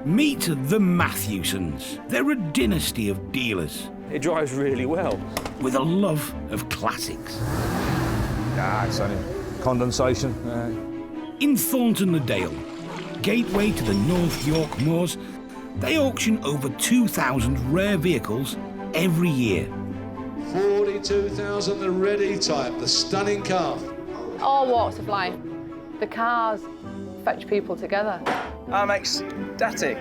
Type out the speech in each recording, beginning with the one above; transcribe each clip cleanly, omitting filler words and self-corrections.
Meet the Matthewsons. They're a dynasty of dealers. It drives really well. With a love of classics. It's only condensation. In Thorntondale, gateway to the North York Moors, they auction over 2,000 rare vehicles every year. 42,000, the ready type, the stunning car. All walks of life. The cars fetch people together. I'm ecstatic.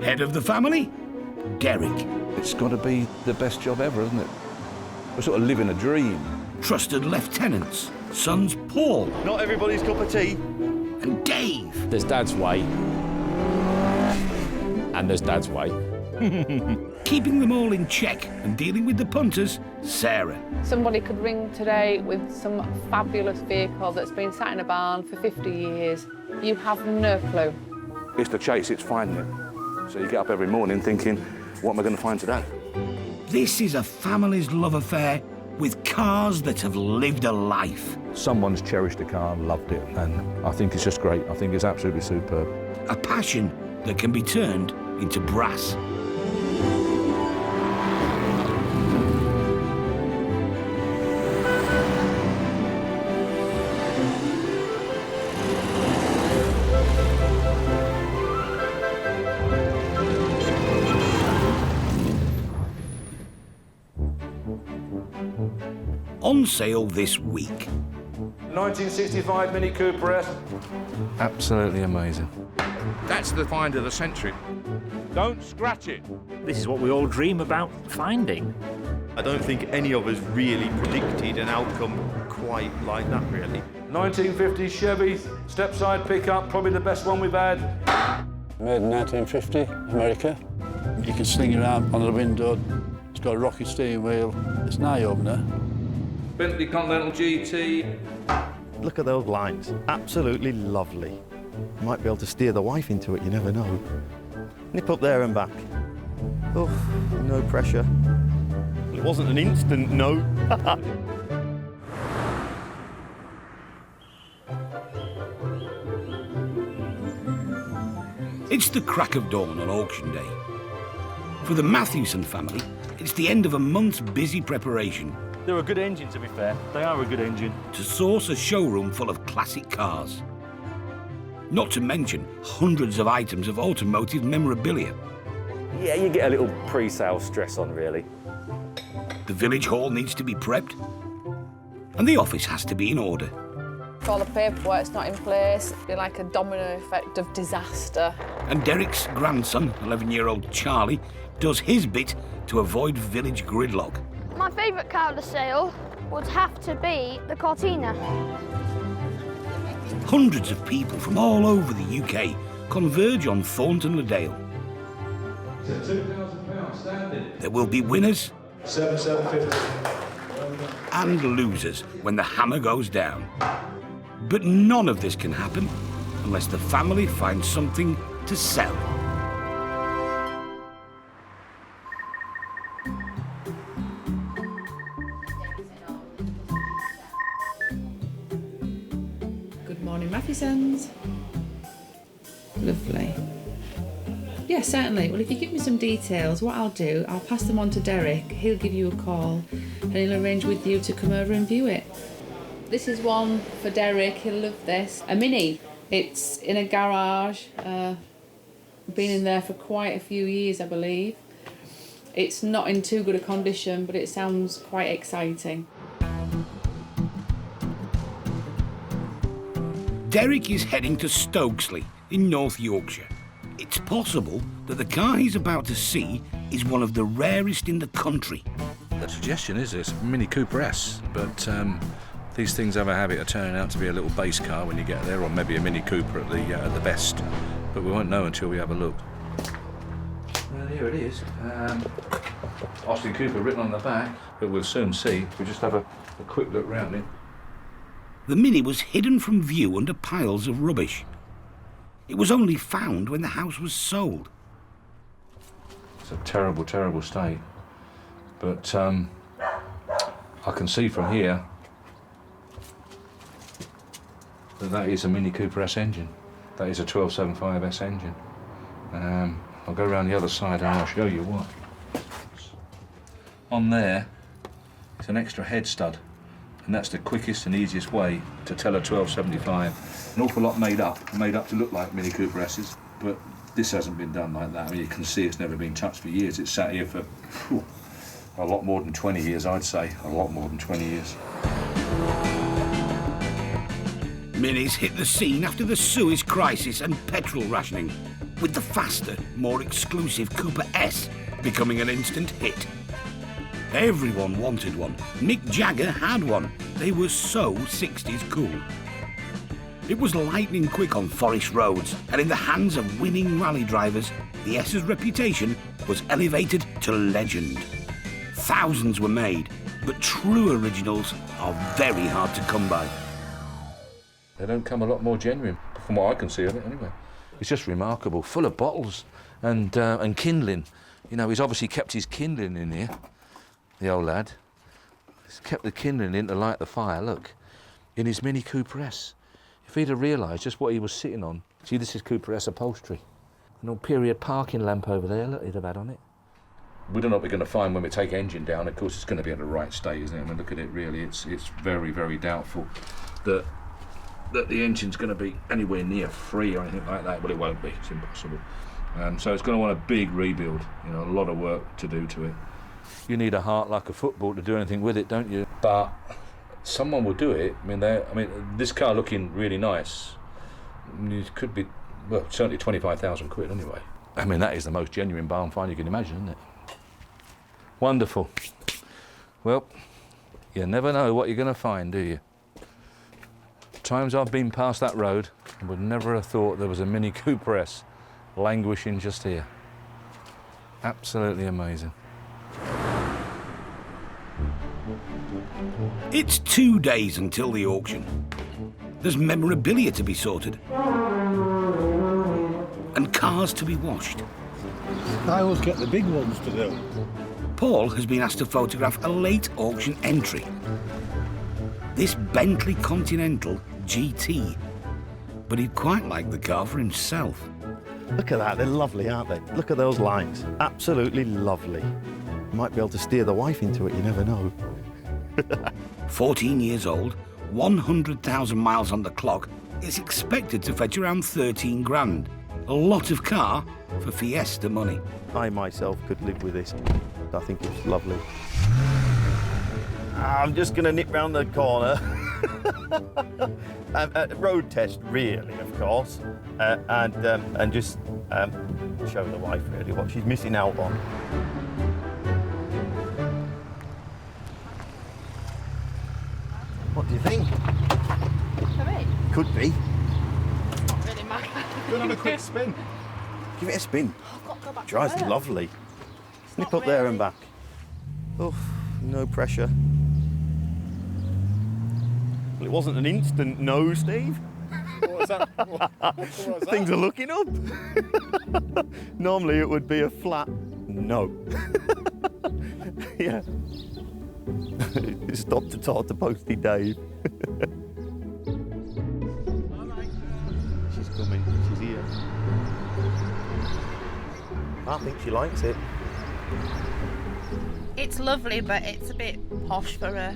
Head of the family, Derek. It's got to be the best job ever, isn't it? We're sort of living a dream. Trusted lieutenants, sons Paul. Not everybody's cup of tea. And Dave. There's Dad's way. And there's Dad's way. Keeping them all in check and dealing with the punters, Sarah. Somebody could ring today with some fabulous vehicle that's been sat in a barn for 50 years. You have no clue. It's the chase, it's finding it. So you get up every morning thinking, what am I going to find today? This is a family's love affair with cars that have lived a life. Someone's cherished a car and loved it, and I think it's just great. I think it's absolutely superb. A passion that can be turned into brass. On sale this week. 1965 Mini Cooper S. Absolutely amazing. That's the find of the century. Don't scratch it. This is what we all dream about finding. I don't think any of us really predicted an outcome quite like that, really. 1950 Chevy step-side pickup, probably the best one we've had. Made in 1950, America. You can sling it around on the window. It's got a rocket steering wheel. It's an eye-opener. Bentley Continental GT. Look at those lines. Absolutely lovely. You might be able to steer the wife into it, you never know. Nip up there and back. Oh, no pressure. Well, it wasn't an instant no. It's the crack of dawn on auction day. For the Matthewson family, it's the end of a month's busy preparation. They're a good engine, to be fair. They are a good engine. To source a showroom full of classic cars. Not to mention hundreds of items of automotive memorabilia. Yeah, you get a little pre-sale stress on, really. The village hall needs to be prepped. And the office has to be in order. If all the paperwork's not in place, it'd be like a domino effect of disaster. And Derek's grandson, 11-year-old Charlie, does his bit to avoid village gridlock. My favourite car of the sale would have to be the Cortina. Hundreds of people from all over the UK converge on Thorntondale. It's a £2,000 standing. There will be winners 750. and losers when the hammer goes down. But none of this can happen unless the family finds something to sell. Good morning, Matthewsons. Lovely. Yeah, certainly. Well, if you give me some details, what I'll do, I'll pass them on to Derek. He'll give you a call and he'll arrange with you to come over and view it. This is one for Derek. He'll love this. A Mini. It's in a garage. Been in there for quite a few years, I believe. It's not in too good a condition, but it sounds quite exciting. Derek is heading to Stokesley in North Yorkshire. It's possible that the car he's about to see is one of the rarest in the country. The suggestion is it's Mini Cooper S, but these things have a habit of turning out to be a little base car when you get there, or maybe a Mini Cooper at the best. But we won't know until we have a look. Well, here it is. Austin Cooper written on the back, but we'll soon see. We'll just have a quick look round it. The Mini was hidden from view under piles of rubbish. It was only found when the house was sold. It's a terrible, terrible state. But I can see from here that is a Mini Cooper S engine. That is a 1275 S engine. I'll go around the other side and I'll show you what. On there, it's an extra head stud, and that's the quickest and easiest way to tell a 1275. An awful lot made up to look like Mini Cooper S's, but this hasn't been done like that. I mean, you can see it's never been touched for years. It's sat here for a lot more than 20 years, I'd say. A lot more than 20 years. Minis hit the scene after the Suez crisis and petrol rationing, with the faster, more exclusive Cooper S becoming an instant hit. Everyone wanted one. Mick Jagger had one. They were so 60s cool. It was lightning quick on forest roads, and in the hands of winning rally drivers, the S's reputation was elevated to legend. Thousands were made, but true originals are very hard to come by. They don't come a lot more genuine, from what I can see of it anyway. It's just remarkable, full of bottles and kindling. You know, he's obviously kept his kindling in here, the old lad. He's kept the kindling in to light the fire, look, in his Mini Cooper S. If he'd have realised just what he was sitting on. See, this is Cooper S upholstery. An old period parking lamp over there, look, he'd have had on it. We don't know what we're going to find when we take engine down. Of course, it's going to be at the right state, isn't it? I mean, look at it, really. It's very, very doubtful that the engine's going to be anywhere near free or anything like that. Well, it won't be. It's impossible. So it's going to want a big rebuild. You know, a lot of work to do to it. You need a heart like a football to do anything with it, don't you? But someone will do it. I mean, this car looking really nice. It could be, well, certainly 25,000 quid anyway. I mean, that is the most genuine barn find you can imagine, isn't it? Wonderful. Well, you never know what you're going to find, do you? Times I've been past that road, I would never have thought there was a Mini Cooper S languishing just here. Absolutely amazing. It's 2 days until the auction. There's memorabilia to be sorted and cars to be washed. I always get the big ones to do. Paul has been asked to photograph a late auction entry. This Bentley Continental GT. But he'd quite like the car for himself. Look at that, they're lovely, aren't they? Look at those lines, absolutely lovely. You might be able to steer the wife into it, you never know. 14 years old, 100,000 miles on the clock, it's expected to fetch around 13 grand. A lot of car for Fiesta money. I myself could live with this. I think it's lovely. I'm just going to nip round the corner. Road test, really, of course, and just show the wife really what she's missing out on. What do you think? For me? Could be. Not really my kind. Go and have a quick spin. Give it a spin. I've got to go back Drives to work. lovely. It's Nip not up there really. and back. Oh, no pressure. Well, it wasn't an instant no, Steve. What was that? What was that? Things are looking up. Normally it would be a flat no. Yeah. Stop to talk to Posty Dave. She's coming, she's here. I think she likes it. It's lovely, but it's a bit posh for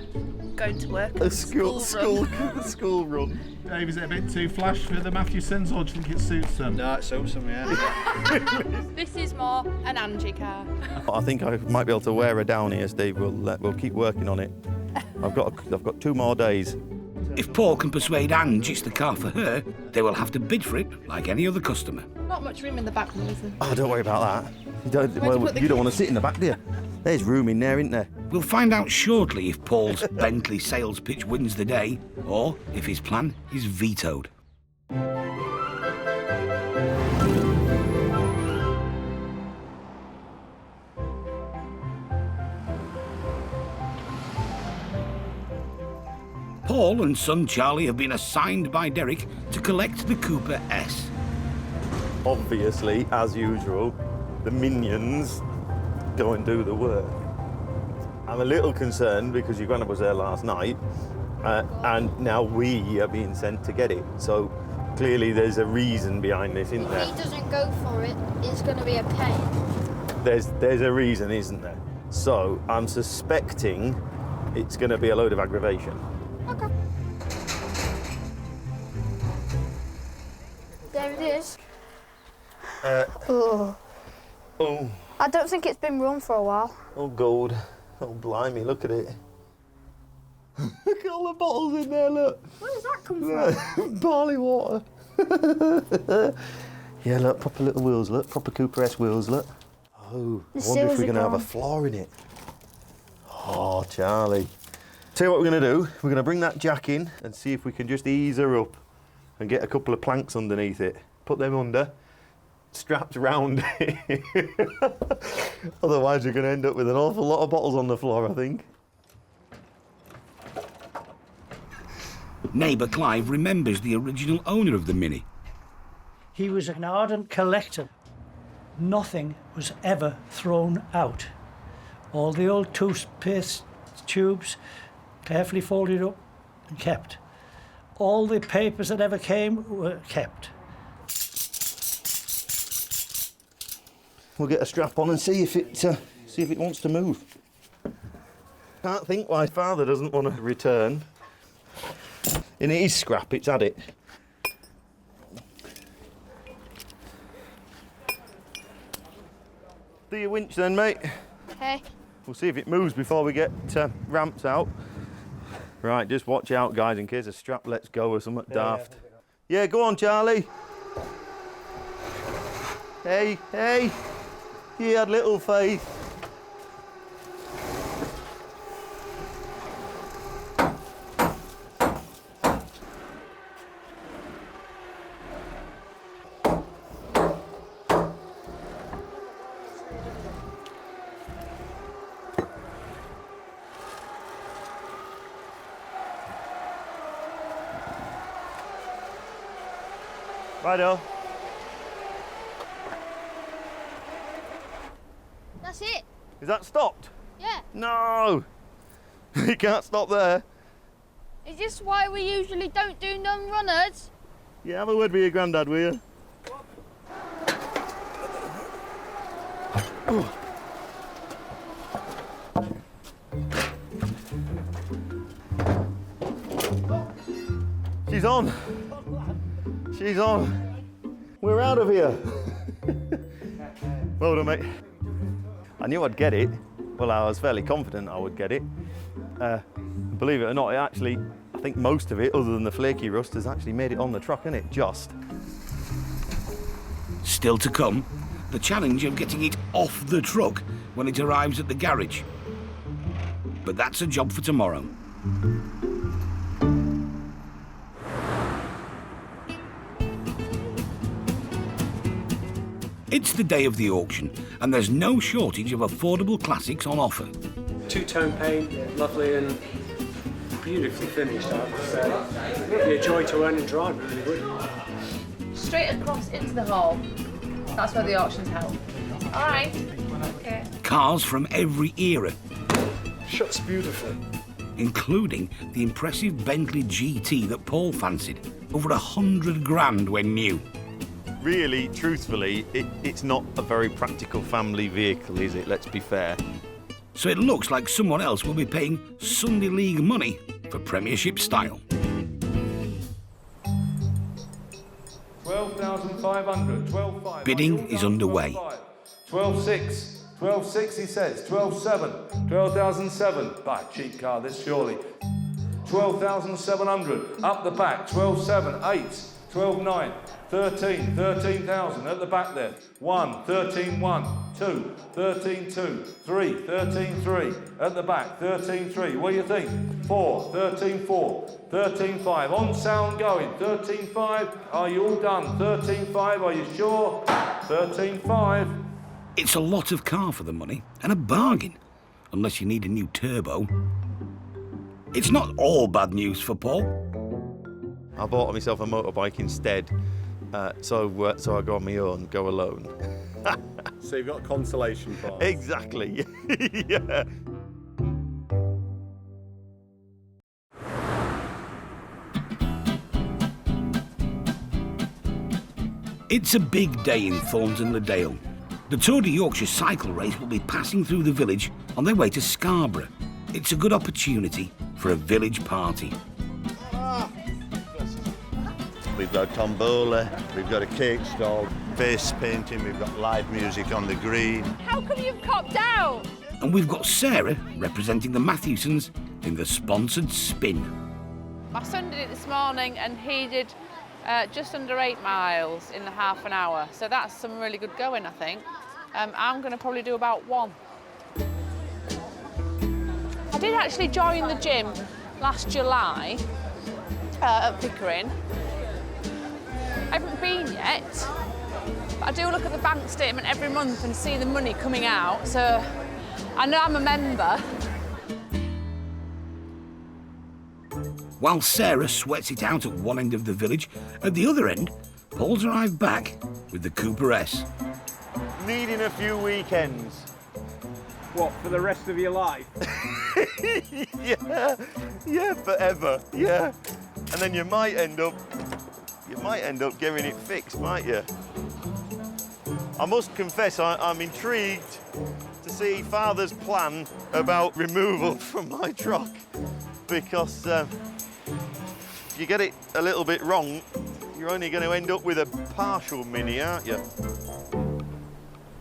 going to work. A school run. Dave, is it a bit too flash for the Matthewsons, or do you think it suits them? No, it suits them, yeah. This is more an Angie car. I think I might be able to wear her down here, Steve. We'll keep working on it. I've got 2 more days. If Paul can persuade Ange it's the car for her, they will have to bid for it like any other customer. Not much room in the back, Nathan. Oh, don't worry about that. You Where'd you put the don't want to sit in the back, do you? There's room in there, isn't there? We'll find out shortly if Paul's Bentley sales pitch wins the day, or if his plan is vetoed. Paul and son Charlie have been assigned by Derek to collect the Cooper S. Obviously, as usual, the minions go and do the work. I'm a little concerned because your granddad was there last night, and now we are being sent to get it. So Clearly there's a reason behind this, isn't If there? he doesn't go for it, it's going to be a pain. There's a reason, isn't there? So I'm suspecting it's going to be a load of aggravation. Okay. There it is. Oh. I don't think it's been run for a while. Oh, God. Oh, blimey, look at it. Look at all the bottles in there, look. Where does that come from? Barley water. Yeah, look, proper little wheels, look. Proper Cooper S wheels, look. Oh, I wonder if we're going to have a flaw in it. Oh, Charlie. Tell you what we're going to do. We're going to bring that jack in and see if we can just ease her up and get a couple of planks underneath it. Put them under, strapped round it. Otherwise, you're going to end up with an awful lot of bottles on the floor, I think. Neighbour Clive remembers the original owner of the Mini. He was an ardent collector. Nothing was ever thrown out. All the old toothpaste tubes carefully folded up and kept. All the papers that ever came were kept. We'll get a strap on and see if it wants to move. Can't think why Father doesn't want to return. And it is scrap, it's had it. Do your winch then, mate. Okay. We'll see if it moves before we get ramps out. Right, just watch out, guys, in case a strap lets go or something daft. Yeah, go on, Charlie. Hey, hey. You had little faith. Righto. That's it. Is that stopped? Yeah. No! You can't stop there. Is this why we usually don't do non-runners? Yeah, have a word with your granddad, will you? She's on. She's on. We're out of here. Well done, mate. I knew I'd get it. Well, I was fairly confident I would get it. Believe it or not, I think most of it, other than the flaky rust, has actually made it on the truck, innit? Just. Still to come, the challenge of getting it off the truck when it arrives at the garage. But that's a job for tomorrow. It's the day of the auction, and there's no shortage of affordable classics on offer. Two-tone paint, lovely and beautifully finished, I have to say. It'd be a joy to own and drive, really would. Straight across into the hall. That's where the auction's held. All right. Okay. Cars from every era. Shuts beautifully. Including the impressive Bentley GT that Paul fancied. Over 100 grand when new. Really, truthfully, it's not a very practical family vehicle, is it? Let's be fair. So it looks like someone else will be paying Sunday League money for Premiership style. 12,500, 12,500. Bidding is underway. 12,600, 12,600 he says, 12,700, 12,700. Bah, cheap car this surely. 12,700, up the back, 12,700, 8, 12,900. 13, 13,000 at the back there. 1, 13,100, 2, 13,200, 3, 13,300 at the back. 13,300. What do you think? 4, 13,400, 13,500. On sound going. 13,500. Are you all done? 13,500. Are you sure? 13,500. It's a lot of car for the money and a bargain, unless you need a new turbo. It's not all bad news for Paul. I bought myself a motorbike instead. So I go on my own, go alone. So you've got a consolation prize. Exactly. Yeah. It's a big day in Thorntondale. The Tour de Yorkshire cycle race will be passing through the village on their way to Scarborough. It's a good opportunity for a village party. We've got tombola, we've got a cake stall, face painting, we've got live music on the green. How come you've copped out? And we've got Sarah representing the Matthewsons in the sponsored spin. My son did it this morning and he did just under 8 miles in the half an hour. So that's some really good going, I think. I'm going to probably do about 1. I did actually join the gym last July at Pickering. I haven't been yet, but I do look at the bank statement every month and see the money coming out, so I know I'm a member. While Sarah sweats it out at one end of the village, at the other end, Paul's arrived back with the Cooper S. Needing a few weekends. What, for the rest of your life? Yeah, forever, yeah. And then you might end up getting it fixed, might you? I must confess, I'm intrigued to see Father's plan about removal from my truck, because if you get it a little bit wrong, you're only going to end up with a partial Mini, aren't you?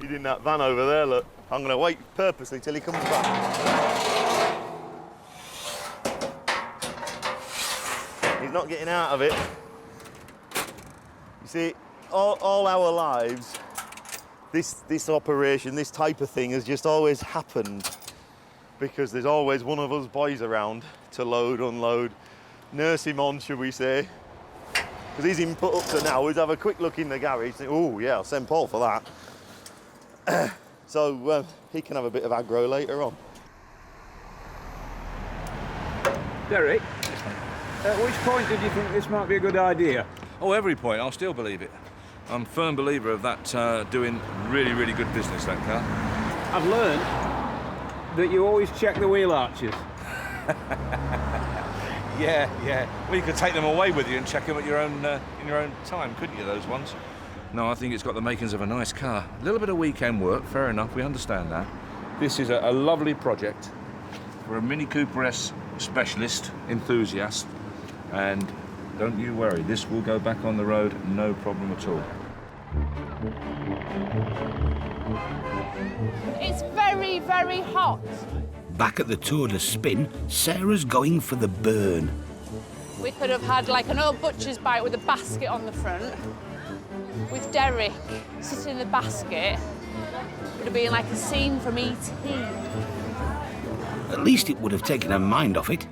He's in that van over there, look. I'm going to wait purposely till he comes back. He's not getting out of it. You see, all our lives, this operation, this type of thing has just always happened because there's always one of us boys around to load, unload, nurse him on, should we say. Because he's in put up to now, we'd have a quick look in the garage, think, oh yeah, I'll send Paul for that. So he can have a bit of aggro later on. Derek, at which point did you think this might be a good idea? Oh, every point. I'll still believe it. I'm a firm believer of that doing really, really good business, that car. I've learned that you always check the wheel arches. Yeah. Well, you could take them away with you and check them at your own in your own time, couldn't you, those ones? No, I think it's got the makings of a nice car. A little bit of weekend work, fair enough, we understand that. This is a lovely project for a Mini Cooper S specialist, enthusiast, and don't you worry, this will go back on the road, no problem at all. It's very, very hot. Back at the Tour de Spin, Sarah's going for the burn. We could have had like an old butcher's bike with a basket on the front, with Derek sitting in the basket. Would have been like a scene from E.T. At least it would have taken her mind off it.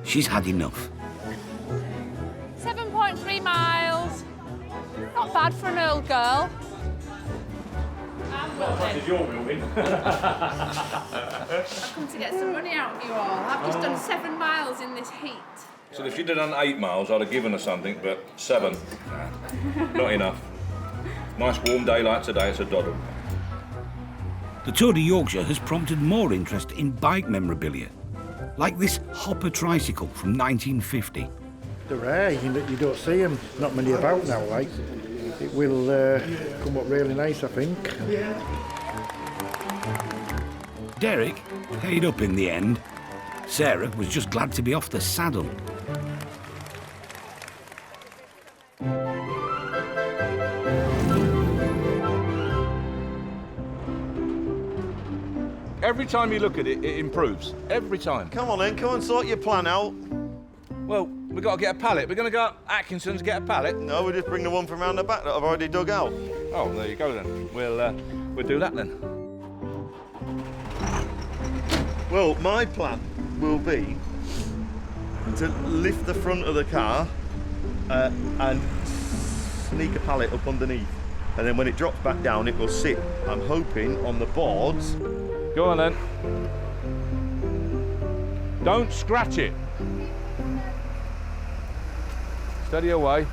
She's had enough. 7.3 miles. Not bad for an old girl. Not as much as your wheel win. I've come to get some money out of you all. I've just done 7 miles in this heat. So if you'd have done 8 miles, I'd have given her something, but 7, not enough. Nice warm day like today, it's a doddle. The Tour de Yorkshire has prompted more interest in bike memorabilia, like this Hopper tricycle from 1950. They're rare, you don't see them, not many about now, like. It will come up really nice, I think. Derek paid up in the end. Sarah was just glad to be off the saddle. Every time you look at it, it improves. Every time. Come on then, come and sort your plan out. Well, we've got to get a pallet. We're going to go up Atkinson's, get a pallet. No, we'll just bring the one from round the back that I've already dug out. Oh, there you go then. We'll do that then. Well, my plan will be to lift the front of the car and sneak a pallet up underneath. And then when it drops back down, it will sit, I'm hoping, on the boards. Go on then. Don't scratch it. Steady away.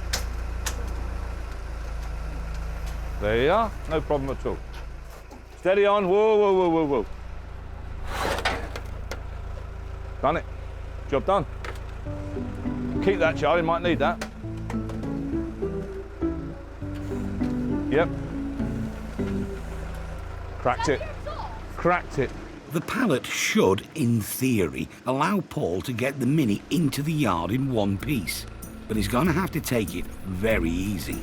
There you are, no problem at all. Steady on, whoa, whoa, whoa, whoa, whoa. Done it, job done. Keep that, Charlie, might need that. Yep. Cracked it. Cracked it. The pallet should, in theory, allow Paul to get the Mini into the yard in one piece, but he's going to have to take it very easy.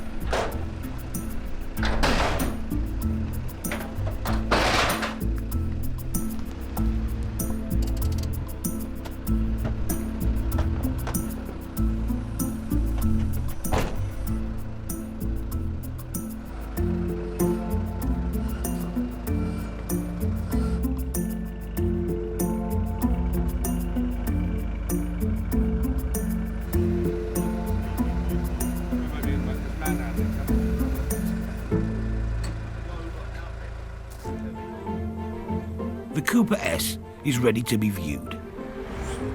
The Cooper S is ready to be viewed.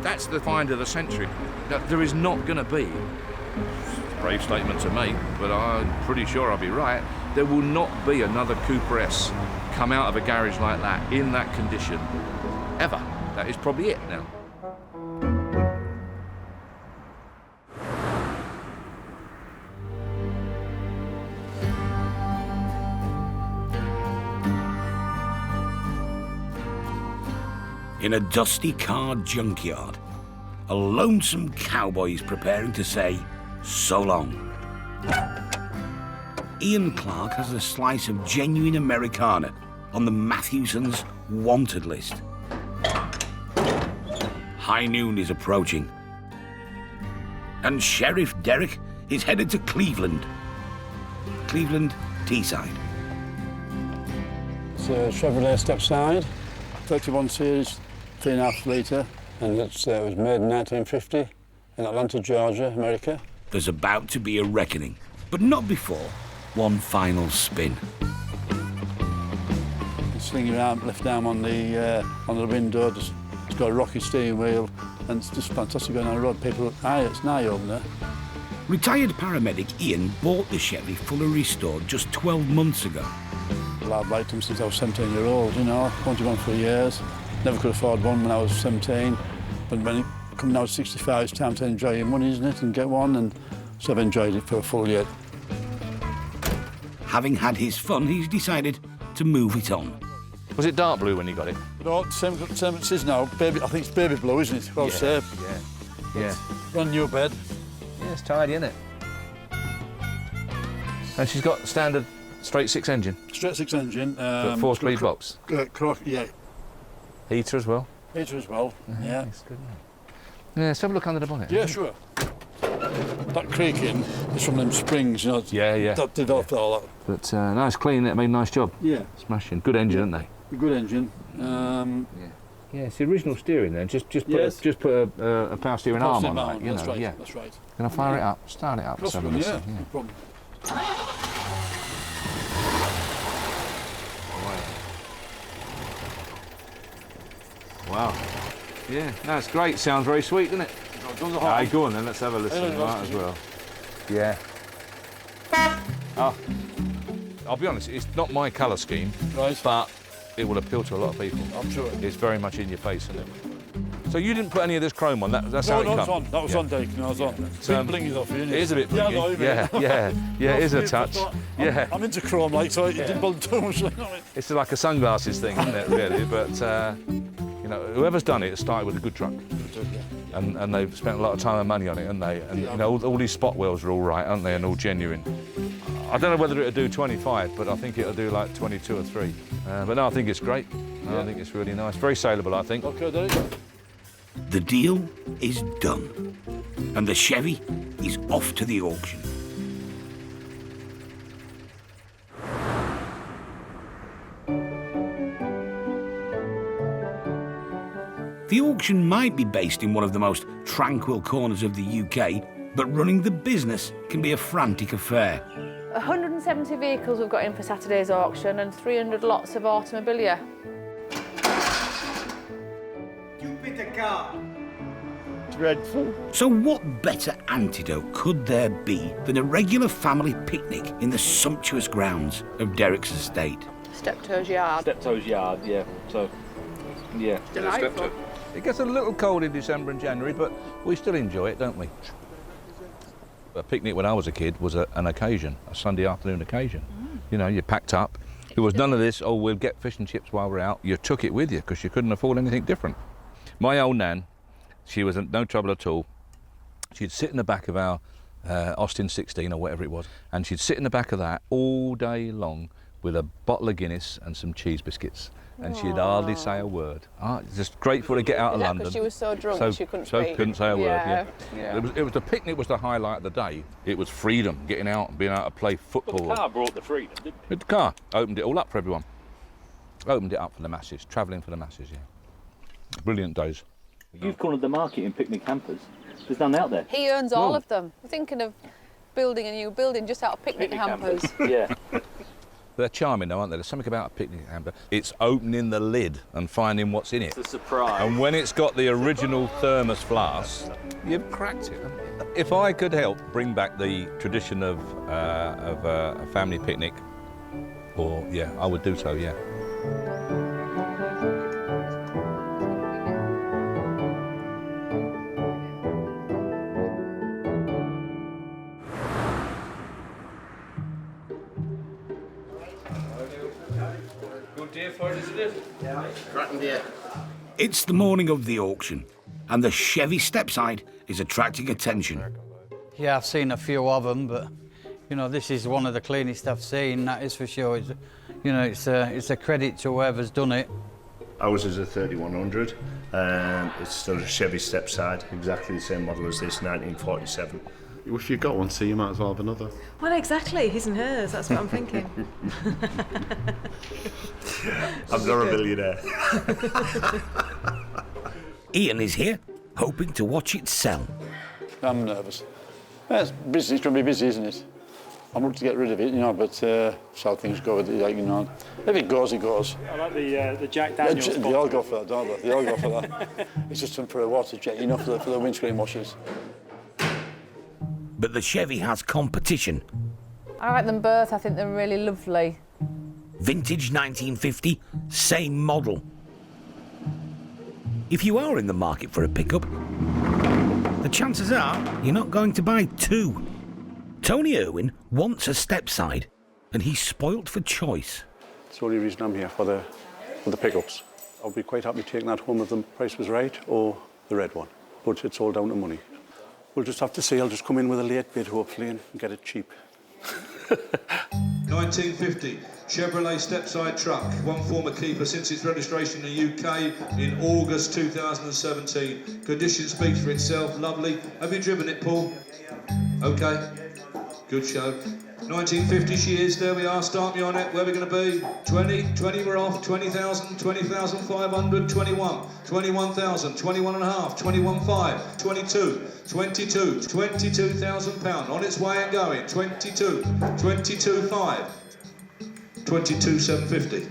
That's the find of the century. There is not going to be, it's a brave statement to make, but I'm pretty sure I'll be right, there will not be another Cooper S come out of a garage like that, in that condition, ever. That is probably it now. In a dusty car junkyard, a lonesome cowboy is preparing to say, so long. Ian Clark has a slice of genuine Americana on the Matthewson's wanted list. High noon is approaching, and Sheriff Derek is headed to Cleveland. Cleveland, Teesside. It's a Chevrolet step-side, 31 series, 3.5 litre, and it was made in 1950 in Atlanta, Georgia, America. There's about to be a reckoning, but not before one final spin. Sling your arm, left arm on the window, it's got a rocky steering wheel, and it's just fantastic going on the road. People, it's an eye-opener. Retired paramedic Ian bought the Chevy fully restored just 12 months ago. I've liked them since I was 17-year-old, you know, wanted one for years. Never could afford one when I was 17, but when it coming out 65, it's time to enjoy your money, isn't it, and get one, and so I've enjoyed it for a full year. Having had his fun, he's decided to move it on. Was it dark blue when you got it? No, same it is now. Baby, I think it's baby blue, isn't it? Well safe. Yeah. Brand new bed. Yeah, it's tidy, isn't it? And she's got standard straight six engine. Straight six engine. 4-speed box. Yeah. Heater as well. Heater as well. Yeah. It's good. Yeah, let's have a look under the bonnet. Yeah, sure. That creaking is from them springs, you know. Yeah. That did off all that. But nice, clean. It made a nice job. Yeah. Smashing. Good engine, aren't they? A good engine. Yeah, it's the original steering then. Just put a power steering arm on that. That's right. Yeah. That's right. Can I fire it up? Start it up. Yeah. No problem. Wow. Yeah, no, it's great. Sounds very sweet, doesn't it? Aye, go on then, let's have a listen to that as well. Yeah. Oh, I'll be honest, it's not my colour scheme, right, but it will appeal to a lot of people. I'm sure. It's very much in your face, isn't it? So you didn't put any of this chrome on, that's how it comes? On. That was on, Dake, I was on. Blingy's off here, isn't it? It is a bit blingy. Yeah, it is a touch. Yeah. I'm into chrome, like, so it didn't bother too much. It's like a sunglasses thing, isn't it, really? But, you know, whoever's done it has started with a good truck. And they've spent a lot of time and money on it, haven't they? And, you know, all these spot wheels are all right, aren't they, and all genuine. I don't know whether it'll do 25, but I think it'll do like 22 or 3. But no, I think it's great. No, I think it's really nice. Very saleable, I think. OK, Dave. The deal is done, and the Chevy is off to the auction. The auction might be based in one of the most tranquil corners of the UK, but running the business can be a frantic affair. 170 vehicles we've got in for Saturday's auction and 300 lots of automobilia. Jupiter car. Dreadful. So what better antidote could there be than a regular family picnic in the sumptuous grounds of Derek's estate? Steptoe's yard. Steptoe's yard, yeah. So, yeah. Delightful. It gets a little cold in December and January, but we still enjoy it, don't we? A picnic when I was a kid was an occasion, a Sunday afternoon occasion. You know, you packed up. There was none of this, oh, we'll get fish and chips while we're out. You took it with you because you couldn't afford anything different. My old nan, she was no trouble at all. She'd sit in the back of our Austin 16 or whatever it was, and she'd sit in the back of that all day long with a bottle of Guinness and some cheese biscuits. And she'd hardly say a word. Just grateful to get out of London. Because she was so drunk she couldn't speak. couldn't say a word, yeah. It was the picnic was the highlight of the day. It was freedom, getting out and being able to play football. Well, the car brought the freedom, didn't it? The car opened it all up for everyone. Opened it up for the masses, travelling for the masses, yeah. Brilliant days. You've cornered the market in picnic hampers. There's none out there. He owns all of them. I'm thinking of building a new building just out of picnic hampers. Yeah. They're charming though, aren't they? There's something about a picnic hamper. It's opening the lid and finding what's in it. It's a surprise. And when it's got the original thermos flask, you've cracked it. If I could help bring back the tradition of a family picnic, I would do so, yeah. It's the morning of the auction, and the Chevy stepside is attracting attention. Yeah, I've seen a few of them, but you know, this is one of the cleanest I've seen. That is for sure. It's a credit to whoever's done it. Ours is a 3100. It's still a Chevy stepside, exactly the same model as this, 1947. If you've got one, so you might as well have another. Well, exactly, his and hers, that's what I'm thinking. I'm not a millionaire. Ian is here, hoping to watch it sell. I'm nervous. It's busy, it's going to be busy, isn't it? I'm looking to get rid of it, you know, but that's how things go, like, you know. If it goes, it goes. I like the Jack Daniels. They all go for that, don't they? They all go for that. It's just for a water jet, you know, for the windscreen washers. But the Chevy has competition. I like them both. I think they're really lovely. Vintage 1950, same model. If you are in the market for a pickup, the chances are you're not going to buy two. Tony Irwin wants a stepside, and he's spoilt for choice. It's the only reason I'm here, for the pickups. I'd be quite happy taking that home if the price was right, or the red one. But it's all down to money. We'll just have to see. I'll just come in with a late bid, hopefully, and get it cheap. 1950 Chevrolet stepside truck, one former keeper since its registration in the UK in August 2017. Condition speaks for itself, lovely. Have you driven it, Paul? Okay, good show. 1950 she is, there we are, start me on it, where are we going to be? 20 we're off, 20,000, 20,500, 21, 21,000, 21 and a half, 21,500, 22, 22,000 pound, on its way and going, 22, 22,500, 22,750,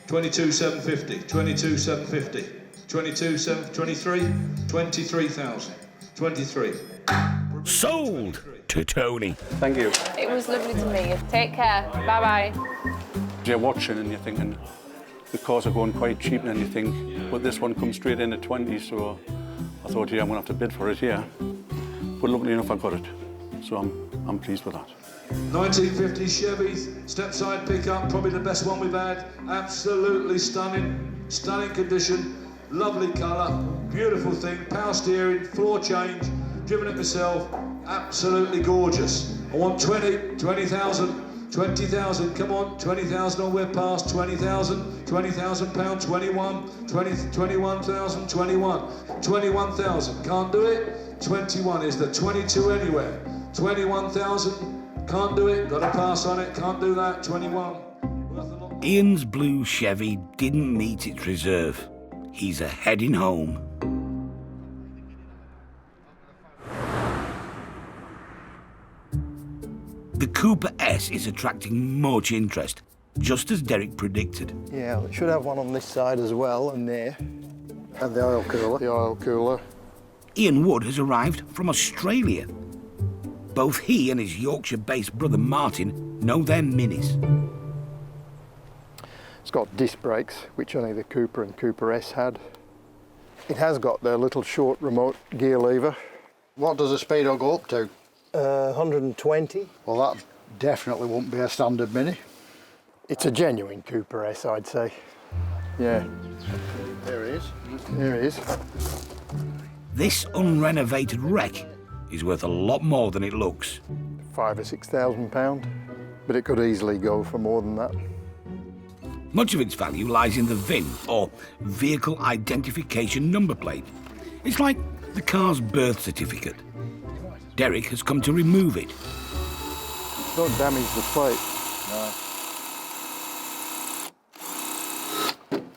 22,750, 22,750, 23, 23,000, 23. Sold to Tony. Thank you. It was lovely to meet you. Take care. Bye-bye. You're watching and you're thinking, the cars are going quite cheap, and then you think, but this one comes straight in at 20, so I thought, yeah, I'm going to have to bid for it here. But luckily enough, I got it. So I'm pleased with that. 1950 Chevy stepside pickup, probably the best one we've had. Absolutely stunning condition, lovely colour, beautiful thing, power steering, floor change, driven it myself, absolutely gorgeous. I want 20,000, 20,000, come on, 20,000 or we're past, 20,000, 20,000 pound, 21, 21,000, 21,000, can't do it, 21 is the 22 anywhere, 21,000, can't do it, gotta pass on it, can't do that, 21. Ian's blue Chevy didn't meet its reserve. He's heading home. The Cooper S is attracting much interest, just as Derek predicted. Yeah, it should have one on this side as well, and there. And the oil cooler. The oil cooler. Ian Wood has arrived from Australia. Both he and his Yorkshire-based brother Martin know their minis. It's got disc brakes, which only the Cooper and Cooper S had. It has got the little short remote gear lever. What does the speedo go up to? 120. Well, that definitely won't be a standard Mini. It's a genuine Cooper S, I'd say. Yeah. There it is. There it is. This unrenovated wreck is worth a lot more than it looks. £5,000 or £6,000, but it could easily go for more than that. Much of its value lies in the VIN, or Vehicle Identification Number Plate. It's like the car's birth certificate. Derek has come to remove it. Don't damage the plate. No.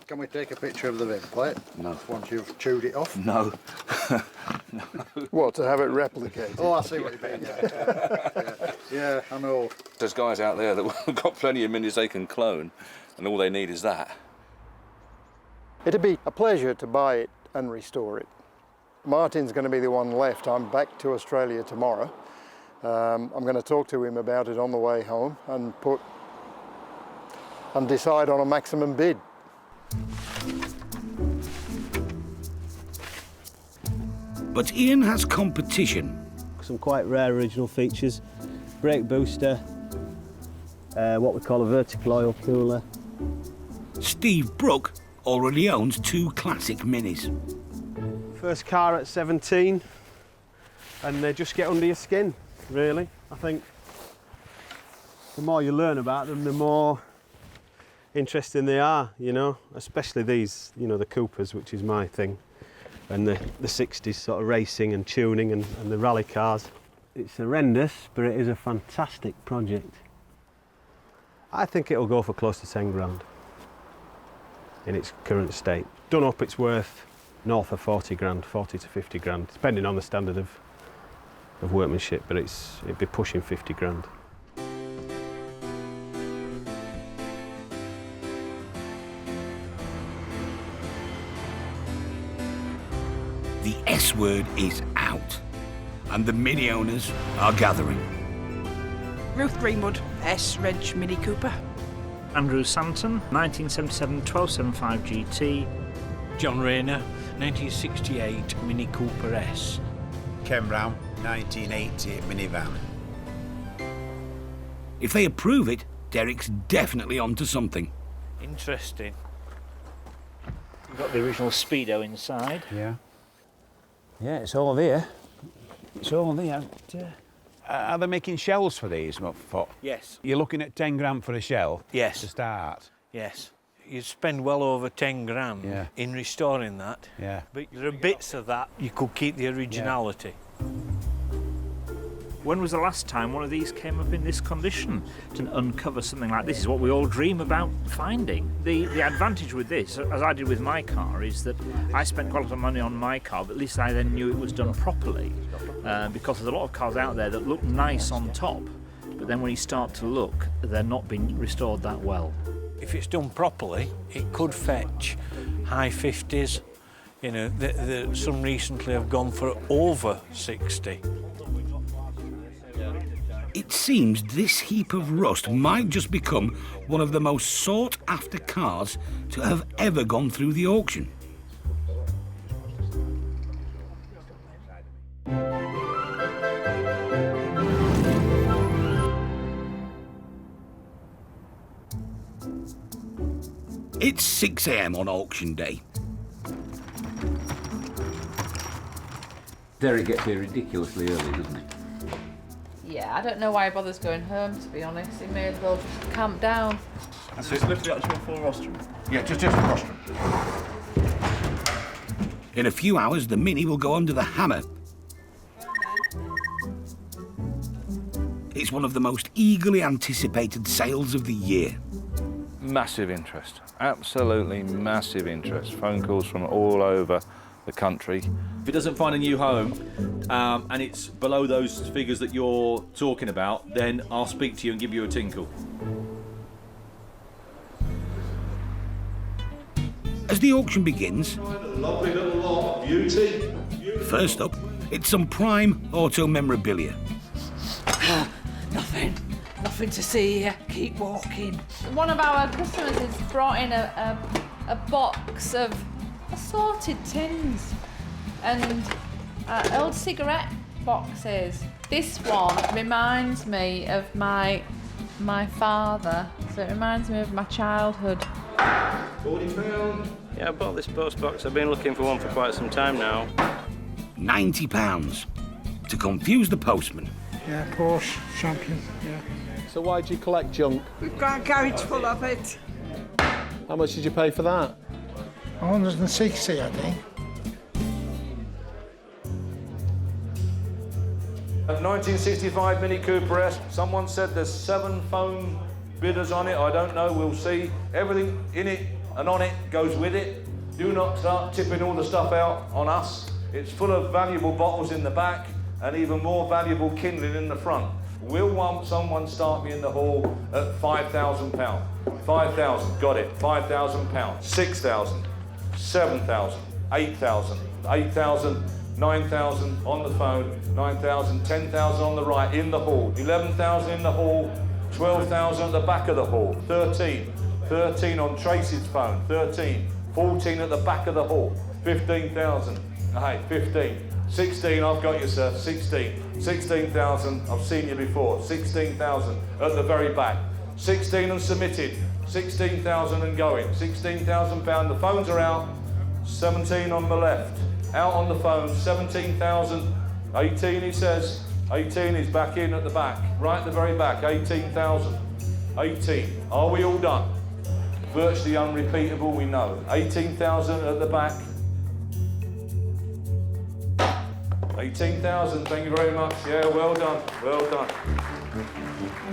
Can we take a picture of the VIN plate? No. Once you've chewed it off? No. No. What, to have it replicated? Oh, I see what you mean. Yeah, I know. There's guys out there that have got plenty of minis they can clone, and all they need is that. It'd be a pleasure to buy it and restore it. Martin's going to be the one left. I'm back to Australia tomorrow. I'm going to talk to him about it on the way home and decide on a maximum bid. But Ian has competition. Some quite rare original features. Brake booster, what we call a vertical oil cooler. Steve Brook already owns 2 classic minis. First car at 17, and they just get under your skin, really. I think the more you learn about them, the more interesting they are, you know, especially these, you know, the Coopers, which is my thing, and the 60s sort of racing and tuning and the rally cars. It's horrendous, but it is a fantastic project. I think it'll go for close to 10 grand in its current state. Done up, it's worth north of 40 grand, 40 to 50 grand, depending on the standard of workmanship, but it'd be pushing 50 grand. The S word is out, and the mini owners are gathering. Ruth Greenwood, S Reg Mini Cooper. Andrew Santon, 1977 1275 GT. John Rayner, 1968 Mini Cooper S. Ken Brown, 1980 minivan. If they approve it, Derek's definitely onto something. Interesting. You've got the original Speedo inside. Yeah. Yeah, it's all there. It's all there. Are they making shells for these? Yes. You're looking at 10 grand for a shell? Yes. To start? Yes. You'd spend well over 10 grand in restoring that. Yeah. But there are bits of that you could keep the originality. When was the last time one of these came up in this condition? To uncover something like this is what we all dream about finding. The advantage with this, as I did with my car, is that I spent quite a lot of money on my car, but at least I then knew it was done properly. Because there's a lot of cars out there that look nice on top, but then when you start to look, they're not being restored that well. If it's done properly, it could fetch high 50s. You know, some recently have gone for over 60. It seems this heap of rust might just become one of the most sought-after cars to have ever gone through the auction. It's 6 AM on auction day. Derek gets here ridiculously early, doesn't he? Yeah, I don't know why he bothers going home, to be honest. He may as well just camp down. So it's literally actual full rostrum? Yeah, just a rostrum. In a few hours, the Mini will go under the hammer. It's one of the most eagerly anticipated sales of the year. Massive interest, absolutely massive interest. Phone calls from all over the country. If it doesn't find a new home and it's below those figures that you're talking about, then I'll speak to you and give you a tinkle. As the auction begins, Lovely little lot of beauty. first up, it's some prime auto memorabilia. Nothing to see here. Keep walking. One of our customers has brought in a box of assorted tins and old cigarette boxes. This one reminds me of my my father, so it reminds me of my childhood. £40. Yeah, I bought this post box. I've been looking for one for quite some time now. £90 to confuse the postman. Yeah, Porsche champion, yeah. So why do you collect junk? We've got a garage full of it. How much did you pay for that? 160, I think. A 1965 Mini Cooper S. Someone said there's 7 phone bidders on it. I don't know, we'll see. Everything in it and on it goes with it. Do not start tipping all the stuff out on us. It's full of valuable bottles in the back and even more valuable kindling in the front. Will someone start me in the hall at £5,000? 5,000, got it. £5,000. 6,000, 7,000, 8,000, 8,000, 9,000 on the phone, 9,000, 10,000 on the right in the hall, 11,000 in the hall, 12,000 at the back of the hall, 13, 13 on Tracy's phone, 13, 14 at the back of the hall, 15,000, hey, 15. 16, I've got you, sir. 16. 16,000, I've seen you before. 16,000 at the very back. 16 and submitted. 16,000 and going. £16,000. The phones are out. 17 on the left. Out on the phone. 17,000. 18, he says. 18 is back in at the back. Right at the very back. 18,000. 18. Are we all done? Virtually unrepeatable, we know. 18,000 at the back. 18,000, thank you very much. Yeah, well done, well done.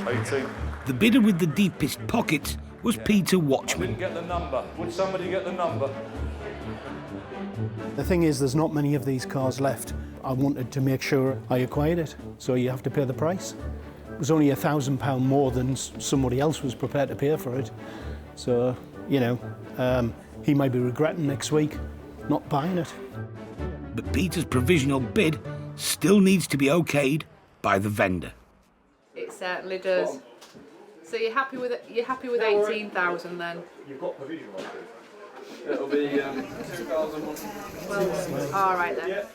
18. The bidder with the deepest pockets was Peter I Watchman. didn't get the number. Would somebody get the number? The thing is, there's not many of these cars left. I wanted to make sure I acquired it, so you have to pay the price. It was only £1,000 more than somebody else was prepared to pay for it. So, you know, he might be regretting next week not buying it. But Peter's provisional bid still needs to be okayed by the vendor. It certainly does. So you're happy with it? You're happy with 18,000 then? You've got provisional. It'll be 2,001. Well, all right then. Yeah.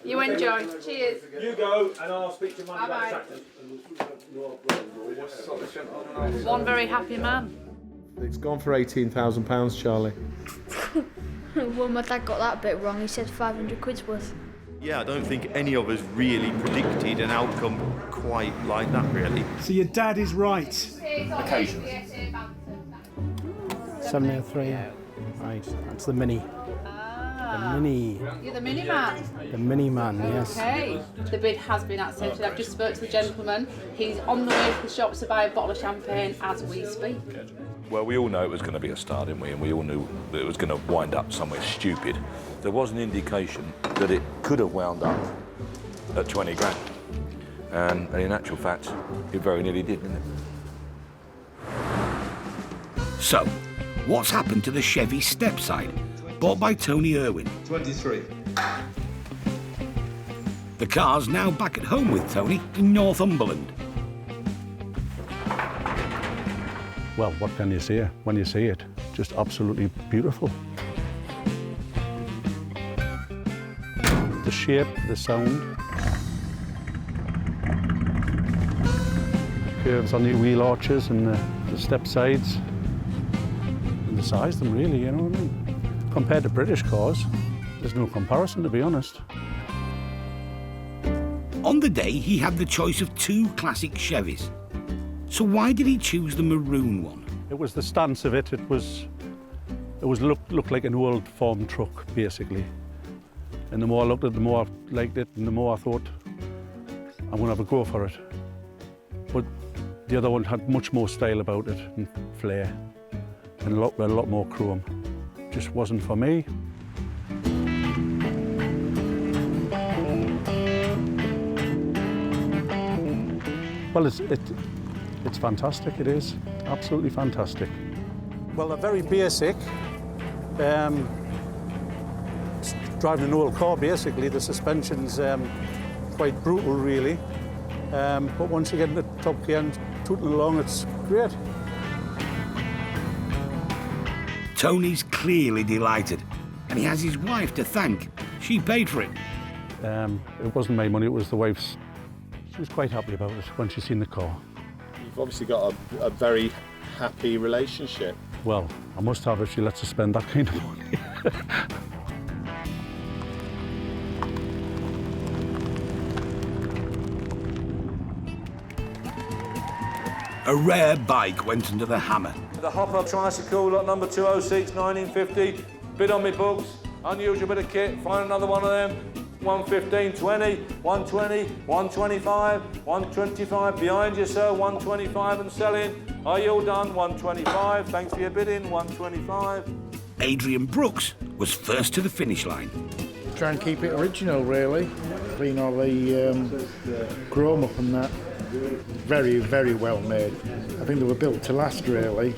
You enjoy. Cheers. You go, and I'll speak to Monday Bye-bye. about tractors. One very happy man. It's gone for £18,000, Charlie. Well, my dad got that bit wrong. He said 500 quid's worth. Yeah, I don't think any of us really predicted an outcome quite like that, really. So your dad is right. Occasionally. 703. Right, that's the Mini. The Mini. You're the mini man. The Mini man, yes. Okay. The bid has been accepted. I've just spoke to the gentleman. He's on the way to the shops to buy a bottle of champagne as we speak. Well, we all know it was going to be a star, didn't we? And we all knew that it was going to wind up somewhere stupid. There was an indication that it could have wound up at 20 grand. And in actual fact, it very nearly did, didn't it? So, what's happened to the Chevy Stepside, bought by Tony Irwin? 23. The car's now back at home with Tony in Northumberland. Well, what can you say when you see it? Just absolutely beautiful. The shape, the sound, curves on the wheel arches and the step sides, and the size of them really, you know what I mean? Compared to British cars, there's no comparison, to be honest. On the day, he had the choice of 2 classic Chevys. So why did he choose the maroon one? It was the stance of it. It looked like an old farm truck, basically. And the more I looked at it, the more I liked it, and the more I thought, I'm going to have a go for it. But the other one had much more style about it, and flair, and a lot more chrome. Just wasn't for me. Well, it's fantastic, it is. Absolutely fantastic. Well, they're very basic. Driving an old car, basically, the suspension's quite brutal, really. But once you get into top gear and tooting along, it's great. Tony's clearly delighted, and he has his wife to thank. She paid for it. It wasn't my money, it was the wife's. She was quite happy about it when she seen the car. You've obviously got a very happy relationship. Well, I must have if she lets us spend that kind of money. A rare bike went under the hammer. The hop-up tricycle, lot number 206, 1950. Bid on me books, unusual bit of kit, find another one of them. 115, 20, 120, 125, 125, behind you sir, 125 and selling. Are you all done? 125, thanks for your bidding, 125. Adrian Brooks was first to the finish line. Try and keep it original, really. Clean all the chrome up and that. Very, very well made. I think they were built to last, really.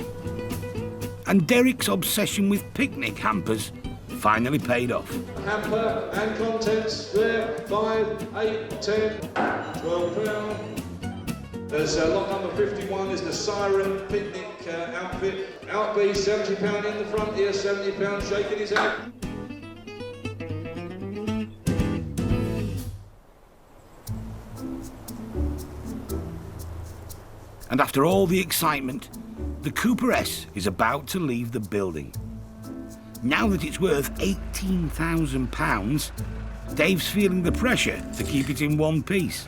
And Derek's obsession with picnic hampers finally paid off. Hamper and contents there, 5, 8, 10, 12 pounds. There's lot number 51 is the Siren picnic outfit. Outby, £70 in the front here, £70 shaking his head. And after all the excitement, the Cooper S is about to leave the building. Now that it's worth £18,000, Dave's feeling the pressure to keep it in one piece.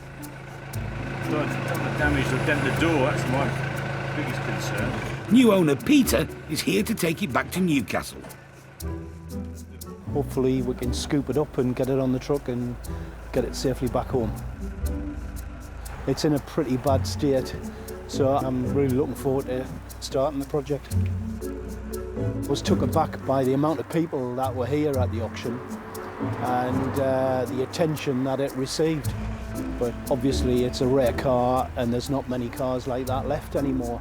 Don't damage or dent the door, that's my biggest concern. New owner Peter is here to take it back to Newcastle. Hopefully we can scoop it up and get it on the truck and get it safely back home. It's in a pretty bad state, so I'm really looking forward to starting the project. I was took aback by the amount of people that were here at the auction and the attention that it received. But obviously it's a rare car and there's not many cars like that left anymore.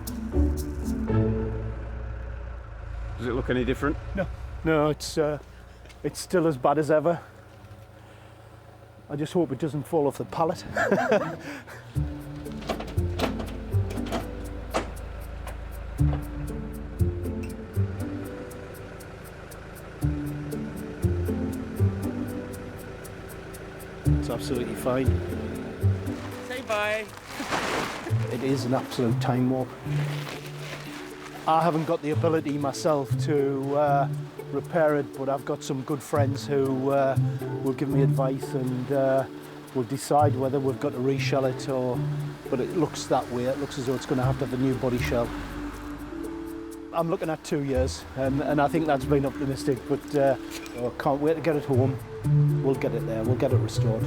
Does it look any different? No, it's still as bad as ever. I just hope it doesn't fall off the pallet. It's absolutely fine. Say bye. It is an absolute time warp. I haven't got the ability myself to repair it, but I've got some good friends who will give me advice and will decide whether we've got to reshell it or... But it looks that way. It looks as though it's going to have a new body shell. I'm looking at 2 years, and I think that's been optimistic, but I can't wait to get it home. We'll get it there. We'll get it restored.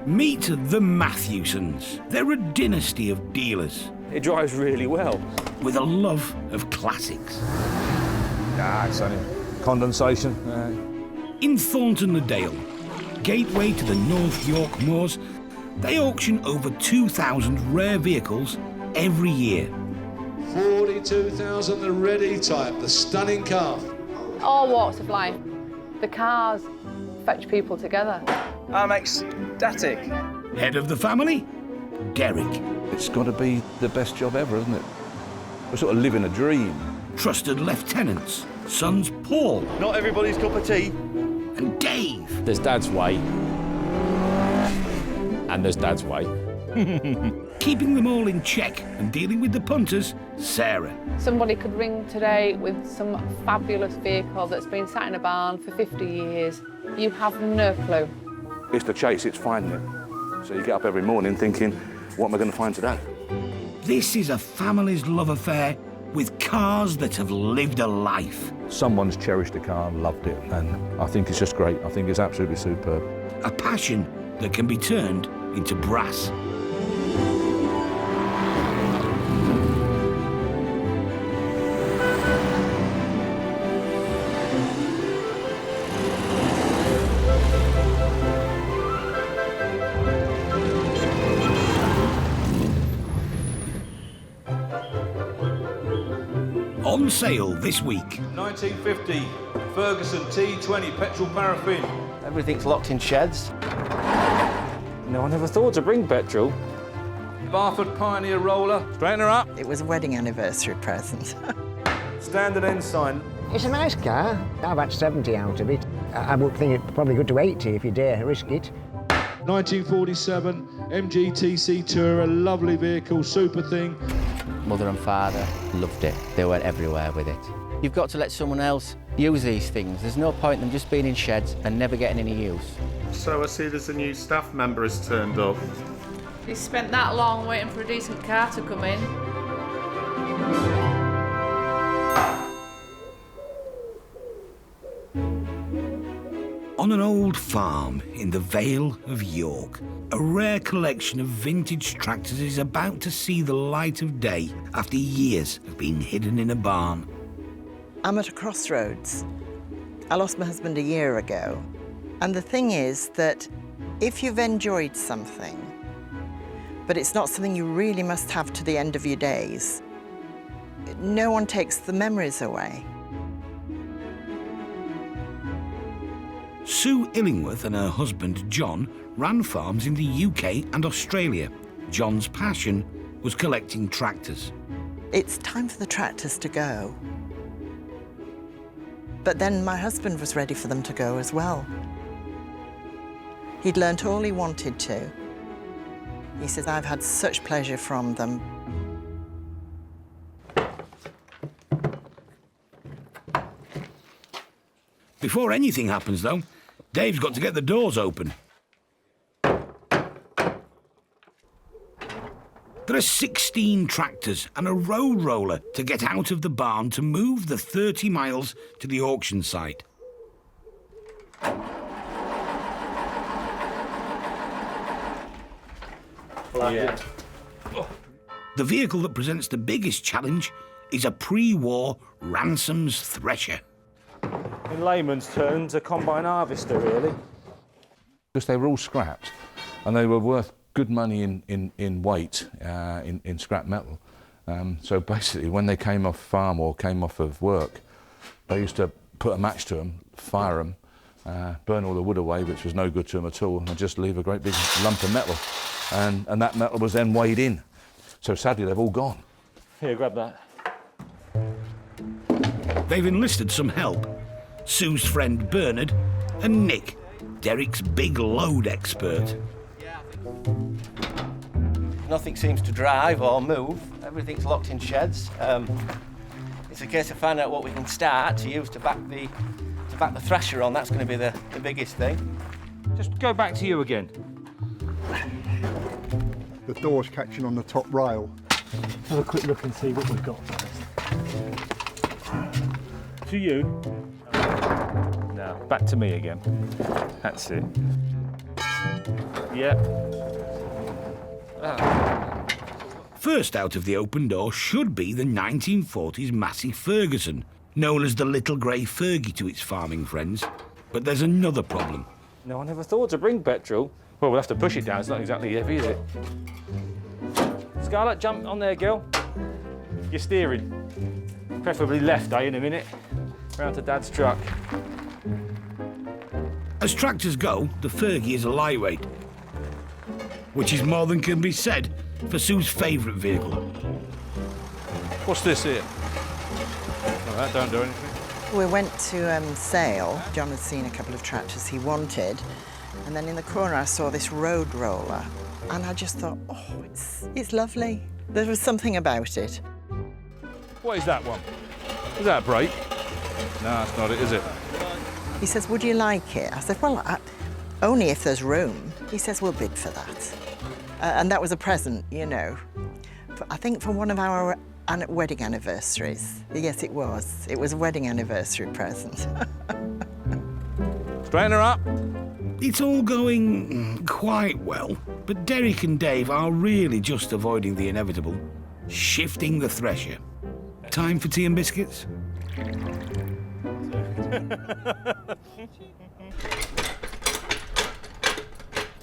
Meet the Matthewsons. They're a dynasty of dealers. It drives really well. With a love of classics. It's only condensation. In Thorntondale, gateway to the North York Moors, they auction over 2,000 rare vehicles every year. 42,000, the ready type, the stunning car. All walks of life. The cars fetch people together. I'm ecstatic. Head of the family, Derek. It's got to be the best job ever, isn't it? We're sort of living a dream. Trusted lieutenants, sons Paul. Not everybody's cup of tea. And Dave. There's Dad's way. And there's Dad's way. Keeping them all in check and dealing with the punters, Sarah. Somebody could ring today with some fabulous vehicle that's been sat in a barn for 50 years. You have no clue. It's the chase, it's finding it. So you get up every morning thinking, what am I going to find today? This is a family's love affair with cars that have lived a life. Someone's cherished a car and loved it, and I think it's just great. I think it's absolutely superb. A passion that can be turned into brass. On sale this week. 1950 Ferguson T20 petrol paraffin. Everything's locked in sheds. No, I never thought to bring petrol. Barford Pioneer roller. Straighten her up. It was a wedding anniversary present. Standard ensign. It's a nice car. I've had 70 out of it. I would think it'd probably go to 80 if you dare risk it. 1947 MGTC Tourer, lovely vehicle, super thing. Mother and father loved it. They went everywhere with it. You've got to let someone else use these things. There's no point in them just being in sheds and never getting any use. So I see there's a new staff member has turned up. He spent that long waiting for a decent car to come in. On an old farm in the Vale of York, a rare collection of vintage tractors is about to see the light of day after years of being hidden in a barn. I'm at a crossroads. I lost my husband a year ago. And the thing is that if you've enjoyed something, but it's not something you really must have to the end of your days, no one takes the memories away. Sue Illingworth and her husband John ran farms in the UK and Australia. John's passion was collecting tractors. It's time for the tractors to go. But then my husband was ready for them to go as well. He'd learnt all he wanted to. He says, I've had such pleasure from them. Before anything happens, though, Dave's got to get the doors open. There are 16 tractors and a road roller to get out of the barn to move the 30 miles to the auction site. Yeah. The vehicle that presents the biggest challenge is a pre-war Ransom's Thresher. In layman's terms, a combine harvester, really. Because they were all scrapped, and they were worth good money in weight, in scrap metal. So basically, when they came off farm or came off of work, they used to put a match to them, fire them, burn all the wood away, which was no good to them at all, and just leave a great big lump of metal. And that metal was then weighed in. So sadly, they've all gone. Here, grab that. They've enlisted some help. Sue's friend Bernard and Nick, Derek's big load expert. Nothing seems to drive or move. Everything's locked in sheds. It's a case of finding out what we can start to use to back the thresher on. That's going to be the biggest thing. Just go back to you again. The door's catching on the top rail. Have a quick look and see what we've got first. To you. Now, back to me again. That's it. Yep. First out of the open door should be the 1940s Massey Ferguson, known as the Little Grey Fergie to its farming friends. But there's another problem. No, I never thought to bring petrol. Well, we'll have to push it down. It's not exactly heavy, is it? Scarlett, jump on there, girl. You're steering. Preferably left, in a minute. Round to Dad's truck. As tractors go, the Fergie is a lightweight, which is more than can be said for Sue's favourite vehicle. What's this here? Oh, that don't do anything. We went to sale. John had seen a couple of tractors he wanted, and then in the corner I saw this road roller, and I just thought, oh, it's lovely. There was something about it. What is that one? Is that a brake? No, that's not it, is it? He says, would you like it? I said, well, only if there's room. He says, we'll bid for that. And that was a present, you know. I think for one of our wedding anniversaries. Yes, it was. It was a wedding anniversary present. Straighten her up. It's all going quite well, but Derek and Dave are really just avoiding the inevitable, shifting the thresher. Time for tea and biscuits?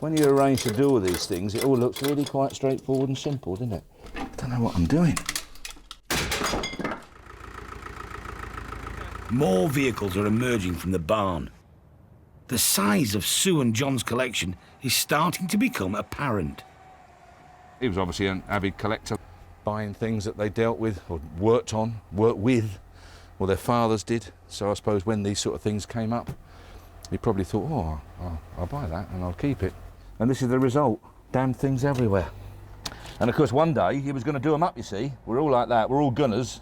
When you arrange to do all these things, it all looks really quite straightforward and simple, doesn't it? I don't know what I'm doing. more vehicles are emerging from the barn. The size of Sue and John's collection is starting to become apparent. He was obviously an avid collector, buying things that they dealt with or worked with, or their fathers did. So I suppose when these sort of things came up, he probably thought, oh, I'll buy that and I'll keep it. And this is the result. Damn things everywhere. And of course one day he was going to do them up, you see. We're all like that, we're all gunners.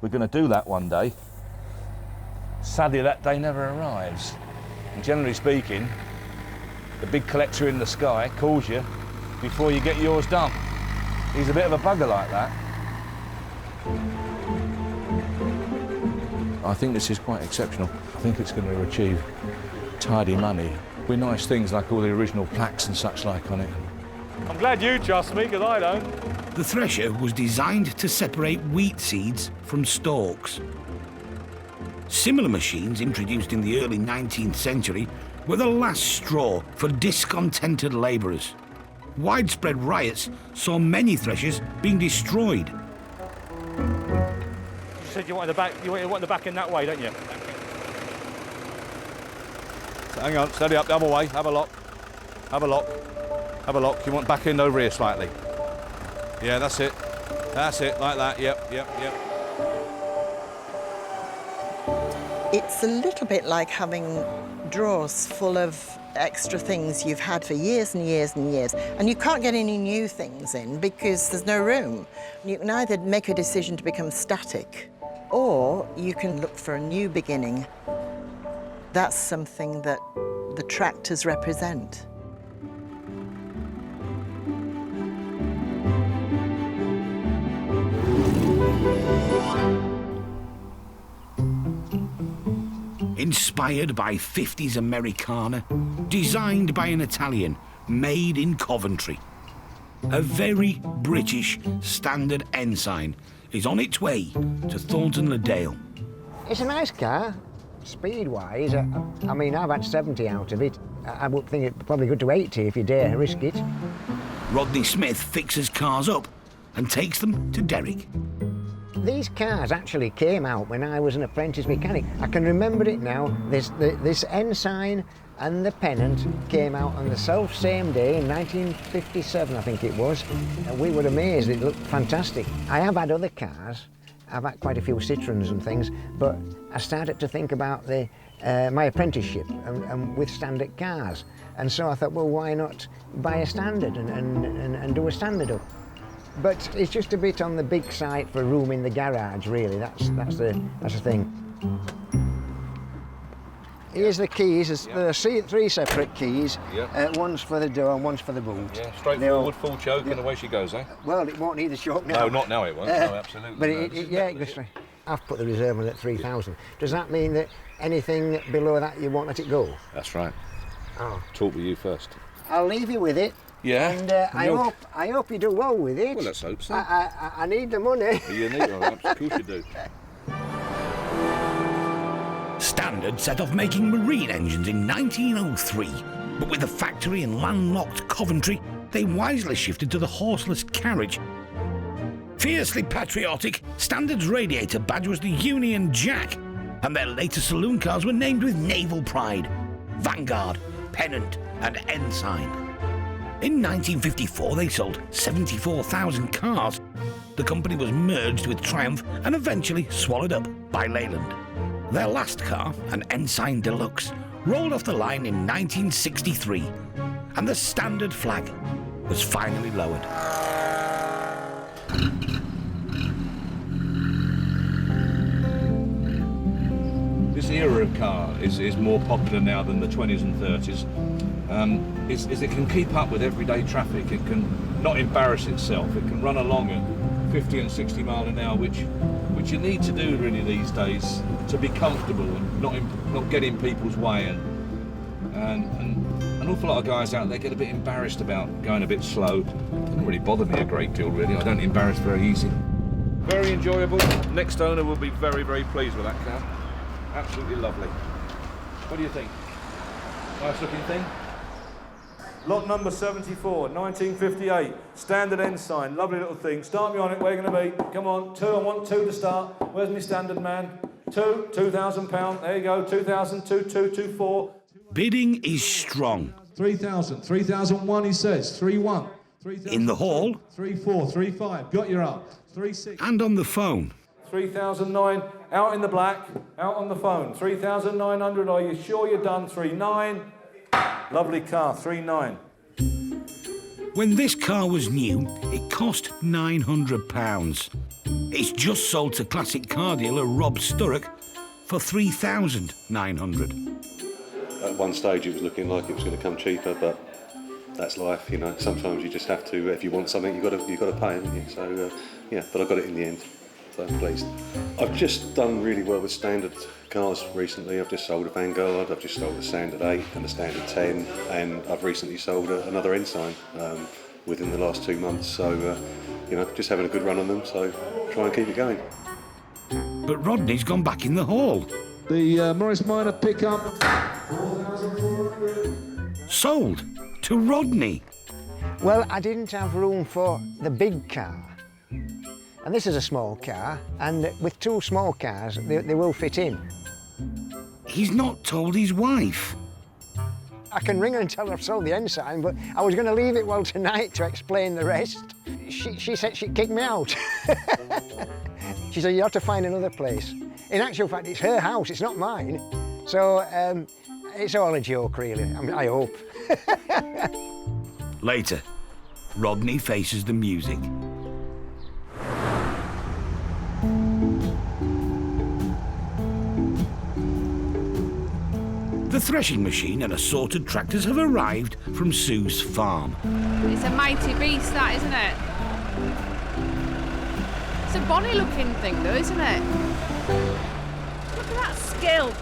We're going to do that one day. Sadly that day never arrives. And generally speaking, the big collector in the sky calls you before you get yours done. He's a bit of a bugger like that. I think this is quite exceptional. I think it's going to achieve tidy money. With nice things like all the original plaques and such like on it. I'm glad you trust me, because I don't. The thresher was designed to separate wheat seeds from stalks. Similar machines introduced in the early 19th century were the last straw for discontented labourers. Widespread riots saw many threshers being destroyed. You said you wanted the back in that way, don't you? So hang on, steady up, the other way, have a lock. Have a lock. Have a lock. You want back end over here slightly. Yeah, that's it. That's it, like that, yep. It's a little bit like having drawers full of extra things you've had for years and years and years, and you can't get any new things in because there's no room. You can either make a decision to become static, or you can look for a new beginning. That's something that the tractors represent. Inspired by 50s Americana, designed by an Italian, made in Coventry. A very British standard ensign is on its way to Thorntondale. It's a nice car, speed-wise. I mean, I've had 70 out of it. I would think it's probably good to 80 if you dare risk it. Rodney Smith fixes cars up and takes them to Derrick. These cars actually came out when I was an apprentice mechanic. I can remember it now. This ensign and the pennant came out on the self-same day in 1957, I think it was. And we were amazed, it looked fantastic. I have had other cars. I've had quite a few Citroens and things, but I started to think about my apprenticeship and with standard cars. And so I thought, well, why not buy a standard and do a standard up? But it's just a bit on the big side for room in the garage, really. That's the thing. Here's the keys. There are three separate keys. Yep. One's for the door and one's for the boot. Yeah, straightforward, full choke, and away she goes, eh? Well, it won't need a choke now. No, not now it won't. No, absolutely. But it goes straight. I've put the reserve on at 3,000. Does that mean that anything below that you won't let it go? That's right. Oh. Talk with you first. I'll leave you with it. Yeah. And I hope you do well with it. Well, let's hope so. I need the money. You need it, of course you do. Standard set off making marine engines in 1903, but with the factory in landlocked Coventry, they wisely shifted to the horseless carriage. Fiercely patriotic, Standard's radiator badge was the Union Jack, and their later saloon cars were named with naval pride: Vanguard, Pennant, and Ensign. In 1954, they sold 74,000 cars. The company was merged with Triumph and eventually swallowed up by Leyland. Their last car, an Ensign Deluxe, rolled off the line in 1963, and the Standard flag was finally lowered. This era of car is more popular now than the 20s and 30s. Is it can keep up with everyday traffic. It can not embarrass itself. It can run along at 50 and 60 mile an hour, which you need to do really these days to be comfortable and not get in people's way. And an awful lot of guys out there get a bit embarrassed about going a bit slow. It doesn't really bother me a great deal, really. I don't embarrass very easy. Very enjoyable. Next owner will be very, very pleased with that car. Absolutely lovely. What do you think? Nice looking thing? Lot number 74, 1958, Standard Ensign, lovely little thing. Start me on it, where are you going to be? Come on, two, I want two to start. Where's my standard man? £2,000. There you go. 2,002, Bidding is strong. 3,000. 3,001. He says 3,1. In the hall. 3,4. 3,5. Got your up. 3,6. And on the phone. 3,009. Out in the black. Out on the phone. 3,900. Are you sure you're done? 3,9. Lovely car. 3,9. When this car was new, it cost £900. It's just sold to classic car dealer Rob Sturrock for £3,900. At one stage it was looking like it was going to come cheaper, but that's life, you know. Sometimes you just have to, if you want something, you've got to pay, haven't you? So, yeah, but I got it in the end, so I'm pleased. I've just done really well with standard cars recently. I've just sold a Vanguard, I've just sold a Standard 8 and a Standard 10, and I've recently sold another Ensign within the last 2 months. So, you know, just having a good run on them, so try and keep it going. But Rodney's gone back in the hall. The Morris Minor pickup. Sold to Rodney. Well, I didn't have room for the big car. And this is a small car, and with two small cars, they will fit in. He's not told his wife. I can ring her and tell her I've sold the Ensign, but I was going to leave it, well, tonight to explain the rest. She said she'd kick me out. She said, you have to find another place. In actual fact, it's her house, it's not mine. So it's all a joke, really, I hope. Later, Rodney faces the music. The threshing machine and assorted tractors have arrived from Sue's farm. It's a mighty beast, that, isn't it? It's a bonny looking thing though, isn't it? Look at that skill.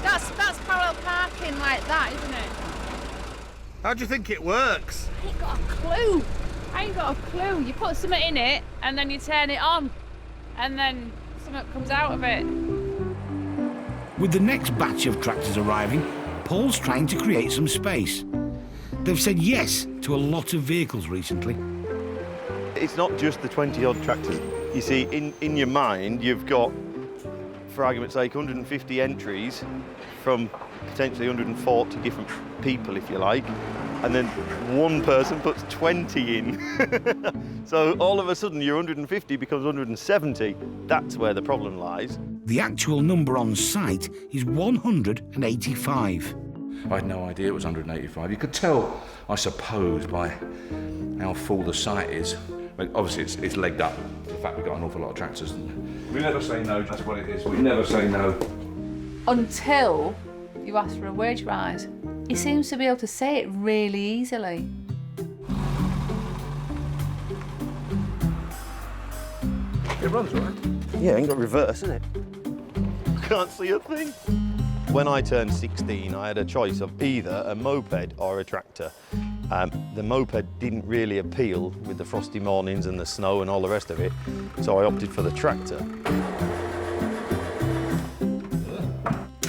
That's parallel parking like that, isn't it? How do you think it works? I ain't got a clue. I ain't got a clue. You put something in it and then you turn it on and then something comes out of it. With the next batch of tractors arriving, Paul's trying to create some space. They've said yes to a lot of vehicles recently. It's not just the 20-odd tractors. You see, in your mind, you've got, for argument's sake, 150 entries from potentially 140 different people, if you like, and then one person puts 20 in. So all of a sudden, your 150 becomes 170. That's where the problem lies. The actual number on site is 185. I had no idea it was 185. You could tell, I suppose, by how full the site is. But obviously, it's legged up. The fact we've got an awful lot of tractors. We never say no, that's what it is. We never say no. Until you ask for a wage rise. He seems to be able to say it really easily. It runs, right? Yeah, ain't got reverse, isn't it? Can't see a thing. When I turned 16, I had a choice of either a moped or a tractor. The moped didn't really appeal with the frosty mornings and the snow and all the rest of it, so I opted for the tractor.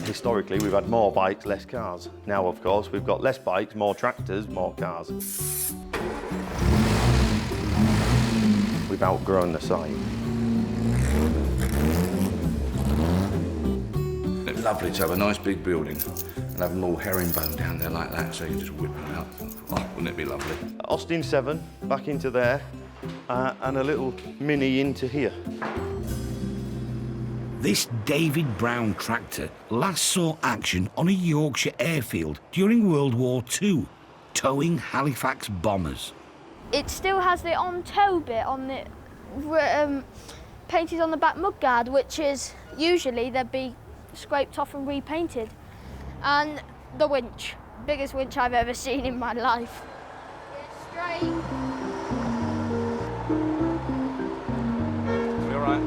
Historically, we've had more bikes, less cars. Now, of course, we've got less bikes, more tractors, more cars. We've outgrown the site. It's lovely to have a nice big building and have them all herringbone down there like that, so you can just whip them out. Oh, wouldn't it be lovely? Austin 7, back into there, and a little Mini into here. This David Brown tractor last saw action on a Yorkshire airfield during World War II, towing Halifax bombers. It still has the on-tow bit on the painted on the back mudguard, which is usually they'd be scraped off and repainted. And the winch, biggest winch I've ever seen in my life. Straight. You all right?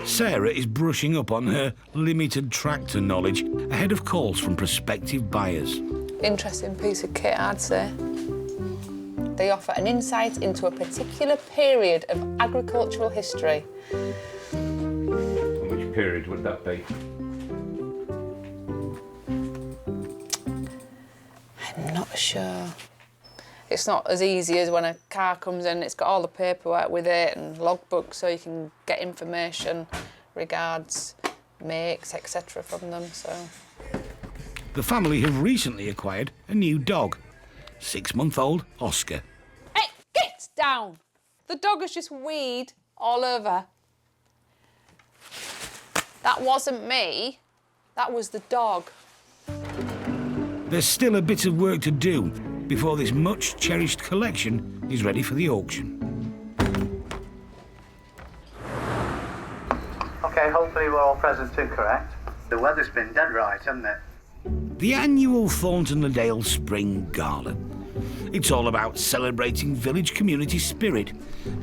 Sarah is brushing up on her limited tractor knowledge ahead of calls from prospective buyers. Interesting piece of kit, I'd say. They offer an insight into a particular period of agricultural history. Which period would that be? I'm not sure. It's not as easy as when a car comes in, it's got all the paperwork with it and logbooks so you can get information regards, makes, etc. from them. So The family have recently acquired a new dog, 6-month-old Oscar. hey, get down! The dog has just weed all over. That wasn't me. That was the dog. There's still a bit of work to do before this much-cherished collection is ready for the auction. OK, hopefully we're all present and correct. The weather's been dead right, hasn't it? The annual Thorntondale Spring Gala. It's all about celebrating village community spirit.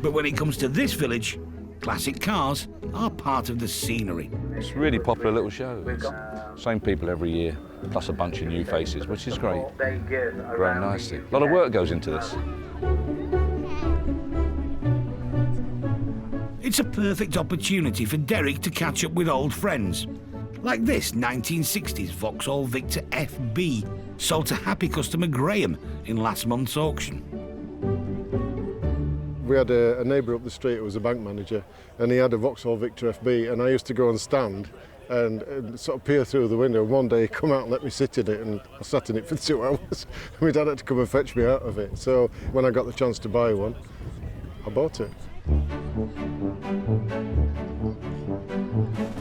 But when it comes to this village, classic cars are part of the scenery. It's a really popular little show. It's same people every year, plus a bunch of new faces, which is great. Growing nicely. A lot of work goes into this. It's a perfect opportunity for Derek to catch up with old friends. Like this 1960s Vauxhall Victor FB, sold to happy customer Graham in last month's auction. We had a neighbour up the street who was a bank manager, and he had a Vauxhall Victor FB, and I used to go and stand and sort of peer through the window. One day he come out and let me sit in it, and I sat in it for 2 hours. My dad had to come and fetch me out of it. So when I got the chance to buy one, I bought it.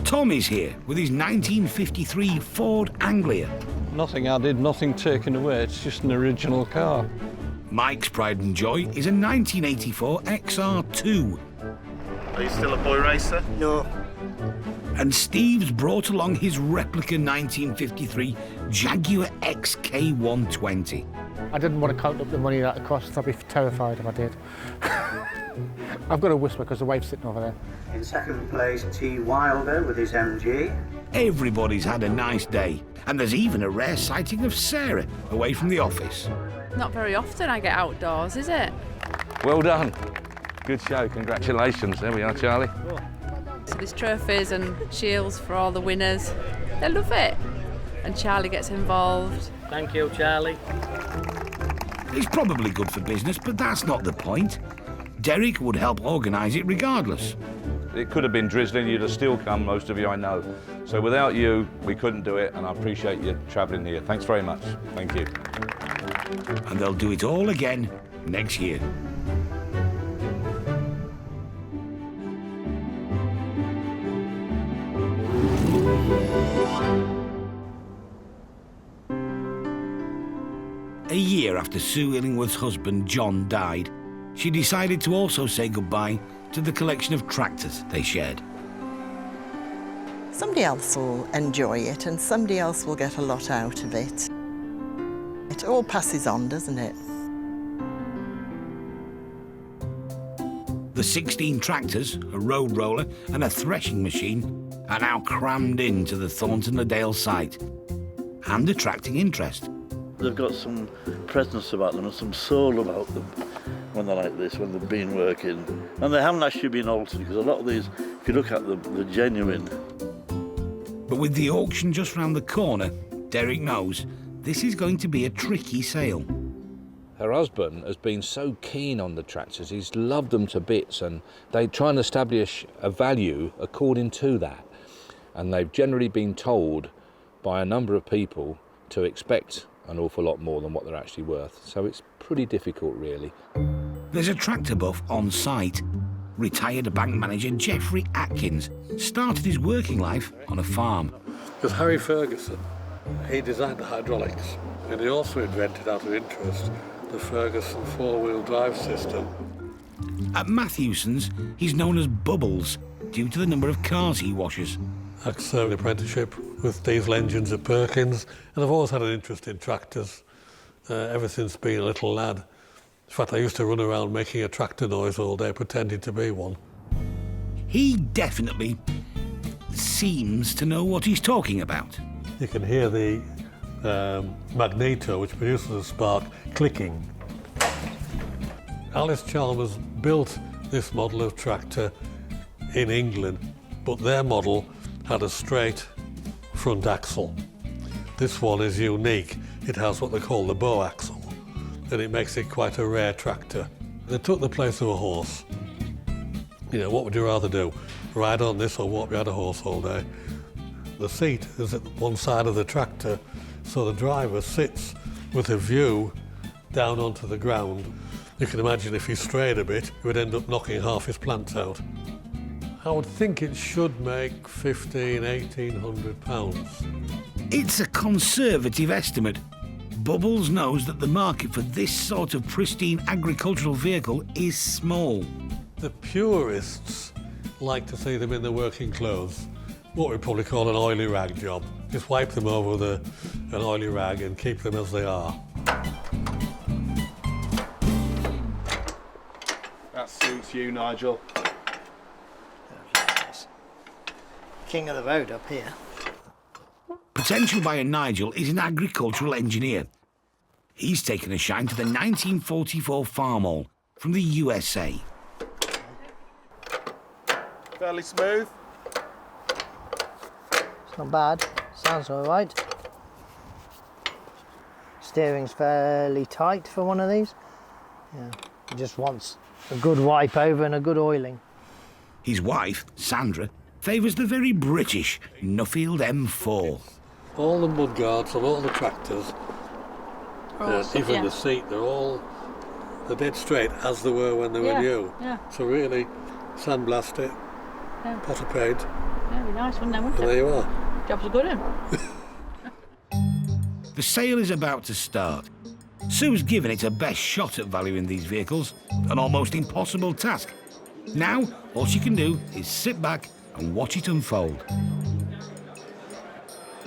Tommy's here with his 1953 Ford Anglia. Nothing added, nothing taken away, it's just an original car. Mike's pride and joy is a 1984 XR2. Are you still a boy racer? No. And Steve's brought along his replica 1953 Jaguar XK120. I didn't want to count up the money that it cost. I'd be terrified if I did. I've got to whisper because the wife's sitting over there. In second place, T. Wilder with his MG. Everybody's had a nice day, and there's even a rare sighting of Sarah away from the office. Not very often I get outdoors, is it? Well done. Good show, congratulations. There we are, Charlie. So there's trophies and shields for all the winners. They love it. And Charlie gets involved. Thank you, Charlie. It's probably good for business, but that's not the point. Derek would help organise it regardless. It could have been drizzling, you'd have still come, most of you I know. So without you, we couldn't do it, and I appreciate you travelling here. Thanks very much. Thank you. And they'll do it all again next year. A year after Sue Illingworth's husband, John, died, she decided to also say goodbye to the collection of tractors they shared. Somebody else will enjoy it and somebody else will get a lot out of it. It all passes on, doesn't it? The 16 tractors, a road roller and a threshing machine are now crammed into the Thorntondale site and attracting interest. They've got some presence about them and some soul about them when they're like this, when they've been working. And they haven't actually been altered, because a lot of these, if you look at them, they're genuine. But with the auction just round the corner, Derek knows this is going to be a tricky sale. Her husband has been so keen on the tractors, he's loved them to bits, and they try and establish a value according to that. And they've generally been told by a number of people to expect an awful lot more than what they're actually worth. So it's pretty difficult, really. There's a tractor buff on site. Retired bank manager Geoffrey Atkins started his working life on a farm. Because Harry Ferguson, he designed the hydraulics, and he also invented, out of interest, the Ferguson four-wheel drive system. At Matthewson's, he's known as Bubbles due to the number of cars he washes. I served an apprenticeship with diesel engines at Perkins, and I've always had an interest in tractors, ever since being a little lad. In fact, I used to run around making a tractor noise all day, pretending to be one. He definitely seems to know what he's talking about. You can hear the magneto, which produces a spark, clicking. Alice Chalmers built this model of tractor in England, but their model had a straight front axle. This one is unique. It has what they call the bow axle, and it makes it quite a rare tractor. They took the place of a horse. You know, what would you rather do? Ride on this or walk behind a horse all day? The seat is at one side of the tractor, so the driver sits with a view down onto the ground. You can imagine if he strayed a bit, he would end up knocking half his plants out. I would think it should make £1,800. It's a conservative estimate. Bubbles knows that the market for this sort of pristine agricultural vehicle is small. The purists like to see them in their working clothes, what we probably call an oily rag job. Just wipe them over with an oily rag and keep them as they are. That suits you, Nigel. King of the road up here. Potential buyer Nigel is an agricultural engineer. He's taken a shine to the 1944 Farmall from the USA. Fairly smooth. It's not bad. Sounds all right. Steering's fairly tight for one of these. Yeah, it just wants a good wipe over and a good oiling. His wife, Sandra, favours the very British Nuffield M4. All the mudguards on all the tractors, even the seat, they're dead straight as they were when they were new. Yeah. So really, sandblast it, pot of paint. Yeah, it'd be nice, wouldn't it? And there you are. Job's a good one. The sale is about to start. Sue's given it her best shot at valuing these vehicles, an almost impossible task. Now, all she can do is sit back and watch it unfold.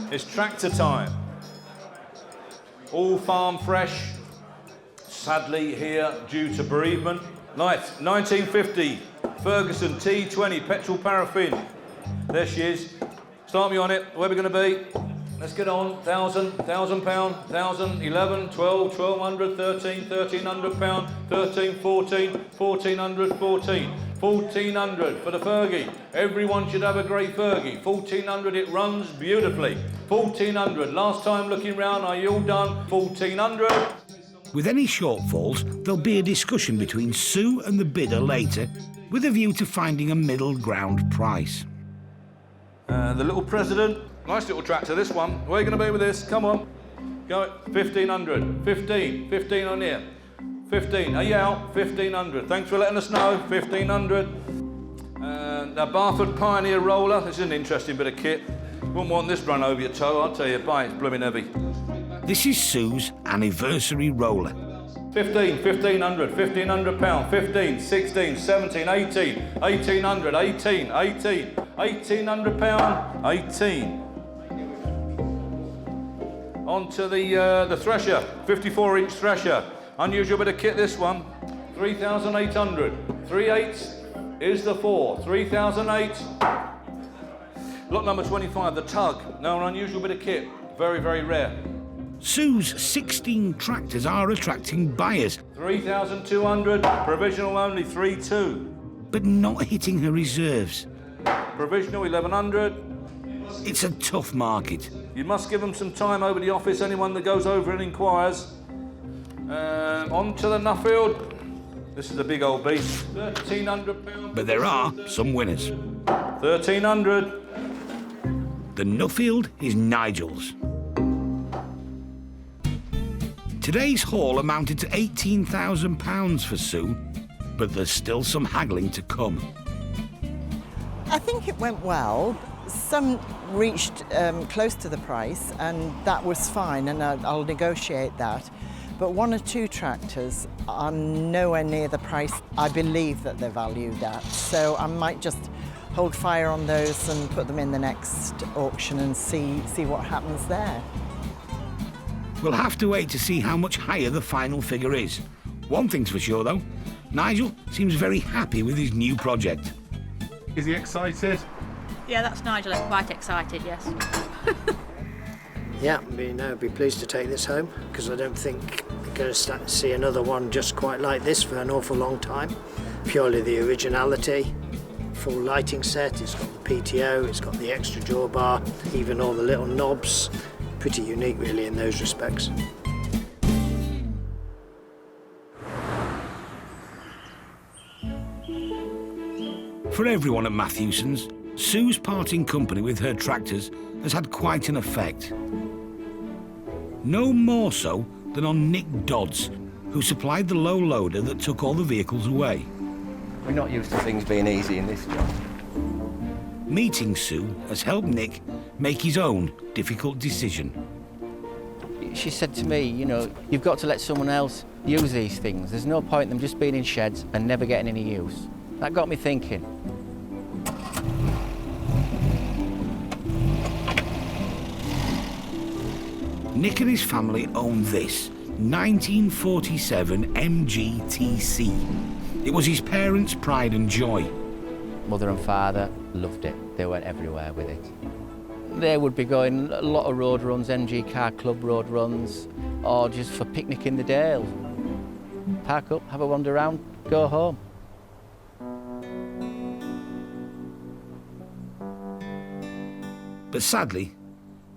It's tractor time. All farm fresh. Sadly here due to bereavement. 1950 Ferguson T20 petrol paraffin. There she is. Start me on it. Where are we going to be? Let's get on. £1,000, £1,000, 1,000, 11, 12, 1,200, 13, £1,300, 13, 14, 1,400, 14. 1,400 for the Fergie. Everyone should have a great Fergie. 1,400, it runs beautifully. 1,400, last time looking round, are you all done? 1,400. With any shortfalls, there'll be a discussion between Sue and the bidder later, with a view to finding a middle ground price. The little President, nice little tractor, this one. Where are you going to be with this? Come on. Go it. 1,500. 15 on here. 15. Are you out? 1,500. Thanks for letting us know. 1,500. The Barford Pioneer roller. This is an interesting bit of kit. Wouldn't want this run over your toe, I'll tell you. Buy it. It's blooming heavy. This is Sue's anniversary roller. 15, 1,500, £1,500, 15, 16, 17, 18, 1,800, 18, 18, £1,800, 18. On to the thresher, 54-inch thresher. Unusual bit of kit, this one. 3,800. 3/8 is the 4. 3,008. Lot number 25, the tug. Now an unusual bit of kit. Very, very rare. Sue's 16 tractors are attracting buyers. 3,200. Provisional only 3,200. But not hitting her reserves. Provisional 1,100. It's a tough market. You must give them some time over the office, anyone that goes over and inquires. On to the Nuffield. This is a big old beast. £1,300. But there are some winners. 1,300. The Nuffield is Nigel's. Today's haul amounted to £18,000 for Sue, but there's still some haggling to come. I think it went well. Some reached close to the price, and that was fine, and I'll negotiate that. But one or two tractors are nowhere near the price I believe that they're valued at. So I might just hold fire on those and put them in the next auction and see what happens there. We'll have to wait to see how much higher the final figure is. One thing's for sure, though. Nigel seems very happy with his new project. Is he excited? Yeah, that's Nigel. I'm quite excited, yes. Yeah, I'd be pleased to take this home, because I don't think we're going to start to see another one just quite like this for an awful long time. Purely the originality, full lighting set, it's got the PTO, it's got the extra jaw bar, even all the little knobs. Pretty unique really in those respects. For everyone at Matthewson's, Sue's parting company with her tractors has had quite an effect. No more so than on Nick Dodds, who supplied the low loader that took all the vehicles away. We're not used to things being easy in this job. Meeting Sue has helped Nick make his own difficult decision. She said to me, you know, you've got to let someone else use these things. There's no point in them just being in sheds and never getting any use. That got me thinking. Nick and his family own this 1947 MGTC. It was his parents' pride and joy. Mother and father loved it. They went everywhere with it. They would be going a lot of road runs, MG Car Club road runs, or just for picnic in the Dales. Park up, have a wander around, go home. But sadly,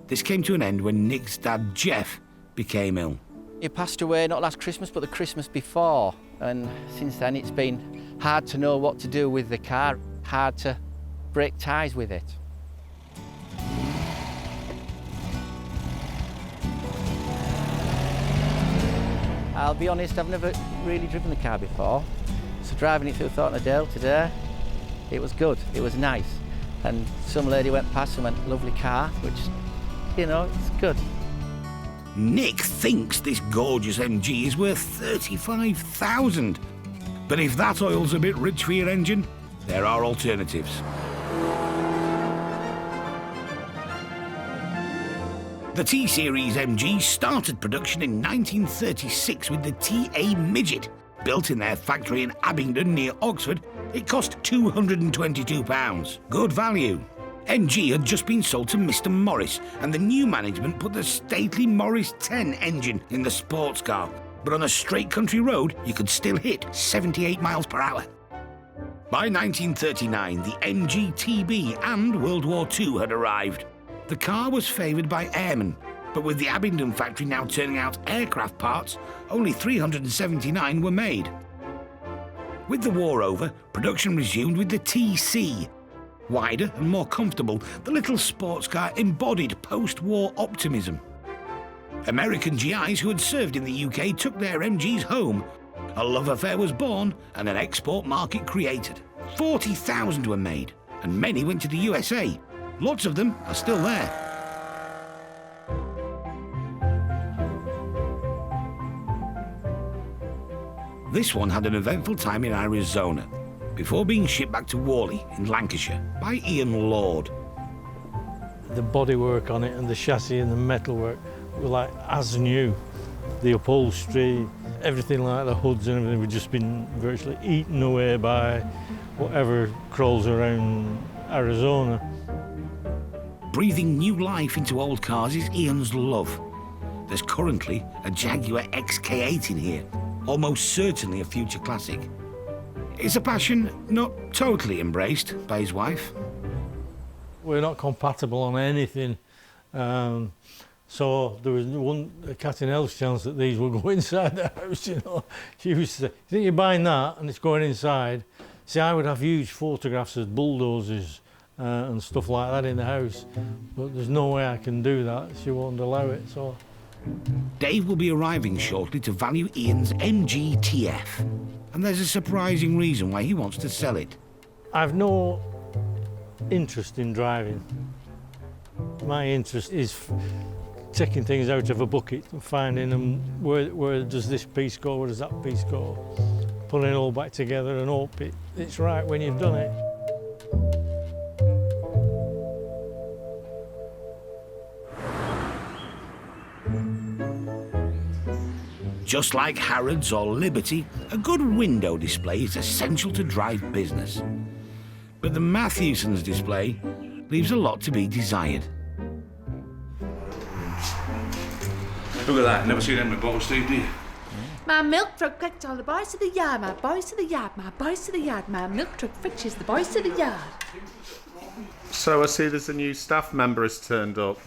this came to an end when Nick's dad, Jeff, became ill. He passed away not last Christmas, but the Christmas before. And since then, it's been hard to know what to do with the car, hard to break ties with it. I'll be honest, I've never really driven the car before. So driving it through Thorntondale today, it was good, it was nice. And some lady went past and went, lovely car, which, you know, it's good. Nick thinks this gorgeous MG is worth $35,000. But if that oil's a bit rich for your engine, there are alternatives. The T-Series MG started production in 1936 with the TA Midget. Built in their factory in Abingdon near Oxford, it cost £222. Good value. MG had just been sold to Mr. Morris, and the new management put the stately Morris 10 engine in the sports car. But on a straight country road, you could still hit 78 miles per hour. By 1939, the MG-TB and World War II had arrived. The car was favoured by airmen, but with the Abingdon factory now turning out aircraft parts, only 379 were made. With the war over, production resumed with the TC. Wider and more comfortable, the little sports car embodied post-war optimism. American GIs who had served in the UK took their MGs home. A love affair was born and an export market created. 40,000 were made, and many went to the USA. Lots of them are still there. This one had an eventful time in Arizona, before being shipped back to Worley in Lancashire by Ian Lord. The bodywork on it and the chassis and the metalwork were like as new. The upholstery, everything like the hoods and everything had just been virtually eaten away by whatever crawls around Arizona. Breathing new life into old cars is Ian's love. There's currently a Jaguar XK8 in here, almost certainly a future classic. It's a passion not totally embraced by his wife. We're not compatible on anything, so there was a cat in hell's chance that these will go inside the house, you know. She used to say, you think you're buying that and it's going inside? See, I would have huge photographs of bulldozers and stuff like that in the house, but there's no way I can do that. She won't allow it, so. Dave will be arriving shortly to value Ian's MG-TF, and there's a surprising reason why he wants to sell it. I've no interest in driving. My interest is taking things out of a bucket and finding them, where does this piece go, where does that piece go, putting it all back together and hope it's right when you've done it. Just like Harrods or Liberty, a good window display is essential to drive business. But the Matthewson's display leaves a lot to be desired. Look at that, never seen them in bottles, Steve, do you? My milk truck fetches all the boys to the yard, my boys to the yard, my boys to the yard, my milk truck fetches the boys to the yard. So I see there's a new staff member has turned up.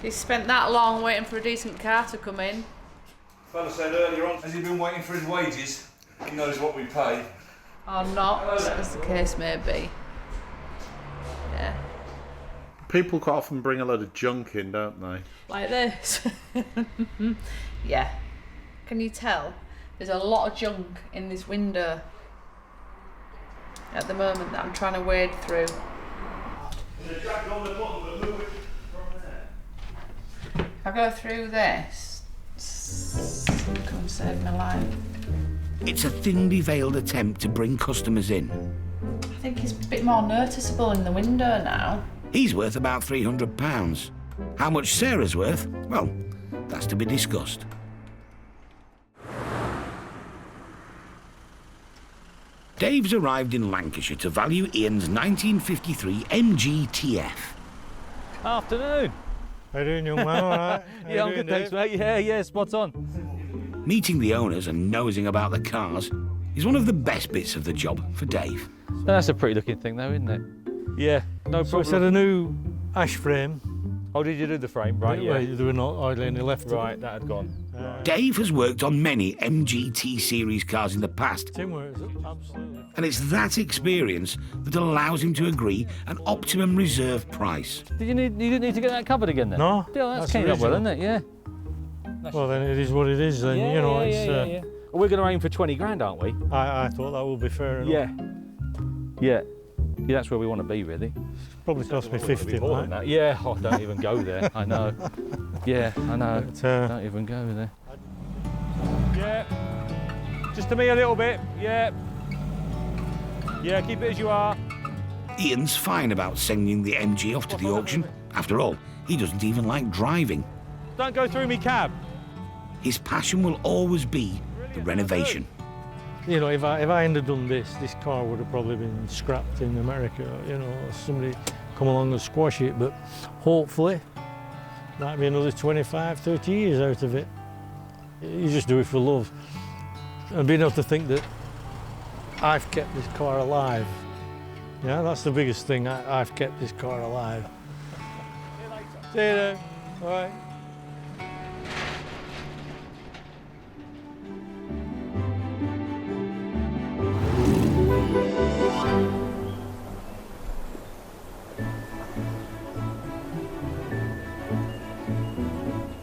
He's spent that long waiting for a decent car to come in. The fella said earlier on, has he been waiting for his wages? He knows what we pay. Or not, as the case may be. Yeah. People quite often bring a load of junk in, don't they? Like this. Yeah. Can you tell? There's a lot of junk in this window at the moment that I'm trying to wade through. If I go through this, come save my life. It's a thinly veiled attempt to bring customers in. I think it's a bit more noticeable in the window now. He's worth about £300. How much Sarah's worth? Well, that's to be discussed. Dave's arrived in Lancashire to value Ian's 1953 MG TF. Afternoon. How you doing, young man? All right? Yeah, I'm good, thanks, mate. Yeah, spot on. Meeting the owners and nosing about the cars is one of the best bits of the job for Dave. That's a pretty looking thing, though, isn't it? Yeah, no problem. So it's had a new ash frame. Oh, did you do the frame? Right, yeah. They were not idling, they left Right, that had gone. Dave has worked on many MGT series cars in the past, Absolutely. and it's that experience that allows him to agree an optimum reserve price. You didn't need to get that covered again, then? No. Yeah, that's cleaned up well, isn't it? Yeah. Well, then it is what it is, then, you know. Yeah. We're going to aim for 20 grand, aren't we? I thought that would be fair enough. Yeah, that's where we want to be, really. Probably cost me 50, more right? Yeah, oh, don't even go there. I know. Yeah, I know. But, don't even go there. Yeah. Just to me a little bit. Yeah. Yeah, keep it as you are. Ian's fine about sending the MG off to the auction. After all, he doesn't even like driving. Don't go through me cab. His passion will always be the renovation. You know, if I hadn't done this car would have probably been scrapped in America, you know, somebody come along and squash it, but hopefully might be another 25, 30 years out of it. You just do it for love. And being able to think that I've kept this car alive, yeah, that's the biggest thing, I've kept this car alive. See you then, all right.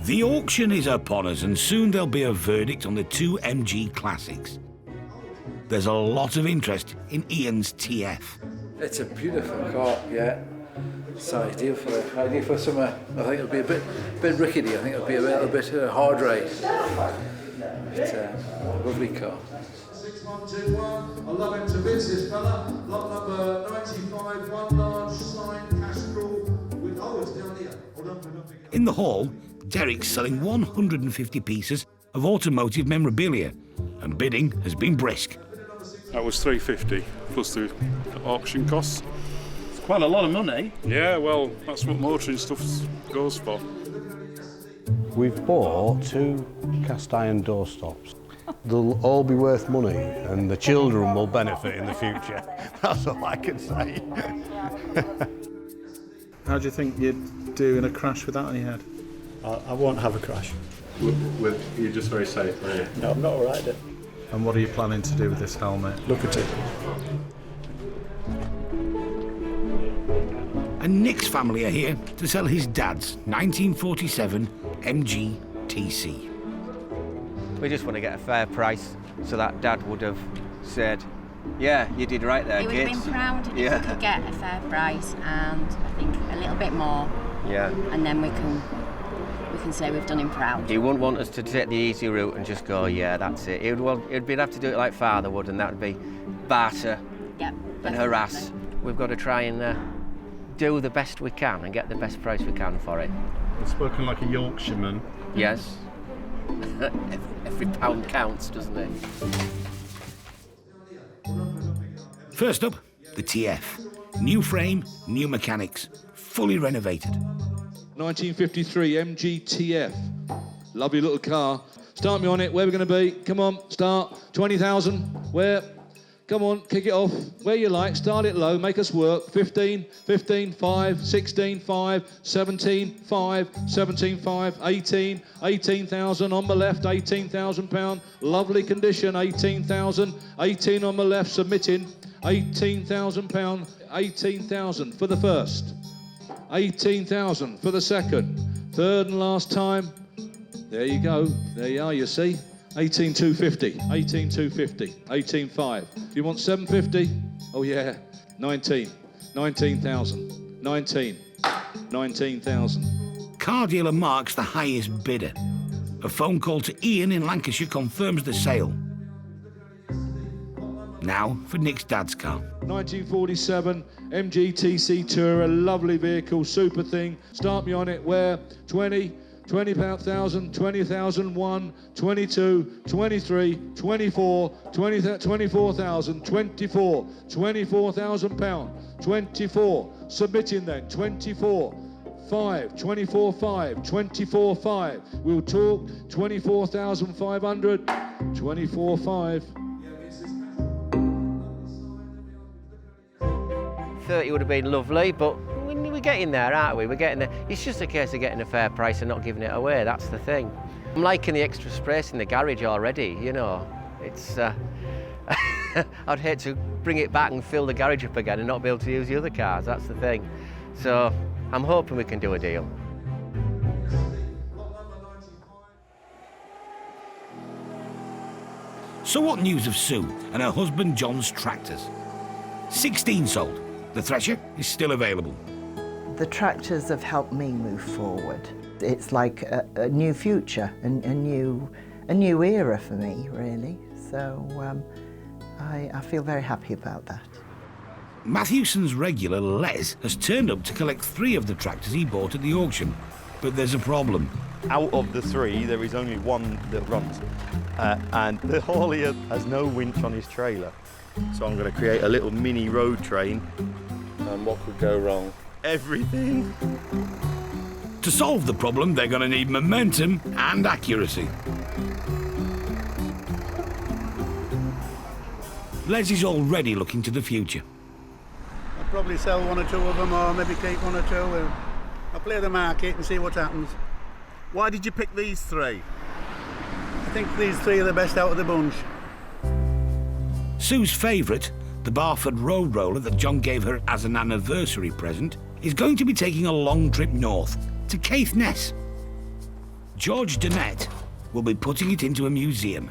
The auction is upon us, and soon there'll be a verdict on the two MG classics. There's a lot of interest in Ian's TF. It's a beautiful car, yeah. It's ideal for summer. I think it'll be a bit rickety. I think it'll be a little bit hard race. It's a lovely car. 6121, I love him to bits, this fella. Lot number 95, one large sign, Castrol with, oh, it's down here. Hold on. In the hall, Derek's selling 150 pieces of automotive memorabilia, and bidding has been brisk. That was $350 plus the auction costs. It's quite a lot of money. Yeah, well, that's what motoring stuff goes for. We've bought 2 cast iron door stops. They'll all be worth money, and the children will benefit in the future. That's all I can say. How do you think you'd do in a crash with that on your head? I won't have a crash. You're just very safe, are you? No, I'm not a rider. And what are you planning to do with this helmet? Look at it. And Nick's family are here to sell his dad's 1947 MG TC. We just want to get a fair price so that Dad would have said, yeah, you did right there, he kids. He would have been proud if we could get a fair price and I think a little bit more. Yeah. And then we can say we've done him proud. He wouldn't want us to take the easy route and just go, yeah, that's it. He'd have to do it like Father would, and that would be barter and harass. We've got to try and do the best we can and get the best price we can for it. It's spoken like a Yorkshireman. Yes. Every pound counts, doesn't it? First up, the TF. New frame, new mechanics, fully renovated. 1953 MG TF. Lovely little car. Start me on it. Where are we going to be? Come on, start. 20,000. Where? Come on, kick it off. Where you like, start it low, make us work. 15, 15, 5, 16, 5, 17, 5, 17, 5, 18, 18,000 on the left, £18,000. Lovely condition, 18,000. 18 on the left, submitting. £18,000. 18,000 for the first. 18,000 for the second. Third and last time. There you go. There you are, you see. 18,250, 18,250, 18,5. Do you want 750? Oh yeah, 19, 19,000, 19, 19,000. Car dealer Mark's the highest bidder. A phone call to Ian in Lancashire confirms the sale. Now for Nick's dad's car. 1947 MGTC Tourer, lovely vehicle, super thing. Start me on it. Where? 20,000, 20,001, 22, 23, 24, 24,000, 24, £24,000, 24, submitting then, 24, 5, 24, 5, 24, 5, we'll talk, 24,500, 24, 5. 30 would have been lovely, but we're getting there, aren't we? We're getting there. It's just a case of getting a fair price and not giving it away, that's the thing. I'm liking the extra space in the garage already, you know. It's, I'd hate to bring it back and fill the garage up again and not be able to use the other cars, that's the thing. So I'm hoping we can do a deal. So what news of Sue and her husband John's tractors? 16 sold. The thresher is still available. The tractors have helped me move forward. It's like a new future, a new era for me, really. So I feel very happy about that. Matthewson's regular Les has turned up to collect 3 of the tractors he bought at the auction. But there's a problem. Out of the 3, there is only one that runs. And the haulier has no winch on his trailer. So I'm going to create a little mini road train. And what could go wrong? Everything. To solve the problem, they're going to need momentum and accuracy. Les is already looking to the future. I'll probably sell 1 or 2 of them, or maybe keep 1 or 2. I'll play the market and see what happens. Why did you pick these 3? I think these 3 are the best out of the bunch. Sue's favourite, the Barford Road Roller that John gave her as an anniversary present, is going to be taking a long trip north to Caithness. George Dennett will be putting it into a museum.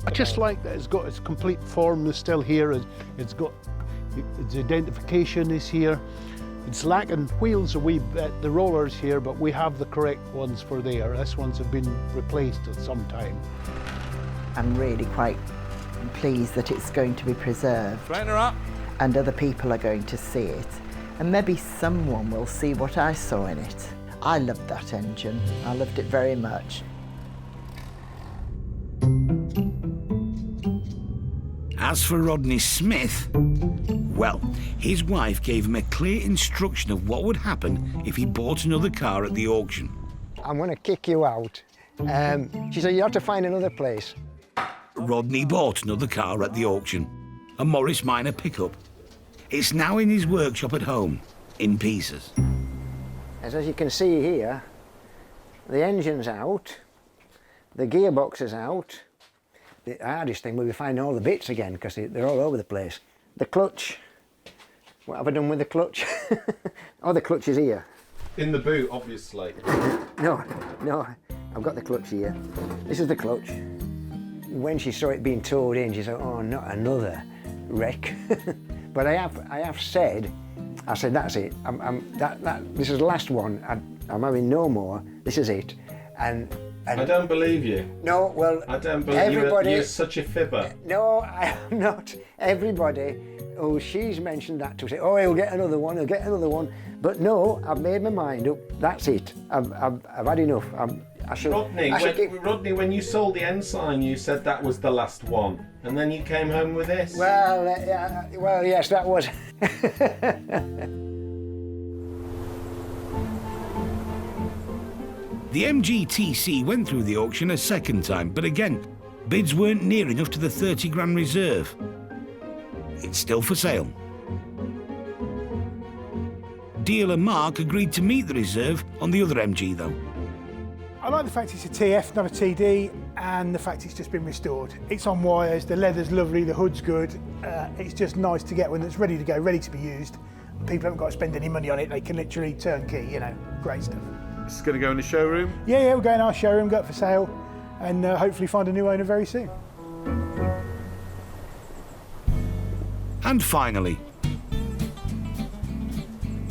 I just like that it's got its complete form is still here. It's got its identification is here. It's lacking wheels a wee bit, the rollers here, but we have the correct ones for there. This ones have been replaced at some time. I'm really quite pleased that it's going to be preserved. Straighten her up. And other people are going to see it. And maybe someone will see what I saw in it. I loved that engine. I loved it very much. As for Rodney Smith, well, his wife gave him a clear instruction of what would happen if he bought another car at the auction. I'm going to kick you out. She said, you have to find another place. Rodney bought another car at the auction, a Morris Minor pickup. It's now in his workshop at home, in pieces. As you can see here, the engine's out, the gearbox is out. The hardest thing will be finding all the bits again, because they're all over the place. The clutch, what have I done with the clutch? Oh, the clutch is here. In the boot, obviously. No, I've got the clutch here. This is the clutch. When she saw it being towed in, she said, oh, not another wreck. But I have said, that's it. This is the last one. I'm having no more. This is it. And I don't believe you. No, well, I don't believe you're such a fibber. No, I am not. Everybody, she's mentioned that to say, oh, he'll get another one, he'll get another one. But no, I've made my mind up. That's it. I've had enough. Rodney, when you sold the Ensign, you said that was the last one, and then you came home with this. Well, yes, that was. The MGTC went through the auction a second time, but again, bids weren't near enough to the 30 grand reserve. it's still for sale. Dealer Mark agreed to meet the reserve on the other MG though. I like the fact it's a TF, not a TD, and the fact it's just been restored. It's on wires, the leather's lovely, the hood's good. It's just nice to get one that's ready to go, ready to be used. People haven't got to spend any money on it, they can literally turnkey, you know, great stuff. This is going to go in the showroom? Yeah, we'll go in our showroom, go up for sale, and hopefully find a new owner very soon. And finally,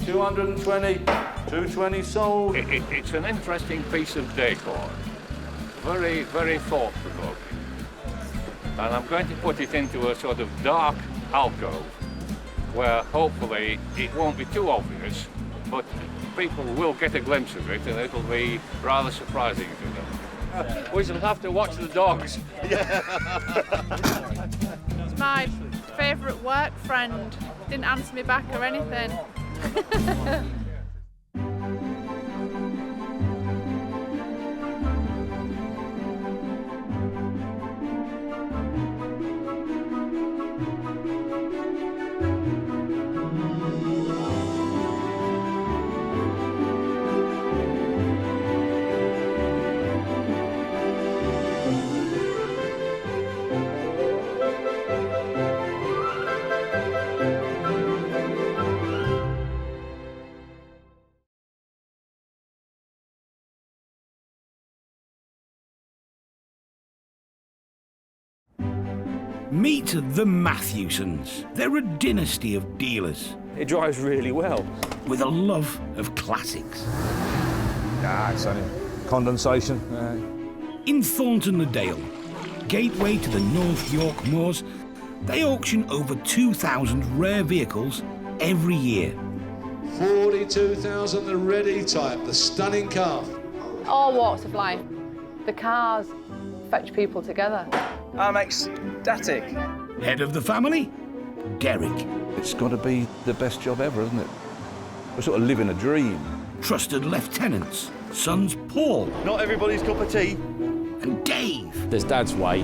220, 220 sold. It's an interesting piece of decor. Very, very thought-provoking. And I'm going to put it into a sort of dark alcove where hopefully it won't be too obvious, but people will get a glimpse of it and it'll be rather surprising to them. We shall have to watch the dogs. It's my favourite work friend. Didn't answer me back or anything. meet the Matthewsons. They're a dynasty of dealers. It drives really well. With a love of classics. It's only condensation. In Thorntondale, gateway to the North York Moors, they auction over 2,000 rare vehicles every year. 42,000, the ready type, the stunning car. All walks of life. The cars fetch people together. I'm ecstatic. Head of the family, Derek. It's got to be the best job ever, isn't it? We're sort of living a dream. Trusted lieutenants, sons Paul. Not everybody's cup of tea. And Dave. There's Dad's way.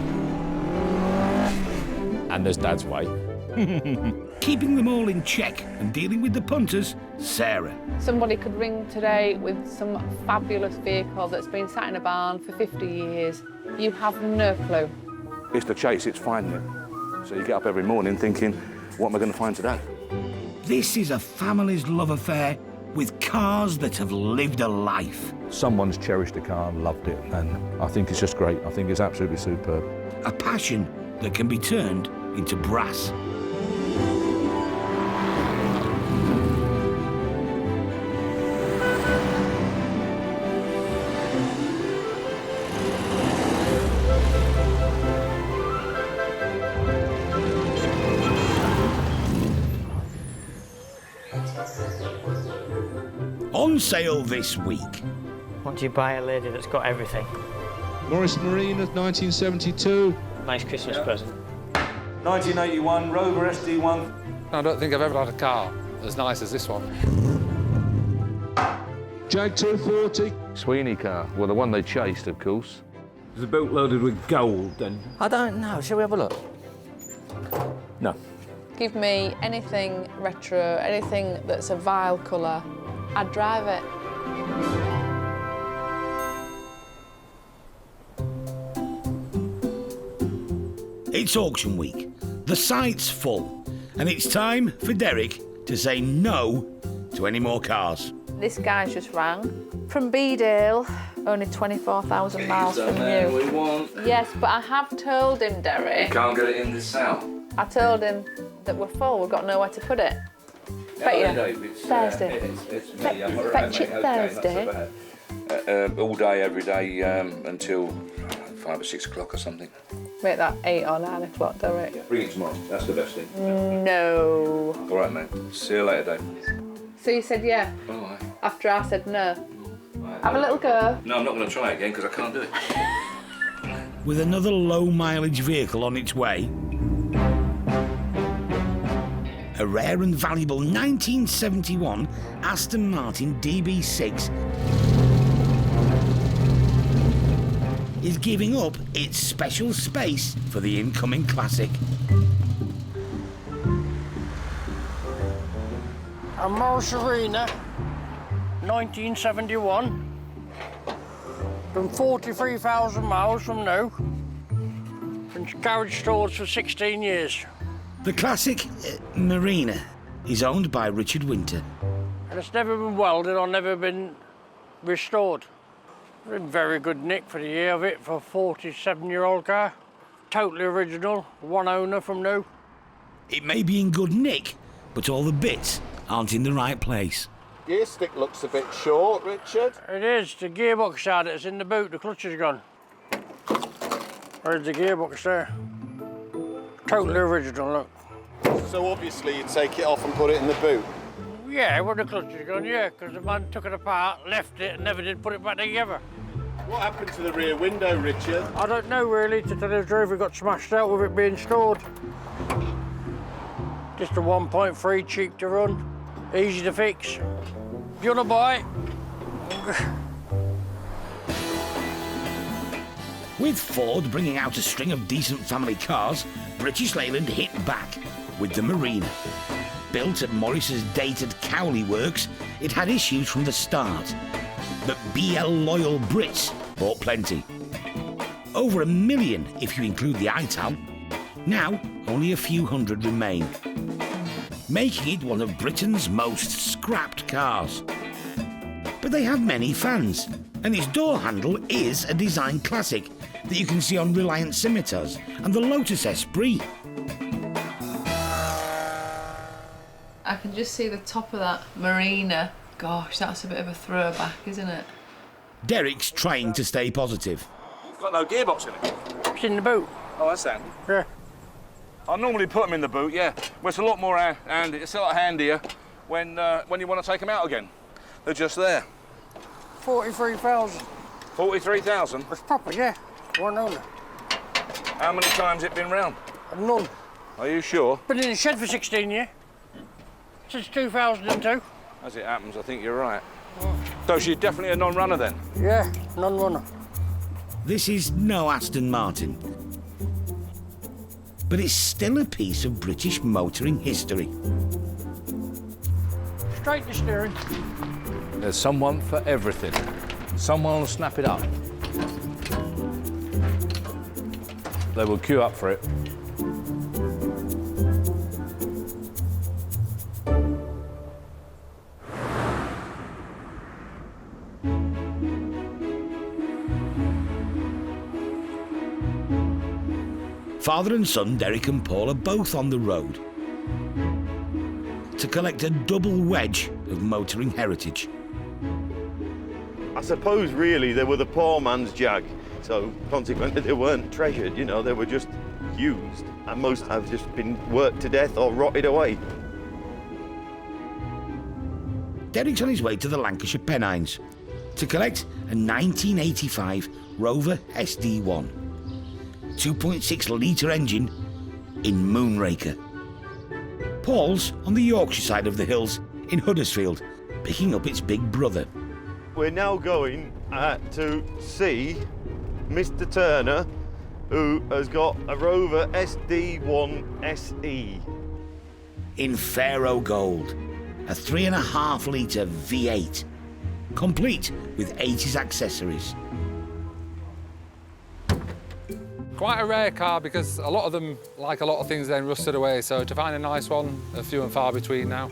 And there's Dad's way. Keeping them all in check and dealing with the punters, Sarah. Somebody could ring today with some fabulous vehicle that's been sat in a barn for 50 years. You have no clue. It's the chase, it's finding it. So you get up every morning thinking, what am I going to find today? This is a family's love affair with cars that have lived a life. Someone's cherished a car and loved it, and I think it's just great. I think it's absolutely superb. A passion that can be turned into brass. On sale this week. Want you buy a lady that's got everything? Morris Marina, 1972. Nice Christmas present. 1981 Rover SD1. I don't think I've ever had a car as nice as this one. Jag 240. Sweeney car, well, the one they chased, of course. It's a boot loaded with gold, then. I don't know. Shall we have a look? No. Give me anything retro, anything that's a vile colour. I'd drive it. It's auction week. The site's full. And it's time for Derek to say no to any more cars. This guy's just rang from Beedale, only 24,000 miles from you. We want. Yes, but I have told him, Derek. You can't get it in this cell. I told him that we're full, we've got nowhere to put it. Thursday. Fetch it Thursday. All day, every day, until 5 or 6 o'clock or something. Make that 8 or 9 o'clock, Derek. Bring it tomorrow, that's the best thing. No. All right, mate. See you later, Dave. So you said yeah? All right. After I said no. Have a little go. No, I'm not going to try again because I can't do it. With another low-mileage vehicle on its way, a rare and valuable 1971 Aston Martin DB6 is giving up its special space for the incoming classic. A Marina, 1971. Done 43,000 miles from new. Been garage stores for 16 years. The classic Marina is owned by Richard Winter. And it's never been welded or never been restored. In very good nick for the year of it for a 47-year-old car. Totally original, one owner from new. It may be in good nick, but all the bits aren't in the right place. Gear stick looks a bit short, Richard. It is. The gearbox side that's in the boot, the clutch is gone. Where's the gearbox there? Totally original, look. So obviously you take it off and put it in the boot? Yeah, when the clutch is gone, yeah, because the man took it apart, left it, and never did put it back together. What happened to the rear window, Richard? I don't know, really, to tell you the truth. It got smashed out with it being stored. Just a 1.3, cheap to run, easy to fix. If you want to buy it? With Ford bringing out a string of decent family cars, British Leyland hit back with the Marina. Built at Morris's dated Cowley works, it had issues from the start. But BL loyal Brits bought plenty. Over 1 million if you include the ITAL. Now, only a few hundred remain, making it one of Britain's most scrapped cars. But they have many fans, and its door handle is a design classic that you can see on Reliant Scimitars and the Lotus Esprit. I can just see the top of that Marina. Gosh, that's a bit of a throwback, isn't it? Derek's trying to stay positive. It's got no gearbox in it. It's in the boot. Oh, that's handy. Yeah. I normally put them in the boot, yeah. Well, it's a lot more handy. It's a lot handier when you want to take them out again. They're just there. 43,000. 43,000? It's proper, yeah. One owner. How many times it been round? None. Are you sure? Been in the shed for 16 years. Since 2002. As it happens, I think you're right. So she's definitely a non-runner then? Yeah, non-runner. This is no Aston Martin, but it's still a piece of British motoring history. Straight to steering. There's someone for everything. Someone will snap it up. They will queue up for it. Father and son, Derek and Paul, are both on the road to collect a double wedge of motoring heritage. I suppose really they were the poor man's Jag, so consequently they weren't treasured, you know, they were just used, and most have just been worked to death or rotted away. Derek's on his way to the Lancashire Pennines to collect a 1985 Rover SD1. 2.6 litre engine in Moonraker. Paul's on the Yorkshire side of the hills in Huddersfield, picking up its big brother. We're now going to see Mr. Turner, who has got a Rover SD1 SE. In Pharaoh Gold, a 3.5 litre V8, complete with 80s accessories. Quite a rare car because a lot of them, like a lot of things, then rusted away. So to find a nice one, a few and far between now.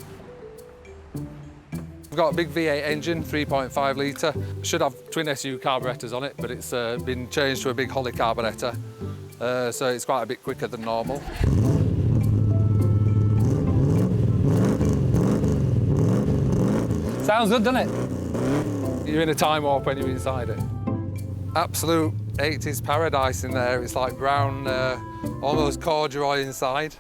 We've got a big V8 engine, 3.5 litre. Should have twin SU carburettors on it, but it's been changed to a big Holly carburettor. So it's quite a bit quicker than normal. Sounds good, doesn't it? You're in a time warp when you're inside it. Absolute 80s paradise in there. It's like brown, almost corduroy inside.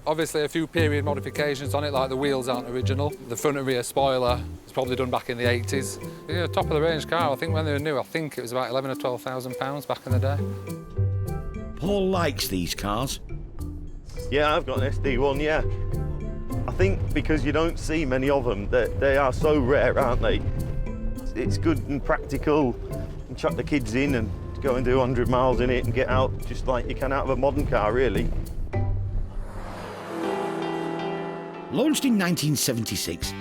Obviously a few period modifications on it, like the wheels aren't original. The front and rear spoiler was probably done back in the 80s. Yeah, top of the range car. I think when they were new, I think it was about 11 or 12,000 pounds back in the day. Paul likes these cars. Yeah, I've got an SD1, yeah. I think because you don't see many of them, they are so rare, aren't they? It's good and practical. And chuck the kids in and go and do 100 miles in it and get out just like you can out of a modern car, really. Launched in 1976,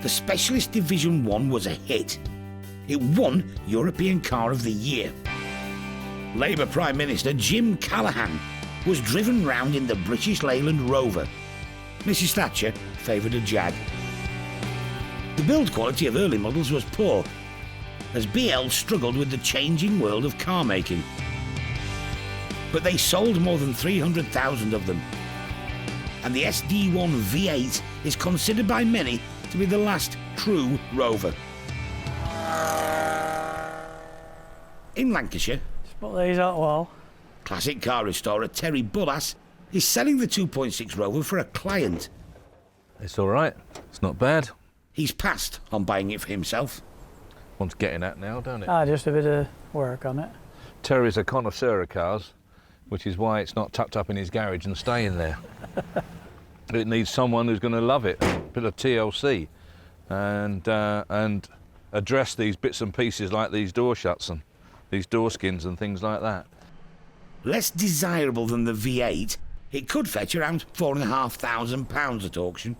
the Specialist Division 1 was a hit. It won European Car of the Year. Labour Prime Minister Jim Callaghan was driven round in the British Leyland Rover. Mrs Thatcher favoured a Jag. The build quality of early models was poor, as BL struggled with the changing world of car making. But they sold more than 300,000 of them. And the SD1 V8 is considered by many to be the last true Rover. In Lancashire, Put these out wall. classic car restorer Terry Bullas is selling the 2.6 Rover for a client. It's all right. It's not bad. He's passed on buying it for himself. One's getting at now, don't it? Just a bit of work on it. Terry's a connoisseur of cars, which is why it's not tucked up in his garage and staying there. It needs someone who's going to love it, a bit of TLC, and address these bits and pieces like these door shuts and these door skins and things like that. Less desirable than the V8, it could fetch around £4,500 at auction.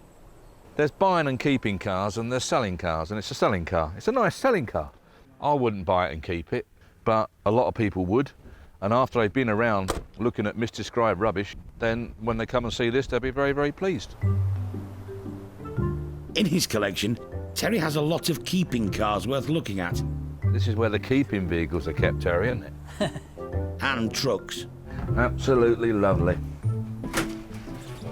There's buying and keeping cars and there's selling cars, and it's a selling car. It's a nice selling car. I wouldn't buy it and keep it, but a lot of people would. And after they've been around looking at misdescribed rubbish, then when they come and see this, they'll be very, very pleased. In his collection, Terry has a lot of keeping cars worth looking at. This is where the keeping vehicles are kept, Terry, isn't it? And trucks. Absolutely lovely.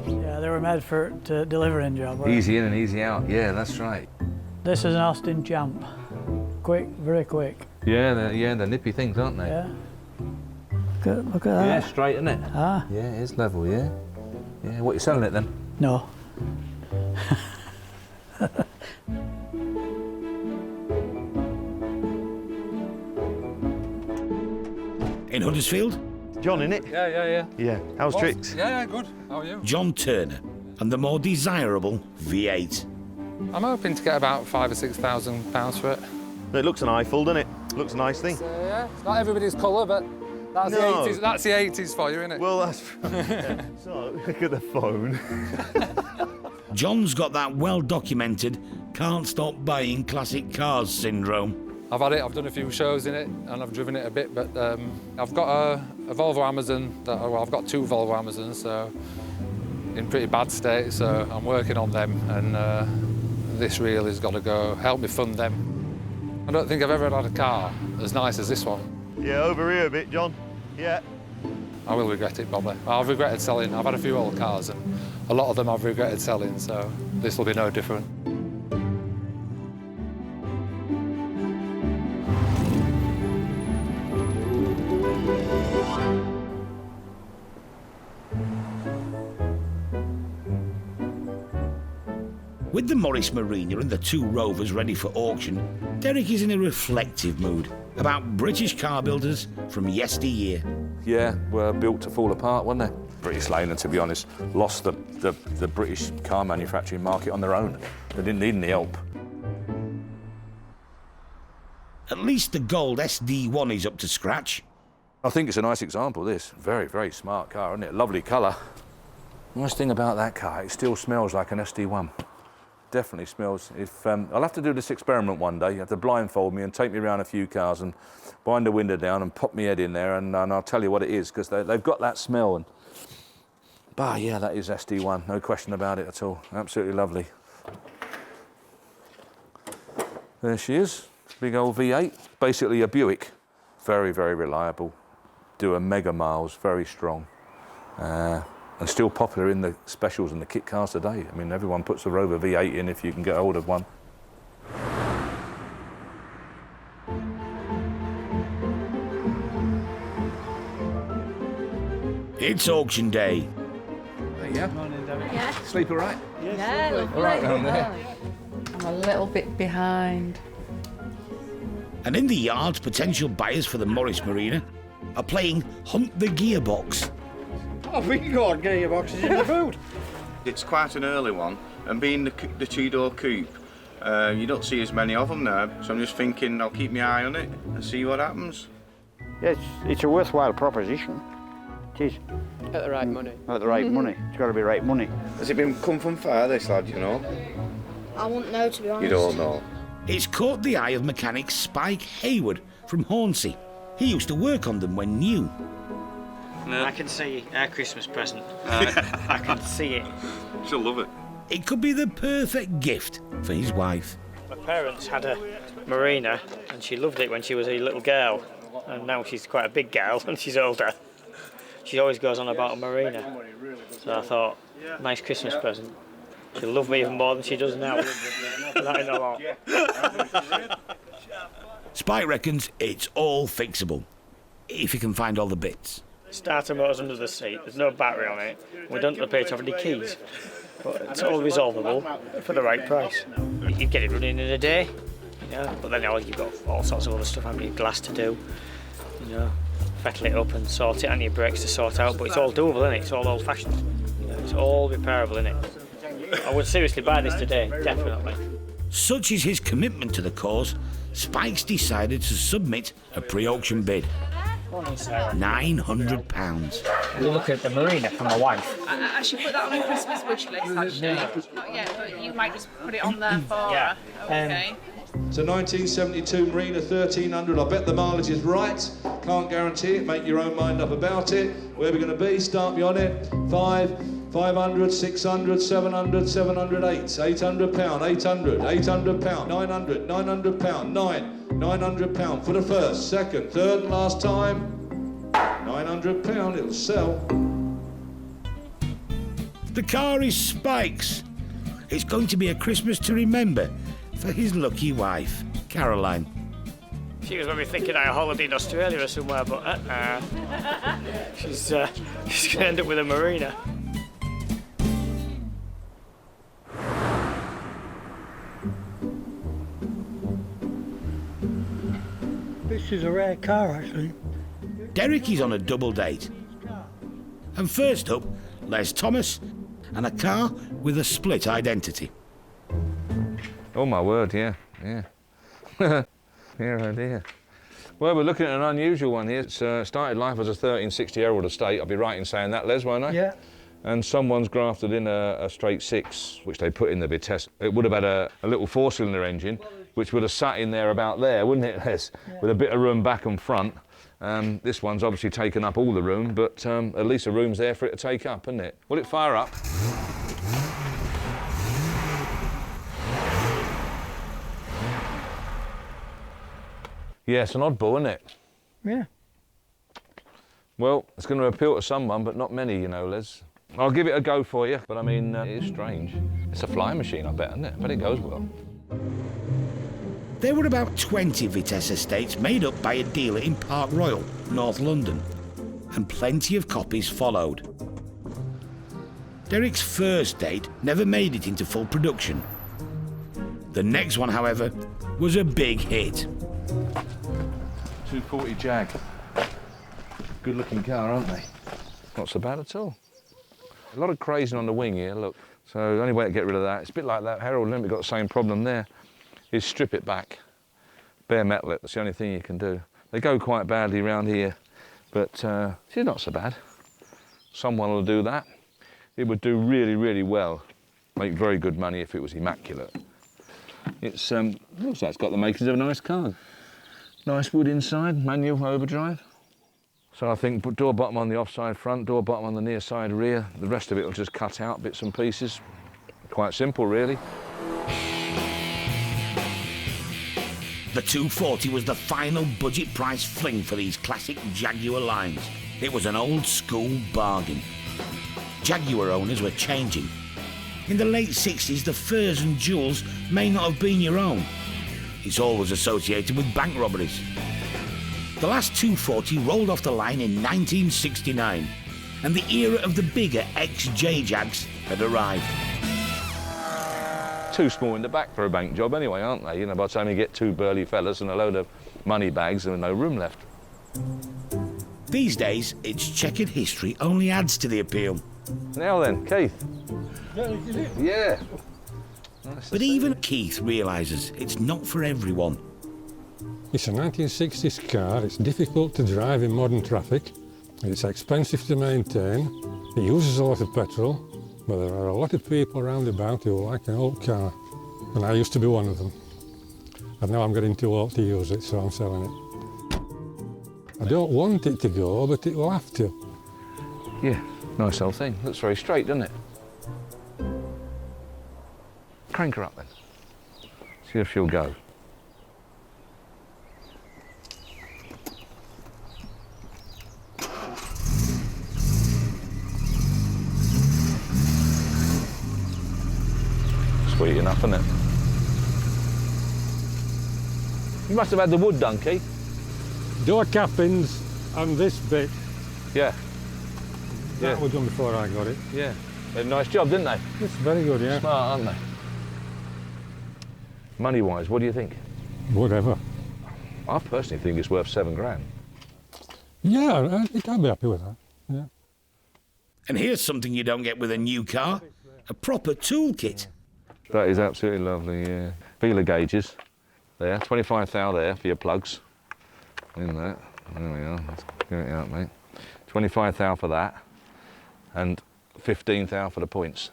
Yeah, they were made for to delivering job. Right? Easy in and easy out. Yeah, that's right. This is an Austin Champ. Quick, very quick. Yeah, they're nippy things, aren't they? Yeah. Look at that. Yeah, straight, isn't it? Ah. Yeah, it's level, yeah. Yeah, what, you selling it then? No. In Huddersfield, John, innit? Yeah. Yeah. How's What? tricks? Yeah, good. How are you? John Turner, and the more desirable V8. I'm hoping to get about £5,000 or £6,000 for it. It looks an Eiffel, doesn't it? Looks a nice thing. Yeah, it's not everybody's colour, but that's No. the 80s. That's the 80s for you, isn't it? Well, that's... So, look at the phone. John's got that well-documented can't stop buying classic cars syndrome. I've had it, I've done a few shows in it, and I've driven it a bit, but I've got a Volvo Amazon, I've got two Volvo Amazons, so in pretty bad state, so I'm working on them, and this reel has got to go help me fund them. I don't think I've ever had a car as nice as this one. Yeah, over here a bit, John. Yeah. I will regret it, probably. I've regretted selling. I've had a few old cars, and a lot of them I've regretted selling, so this will be no different. With the Morris Marina and the two Rovers ready for auction, Derek is in a reflective mood about British car builders from yesteryear. Yeah, were built to fall apart, weren't they? British Leyland, to be honest, lost the British car manufacturing market on their own. They didn't need any help. At least the gold SD1 is up to scratch. I think it's a nice example, this. Very, very smart car, isn't it? Lovely colour. Nice thing about that car, it still smells like an SD1. Definitely smells. I'll have to do this experiment one day. You have to blindfold me and take me around a few cars and wind the window down and pop my head in there, and I'll tell you what it is, because they've got that smell. But yeah, that is SD1, no question about it at all. Absolutely lovely. There she is, big old V8, basically a Buick. Very, very reliable. Do a mega miles, very strong. And still popular in the specials and the kit cars today. I mean, everyone puts a Rover V8 in if you can get hold of one. It's auction day. Yeah. Yeah. Sleep all right? Yeah, lovely. All right down there. I'm a little bit behind. And in the yard, potential buyers for the Morris Marina are playing Hunt the Gearbox. Oh, we got gearboxes in the boot. It's quite an early one, and being the two-door coupe, you don't see as many of them now, so I'm just thinking I'll keep my eye on it and see what happens. Yeah, it's a worthwhile proposition. It is. At the right money. At the right money. It's got to be right money. Has it come from far, this lad, you know? I wouldn't know, to be honest. You don't know. It's caught the eye of mechanic Spike Hayward from Hornsey. He used to work on them when new. I can see our Christmas present. I can see it. She'll love it. It could be the perfect gift for his wife. My parents had a Marina and she loved it when she was a little girl. And now she's quite a big girl and she's older. She always goes on about a Marina. So I thought, nice Christmas present. She'll love me even more than she does now. That ain't a lot. Spike reckons it's all fixable, if you can find all the bits. Starter motor's under the seat, there's no battery on it. We don't appear to have any keys. But it's all resolvable for the right price. You get it running in a day, you know, but then you've got all sorts of other stuff, haven't you? Glass to do, you know, fettle it up and sort it, and your brakes to sort out, but it's all doable, isn't it? It's all old-fashioned. You know, it's all repairable, isn't it? I would seriously buy this today, definitely. Such is his commitment to the cause, Spike's decided to submit a pre-auction bid. £900. We're looking at the Marina for my wife. I should put that on a Christmas wish list, actually. Not yet, but you might just put it on there for her. Okay. So 1972 Marina 1300. I bet the mileage is right. Can't guarantee it. Make your own mind up about it. Where we're going to be? Start me on it. 500, 600, 700, 708, £800, 800, £800, 900, £900, £900 for the first, second, third and last time. £900, it'll sell. The car is Spike's. It's going to be a Christmas to remember for his lucky wife, Caroline. She was maybe thinking of a holiday in Australia or somewhere, but she's going to end up with a Marina. This is a rare car, actually. Derek is on a double date. And first up, Les Thomas and a car with a split identity. Oh my word, yeah. Yeah, oh dear. Well, we're looking at an unusual one here. It's started life as a 1360-year-old estate. I'll be right in saying that, Les, won't I? Yeah. And someone's grafted in a straight six, which they put in the Vitesse. It would have had a little four-cylinder engine, which would have sat in there about there, wouldn't it, Les? Yeah. With a bit of room back and front. This one's obviously taken up all the room, but at least the room's there for it to take up, isn't it? Will it fire up? Yeah, it's an oddball, isn't it? Yeah. Well, it's going to appeal to someone, but not many, you know, Les. I'll give it a go for you, but I mean, it is strange. It's a flying machine, I bet, isn't it? But it goes well. There were about 20 Vitesse estates made up by a dealer in Park Royal, North London, and plenty of copies followed. Derek's first date never made it into full production. The next one, however, was a big hit. 240 Jag. Good looking car, aren't they? Not so bad at all. A lot of crazing on the wing here, look. So the only way to get rid of that, it's a bit like that Herald Limit got the same problem there, is strip it back. Bare metal it, that's the only thing you can do. They go quite badly around here, but it's not so bad. Someone will do that. It would do really, really well. Make very good money if it was immaculate. It's looks like it's got the makings of a nice car. Nice wood inside, manual overdrive. So I think put door bottom on the offside front, door bottom on the near side rear. The rest of it will just cut out bits and pieces. Quite simple, really. The 240 was the final budget price fling for these classic Jaguar lines. It was an old school bargain. Jaguar owners were changing. In the late 60s, the furs and jewels may not have been your own. It's always associated with bank robberies. The last 240 rolled off the line in 1969, and the era of the bigger ex-J-Jags had arrived. Too small in the back for a bank job anyway, aren't they? You know, by the time you get two burly fellas and a load of money bags and no room left. These days, its checkered history only adds to the appeal. Now then, Keith. Yeah. But even Keith realises it's not for everyone. It's a 1960s car, it's difficult to drive in modern traffic, it's expensive to maintain, it uses a lot of petrol, but there are a lot of people around about who like an old car. And I used to be one of them. And now I'm getting too old to use it, so I'm selling it. I don't want it to go, but it will have to. Yeah, nice old thing. Looks very straight, doesn't it? Crank her up then. See if she'll go. Sweet enough, isn't it? You must have had the wood done, Keith. Door cappings and this bit. Yeah. That was done before I got it. Yeah. They did a nice job, didn't they? It's very good, yeah. Smart, aren't they? Money-wise, what do you think? Whatever. I personally think it's worth £7 grand. Yeah, I'd be happy with that, yeah. And here's something you don't get with a new car, a proper toolkit. That is absolutely lovely, yeah. Feeler gauges. There, 25 thou there for your plugs. In that. There we are. Let's get it out, mate. 25 thou for that. And 15 thou for the points.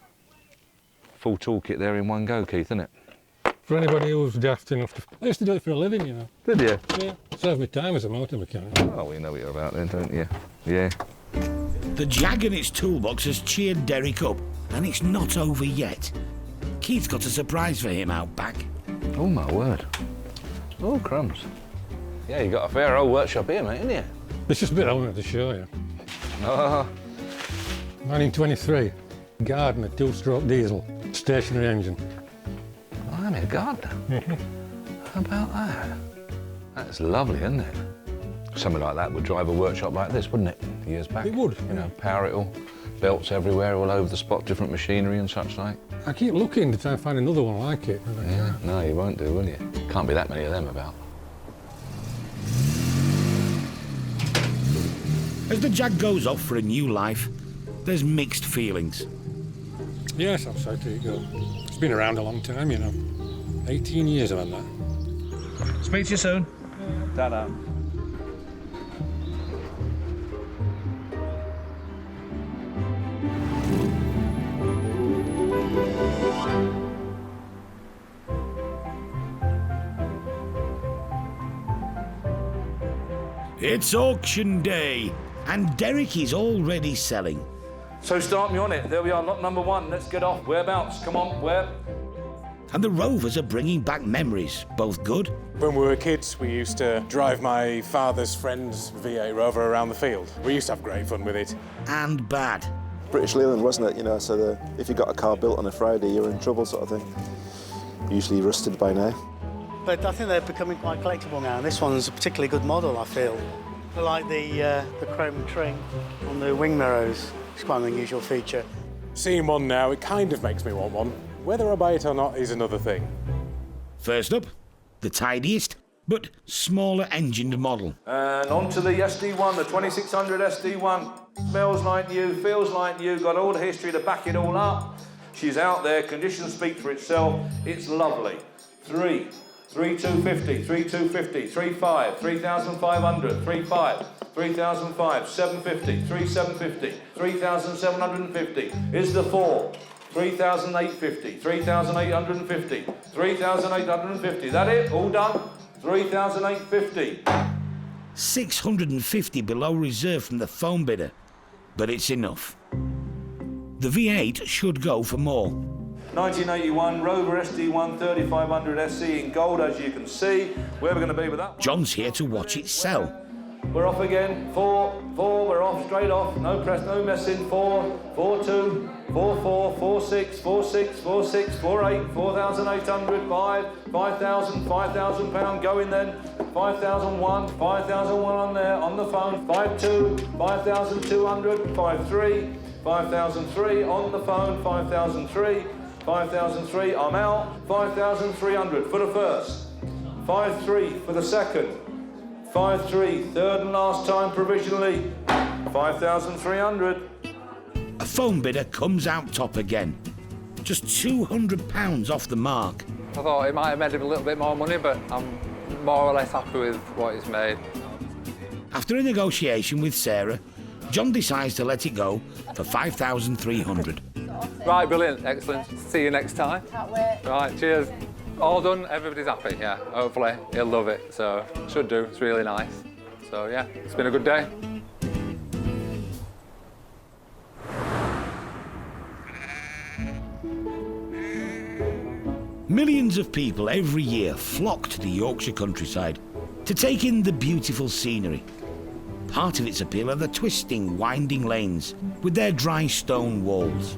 Full toolkit there in one go, Keith, isn't it? For anybody who's daft enough to... I used to do it for a living, you know. Did you? Yeah. Served me time as a motor mechanic. Oh, we know what you're about then, don't you? Yeah. The Jag in its toolbox has cheered Derek up, and it's not over yet. Keith's got a surprise for him out back. Oh, my word. Oh, crumbs. Yeah, you got a fair old workshop here, mate, haven't you? This is a bit I wanted to show you. Oh. 1923. Gardner, 2-stroke diesel, stationary engine. I'm a Gardner. How about that? That's lovely, isn't it? Something like that would drive a workshop like this, wouldn't it? Years back. It would. You know, power it all, belts everywhere, all over the spot, different machinery and such like. I keep looking to try and find another one like it. Yeah, no, you won't do, will you? Can't be that many of them about. As the Jag goes off for a new life, there's mixed feelings. Yes, I'm sorry to it go. It's been around a long time, you know. 18 years I've had that. Speak to you soon. Ta-da. It's auction day, and Derek is already selling. So start me on it. There we are, lot number 1. Let's get off. Whereabouts? Come on, where? And the Rovers are bringing back memories, both good. When we were kids, we used to drive my father's friend's V8 Rover around the field. We used to have great fun with it. And bad. British Leyland, wasn't it? You know, so if you got a car built on a Friday, you're in trouble, sort of thing. Usually rusted by now. But I think they're becoming quite collectible now. This one's a particularly good model, I feel. I like the chrome trim on the wing mirrors. It's quite an unusual feature. Seeing one now, it kind of makes me want one. Whether I buy it or not is another thing. First up, the tidiest, but smaller engined model. And on to the SD1, the 2600 SD1. Smells like new, feels like new, got all the history to back it all up. She's out there, conditions speak for itself. It's lovely. 3,250, 3,250, 3,500, 3,500, 3,500, 3,500, 750, 3,750, 3,750 is the 4. 3,850, 3,850, 3,850. That it? All done? 3,850. 650 below reserve from the phone bidder, but it's enough. The V8 should go for more. 1981 Rover SD1 3500 SC in gold, as you can see. Where are we going to be with that? John's here to watch it sell. We're off again. 4, we're off, straight off. No press, no messing. 4, 4, 2, 4, 4, 4, 6, 4, 6, 4, 6, 4, 8, 4,800, 5, 5,000, £5,000 going then. 5,001, 5,001 on there, on the phone. 5,2, 5,200, 5,3, 5,003 on the phone. 5,003, 5,003, I'm out. 5,300 for the first. 5,3 for the second. 5,3, third and last time provisionally. 5,300. A phone bidder comes out top again. Just £200 off the mark. I thought it might have made him a little bit more money, but I'm more or less happy with what he's made. After a negotiation with Sarah, John decides to let it go for 5,300. Right, brilliant, excellent. See you next time. Can't wait. Right, cheers. All done, everybody's happy, yeah. Hopefully he'll love it, so should do, it's really nice. So yeah, it's been a good day. Millions of people every year flock to the Yorkshire countryside to take in the beautiful scenery. Part of its appeal are the twisting, winding lanes with their dry stone walls.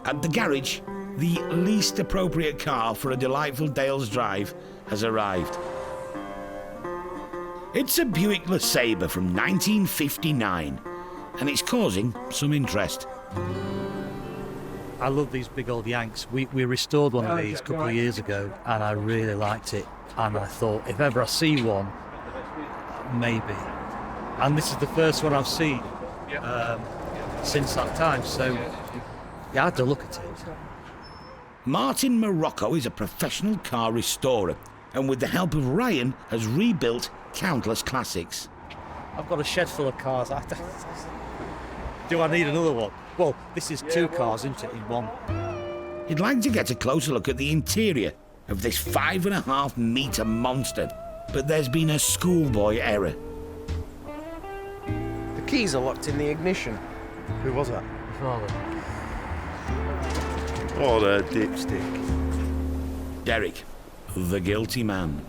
At the garage, the least appropriate car for a delightful Dales drive has arrived. It's a Buick LeSabre from 1959, and it's causing some interest. I love these big old Yanks. We restored one of these a couple of years ago, and I really liked it. And I thought, if ever I see one, maybe. And this is the first one I've seen since that time, so yeah, I had to look at it. Martin Morocco is a professional car restorer, and with the help of Ryan, has rebuilt countless classics. I've got a shed full of cars. Do I need another one? Well, this is two cars, isn't it, in one? He'd like to get a closer look at the interior of this 5.5 metre monster, but there's been a schoolboy error. The keys are locked in the ignition. Who was that? Father. What a dipstick. Derek, the guilty man.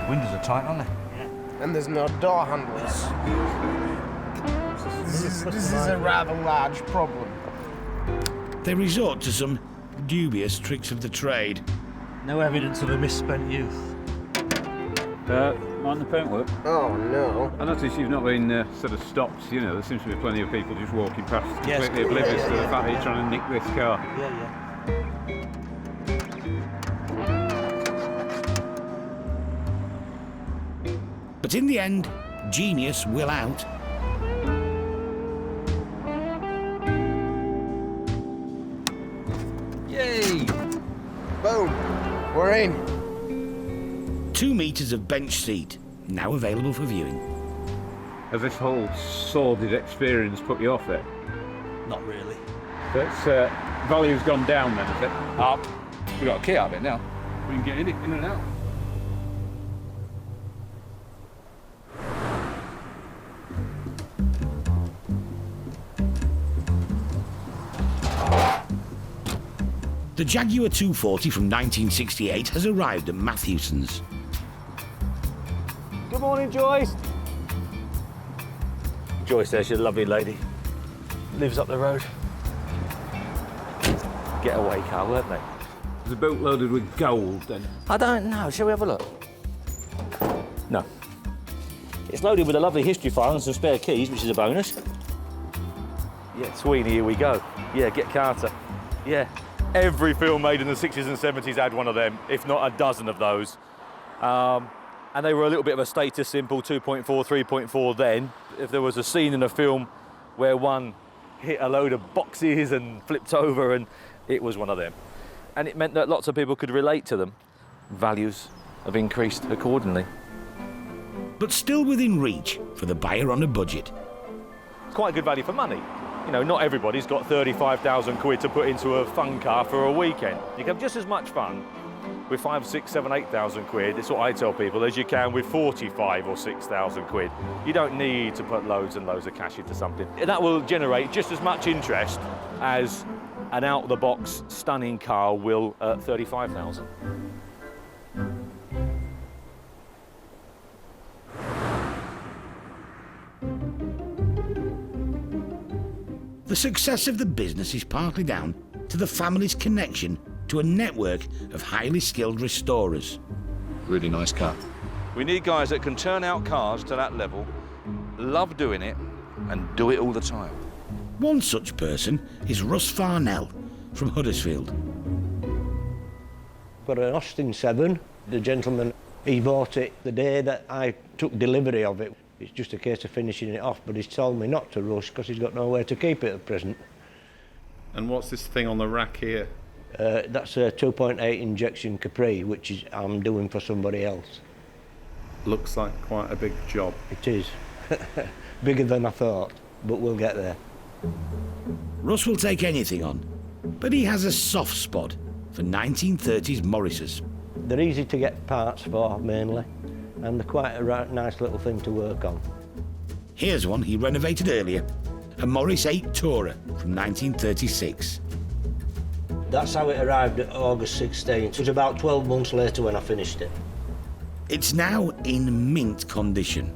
Windows are tight, aren't they? And there's no door handles. This is a rather large problem. They resort to some dubious tricks of the trade. No evidence of a misspent youth. Mind the paintwork? Oh, no. I notice you've not been sort of stopped, you know, there seems to be plenty of people just walking past, Yes, completely oblivious to the yeah. fact that you're trying to nick this car. Yeah. But in the end, genius will out. Yay! Boom! We're in. 2 metres of bench seat, now available for viewing. Has this whole sordid experience put you off it? Not really. That's value's gone down then, is it? Up. We've got a key out of it now. We can get in and out. The Jaguar 240 from 1968 has arrived at Matthewson's. Good morning, Joyce. Joyce there, she's a lovely lady. Lives up the road. Getaway car, weren't they? Is the boat loaded with gold then? I don't know. Shall we have a look? No. It's loaded with a lovely history file and some spare keys, which is a bonus. Yeah, Sweeney, here we go. Yeah, get Carter. Yeah. Every film made in the 60s and 70s had one of them, if not a dozen of those. And they were a little bit of a status symbol, 2.4, 3.4 then. If there was a scene in a film where one hit a load of boxes and flipped over, and it was one of them. And it meant that lots of people could relate to them. Values have increased accordingly. But still within reach for the buyer on a budget. It's quite a good value for money. You know, not everybody's got 35,000 quid to put into a fun car for a weekend. You can have just as much fun with 5, 6, 7, 8,000 quid. It's what I tell people, as you can with 45 or 6,000 quid. You don't need to put loads and loads of cash into something. That will generate just as much interest as an out-of-the-box stunning car will at 35,000. The success of the business is partly down to the family's connection to a network of highly skilled restorers. Really nice car. We need guys that can turn out cars to that level, love doing it, and do it all the time. One such person is Russ Farnell from Huddersfield. Got an Austin 7. The gentleman, he bought it the day that I took delivery of it. It's just a case of finishing it off, but he's told me not to rush because he's got nowhere to keep it at present. And what's this thing on the rack here? That's a 2.8 injection Capri, which I'm doing for somebody else. Looks like quite a big job. It is. Bigger than I thought, but we'll get there. Russ will take anything on, but he has a soft spot for 1930s Morrises. They're easy to get parts for, mainly, and they're quite a nice little thing to work on. Here's one he renovated earlier, a Morris 8 Tourer from 1936. That's how it arrived at August 16th. It was about 12 months later when I finished it. It's now in mint condition.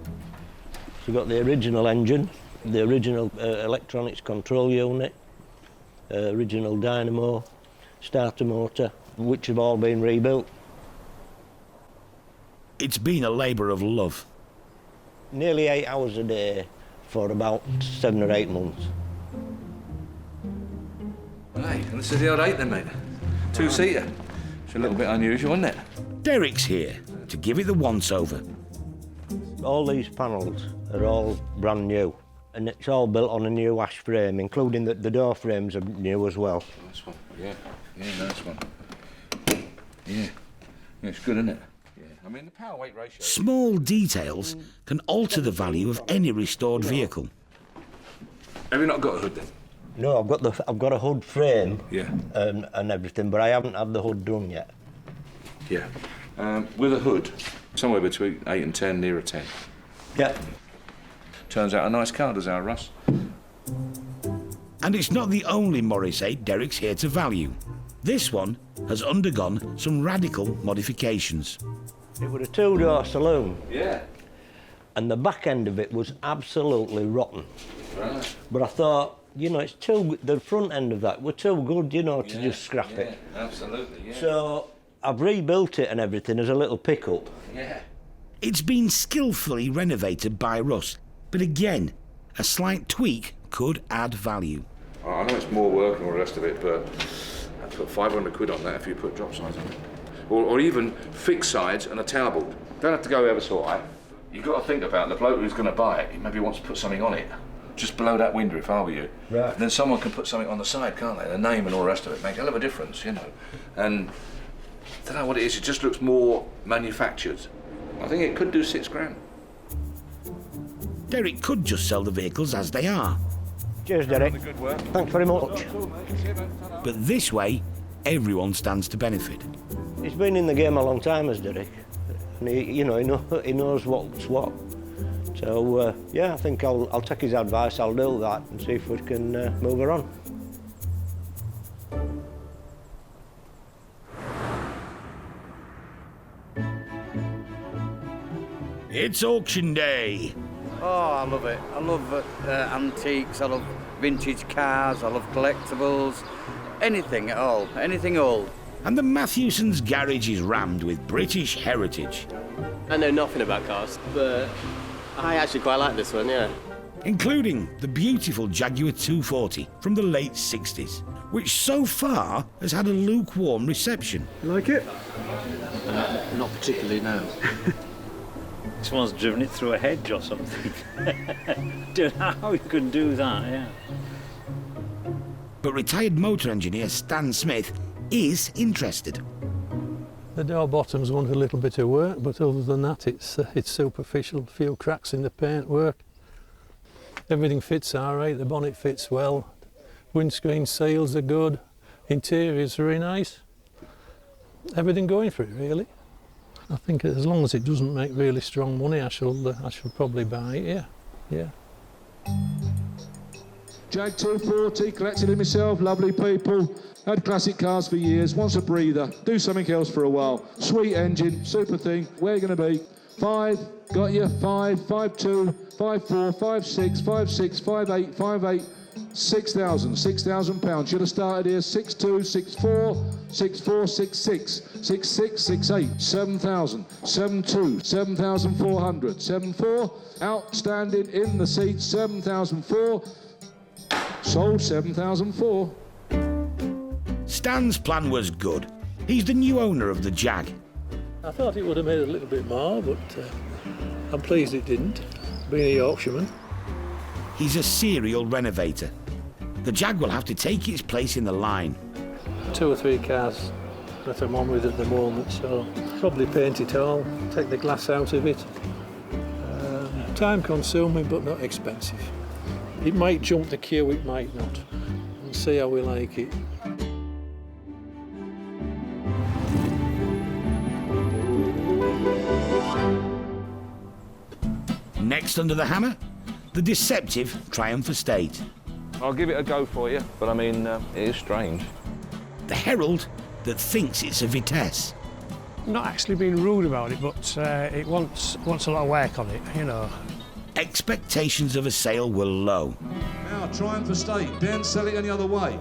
You've got the original engine, the original electronics control unit, original dynamo, starter motor, which have all been rebuilt. It's been a labour of love. Nearly 8 hours a day for about 7 or 8 months. Hey, and this is the old 8 then, mate. 2-seater. It's a little bit unusual, isn't it? Derek's here to give it the once-over. All these panels are all brand new, and it's all built on a new ash frame, including the door frames are new as well. Nice one, yeah. Yeah, nice one. Yeah, it's good, isn't it? Yeah, I mean, the power-weight ratio... Small details can alter the value of any restored vehicle. Have you not got a hood, then? No, I've got a hood frame, yeah, and everything, but I haven't had the hood done yet. Yeah. With a hood, somewhere between 8 and 10, nearer 10. Yeah. Turns out a nice car, does our Russ. And it's not the only Morris 8 Derek's here to value. This one has undergone some radical modifications. It was a 2-door saloon. Yeah. And the back end of it was absolutely rotten. Right. But I thought, you know, the front end of that were too good, you know, to just scrap it. Absolutely, yeah. So I've rebuilt it and everything as a little pickup. Yeah. It's been skillfully renovated by Russ, but again, a slight tweak could add value. I know it's more work and all the rest of it, but I'd put 500 quid on that if you put drop sides on it. Or even fixed sides and a tower board. Don't have to go ever so high. You've got to think about the bloke who's going to buy it. He maybe wants to put something on it. Just below that window, if I were you. Right. And then someone can put something on the side, can't they? The name and all the rest of it make a hell of a difference, you know. And I don't know what it is. It just looks more manufactured. I think it could do 6 grand. Derek could just sell the vehicles as they are. Cheers, Derek. Thanks very much. But this way, everyone stands to benefit. He's been in the game a long time, as Derek. And he knows what's what. So, yeah, I think I'll take his advice, I'll do that and see if we can move her on. It's auction day. Oh, I love it. I love antiques, I love vintage cars, I love collectibles, anything at all, anything old. And the Matthewson's garage is rammed with British heritage. I know nothing about cars, but I actually quite like this one, yeah. Including the beautiful Jaguar 240 from the late 60s, which so far has had a lukewarm reception. You like it? Not particularly, no. Someone's driven it through a hedge or something. Don't know how you can do that, yeah. But retired motor engineer Stan Smith is interested. The door bottoms want a little bit of work, but other than that, it's superficial. A few cracks in the paintwork. Everything fits all right. The bonnet fits well. Windscreen seals are good. Interior's very nice. Everything going for it, really. I think as long as it doesn't make really strong money, I shall probably buy it. Yeah. Jag 240, collected it myself, lovely people. Had classic cars for years, wants a breather, do something else for a while. Sweet engine, super thing, where you going to be? 5, got you, 5, 5.2, 5.4, 5.6, 5.6, 5.8, 5.8, 6,000, £6,000. Should have started here, 6.2, 6.4, 6.4, 6.6, 6.6, 6.8, 7,000, 7.2, 7,400, 7.4, outstanding in the seat, 7,004, sold 7,004. Stan's plan was good. He's the new owner of the Jag. I thought it would have made a little bit more, but I'm pleased it didn't, being a Yorkshireman. He's a serial renovator. The Jag will have to take its place in the line. 2 or 3 cars that I'm on with at the moment, so probably paint it all, take the glass out of it. Time consuming, but not expensive. It might jump the queue, it might not. We'll see how we like it. Next under the hammer, the deceptive Triumph Estate. I'll give it a go for you, but I mean, it is strange. The Herald that thinks it's a Vitesse. Not actually being rude about it, but it wants a lot of work on it, you know. Expectations of a sale were low. Now, Triumph Estate, don't sell it any other way.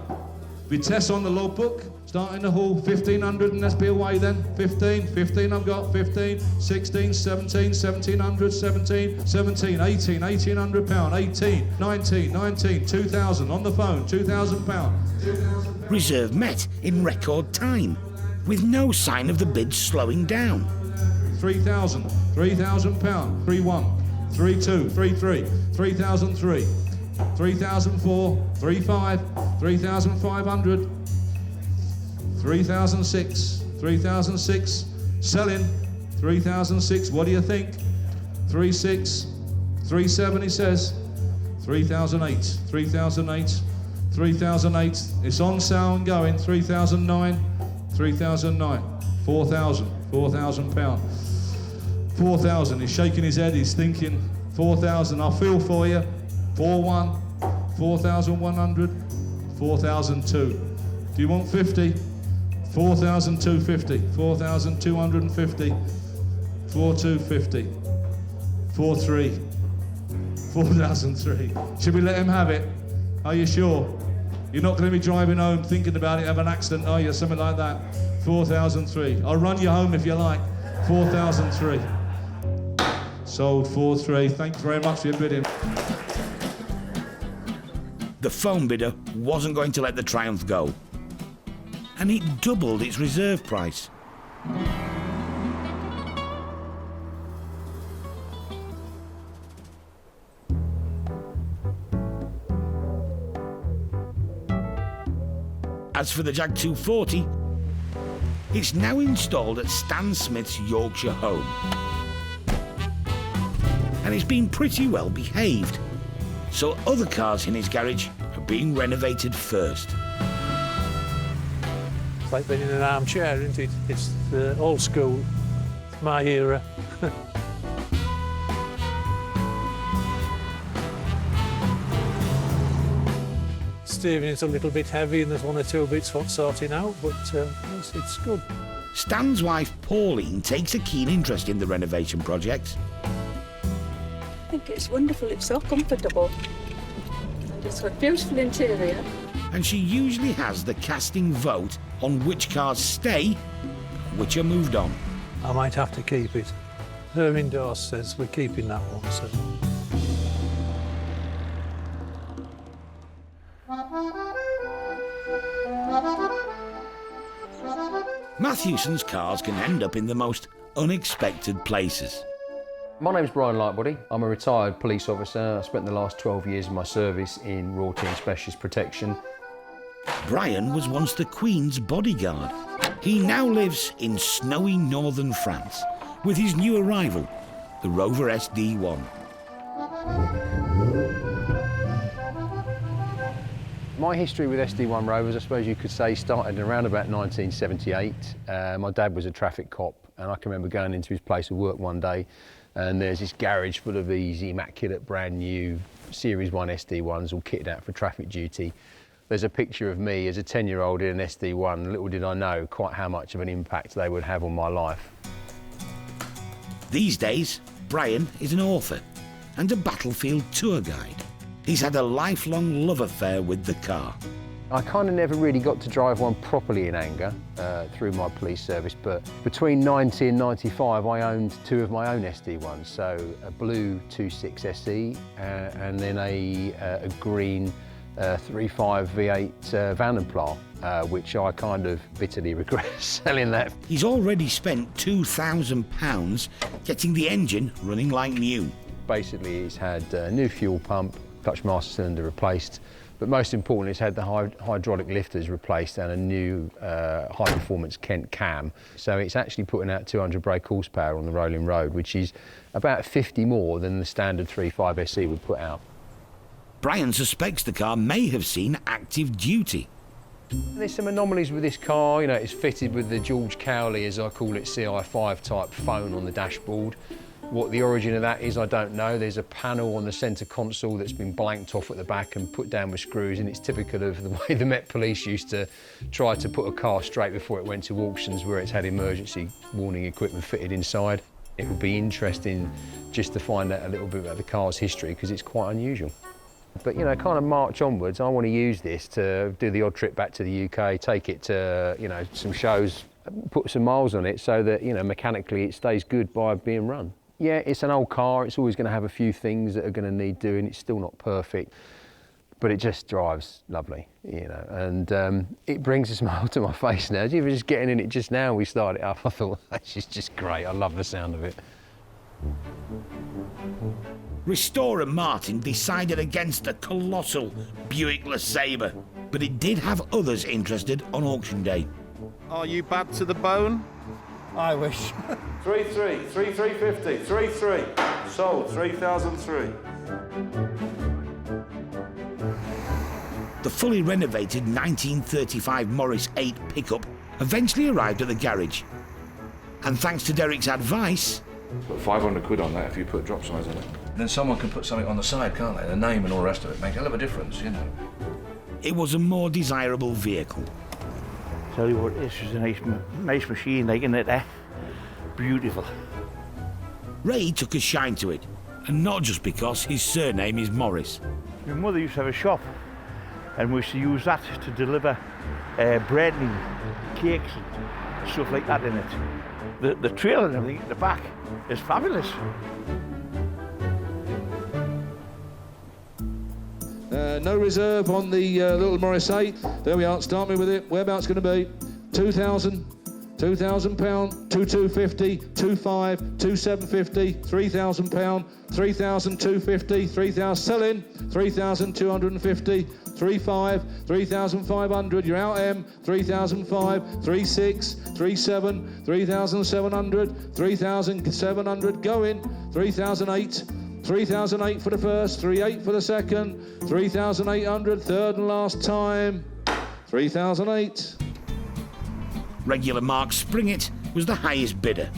Vitesse on the logbook, starting the haul, 1,500, and let's be away then. 15 I've got, 15, 16, 17, 1,700, 17, 17, 18, 1,800 pound, 18, 19, 2,000, on the phone, 2,000 pound. Reserve met in record time, with no sign of the bid slowing down. 3,000 pound, 3,1, 3,2, 3,3, 3,003. 3,004, 3,5, 3,500, 3,006, 3,006, selling, 3,006, what do you think? 3,6, 3,7 he says, 3,008, 3,008, 3,008, it's on sale and going, 3,009, 3,009, 4,000, 4,000 pound, 4,000, he's shaking his head, he's thinking, 4,000, I'll feel for you. 4,1, 4,100, 4,002. Do you want 50? 4,250, 4,250, 4,250, 4,3, 4,003. Should we let him have it? Are you sure? You're not going to be driving home thinking about it, have an accident, are you? Something like that. 4,003. I'll run you home if you like. 4,003. Sold 4,3. Thank you very much for your bidding. The phone bidder wasn't going to let the Triumph go, and it doubled its reserve price. As for the Jag 240, it's now installed at Stan Smith's Yorkshire home, and it's been pretty well behaved. So other cars in his garage are being renovated first. It's like being in an armchair, isn't it? It's the old school, my era. Steering is a little bit heavy and there's one or two bits for sorting out, but it's good. Stan's wife Pauline takes a keen interest in the renovation projects. I think it's wonderful, it's so comfortable. And it's got a beautiful interior. And she usually has the casting vote on which cars stay, which are moved on. I might have to keep it. Her indoors says we're keeping that one, so. Matthewson's cars can end up in the most unexpected places. My name's Brian Lightbody. I'm a retired police officer. I spent the last 12 years of my service in Royal Team Specialist Protection. Brian was once the Queen's bodyguard. He now lives in snowy northern France with his new arrival, the Rover SD1. My history with SD1 Rovers, I suppose you could say, started around about 1978. My dad was a traffic cop, and I can remember going into his place of work one day, and there's this garage full of these immaculate, brand new Series 1 SD1s all kitted out for traffic duty. There's a picture of me as a 10-year-old in an SD1. Little did I know quite how much of an impact they would have on my life. These days, Brian is an author and a battlefield tour guide. He's had a lifelong love affair with the car. I kind of never really got to drive one properly in anger through my police service, but between 90 and 95 I owned two of my own SD1s, so a blue 26 SE and then a green 3.5 V8 Van & Pla, which I kind of bitterly regret selling that. He's already spent £2,000 getting the engine running like new. Basically, it's had a new fuel pump, clutch master cylinder replaced, but most importantly, it's had the hydraulic lifters replaced and a new high-performance Kent cam. So it's actually putting out 200 brake horsepower on the rolling road, which is about 50 more than the standard 3.5 SE would put out. Brian suspects the car may have seen active duty. There's some anomalies with this car. You know, it's fitted with the George Cowley, as I call it, CI5 type phone on the dashboard. What the origin of that is, I don't know. There's a panel on the centre console that's been blanked off at the back and put down with screws, and it's typical of the way the Met Police used to try to put a car straight before it went to auctions, where it's had emergency warning equipment fitted inside. It would be interesting just to find out a little bit about the car's history, because it's quite unusual. But, you know, kind of March onwards, I want to use this to do the odd trip back to the UK, take it to, you know, some shows, put some miles on it so that, you know, mechanically it stays good by being run. Yeah, it's an old car. It's always going to have a few things that are going to need doing. It's still not perfect, but it just drives lovely, you know, and it brings a smile to my face now. Even just getting in it just now, we started it up, I thought, this is just great. I love the sound of it. Restorer Martin decided against the colossal Buick LeSabre, but it did have others interested on auction day. Are you bad to the bone? I wish. 3-3, 3-350, 3-3. Sold, 3,003. The fully renovated 1935 Morris 8 pickup eventually arrived at the garage. And thanks to Derek's advice... Put 500 quid on that if you put drop size on it. Then someone can put something on the side, can't they? The name and all the rest of it. Make a hell of a difference, you know. It was a more desirable vehicle. Tell you what, this is a nice machine, like, isn't it, eh? Beautiful. Ray took a shine to it, and not just because his surname is Morris. My mother used to have a shop, and we used to use that to deliver bread and cakes and stuff like that in it. The trailer and everything at the back is fabulous. No reserve on the little Morris 8. There we are, start me with it. Whereabouts going to be? 2,000, £2,000, 2,250, 2,500, 2,750, £3,000, 3,250, 3,000, selling, 3,250, 3,500, 3,500, you're out M, 3,500, 3,600, 3,700, 3,700, 3,700, going, 3,008, 3,008 for the first, 3,800 for the second, 3,800, third and last time, 3,008. Regular Mark Springett was the highest bidder.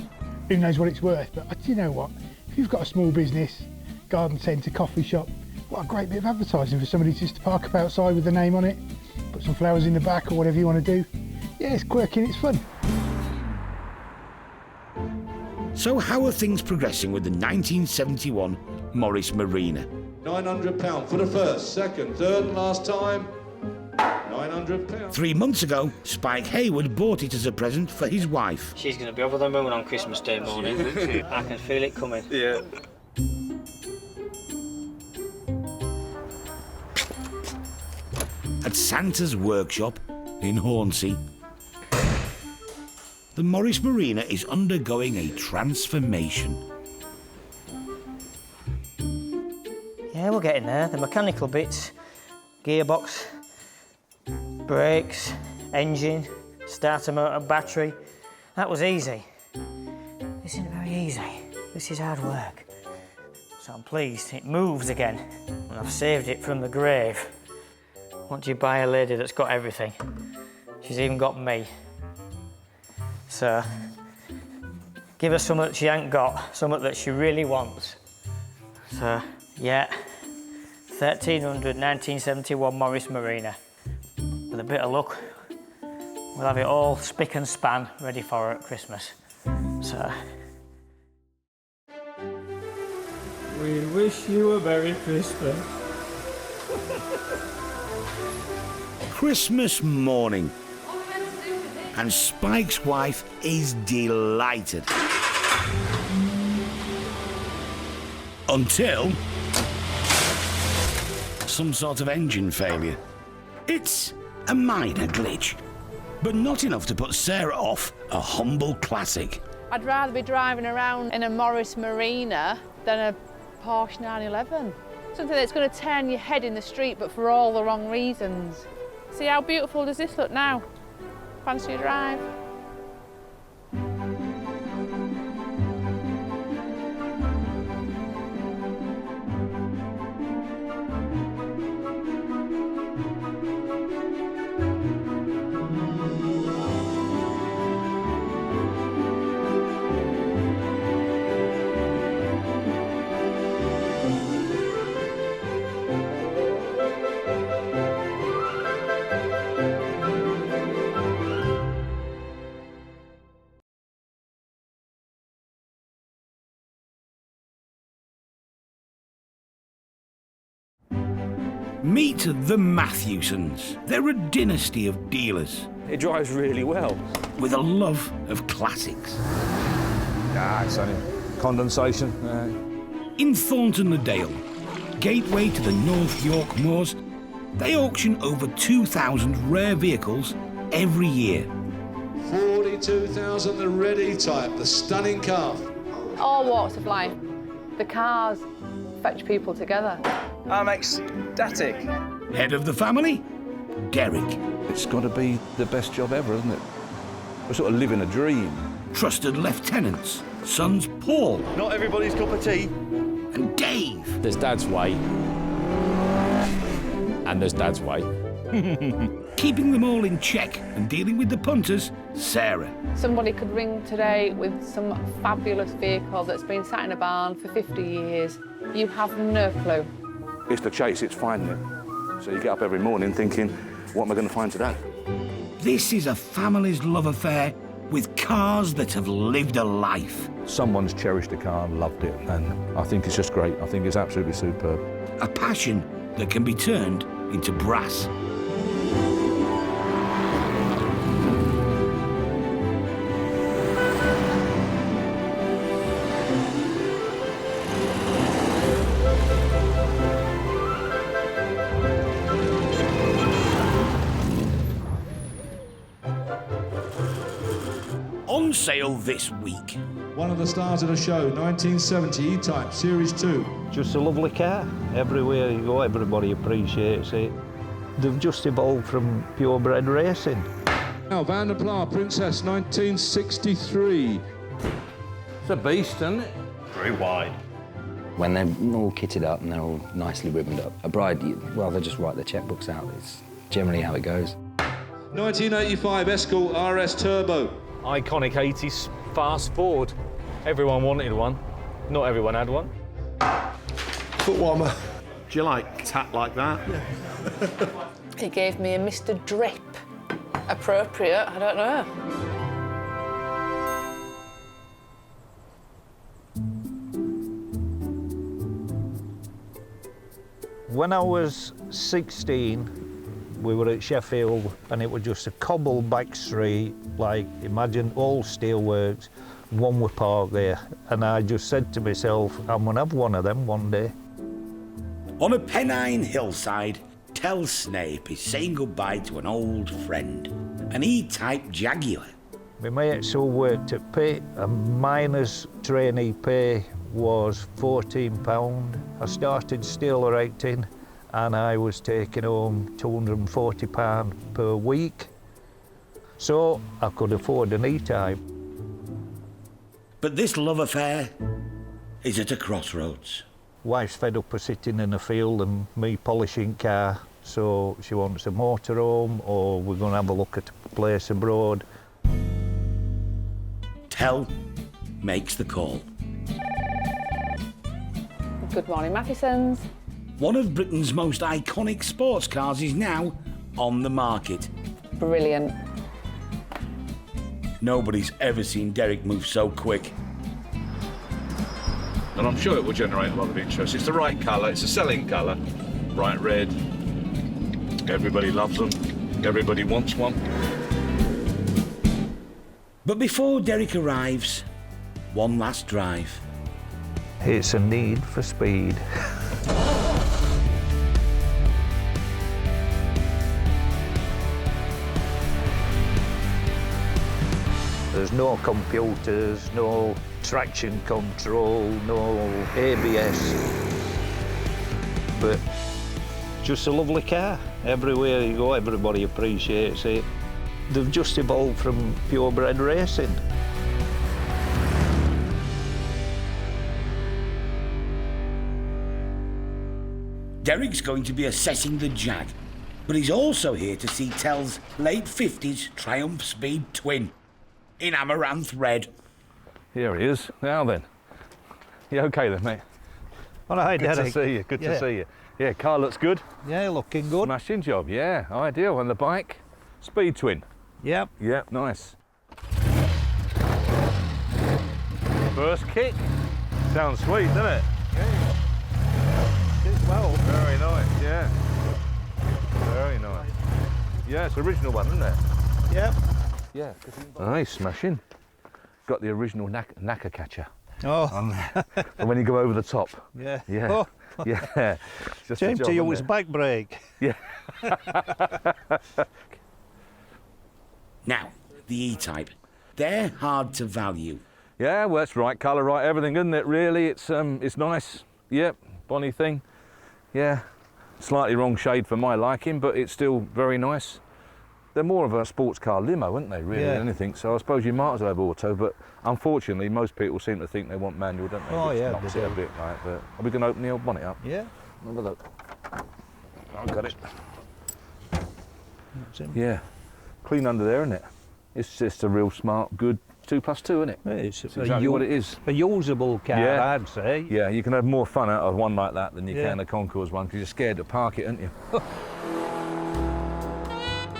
Who knows what it's worth, but you know what? If you've got a small business, garden centre, coffee shop, what a great bit of advertising for somebody just to park up outside with the name on it, put some flowers in the back or whatever you want to do. Yeah, it's quirky and it's fun. So how are things progressing with the 1971 Morris Marina? £900 for the first, second, third and last time. £900. 3 months ago, Spike Hayward bought it as a present for his wife. She's going to be over the moon on Christmas Day morning. I can feel it coming. Yeah. At Santa's workshop in Hornsey, the Morris Marina is undergoing a transformation. Yeah, we're getting there. The mechanical bits, gearbox, brakes, engine, starter motor, battery. That was easy. This isn't very easy. This is hard work. So I'm pleased it moves again, and I've saved it from the grave. Once you buy a lady that's got everything, she's even got me. So give her something that she ain't got, something that she really wants. So yeah, 1,300 1971 Morris Marina. With a bit of luck, we'll have it all spick and span ready for her at Christmas. So. We wish you a Merry Christmas. Christmas morning, and Spike's wife is delighted. Until some sort of engine failure. It's a minor glitch, but not enough to put Sarah off a humble classic. I'd rather be driving around in a Morris Marina than a Porsche 911. Something that's going to turn your head in the street, but for all the wrong reasons. See how beautiful does this look now? Fancy a drive? Meet the Matthewsons. They're a dynasty of dealers. It drives really well. With a love of classics. Ah, it's only condensation. In Thorntondale, gateway to the North York Moors, they auction over 2,000 rare vehicles every year. 42,000, the red E-Type, the stunning car. All walks of life. The cars fetch people together. I'm ecstatic. Head of the family, Derek. It's got to be the best job ever, isn't it? We're sort of living a dream. Trusted lieutenants, sons Paul. Not everybody's cup of tea. And Dave. There's Dad's way. And there's Dad's way. Keeping them all in check and dealing with the punters, Sarah. Somebody could ring today with some fabulous vehicle that's been sat in a barn for 50 years. You have no clue. It's the chase, it's finding it. So you get up every morning thinking, what am I going to find today? This is a family's love affair with cars that have lived a life. Someone's cherished a car and loved it, and I think it's just great. I think it's absolutely superb. A passion that can be turned into brass. On sale this week. One of the stars of the show, 1970 E-Type, Series 2. Just a lovely car. Everywhere you go, everybody appreciates it. They've just evolved from purebred racing. Now, Van der Pla, Princess, 1963. It's a beast, isn't it? Very wide. When they're all kitted up and they're all nicely ribboned up, a bride, well, they just write their checkbooks out. It's generally how it goes. 1985 Escort RS Turbo. Iconic 80s fast Ford. Everyone wanted one. Not everyone had one. Foot warmer. Do you like tat like that? Yeah. He gave me a Mr. Drip. Appropriate, I don't know. When I was 16, we were at Sheffield and it was just a cobble back street, like, imagine all steelworks, one were parked there. And I just said to myself, I'm gonna have one of them one day. On a Pennine hillside, Tel Snape is saying goodbye to an old friend, an E-Type Jaguar. My mates who worked at pit, a miner's trainee pay was £14. I started exhilarating and I was taking home £240 per week. So I could afford an E-Type. But this love affair is at a crossroads. Wife's fed up of sitting in a field and me polishing car, so she wants a motorhome or we're going to have a look at a place abroad. Tel makes the call. Good morning, Matthewsons. One of Britain's most iconic sports cars is now on the market. Brilliant. Nobody's ever seen Derek move so quick. And I'm sure it will generate a lot of interest. It's the right colour, it's a selling colour. Bright red. Everybody loves them. Everybody wants one. But before Derek arrives, one last drive. It's a need for speed. There's no computers, no traction control, no ABS. But just a lovely car. Everywhere you go, everybody appreciates it. They've just evolved from purebred racing. Derek's going to be assessing the Jag, but he's also here to see Tel's late 50s Triumph Speed twin in Amaranth Red. Here he is. Now then. You okay then, mate? All right, good Derek. to see you. Good to see you. Yeah, car looks good. Yeah, looking good. Smashing job, yeah. Ideal. And the bike? Speed twin. Yep. Yep, nice. First kick. Sounds sweet, doesn't it? Did well. Very nice, yeah. Yeah, it's the original one, isn't it? Yeah. Yeah. Nice, smashing. Got the original knacker catcher. Oh. And when you go over the top. Yeah. Yeah. Oh. Yeah. Just Shame a job, to use isn't it? back brake. Yeah. Now, the E-Type. They're hard to value. Yeah, well, it's right colour, right everything, isn't it? Really, it's nice. Yep, bonny thing. Yeah, slightly wrong shade for my liking, but it's still very nice. They're more of a sports car limo, aren't they, really, Yeah. than anything? So I suppose you might as well have auto, but unfortunately, most people seem to think they want manual, don't they? Oh, Which yeah, knocks they it a do. bit, right? But are we going to open the old bonnet up? Yeah. Have a look. I've got it. That's it. Yeah, clean under there, isn't it? It's just a real smart, good 2+2, isn't it? It's exactly what it is. A usable car, Yeah. I'd say. Yeah, you can have more fun out of one like that than you Yeah. can a Concours one, because you're scared to park it, aren't you?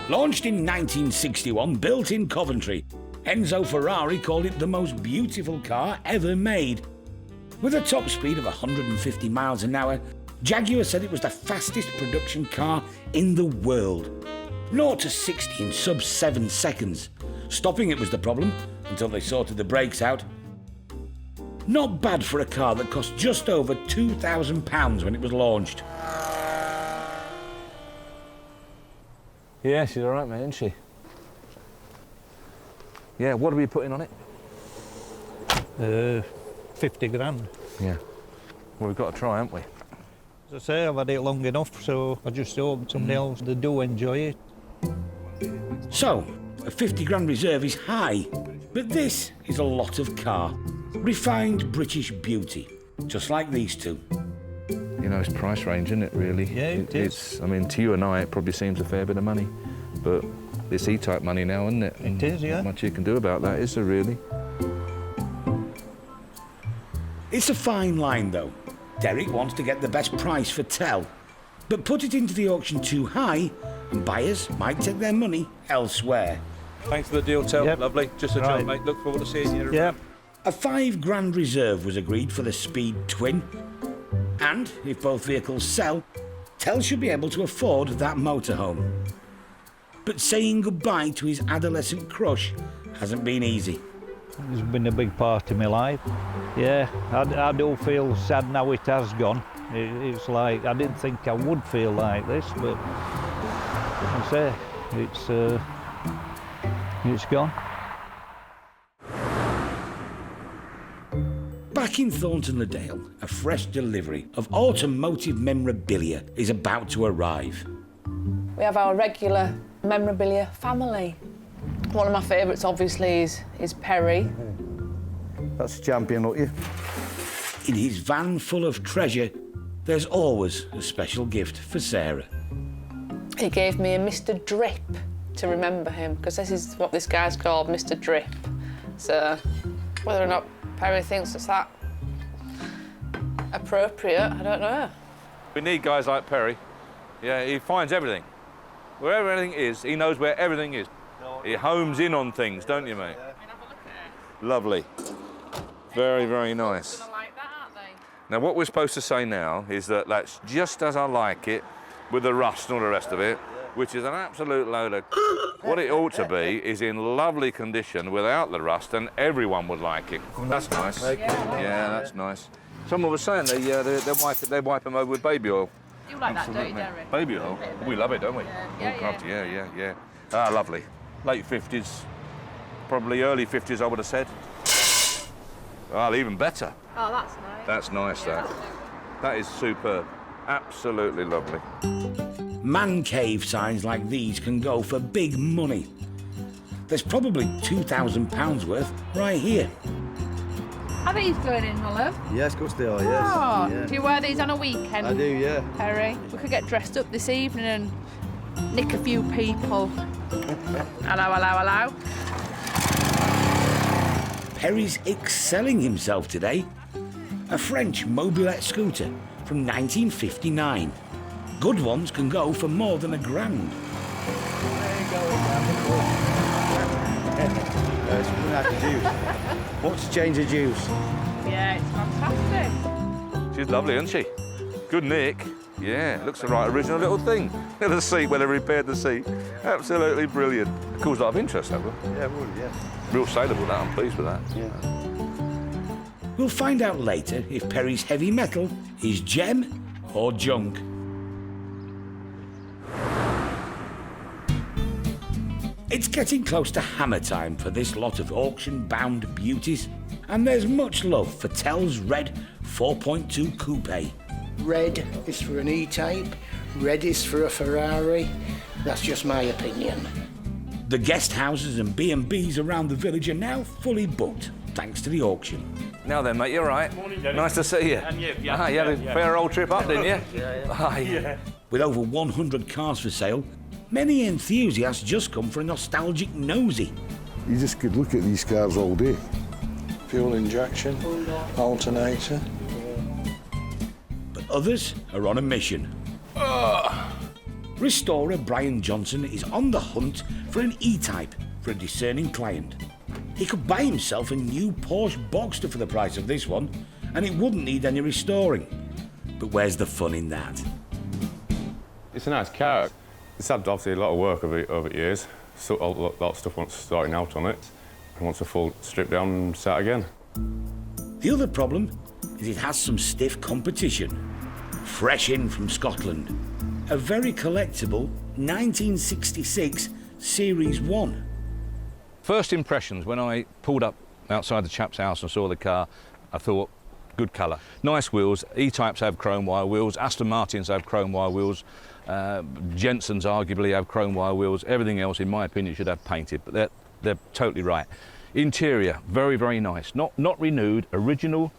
Launched in 1961, built in Coventry, Enzo Ferrari called it the most beautiful car ever made. With a top speed of 150 miles an hour, Jaguar said it was the fastest production car in the world. 0 to 60 in sub 7 seconds. Stopping it was the problem, until they sorted the brakes out. Not bad for a car that cost just over £2,000 when it was launched. Yeah, she's all right, mate, isn't she? Yeah, what are we putting on it? 50 grand. Yeah. Well, we've got to try, haven't we? As I say, I've had it long enough, so I just hope somebody else they do enjoy it. So, a 50 grand reserve is high, but this is a lot of car. Refined British beauty, just like these two. You know, it's price range, isn't it, really? Yeah, it is. It's, I mean, to you and I, it probably seems a fair bit of money, but it's E-Type money now, isn't it? It is, yeah. Not much you can do about that, is there, really? It's a fine line, though. Derek wants to get the best price for Tell, but put it into the auction too high, and buyers might take their money elsewhere. Thanks for the deal, Tel. Yep. Lovely. Just a Right. job, mate. Look forward to seeing you. Yeah. A 5 grand reserve was agreed for the Speed Twin. And if both vehicles sell, Tell should be able to afford that motorhome. But saying goodbye to his adolescent crush hasn't been easy. It's been a big part of my life. Yeah, I do feel sad now it has gone. It's like, I didn't think I would feel like this, but I say, it's gone. Back in Thorntondale, a fresh delivery of automotive memorabilia is about to arrive. We have our regular memorabilia family. One of my favourites, obviously, is Perry. That's champion, look you. In his van full of treasure, there's always a special gift for Sarah. He gave me a Mr. Drip to remember him, because this is what this guy's called, Mr. Drip. So, whether or not Perry thinks it's that appropriate, I don't know. We need guys like Perry. Yeah, he finds everything. Wherever everything is, he knows where everything is. He homes in on things, don't you, mate? Lovely. Very, very nice. Now, what we're supposed to say now is that that's just as I like it, with the rust and all the rest of it, which is an absolute load of... What it ought to be is in lovely condition without the rust, and everyone would like it. That's nice. Yeah, that's nice. Someone was saying they wipe them over with baby oil. You like that, don't you, Derek? Baby oil? We love it, don't we? Yeah, All crafty, yeah. Ah, lovely. Late 50s, probably early 50s, I would have said. Ah, even better. Oh, that's nice. That's nice, that is superb. Absolutely lovely. Man cave signs like these can go for big money. There's probably £2,000 worth right here. Are these going in, my love? Yes, of course they are, yes. Oh, Yeah. do you wear these on a weekend? I do, yeah. Perry, we could get dressed up this evening and nick a few people. Hello. Perry's excelling himself today. A French mobilette scooter from 1959. Good ones can go for more than £1 grand. It's coming out of juice. What's the change of juice? Yeah, it's fantastic. She's lovely, isn't she? Good nick. Yeah, it looks a right original little thing. The seat, when they repaired the seat. Absolutely brilliant. It caused a lot of interest, that will. Yeah, it would, yeah. Real saleable, that. I'm pleased with that. Yeah. We'll find out later if Perry's heavy metal is gem or junk. It's getting close to hammer time for this lot of auction-bound beauties, and there's much love for Tell's red 4.2 coupe. Red is for an E-Type, red is for a Ferrari. That's just my opinion. The guest houses and B&Bs around the village are now fully booked, thanks to the auction. Now then, mate, you're right. Morning, Dennis. Nice to see you. And you, You had a fair old trip up, didn't you? Yeah. With over 100 cars for sale, many enthusiasts just come for a nostalgic nosy. You just could look at these cars all day. Fuel injection, alternator. But others are on a mission. Restorer Brian Johnson is on the hunt for an E-Type for a discerning client. He could buy himself a new Porsche Boxster for the price of this one, and it wouldn't need any restoring. But where's the fun in that? It's a nice car. It's had obviously a lot of work over the years. So a lot of stuff wants starting out on it. And wants a full strip down and start again. The other problem is it has some stiff competition. Fresh in from Scotland, a very collectible 1966 Series 1. First impressions, when I pulled up outside the chap's house and saw the car, I thought, good colour. Nice wheels. E-Types have chrome wire wheels. Aston Martins have chrome wire wheels. Jensens arguably have chrome wire wheels. Everything else, in my opinion, should have painted, but they're totally right. Interior, very, very nice. Not renewed, original.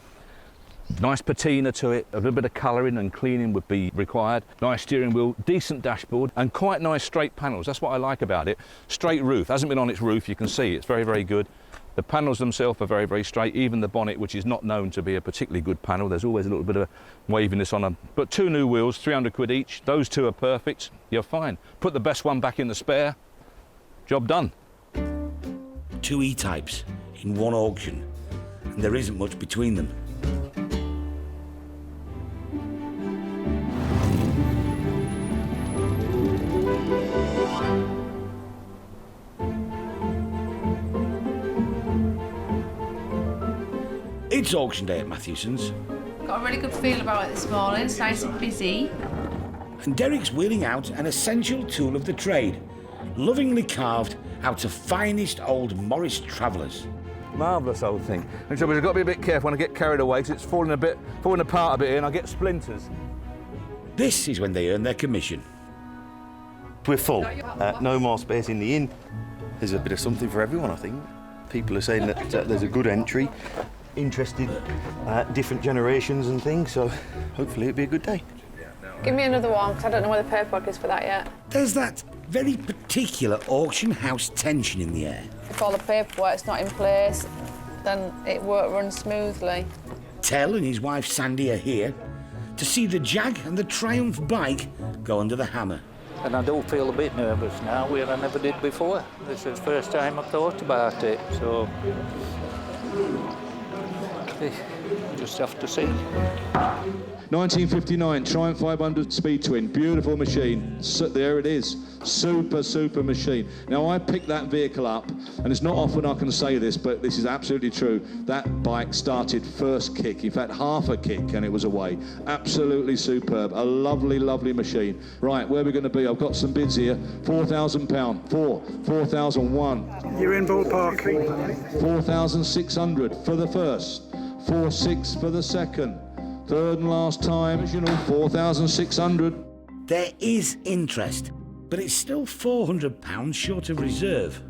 Nice patina to it, a little bit of colouring and cleaning would be required. Nice steering wheel, decent dashboard, and quite nice straight panels. That's what I like about it. Straight roof, hasn't been on its roof, you can see it's very, very good. The panels themselves are very, very straight. Even the bonnet, which is not known to be a particularly good panel, there's always a little bit of waviness on them. But 2 new wheels, 300 quid each. Those 2 are perfect, you're fine. Put the best one back in the spare, job done. 2 E-Types in one auction, and there isn't much between them. It's auction day at Matthewson's. Got a really good feel about it this morning. It's nice and busy. And Derek's wheeling out an essential tool of the trade, lovingly carved out of finest old Morris Travellers. Marvellous old thing. And so we've got to be a bit careful when I get carried away, because it's falling apart a bit here and I get splinters. This is when they earn their commission. We're full. No more space in the inn. There's a bit of something for everyone, I think. People are saying that there's a good entry, interested different generations and things, so hopefully it'll be a good day. Give me another one, because I don't know where the paperwork is for that yet. There's that very particular auction house tension in the air. If all the paperwork's not in place, then it won't run smoothly. Tell and his wife Sandy are here to see the Jag and the Triumph bike go under the hammer. And I do feel a bit nervous now, where I never did before. This is the first time I've thought about it, so just have to see. 1959 Triumph 500 Speed Twin, beautiful machine. So, there it is, super machine. Now I picked that vehicle up, and it's not often I can say this, but this is absolutely true. That bike started first kick, in fact half a kick, and it was away. Absolutely superb, a lovely machine. Right, where are we going to be? I've got some bids here. £4,000, 4,001. You're in ballpark. 4,600 for the first, 4,600 for the second. Third and last time, 4,600. There is interest, but it's still £400 short of reserve.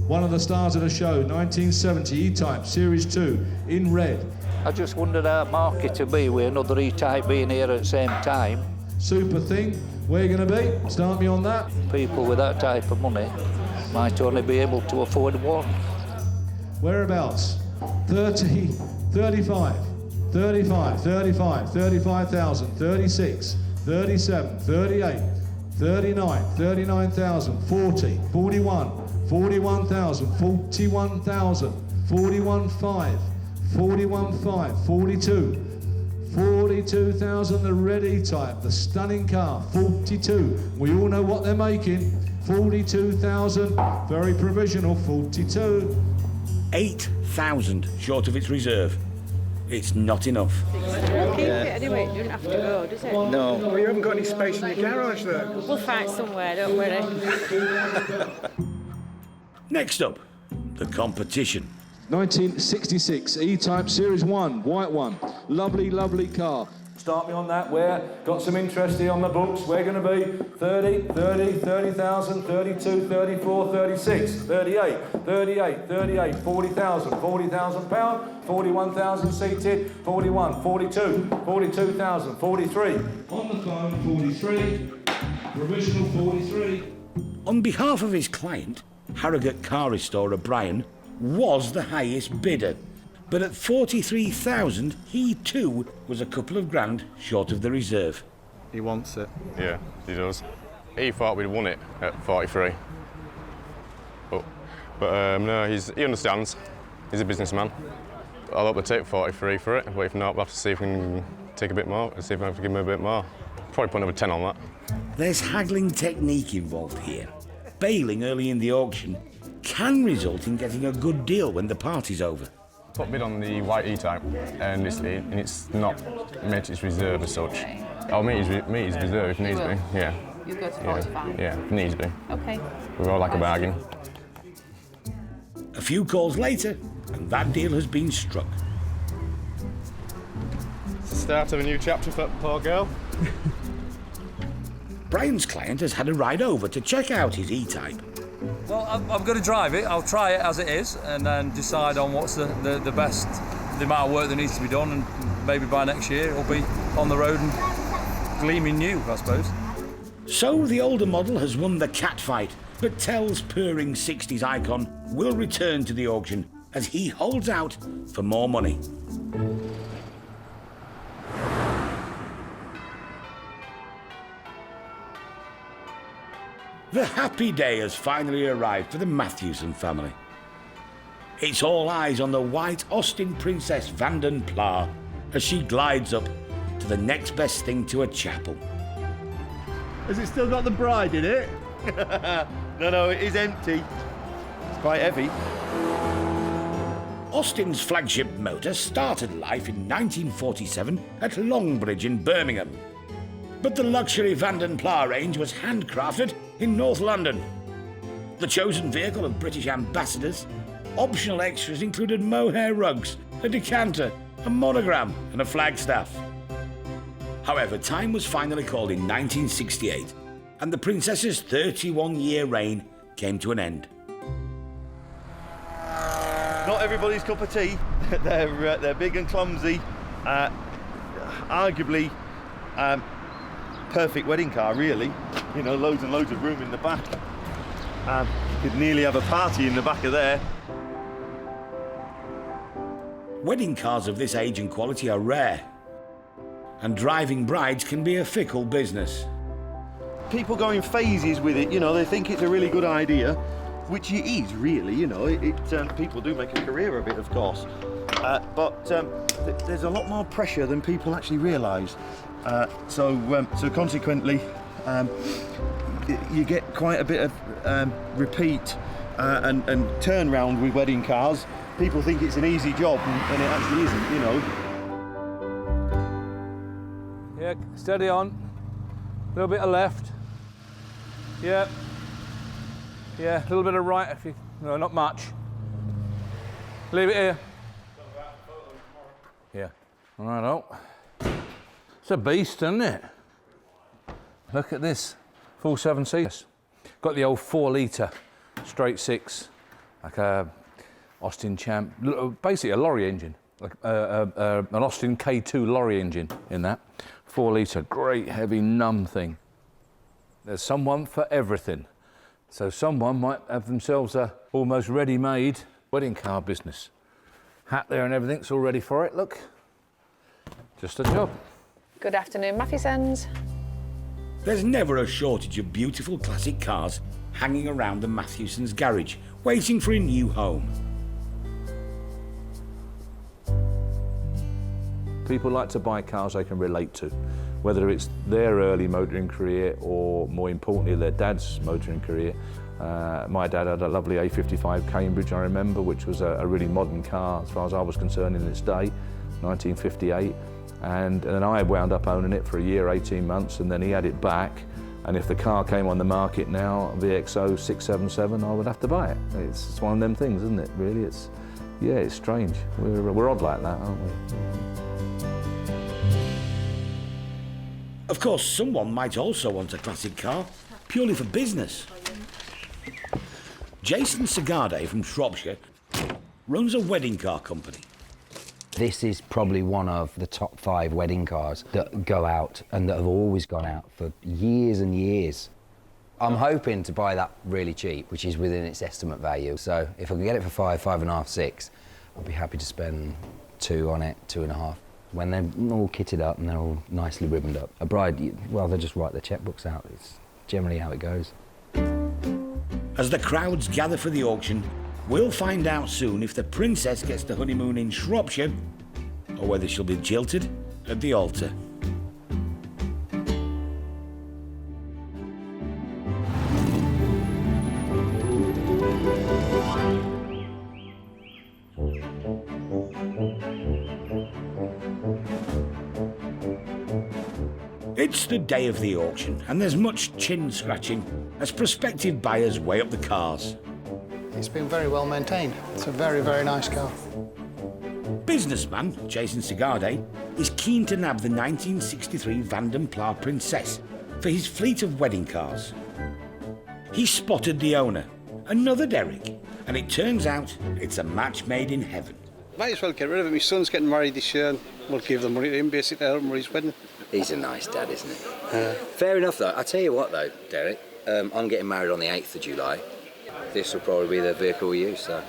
One of the stars of the show, 1970 E-Type Series 2 in red. I just wondered how market to be with another E-Type being here at the same time. Super thing. Where are you going to be? Start me on that. People with that type of money might only be able to afford one. Whereabouts? 30, 35, 35, 35, 35,000, 36, 37, 38, 39, 39,000, 40, 41, 41,000, 41,000, 41,500, 41,500, 42, 42,000, the red E-Type, the stunning car, 42. We all know what they're making. 42,000, very provisional, 42. 8,000 short of its reserve. It's not enough. Keep it anyway, it doesn't have to go, does it? No. Well, you haven't got any space in your garage, though. We'll find somewhere, don't worry. Next up, the competition. 1966 E-Type Series 1, white one. Lovely, lovely car. Start me on that. Where? Got some interest here on the books. We're going to be 30, 30, 30,000, 32, 34, 36, 38, 38, 38, 40,000, 40,000 pound, 41,000 seated, 41, 42, 42,000, 43. On the phone, 43. Provisional 43. On behalf of his client, Harrogate car restorer Brian was the highest bidder. But at 43,000, he too was a couple of grand short of the reserve. He wants it. Yeah, he does. He thought we'd won it at 43. But no, he understands. He's a businessman. I'll hope to take 43 for it, but if not, we'll have to see if we can take a bit more, see if I have to give him a bit more. Probably put another 10 on that. There's haggling technique involved here. Bailing early in the auction can result in getting a good deal when the party's over. Put a bid on the white E-Type, and it's not met its reserve as such. I'll meet his reserve if needs be. Yeah. You go to 45? Yeah, if needs be. Okay. We all like a bargain. A few calls later, and that deal has been struck. It's the start of a new chapter for that poor girl. Brian's client has had a ride over to check out his E-Type. Well, I'm going to drive it. I'll try it as it is and then decide on what's the best, the amount of work that needs to be done, and maybe by next year it'll be on the road and gleaming new, I suppose. So the older model has won the catfight, but Tell's purring 60s icon will return to the auction as he holds out for more money. The happy day has finally arrived for the Matthewson family. It's all eyes on the white Austin Princess Vanden Pla as she glides up to the next best thing to a chapel. Has it still got the bride in it? No, it is empty. It's quite heavy. Austin's flagship motor started life in 1947 at Longbridge in Birmingham. But the luxury Vanden Pla range was handcrafted in North London. The chosen vehicle of British ambassadors, optional extras included mohair rugs, a decanter, a monogram and a flagstaff. However, time was finally called in 1968 and the princess's 31-year reign came to an end. Not everybody's cup of tea. They're big and clumsy. Arguably, perfect wedding car, really. You know, loads and loads of room in the back. Could nearly have a party in the back of there. Wedding cars of this age and quality are rare, and driving brides can be a fickle business. People go in phases with it, you know, they think it's a really good idea, which it is, really, you know. People do make a career of it, of course. But there's a lot more pressure than people actually realise. So consequently, you get quite a bit of repeat and turnaround with wedding cars. People think it's an easy job, and it actually isn't, you know. Yeah, steady on. A little bit of left. Yeah. Yeah, a little bit of right if you... No, not much. Leave it here. Yeah. Righto. It's a beast, isn't it? Look at this. Full 7 seats. Got the old 4-litre straight 6, like a Austin Champ, basically a lorry engine, like an Austin K2 lorry engine in that. 4-litre, great heavy numb thing. There's someone for everything. So someone might have themselves a almost ready-made wedding car business. Hat there and everything's all ready for it, look. Just a job. Good afternoon, Matthewsons. There's never a shortage of beautiful classic cars hanging around the Matthewsons' garage, waiting for a new home. People like to buy cars they can relate to, whether it's their early motoring career or, more importantly, their dad's motoring career. My dad had a lovely A55 Cambridge, I remember, which was a really modern car as far as I was concerned in its day, 1958. And then I wound up owning it for a year, 18 months, and then he had it back. And if the car came on the market now, VXO 677, I would have to buy it. It's one of them things, isn't it, really? Yeah, it's strange. We're odd like that, aren't we? Of course, someone might also want a classic car, purely for business. Jason Segade from Shropshire runs a wedding car company. This is probably one of the top 5 wedding cars that go out and that have always gone out for years and years. I'm hoping to buy that really cheap, which is within its estimate value. So if I can get it for 5, 5.5, 6, I'll be happy to spend 2 on it, 2.5. When they're all kitted up and they're all nicely ribboned up. A bride, well, they just write their checkbooks out. It's generally how it goes. As the crowds gather for the auction, we'll find out soon if the princess gets the honeymoon in Shropshire or whether she'll be jilted at the altar. It's the day of the auction, and there's much chin scratching as prospective buyers weigh up the cars. It's been very well maintained. It's a very, very nice car. Businessman Jason Segade is keen to nab the 1963 Vanden Plas Princess for his fleet of wedding cars. He spotted the owner, another Derek, and it turns out it's a match made in heaven. Might as well get rid of it. My son's getting married this year and we'll give the money to him basically to help him with his wedding. He's a nice dad, isn't he? Fair enough, though. I'll tell you what, though, Derek. I'm getting married on the 8th of July. This will probably be the vehicle we use, so...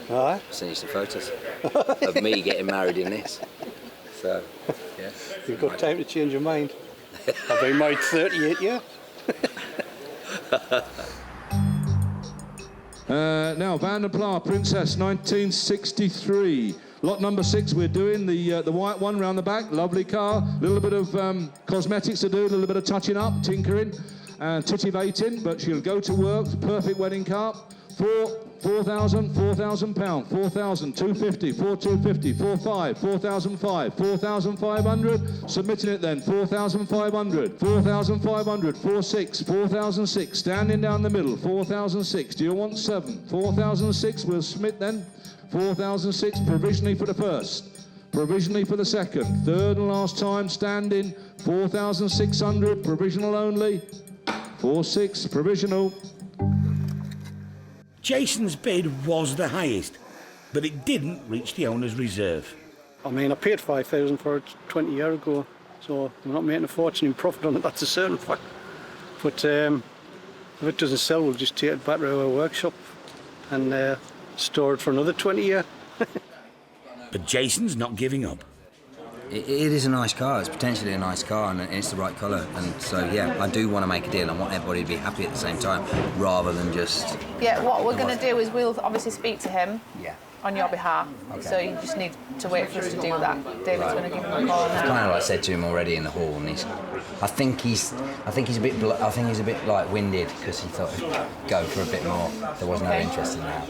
All right. I'll send you some photos of me getting married in this. So, yeah. You've got time to change your mind. I've been married 38 years. Now, Vanden Plas Princess, 1963. Lot number 6, we're doing the white one round the back. Lovely car. A little bit of cosmetics to do, a little bit of touching up, tinkering, and titivating, but she'll go to work. Perfect wedding car. 4,000 pounds, 4,000, 250, 4,250, 4,500, 4,500, 4,500. Submitting it then, 4,500, 4,500, 4,600, 4,600. Standing down the middle, 4,600. Do you want 7? 4,600, we'll submit then. 4,600 provisionally for the first, provisionally for the second, third and last time standing. 4,600 provisional only. 4,600 provisional. Jason's bid was the highest, but it didn't reach the owner's reserve. I mean, I paid 5,000 for it 20 years ago, so I'm not making a fortune in profit on it, that's a certain fact. But if it doesn't sell, we'll just take it back to our workshop and store it for another 20 years. But Jason's not giving up. It is a nice car. It's potentially a nice car, and it's the right colour. And so, yeah, I do want to make a deal. I want everybody to be happy at the same time, rather than just... Yeah, what we're going to do is we'll obviously speak to him on your behalf. Okay. So you just need to wait for us to do that. David's going to give him a call now. Kind of like I said to him already in the hall, and I think he's a bit like winded because he thought he'd go for a bit more. There was no interest in that.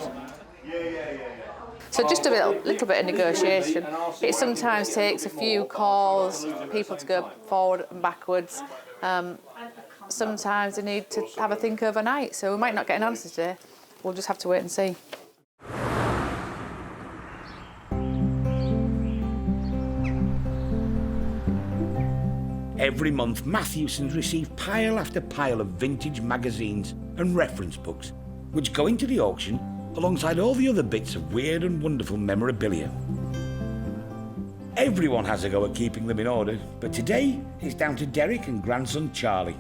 So just a little bit of negotiation. It sometimes takes a few calls, people to go forward and backwards. Sometimes they need to have a think overnight, so we might not get an answer today. We'll just have to wait and see. Every month, Matthewsons receive pile after pile of vintage magazines and reference books, which go into the auction alongside all the other bits of weird and wonderful memorabilia. Everyone has a go at keeping them in order, but today it's down to Derek and grandson Charlie.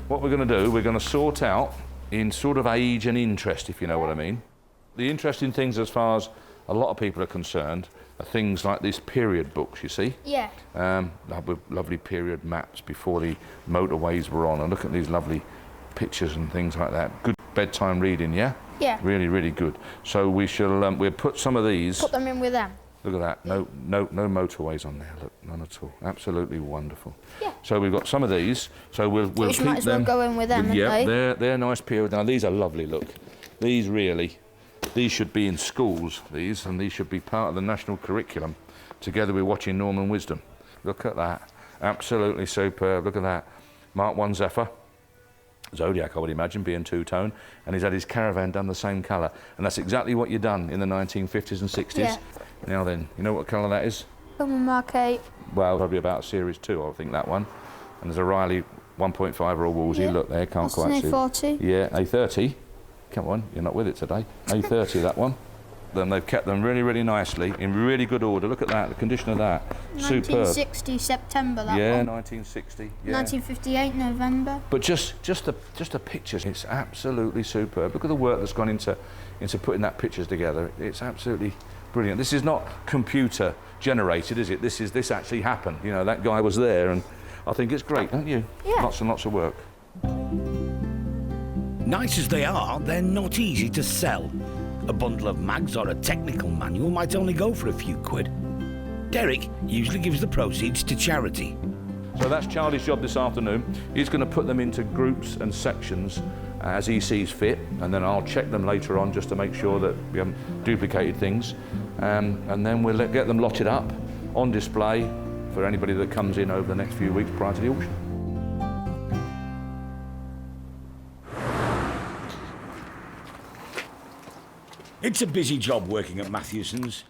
What we're going to do, we're going to sort out in sort of age and interest, if you know what I mean. The interesting things as far as a lot of people are concerned are things like these period books, you see? Yeah. With lovely period maps before the motorways were on, and look at these lovely pictures and things like that. Good bedtime reading, yeah? Yeah. Really, really good. So we shall we'll put some of these... Put them in with them. Look at that. No motorways on there. Look, none at all. Absolutely wonderful. Yeah. So we've got some of these. So we'll keep might as well them. go in with them, Yeah, aren't they? they're nice period. Now these are lovely. Look, these should be in schools. And these should be part of the national curriculum, together with watching Norman Wisdom. Look at that. Absolutely superb. Look at that. Mark 1 Zephyr. Zodiac, I would imagine, being two-tone, and he's had his Caravan done the same colour, and that's exactly what you've done in the 1950s and 60s. Yeah. Now then, you know what colour that is? Mark 8. Well, probably about Series 2, I think, that one. And there's a Riley 1.5 or a Wolsey, Yeah. look there, can't That's quite an see. A40. Yeah, A30. Come on, you're not with it today. A30, that one. Then they've kept them really, really nicely, in really good order. Look at that, the condition of that. Superb. 1960 September, that yeah, one. 1960. Yeah. 1958 November. But just the pictures, it's absolutely superb. Look at the work that's gone into putting that pictures together. It's absolutely brilliant. This is not computer generated, is it? This actually happened. You know, that guy was there, and I think it's great, don't you? Yeah. Lots and lots of work. Nice as they are, they're not easy to sell. A bundle of mags or a technical manual might only go for a few quid. Derek usually gives the proceeds to charity. So that's Charlie's job this afternoon. He's going to put them into groups and sections as he sees fit, and then I'll check them later on just to make sure that we haven't duplicated things. And then we'll get them lotted up on display for anybody that comes in over the next few weeks prior to the auction. It's a busy job working at Matthewson's.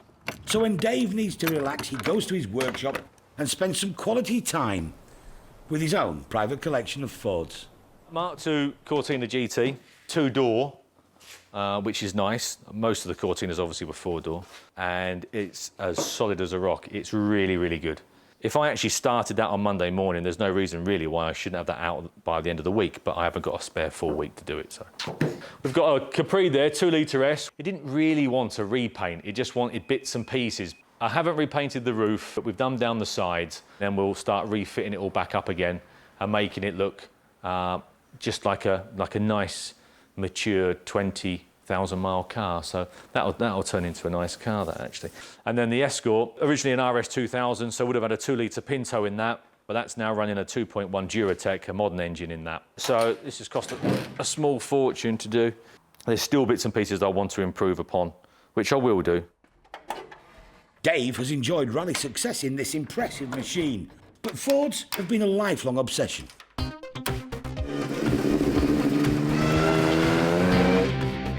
So when Dave needs to relax, he goes to his workshop and spends some quality time with his own private collection of Fords. Mark II Cortina GT, two-door, which is nice. Most of the Cortinas obviously were four-door, and it's as solid as a rock. It's really, really good. If I actually started that on Monday morning, there's no reason really why I shouldn't have that out by the end of the week, but I haven't got a spare full week to do it, so. We've got a Capri there, 2-litre S. It didn't really want a repaint, it just wanted bits and pieces. I haven't repainted the roof, but we've done down the sides, then we'll start refitting it all back up again and making it look just like a nice, mature 20,000-mile car. So that'll turn into a nice car, that actually. And then the Escort, originally an RS 2000, so would have had a 2-litre Pinto in that, but that's now running a 2.1 Duratec, a modern engine in that. So this has cost a small fortune to do. There's still bits and pieces I want to improve upon, which I will do. Dave has enjoyed rally success in this impressive machine, but Fords have been a lifelong obsession.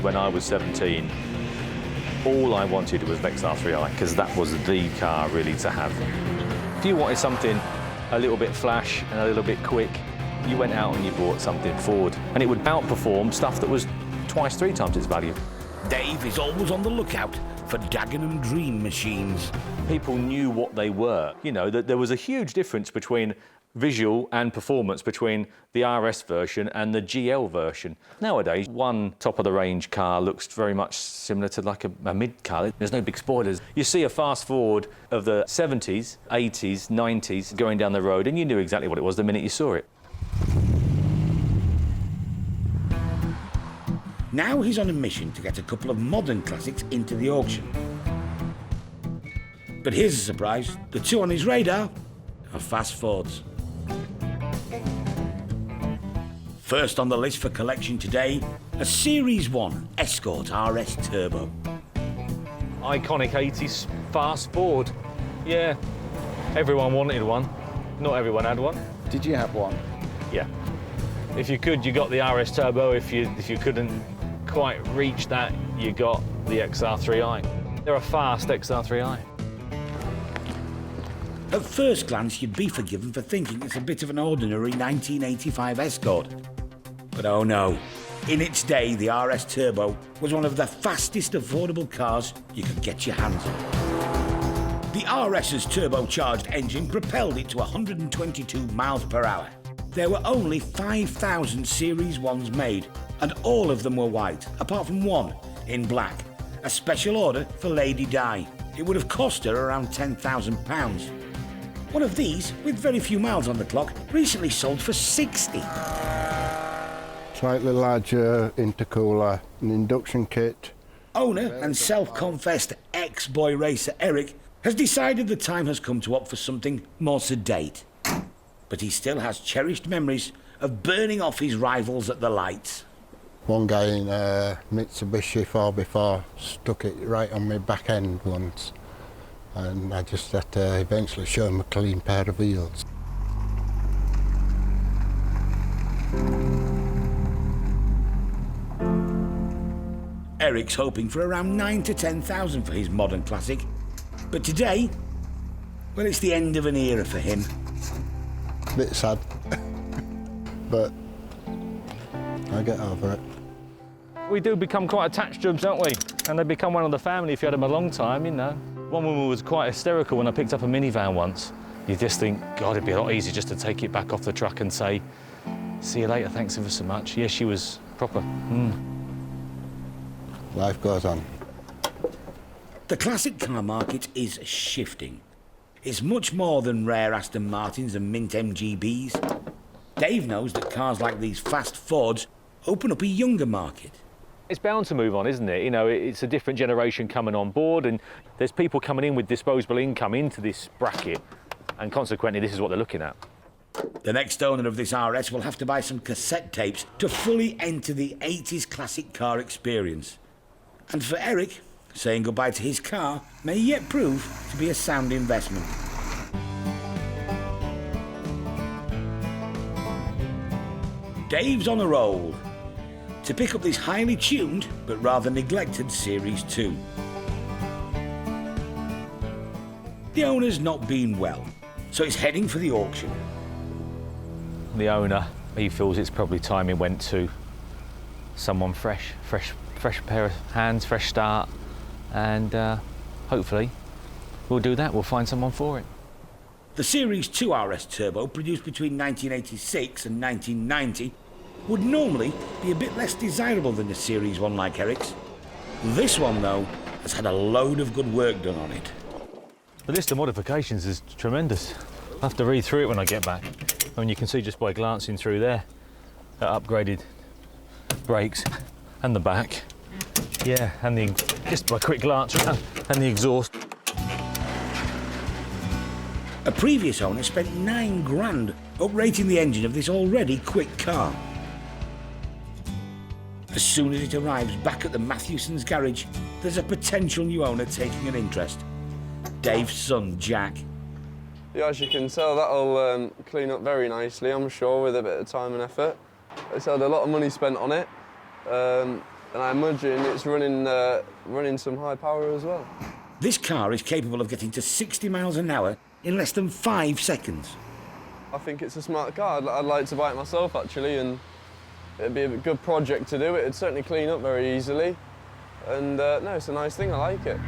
When I was 17, all I wanted was an XR3i, because that was the car really to have. If you wanted something a little bit flash and a little bit quick, you went out and you bought something Ford, and it would outperform stuff that was twice, 3 times its value. Dave is always on the lookout for Dagenham dream machines. People knew what they were. You know, that there was a huge difference between visual and performance between the RS version and the GL version. Nowadays, one top-of-the-range car looks very much similar to like a mid-car. There's no big spoilers. You see a fast forward of the 70s, 80s, 90s going down the road, and you knew exactly what it was the minute you saw it. Now he's on a mission to get a couple of modern classics into the auction. But here's a surprise. The two on his radar are fast Fords. First on the list for collection today, a Series 1 Escort RS Turbo. Iconic 80s fast Ford. Yeah, everyone wanted one. Not everyone had one. Did you have one? Yeah. If you could, you got the RS Turbo. If you couldn't quite reach that, you got the XR3i. They're a fast XR3i. At first glance, you'd be forgiven for thinking it's a bit of an ordinary 1985 Escort. But oh no, in its day, the RS Turbo was one of the fastest affordable cars you could get your hands on. The RS's turbocharged engine propelled it to 122 miles per hour. There were only 5,000 Series 1s made, and all of them were white, apart from one in black, a special order for Lady Di. It would have cost her around £10,000. One of these, with very few miles on the clock, recently sold for 60. Slightly larger intercooler, an induction kit. Owner and self-confessed ex-boy racer Eric has decided the time has come to opt for something more sedate. But he still has cherished memories of burning off his rivals at the lights. One guy in Mitsubishi 4x4 stuck it right on my back end once, and I just had to eventually show him a clean pair of wheels. Eric's hoping for around 9,000 to 10,000 for his modern classic, but today, well, it's the end of an era for him. Bit sad, but I get over it. We do become quite attached to them, don't we? And they become one of the family if you had them a long time, you know. One woman was quite hysterical when I picked up a minivan once. You just think, God, it'd be a lot easier just to take it back off the truck and say, see you later, thanks ever so much. Yeah, she was proper. Life goes on. The classic car market is shifting. It's much more than rare Aston Martins and mint MGBs. Dave knows that cars like these fast Fords open up a younger market. It's bound to move on, isn't it? You know, it's a different generation coming on board, and there's people coming in with disposable income into this bracket, and consequently, this is what they're looking at. The next owner of this RS will have to buy some cassette tapes to fully enter the 80s classic car experience. And for Eric, saying goodbye to his car may yet prove to be a sound investment. Dave's on a roll to pick up this highly tuned but rather neglected Series 2. The owner's not been well, so it's heading for the auction. The owner, he feels it's probably time he went to someone fresh pair of hands, fresh start, and hopefully we'll do that, we'll find someone for it. The Series 2 RS Turbo, produced between 1986 and 1990, would normally be a bit less desirable than the Series 1 like Eric's. This one, though, has had a load of good work done on it. The list of modifications is tremendous. I'll have to read through it when I get back. I mean, you can see just by glancing through there, that upgraded brakes and the back. Yeah, and just by a quick glance around, and the exhaust. A previous owner spent £9 grand uprating the engine of this already quick car. As soon as it arrives back at the Matthewson's garage, there's a potential new owner taking an interest. Dave's son, Jack. Yeah, as you can tell, that'll clean up very nicely, I'm sure, with a bit of time and effort. It's had a lot of money spent on it, and I imagine it's running some high power as well. This car is capable of getting to 60 miles an hour in less than 5 seconds. I think it's a smart car. I'd like to buy it myself, actually, and it'd be a good project to do. It'd certainly clean up very easily, and no, it's a nice thing, I like it.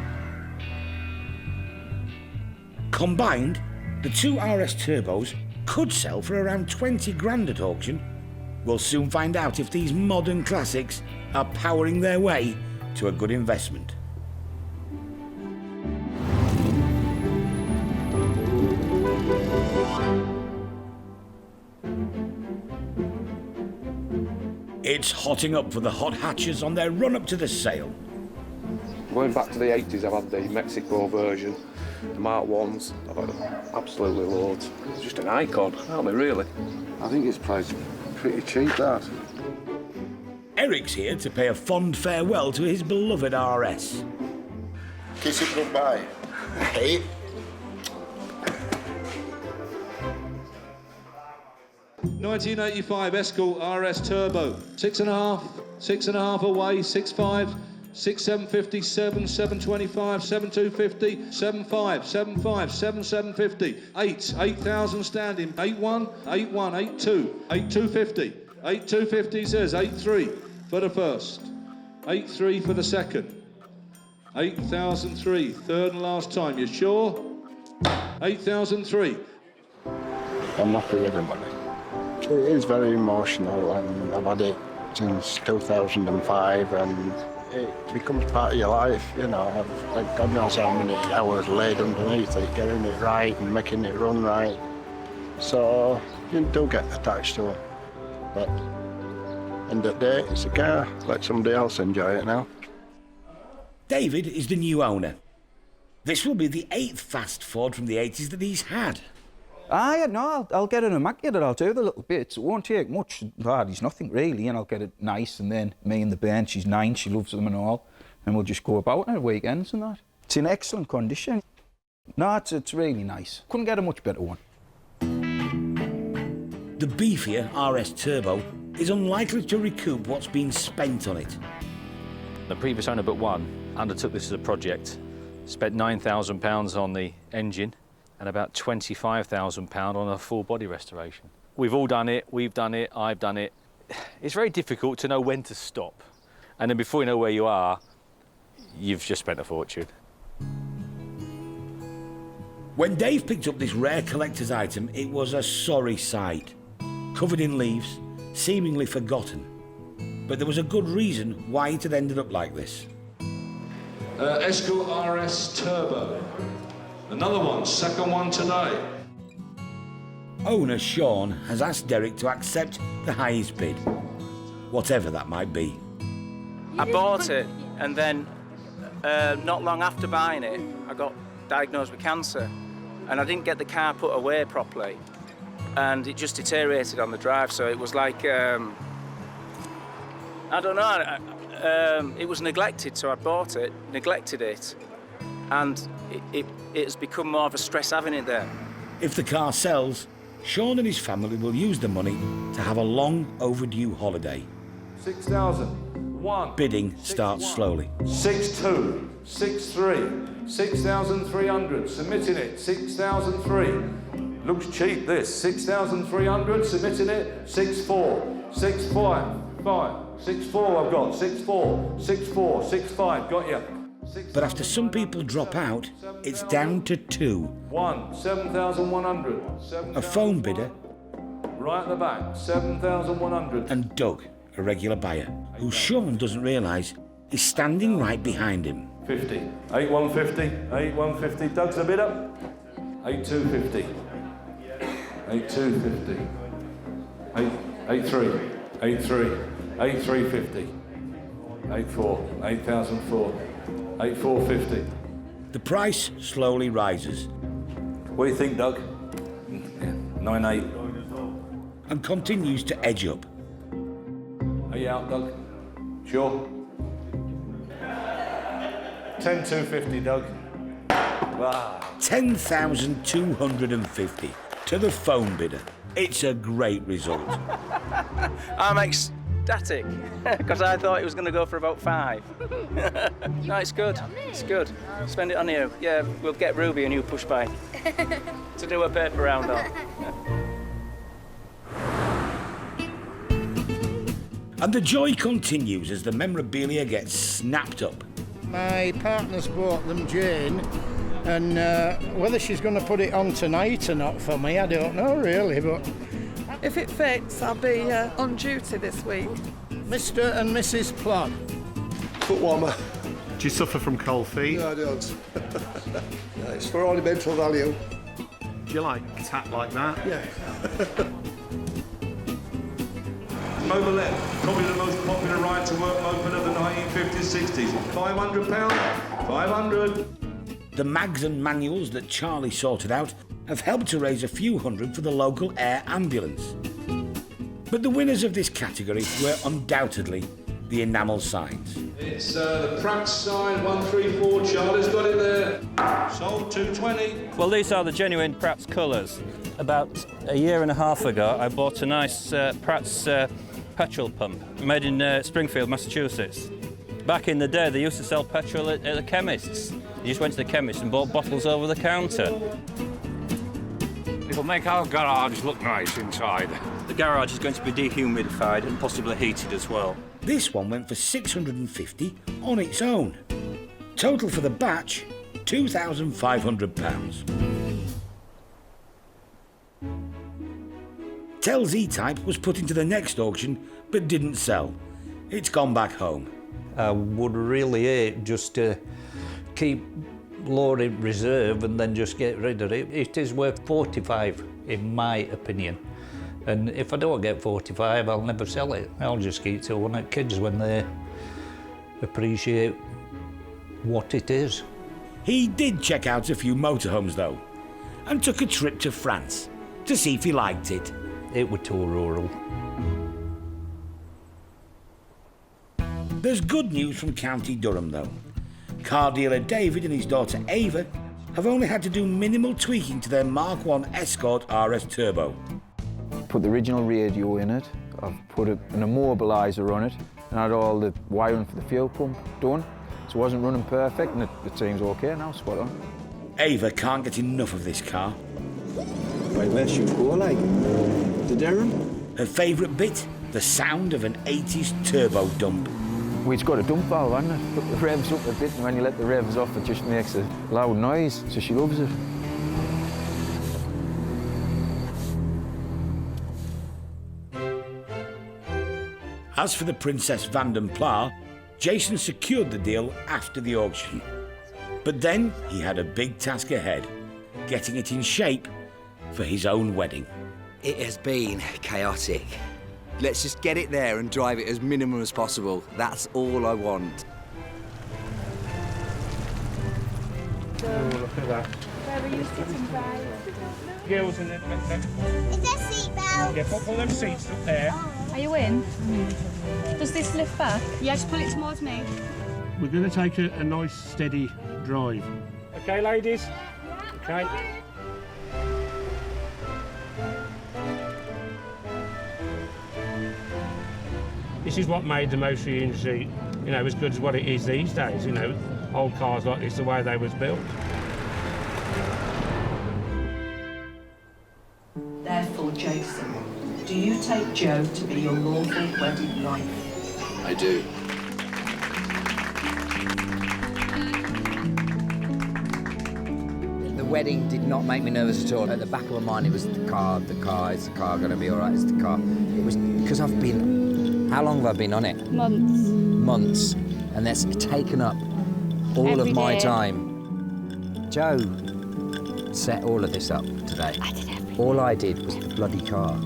Combined, the two RS Turbos could sell for around 20 grand at auction. We'll soon find out if these modern classics are powering their way to a good investment. It's hotting up for the hot hatchers on their run up to the sale. Going back to the 80s, I've had the Mexico version, the Mark 1s, I've had absolutely loads. It's just an icon, aren't they, really? I think it's priced pretty cheap, that. Eric's here to pay a fond farewell to his beloved RS. Kiss it goodbye. Hey. $1985 Escort RS Turbo, 6.5, 6.5 away, 6.5, 6,750, 7, 725, 7,250, 7,5, 7,5, 7,750, 8, 8,000 standing, 8,1, 8,1, 8,2, 8,250, 8,250 says 8,3 for the first, 8,3 for the second, 8,003, third and last time, you sure? 8,003. I'm happy with the money. It is very emotional, and I've had it since 2005, and it becomes part of your life, you know. I've, like, God knows how many hours laid underneath it, getting it right and making it run right. So you do get attached to it, but end of the day, it's a car. Let somebody else enjoy it now. David is the new owner. This will be the 8th fast Ford from the 80s that he's had. Aye, no, I'll get it immaculate. I'll do the little bits. It won't take much. There's nothing really, and I'll get it nice. And then me and the bairn, she's 9, she loves them and all, and we'll just go about on weekends and that. It's in excellent condition. No, it's really nice. Couldn't get a much better one. The beefier RS Turbo is unlikely to recoup what's been spent on it. The previous owner but one undertook this as a project, spent £9,000 on the engine and about £25,000 on a full body restoration. We've all done it, we've done it, I've done it. It's very difficult to know when to stop. And then before you know where you are, you've just spent a fortune. When Dave picked up this rare collector's item, it was a sorry sight. Covered in leaves, seemingly forgotten. But there was a good reason why it had ended up like this. Escort RS Turbo. Another one, second one today. Owner Sean has asked Derek to accept the highest bid, whatever that might be. I bought it, and then not long after buying it, I got diagnosed with cancer, and I didn't get the car put away properly, and it just deteriorated on the drive. So it was like, I don't know, it was neglected. So I bought it, neglected it, and it has become more of a stress having it there. If the car sells, Sean and his family will use the money to have a long overdue holiday. 6,000. 1. Bidding starts slowly. 6,2. 6,3. 6,300. Submitting it. 6,003. Looks cheap, this. 6,300. Submitting it. 6,4. 6,5. 5. 6,4 I've got. 6,4. 6,4. 6,5. Got you. But after some people drop out, it's down to 2. 1. 7,100. A phone bidder. Right at the back. 7,100. And Doug, a regular buyer, who Sean doesn't realise is standing right behind him. 50. 8,150. 8,150. Doug's a bidder. 8,250. 8,250. 8,3. 8,3. 8,350. 8,4. 8,004. 8,450. The price slowly rises. What do you think, Doug? 9,8. And continues to edge up. Are you out, Doug? Sure? 10,250, Doug. Wow. 10,250 to the phone bidder. It's a great result. I'm ecstatic, because I thought it was going to go for about 5. No, it's good. It's good. Spend it on you. Yeah, we'll get Ruby a new push bike to do a paper round on. And the joy continues as the memorabilia gets snapped up. My partner's bought them, Jane, and whether she's going to put it on tonight or not for me, I don't know really, but... If it fits, I'll be on duty this week. Mr. and Mrs. Plod. Foot warmer. Do you suffer from cold feet? No, I don't. No, it's for ornamental value. Do you like tap like that? Yeah. Mobile, probably the most popular ride-to-work moped of the 1950s, 60s. £500. 500. The mags and manuals that Charlie sorted out have helped to raise a few hundred for the local air ambulance. But the winners of this category were undoubtedly the enamel signs. It's the Pratt sign 134. Charlie's got it there. Sold 220. Well, these are the genuine Pratt's colours. About a year and a half ago, I bought a nice Pratt's petrol pump made in Springfield, Massachusetts. Back in the day, they used to sell petrol at the chemists. You just went to the chemist and bought bottles over the counter. It'll make our garage look nice inside. The garage is going to be dehumidified and possibly heated as well. This one went for $650 on its own. Total for the batch, £2,500. Tell's E-Type was put into the next auction, but didn't sell. It's gone back home. I would really hate just to keep low in reserve and then just get rid of it. It is worth 45, in my opinion. And if I don't get 45, I'll never sell it. I'll just keep it to one of the kids when they appreciate what it is. He did check out a few motorhomes though, and took a trip to France to see if he liked it. It was too rural. There's good news from County Durham though. Car dealer David and his daughter Ava have only had to do minimal tweaking to their Mark 1 Escort RS Turbo. Put the original radio in it, I've put an immobiliser on it, and had all the wiring for the fuel pump done. So it wasn't running perfect, and it seems okay now, spot on. Ava can't get enough of this car. Right, where should we go, like? To Durham? Her favourite bit? The sound of an 80s turbo dump. Well, it's got a dump valve, hasn't it? Put the revs up a bit, and when you let the revs off, it just makes a loud noise, so she loves it. As for the Princess Van den Pla, Jason secured the deal after the auction. But then he had a big task ahead, getting it in shape for his own wedding. It has been chaotic. Let's just get it there and drive it as minimum as possible. That's all I want. Oh, look at that. Where are you sitting by? Girls in the next. Is there seatbelts? Yeah, put them seats up there. Are you in? Does this lift back? Yeah, just pull it towards me. We're going to take a nice, steady drive. Okay, ladies? Okay. This is what made the motor industry, you know, as good as what it is these days. You know, old cars like this, the way they was built. Therefore, Jason, do you take Jo to be your lawful wedded wife? I do. The wedding did not make me nervous at all. At the back of my mind, it was the car, is the car going to be all right, is the car. It was because I've been, how long have I been on it? Months. Months. And that's taken up all Every of my day. time. Jo set all of this up today. I did everything. All I did was the bloody car.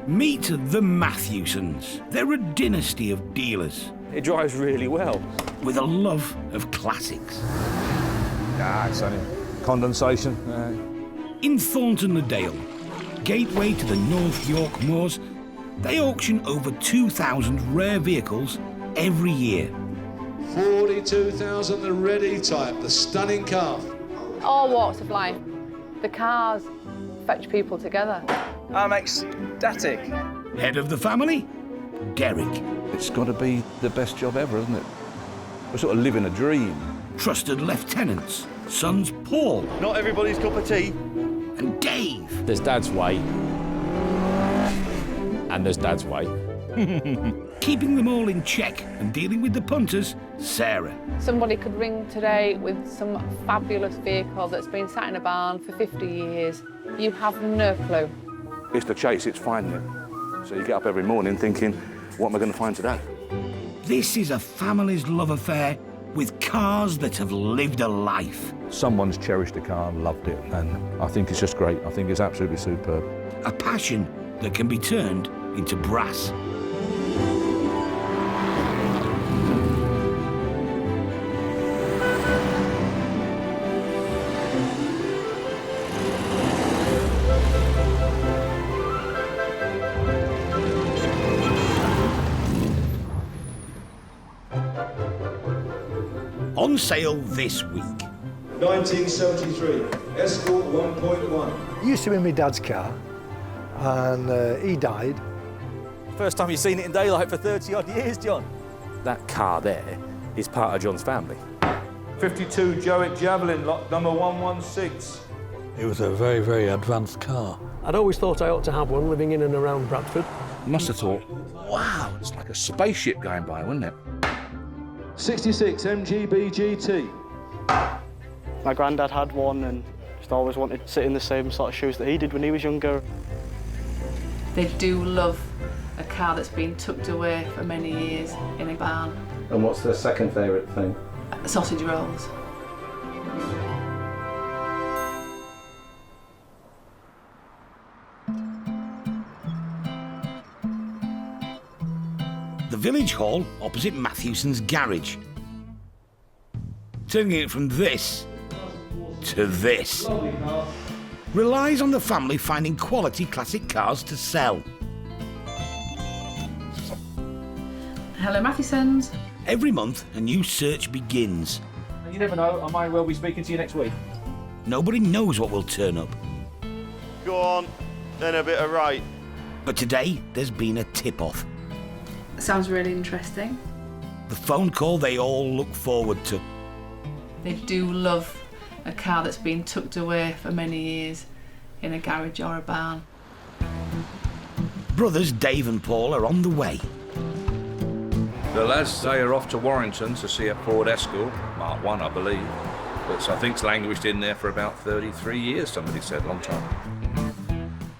Meet the Matthewsons. They're a dynasty of dealers. It drives really well. With a love of classics. Ah, it's only condensation. In Thorntondale, gateway to the North York Moors, they auction over 2,000 rare vehicles every year. 42,000, the ready type, the stunning car. All walks of life. The cars fetch people together. I'm ecstatic. Head of the family, Derek. It's got to be the best job ever, isn't it? We're sort of living a dream. Trusted lieutenants, sons Paul. Not everybody's cup of tea. And Dave. There's Dad's way. And there's Dad's way. Keeping them all in check and dealing with the punters, Sarah. Somebody could ring today with some fabulous vehicle that's been sat in a barn for 50 years. You have no clue. It's the chase, it's finding it. So you get up every morning thinking, what am I going to find today? This is a family's love affair with cars that have lived a life. Someone's cherished a car and loved it, and I think it's just great. I think it's absolutely superb. A passion that can be turned into brass. On sale this week. 1973, Escort 1.1. It used to be my dad's car, and he died. First time you've seen it in daylight for 30-odd years, John. That car there is part of John's family. 52 Joet Javelin, lot number 116. It was a very, very advanced car. I'd always thought I ought to have one living in and around Bradford. Must have thought, wow, it's like a spaceship going by, wasn't it? 66 MGB GT. My granddad had one and just always wanted to sit in the same sort of shoes that he did when he was younger. They do love a car that's been tucked away for many years in a barn. And what's their second favourite thing? Sausage rolls. The village hall opposite Matthewson's garage. Turning it from this to this relies on the family finding quality classic cars to sell. Hello, Matthewson's. Every month, a new search begins. You never know, I might well be speaking to you next week. Nobody knows what will turn up. Go on, then a bit of right. But today, there's been a tip-off. Sounds really interesting. The phone call they all look forward to. They do love a car that's been tucked away for many years in a garage or a barn. Brothers Dave and Paul are on the way. The lads, they are off to Warrington to see a Ford Escort, Mark 1, I believe. But I think it's languished in there for about 33 years, somebody said, long time.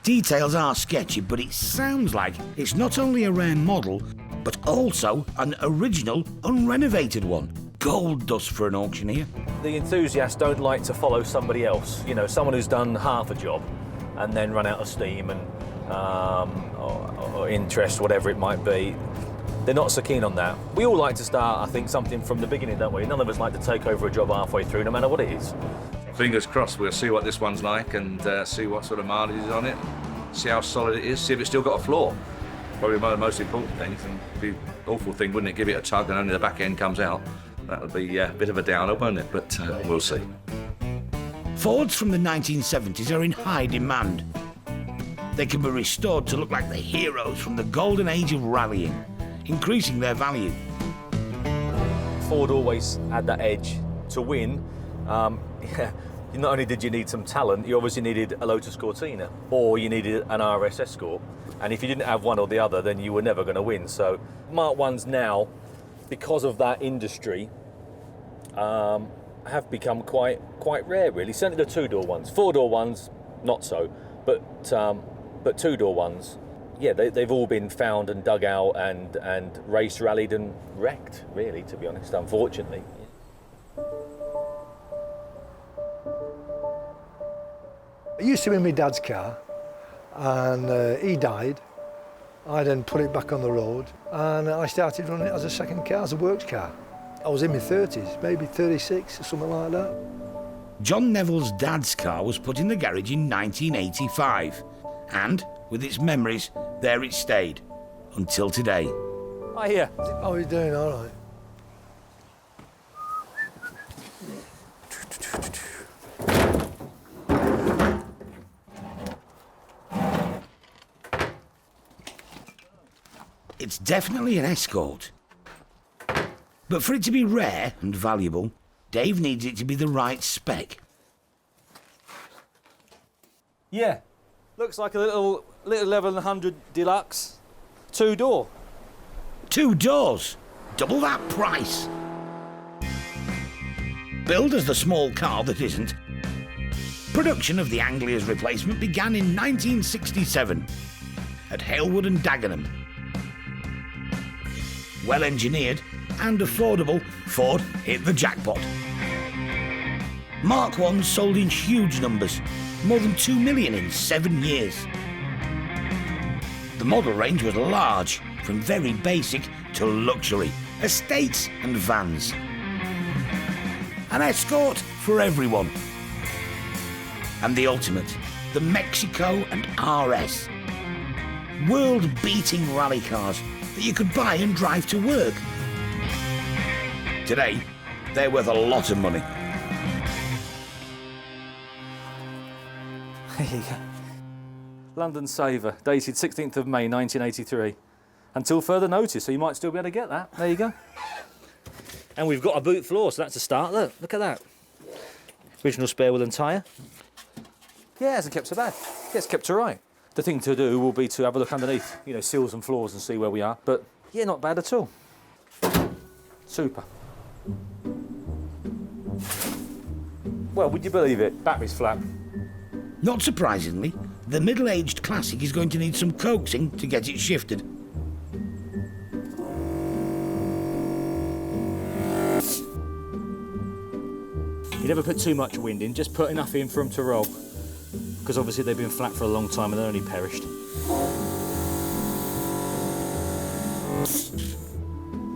Details are sketchy, but it sounds like it's not only a rare model, but also an original, unrenovated one. Gold dust for an auctioneer. The enthusiasts don't like to follow somebody else. You know, someone who's done half a job and then run out of steam and or interest, whatever it might be. They're not so keen on that. We all like to start, I think, something from the beginning, don't we? None of us like to take over a job halfway through, no matter what it is. Fingers crossed, we'll see what this one's like and see what sort of mileage is on it, see how solid it is, see if it's still got a floor. Probably one of the most important things. It'd be an awful thing, wouldn't it? Give it a tug and only the back end comes out. That would be a bit of a downer, won't it? But we'll see. Fords from the 1970s are in high demand. They can be restored to look like the heroes from the golden age of rallying, increasing their value. Ford always had that edge to win. Not only did you need some talent, you obviously needed a Lotus Cortina or you needed an RS Escort. And if you didn't have one or the other, then you were never going to win. So Mark 1s now, because of that industry, have become quite rare, really. Certainly the two-door ones. Four-door ones, not so. But two-door ones, yeah, they've all been found and dug out and race rallied and wrecked, really, to be honest, unfortunately. It used to be my dad's car, and he died. I then put it back on the road, and I started running it as a second car, as a works car. I was in my 30s, maybe 36 or something like that. John Neville's dad's car was put in the garage in 1985, and with its memories, there it stayed, until today. I hear. How are you doing? All right. It's definitely an Escort. But for it to be rare and valuable, Dave needs it to be the right spec. Yeah, looks like a little 1100 Deluxe, two-door. 2 doors, double that price. Billed as the small car that isn't, production of the Anglia's replacement began in 1967 at Halewood and Dagenham. Well engineered and affordable, Ford hit the jackpot. Mark 1s sold in huge numbers, more than 2 million in 7 years. The model range was large, from very basic to luxury, estates and vans. An Escort for everyone. And the ultimate, the Mexico and RS. World-beating rally cars that you could buy and drive to work. Today, they're worth a lot of money. There you go. London Saver, dated 16th of May 1983. Until further notice, so you might still be able to get that. There you go. And we've got a boot floor, so that's a start. Look at that. Original spare wheel and tyre. Yeah, it hasn't kept so bad. Yeah, it's kept all right. The thing to do will be to have a look underneath, you know, seals and floors and see where we are. But yeah, not bad at all. Super. Well, would you believe it? Battery's flat. Not surprisingly, the middle-aged classic is going to need some coaxing to get it shifted. You never put too much wind in, just put enough in for them to roll. Because obviously they've been flat for a long time and they're only perished.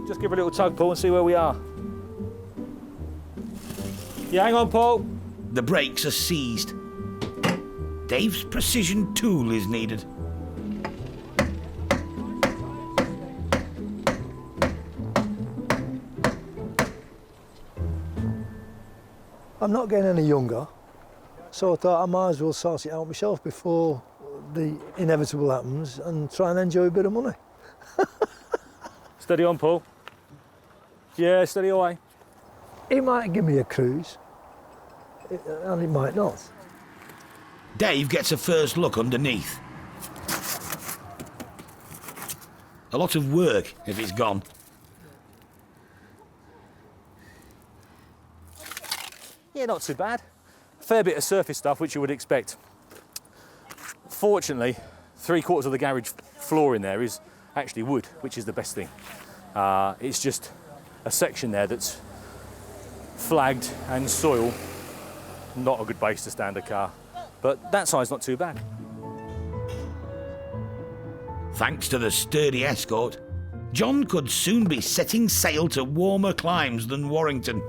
Just give her a little tug, Paul, and see where we are. Yeah, hang on, Paul. The brakes are seized. Dave's precision tool is needed. I'm not getting any younger, so I thought I might as well sort it out myself before the inevitable happens and try and enjoy a bit of money. Steady on, Paul. Yeah, steady away. It might give me a cruise, and it might not. Dave gets a first look underneath. A lot of work if it's gone. Yeah, not too bad. Fair bit of surface stuff, which you would expect. Fortunately, 3/4 of the garage floor in there is actually wood, which is the best thing. It's just a section there that's flagged and soil. Not a good base to stand a car, but that side's not too bad. Thanks to the sturdy Escort, John could soon be setting sail to warmer climes than Warrington.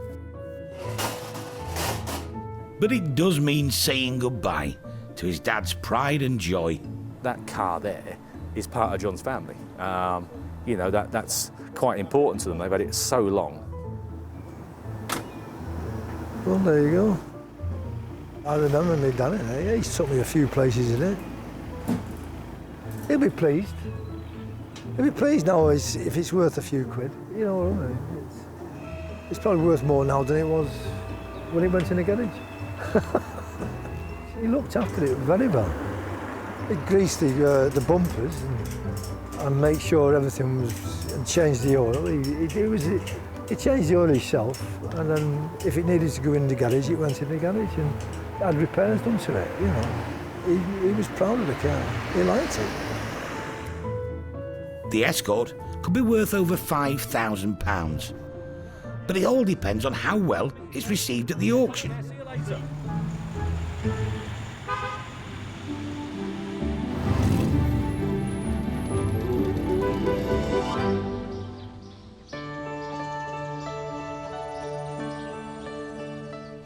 But it does mean saying goodbye to his dad's pride and joy. That car there is part of John's family. You know, that's quite important to them. They've had it so long. Well, there you go. I remember me done it. Eh? He's took me a few places in it. He'll be pleased. He'll be pleased now if it's worth a few quid. You know what I mean? It's probably worth more now than it was when it went in the garage. He looked after it very well. He greased the bumpers and made sure everything was, and changed the oil. He changed the oil himself, and then if it needed to go in the garage, it went in the garage and had repairs done to it, you know. He was proud of the car. He liked it. The Escort could be worth over £5,000. But it all depends on how well it's received at the auction.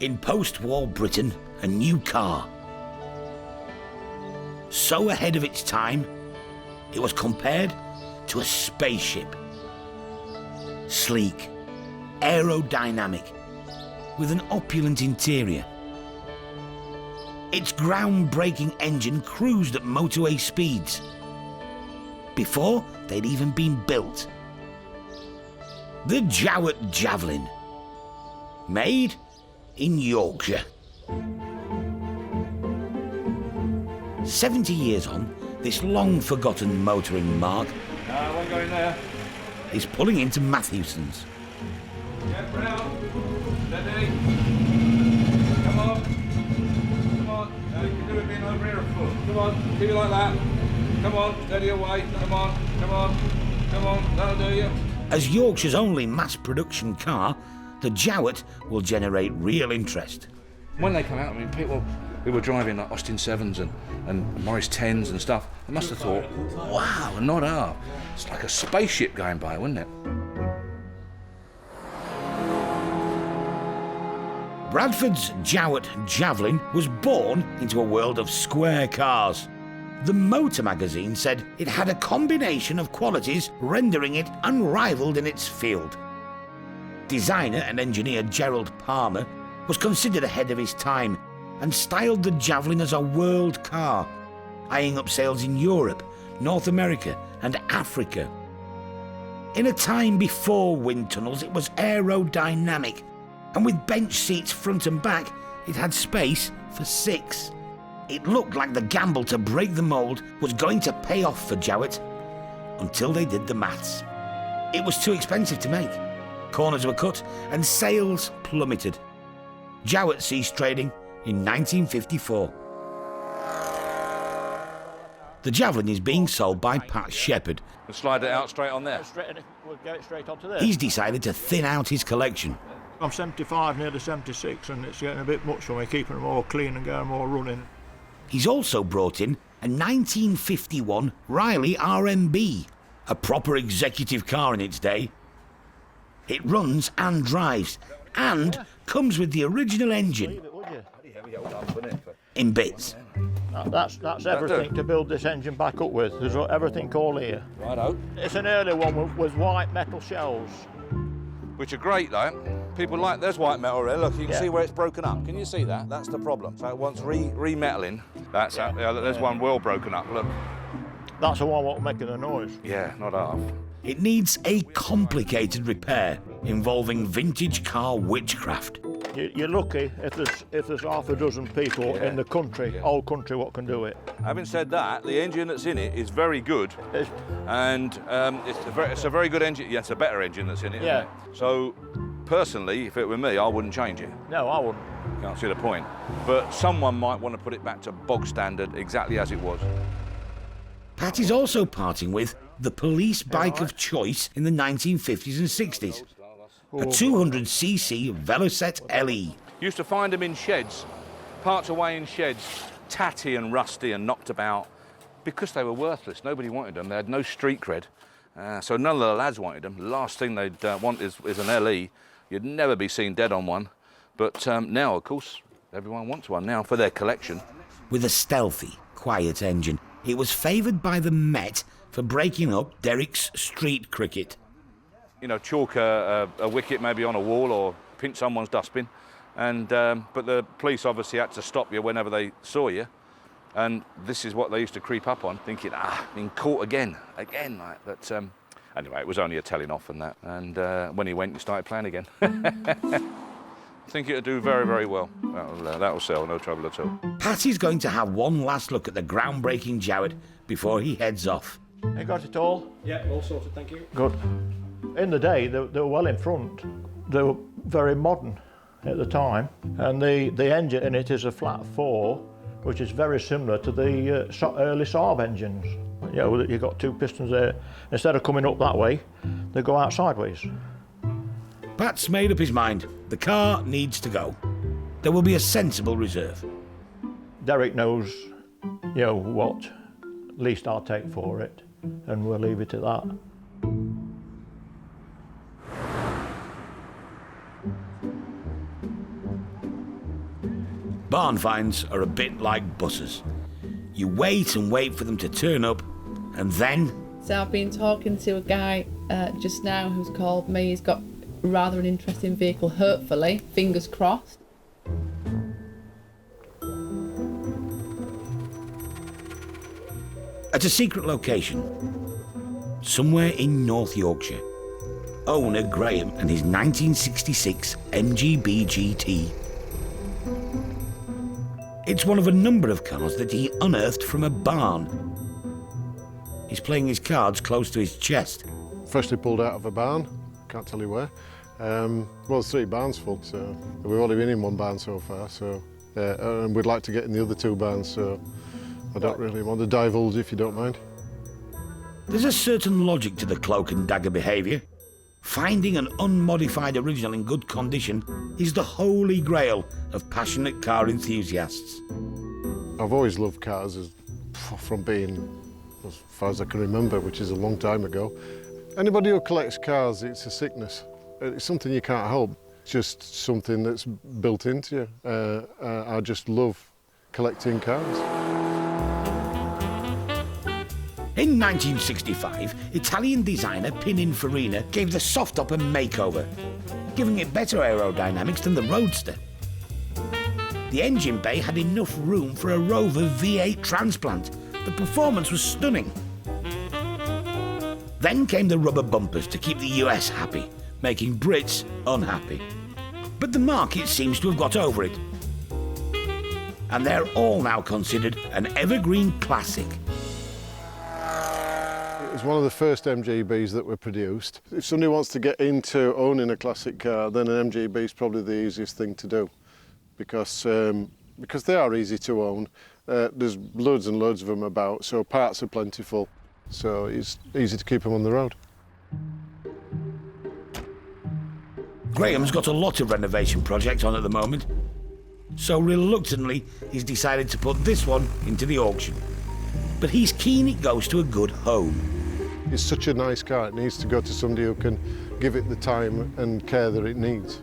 In post-war Britain, a new car. So ahead of its time, it was compared to a spaceship. Sleek, aerodynamic, with an opulent interior. Its groundbreaking engine cruised at motorway speeds, before they'd even been built. The Jaguar Javelin, made in Yorkshire. 70 years on, this long-forgotten motoring mark I won't go in there. is pulling into Matthewson's. Get round. Steady. Come on. Come on. No, you can do it being over here a foot. Come on. Keep it like that. Come on. Steady away. Come on. Come on. Come on. That'll do you. As Yorkshire's only mass-production car, the Jaguar will generate real interest. When they come out, I mean, people who were driving like Austin 7s and Morris 10s and stuff, they must have thought, wow, and not art. It's like a spaceship going by, wouldn't it? Bradford's Jaguar Javelin was born into a world of square cars. The Motor magazine said it had a combination of qualities rendering it unrivaled in its field. Designer and engineer Gerald Palmer was considered ahead of his time and styled the Javelin as a world car, eyeing up sales in Europe, North America and Africa. In a time before wind tunnels, it was aerodynamic, and with bench seats front and back, it had space for 6. It looked like the gamble to break the mould was going to pay off for Jowett, until they did the maths. It was too expensive to make. Corners were cut and sales plummeted. Jowett ceased trading in 1954. The Javelin is being sold by Pat Shepherd. We'll slide it out straight on there. We'll get it straight onto there. He's decided to thin out his collection. I'm 75, nearly 76, and it's getting a bit much for me, keeping them all clean and getting them all running. He's also brought in a 1951 Riley RMB, a proper executive car in its day. It runs and drives, and comes with the original engine in bits. That's everything to build this engine back up with. There's everything all here. Righto. It's an early one with white metal shells. Which are great, though. People like, there's white metal there. Look, you can see where it's broken up. Can you see that? That's the problem. So it wants re-metaling. That's there's one well broken up, look. That's the one what's making the noise. Yeah, not half. It needs a complicated repair involving vintage car witchcraft. You're lucky if there's half a dozen people in the country, whole country, what can do it. Having said that, the engine that's in it is very good, and it's a very good engine. Yeah, it's a better engine that's in it. Yeah. Isn't it? So, personally, if it were me, I wouldn't change it. No, I wouldn't. Can't see the point. But someone might want to put it back to bog standard, exactly as it was. Pat is also parting with the police bike of choice in the 1950s and 60s. A 200cc Velocette LE. Used to find them in sheds, parked away in sheds, tatty and rusty and knocked about, because they were worthless. Nobody wanted them. They had no street cred. So none of the lads wanted them. The last thing they'd want is an LE. You'd never be seen dead on one. But now, of course, everyone wants one now for their collection. With a stealthy, quiet engine, it was favoured by the Met for breaking up Derrick's street cricket. You know, chalk a wicket maybe on a wall or pinch someone's dustbin. And but the police obviously had to stop you whenever they saw you. And this is what they used to creep up on, thinking, been caught again. Like, but anyway, it was only a telling off and that. And when he went, you started playing again. I think it'll do very, very well. That'll sell, no trouble at all. Patty's going to have one last look at the groundbreaking Jowett before he heads off. You got it all? Yeah, all sorted, thank you. Good. In the day, they were well in front. They were very modern at the time. And the engine in it is a flat 4, which is very similar to the early Saab engines. You know, you've got two pistons there. Instead of coming up that way, they go out sideways. Pat's made up his mind. The car needs to go. There will be a sensible reserve. Derrick knows, you know, what least I'll take for it, and we'll leave it at that. Barn finds are a bit like buses. You wait and wait for them to turn up, and then... So I've been talking to a guy just now who's called me. He's got rather an interesting vehicle, hopefully, fingers crossed. At a secret location, somewhere in North Yorkshire, owner Graham and his 1966 MGB GT. It's one of a number of cars that he unearthed from a barn. He's playing his cards close to his chest. Freshly pulled out of a barn, can't tell you where. Well, there's 3 barns full, so we've only been in one barn so far, so and we'd like to get in the other 2 barns, so I don't really want to divulge if you don't mind. There's a certain logic to the cloak and dagger behaviour. Finding an unmodified original in good condition is the holy grail of passionate car enthusiasts. I've always loved cars from being as far as I can remember, which is a long time ago. Anybody who collects cars, it's a sickness. It's something you can't help. It's just something that's built into you. I just love collecting cars. In 1965, Italian designer Pininfarina gave the soft top a makeover, giving it better aerodynamics than the Roadster. The engine bay had enough room for a Rover V8 transplant. The performance was stunning. Then came the rubber bumpers to keep the US happy, making Brits unhappy. But the market seems to have got over it. and they're all now considered an evergreen classic. It was one of the first MGBs that were produced. If somebody wants to get into owning a classic car, then an MGB is probably the easiest thing to do, because they are easy to own. There's loads and loads of them about, so parts are plentiful, so it's easy to keep them on the road. Graham's got a lot of renovation projects on at the moment, so reluctantly he's decided to put this one into the auction. But he's keen it goes to a good home. It's such a nice car, it needs to go to somebody who can give it the time and care that it needs.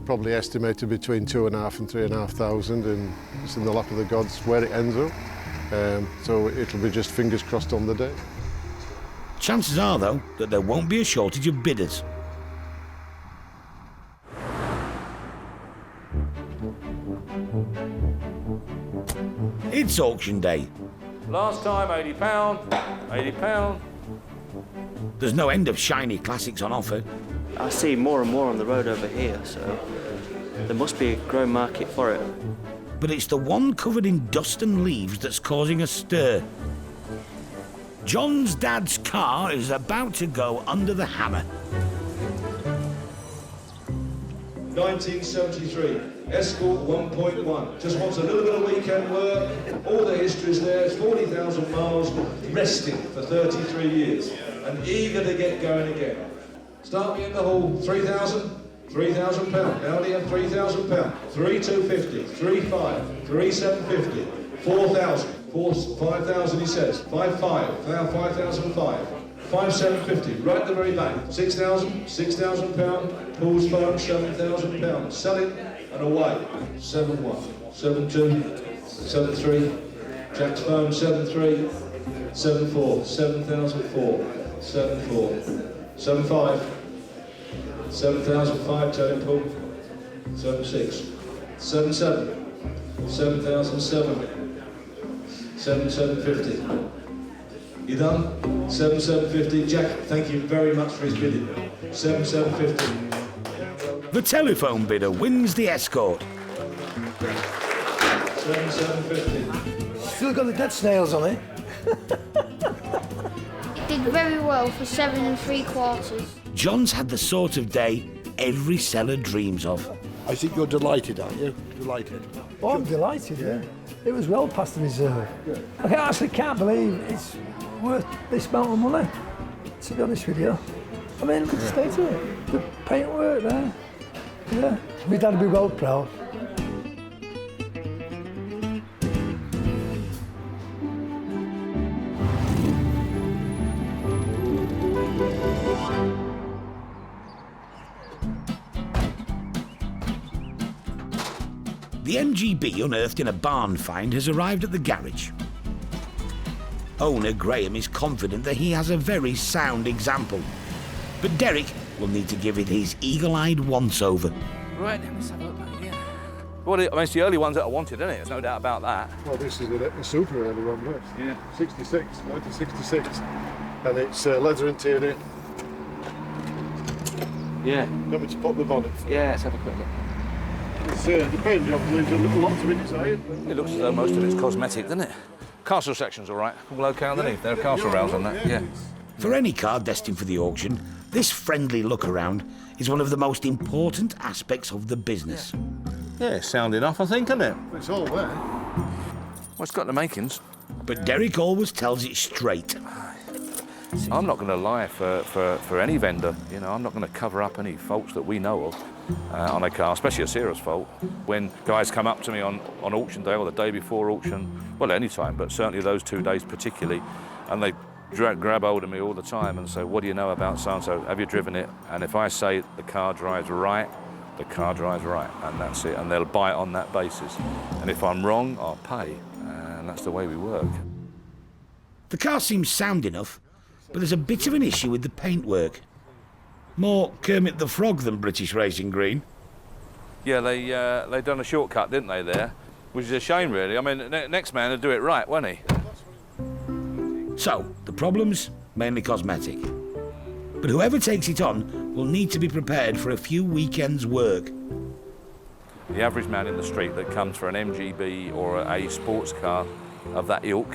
Probably estimated between 2,500 and 3,500, and it's in the lap of the gods where it ends up. So it'll be just fingers crossed on the day. Chances are, though, that there won't be a shortage of bidders. It's auction day. Last time, £80, £80. There's no end of shiny classics on offer. I see more and more on the road over here, so there must be a growing market for it. But it's the one covered in dust and leaves that's causing a stir. John's dad's car is about to go under the hammer. 1973, Escort 1.1. Just wants a little bit of weekend work. All the history's there. It's 40,000 miles, resting for 33 years, and eager to get going again. Start me in the hall. 3,000. £3,000. Audi and £3,000. 3,250. 3,500. 3,750. 4,000. 5,000 he says. 5,500. Now 5,005. 5,750. Right at the very back. 6,000. £6,000. Paul's phone. £7,000. Sell it and away. 7-1. 7-2. 7-3. Jack's phone. 7-3. 7-4. 7,004. 7-4. 7-5. 7,005, tell him Paul. 7-6. 7-7. 7,007. 7,750. You done? 7,750. Jack, thank you very much for his bidding. 7,750. The telephone bidder wins the Escort. 7,750. Still got the dead snails on it. It did very well for 7 3/4. John's had the sort of day every seller dreams of. I think you're delighted, aren't you? Delighted. Oh, I'm delighted, yeah. It was well past the reserve. I actually can't believe it's worth this amount of money, to be honest with you. I mean, look at the state of it. The paintwork there. Yeah. My dad would be well proud. The MGB unearthed in a barn find has arrived at the garage. Owner Graham is confident that he has a very sound example, but Derek will need to give it his eagle-eyed once-over. Right, let's have a look here. Well, I mean, it's the early ones that I wanted, isn't it? There's no doubt about that. Well, this is a super early one, this. Yeah. 66, 1966. And it's leather interior. Yeah. Want me to pop the bonnet? Yeah, let's have a quick look. It's, the paint job leaves a lot of inside. It looks as though most of it's cosmetic, doesn't it? Castle section's all right. All okay underneath. There are castle rails on that, yeah. For any car destined for the auction, this friendly look around is one of the most important aspects of the business. Yeah, it's sound enough, I think, isn't it? It's all there. Well, it's got the makings. But Derek always tells it straight. I'm not going to lie for any vendor. You know, I'm not going to cover up any faults that we know of on a car, especially a serious fault. When guys come up to me on auction day or the day before auction, well, any time, but certainly those 2 days particularly, and they grab hold of me all the time and say, what do you know about so-and-so? Have you driven it? And if I say the car drives right, the car drives right, and that's it. And they'll buy it on that basis. And if I'm wrong, I'll pay. And that's the way we work. The car seems sound enough, but there's a bit of an issue with the paintwork. More Kermit the Frog than British Racing Green. Yeah, they done a shortcut, didn't they, there? Which is a shame, really. I mean, next man would do it right, won't he? So, the problem's mainly cosmetic. But whoever takes it on will need to be prepared for a few weekends' work. The average man in the street that comes for an MGB or a sports car of that ilk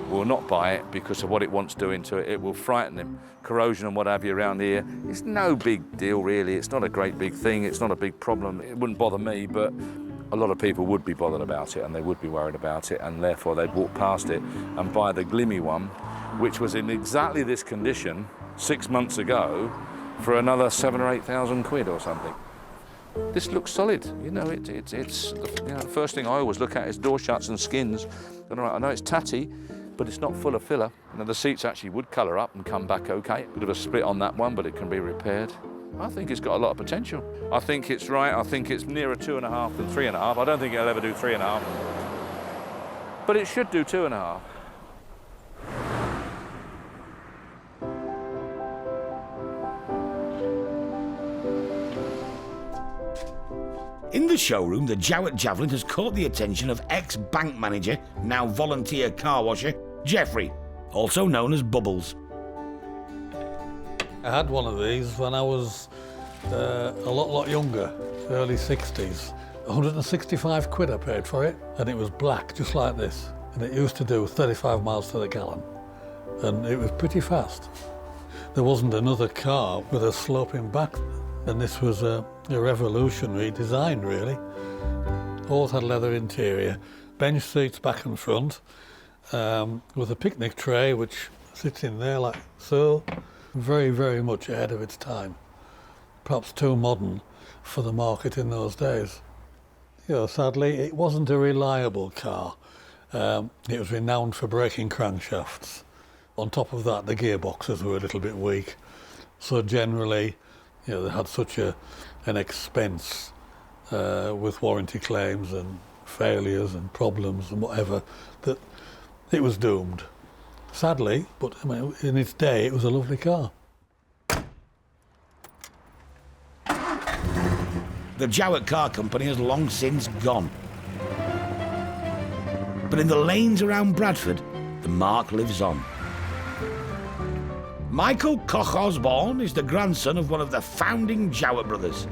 will not buy it because of what it wants doing to it. It will frighten him. Corrosion and what have you around here, it's no big deal really. It's not a great big thing, it's not a big problem. It wouldn't bother me, but a lot of people would be bothered about it and they would be worried about it, and therefore they'd walk past it and buy the Glimmy one, which was in exactly this condition 6 months ago for another 7,000 or 8,000 quid or something. This looks solid, you know. It's the first thing I always look at is door shuts and skins. And I know it's tatty, but it's not full of filler. You know, the seats actually would colour up and come back okay. Bit of a split on that one, but it can be repaired. I think it's got a lot of potential. I think it's right. I think it's nearer 2.5 than 3.5. I don't think it'll ever do 3.5, but it should do 2.5. In the showroom, the Jowett Javelin has caught the attention of ex-bank manager, now volunteer car washer, Jeffrey, also known as Bubbles. I had one of these when I was a lot younger, early 60s. 165 quid I paid for it, and it was black, just like this. And it used to do 35 miles to the gallon, and it was pretty fast. There wasn't another car with a sloping back, and this was a revolutionary design, really. All had leather interior, bench seats back and front, with a picnic tray which sits in there like so. Very, very much ahead of its time. Perhaps too modern for the market in those days. You know, sadly, it wasn't a reliable car. It was renowned for breaking crankshafts. On top of that, the gearboxes were a little bit weak. So generally, you know, they had such an expense with warranty claims and failures and problems and whatever that it was doomed. Sadly, but I mean, in its day, it was a lovely car. The Jowett Car Company has long since gone. But in the lanes around Bradford, the mark lives on. Michael Koch Osborne is the grandson of one of the founding Jowett brothers.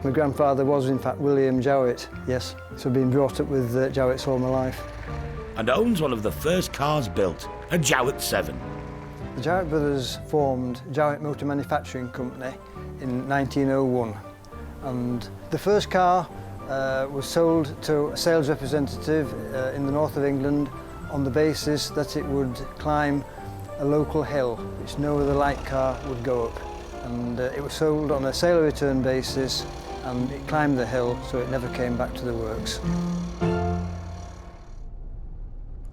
My grandfather was, in fact, William Jowett, yes. So I've been brought up with Jowetts all my life. And owns one of the first cars built, a Jowett 7. The Jowett brothers formed Jowett Motor Manufacturing Company in 1901. And the first car was sold to a sales representative in the north of England on the basis that it would climb a local hill, which no other light car would go up. And it was sold on a sale and return basis, and it climbed the hill, so it never came back to the works.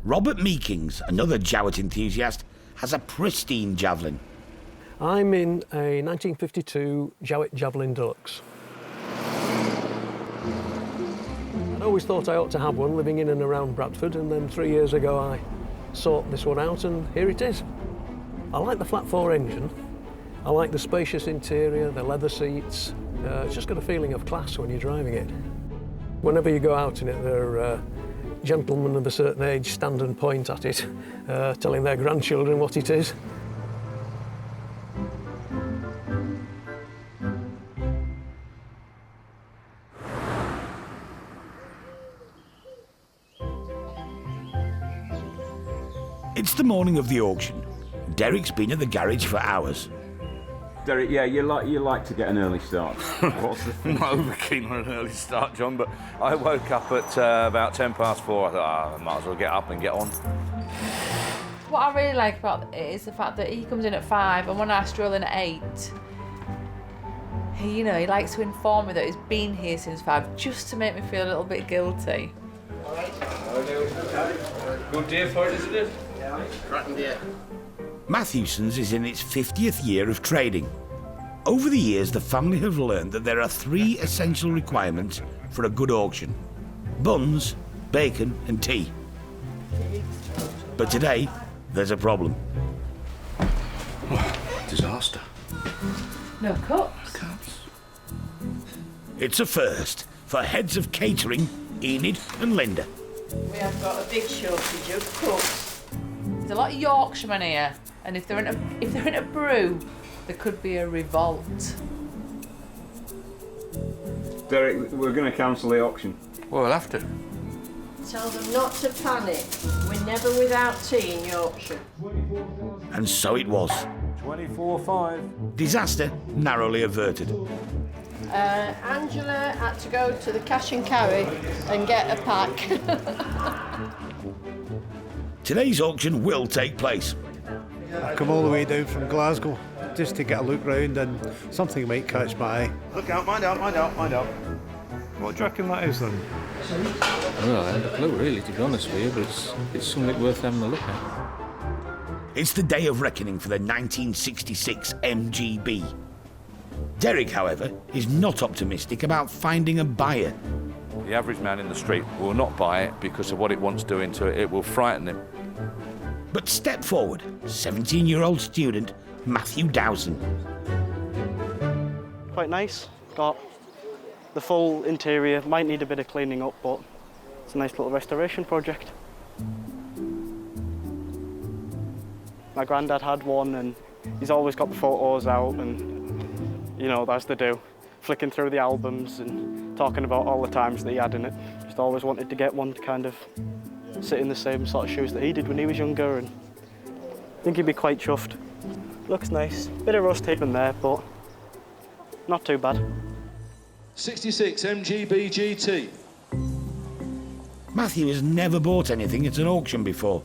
Robert Meekings, another Jowett enthusiast, has a pristine Javelin. I'm in a 1952 Jowett Javelin Deluxe. I'd always thought I ought to have one living in and around Bradford, and then 3 years ago I sought this one out, and here it is. I like the flat 4 engine. I like the spacious interior, the leather seats. It's just got a feeling of class when you're driving it. Whenever you go out in it, there are gentlemen of a certain age stand and point at it, telling their grandchildren what it is. It's the morning of the auction. Derek's been at the garage for hours. Derek, yeah, you like to get an early start. What's the thing? I'm not over keen on an early start, John, but I woke up at about 4:10. I thought, I might as well get up and get on. What I really like about it is the fact that he comes in at 5, and when I stroll in at 8, he likes to inform me that he's been here since 5, just to make me feel a little bit guilty. Good day for it, isn't it? Yeah, cracking day. Matthewson's is in its 50th year of trading. Over the years, the family have learned that there are 3 essential requirements for a good auction: buns, bacon and tea. But today, there's a problem. Disaster. No cups. It's a first for heads of catering, Enid and Linda. We have got a big shortage of cups. There's a lot of Yorkshiremen here, and if they're in a brew, there could be a revolt. Derek, we're going to cancel the auction. Well, we'll have to. Tell them not to panic. We're never without tea in Yorkshire. And so it was. 24.5. Disaster narrowly averted. Angela had to go to the cash and carry and get a pack. Today's auction will take place. I've come all the way down from Glasgow just to get a look round and something might catch my eye. Look out, mind out, mind out, mind out. What do you reckon that is then? Well, I haven't a clue really, to be honest with you, but it's something worth having a look at. It's the day of reckoning for the 1966 MGB. Derek, however, is not optimistic about finding a buyer. The average man in the street will not buy it because of what it wants doing to it. It will frighten him. But step forward, 17-year-old student Matthew Dowson. Quite nice. Got the full interior. Might need a bit of cleaning up, but it's a nice little restoration project. My granddad had one, and he's always got the photos out, and you know, as they do, flicking through the albums and talking about all the times that he had in it. Just always wanted to get one to kind of sit in the same sort of shoes that he did when he was younger, and I think he'd be quite chuffed. Looks nice. Bit of rust here and there, but not too bad. 66 MGB GT. Matthew has never bought anything at an auction before.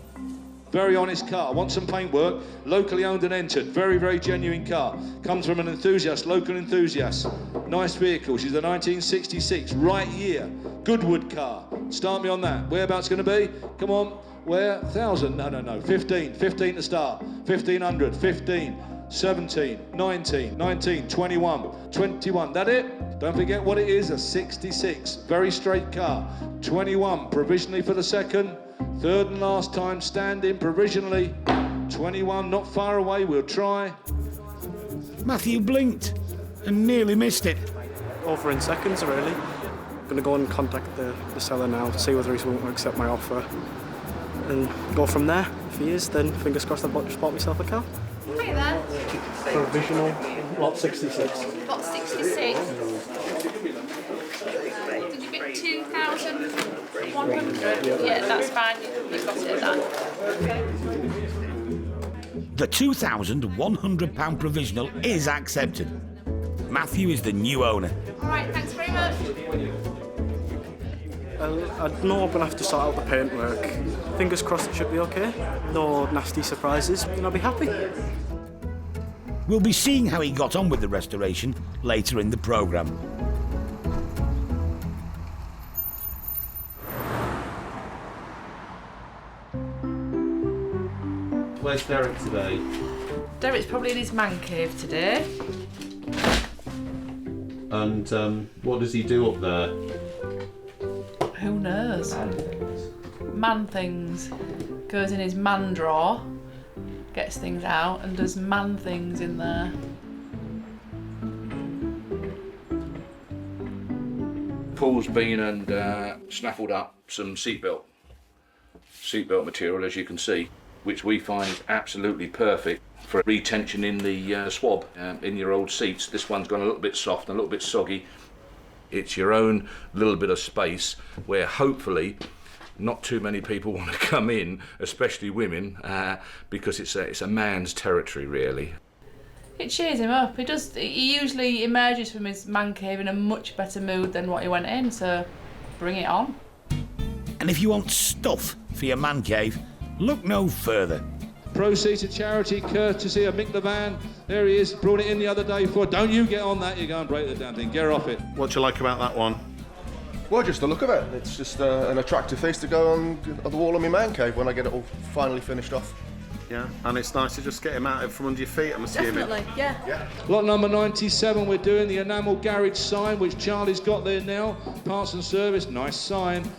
Very honest car, wants some paintwork, locally owned and entered, very, very genuine car. Comes from an enthusiast, local enthusiast. Nice vehicle, she's a 1966, right year, Goodwood car. Start me on that. Whereabouts going to be? Come on, where? 1,000? No, 15 to start. 1,500, 15, 17, 19, 19, 21, 21. That it? Don't forget what it is, a 66, very straight car. 21, provisionally for the second. Third and last time standing provisionally. 21, not far away, we'll try. Matthew blinked and nearly missed it. Over in seconds, really. I'm going to go and contact the seller now to see whether he's willing to accept my offer and go from there. If he is, then fingers crossed I've just bought myself a car. Hi there. Provisional, lot 66. Lot 66. Did you get 2,100? Yeah, that's fine. You've got it at that. The £2,100 provisional is accepted. Matthew is the new owner. All right, thanks very much. I know I'm going to have to sort out the paintwork. Fingers crossed it should be okay. No nasty surprises, and I'll be happy. We'll be seeing how he got on with the restoration later in the programme. Where's Derek today? Derek's probably in his man cave today. And what does he do up there? Who knows? Man things. Goes in his man drawer, gets things out and does man things in there. Paul's been and snaffled up some seatbelt material, as you can see, which we find is absolutely perfect for retention in the swab in your old seats. This one's gone a little bit soft and a little bit soggy. It's your own little bit of space where hopefully not too many people want to come in, especially women, because it's a man's territory, really. It cheers him up. He usually emerges from his man cave in a much better mood than what he went in, so bring it on. And if you want stuff for your man cave, look no further. Proceeds to charity courtesy of Mick the Van. There he is, brought it in the other day for. Don't you get on that, you go and break the damn thing. Get off it. What do you like about that one? Well, just the look of it. It's just an attractive piece to go on the wall of my man cave when I get it all finally finished off. Yeah, and it's nice to just get him out from under your feet, I'm assuming. Definitely, yeah. Lot number 97, we're doing the enamel garage sign, which Charlie's got there now. Parts and service, nice sign.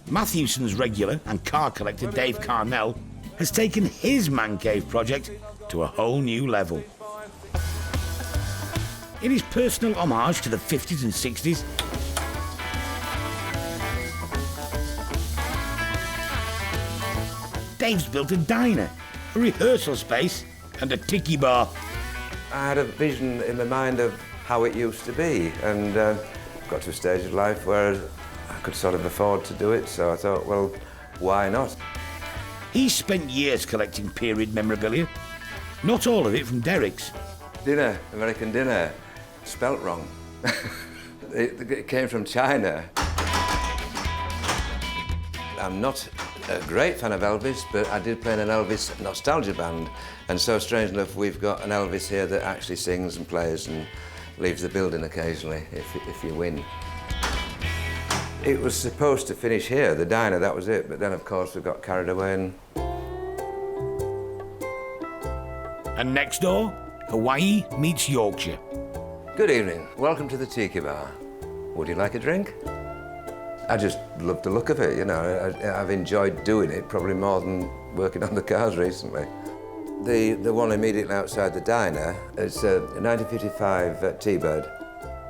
Matthewson's regular and car collector Dave Carnell has taken his man cave project to a whole new level. In his personal homage to the 50s and 60s, Dave's built a diner, a rehearsal space and a tiki bar. I had a vision in my mind of how it used to be, and got to a stage of life where I could sort of afford to do it, so I thought, well, why not? He's spent years collecting period memorabilia. Not all of it from Derek's. Dinner, American dinner, spelt wrong. It came from China. I'm not a great fan of Elvis, but I did play in an Elvis nostalgia band, and so strange enough, we've got an Elvis here that actually sings and plays and leaves the building occasionally if you win. It was supposed to finish here, the diner, that was it, but then of course we got carried away And next door, Hawaii meets Yorkshire. Good evening, welcome to the Tiki Bar. Would you like a drink? I just love the look of it, you know. I've enjoyed doing it probably more than working on the cars recently. The one immediately outside the diner is a 1955 T-Bird.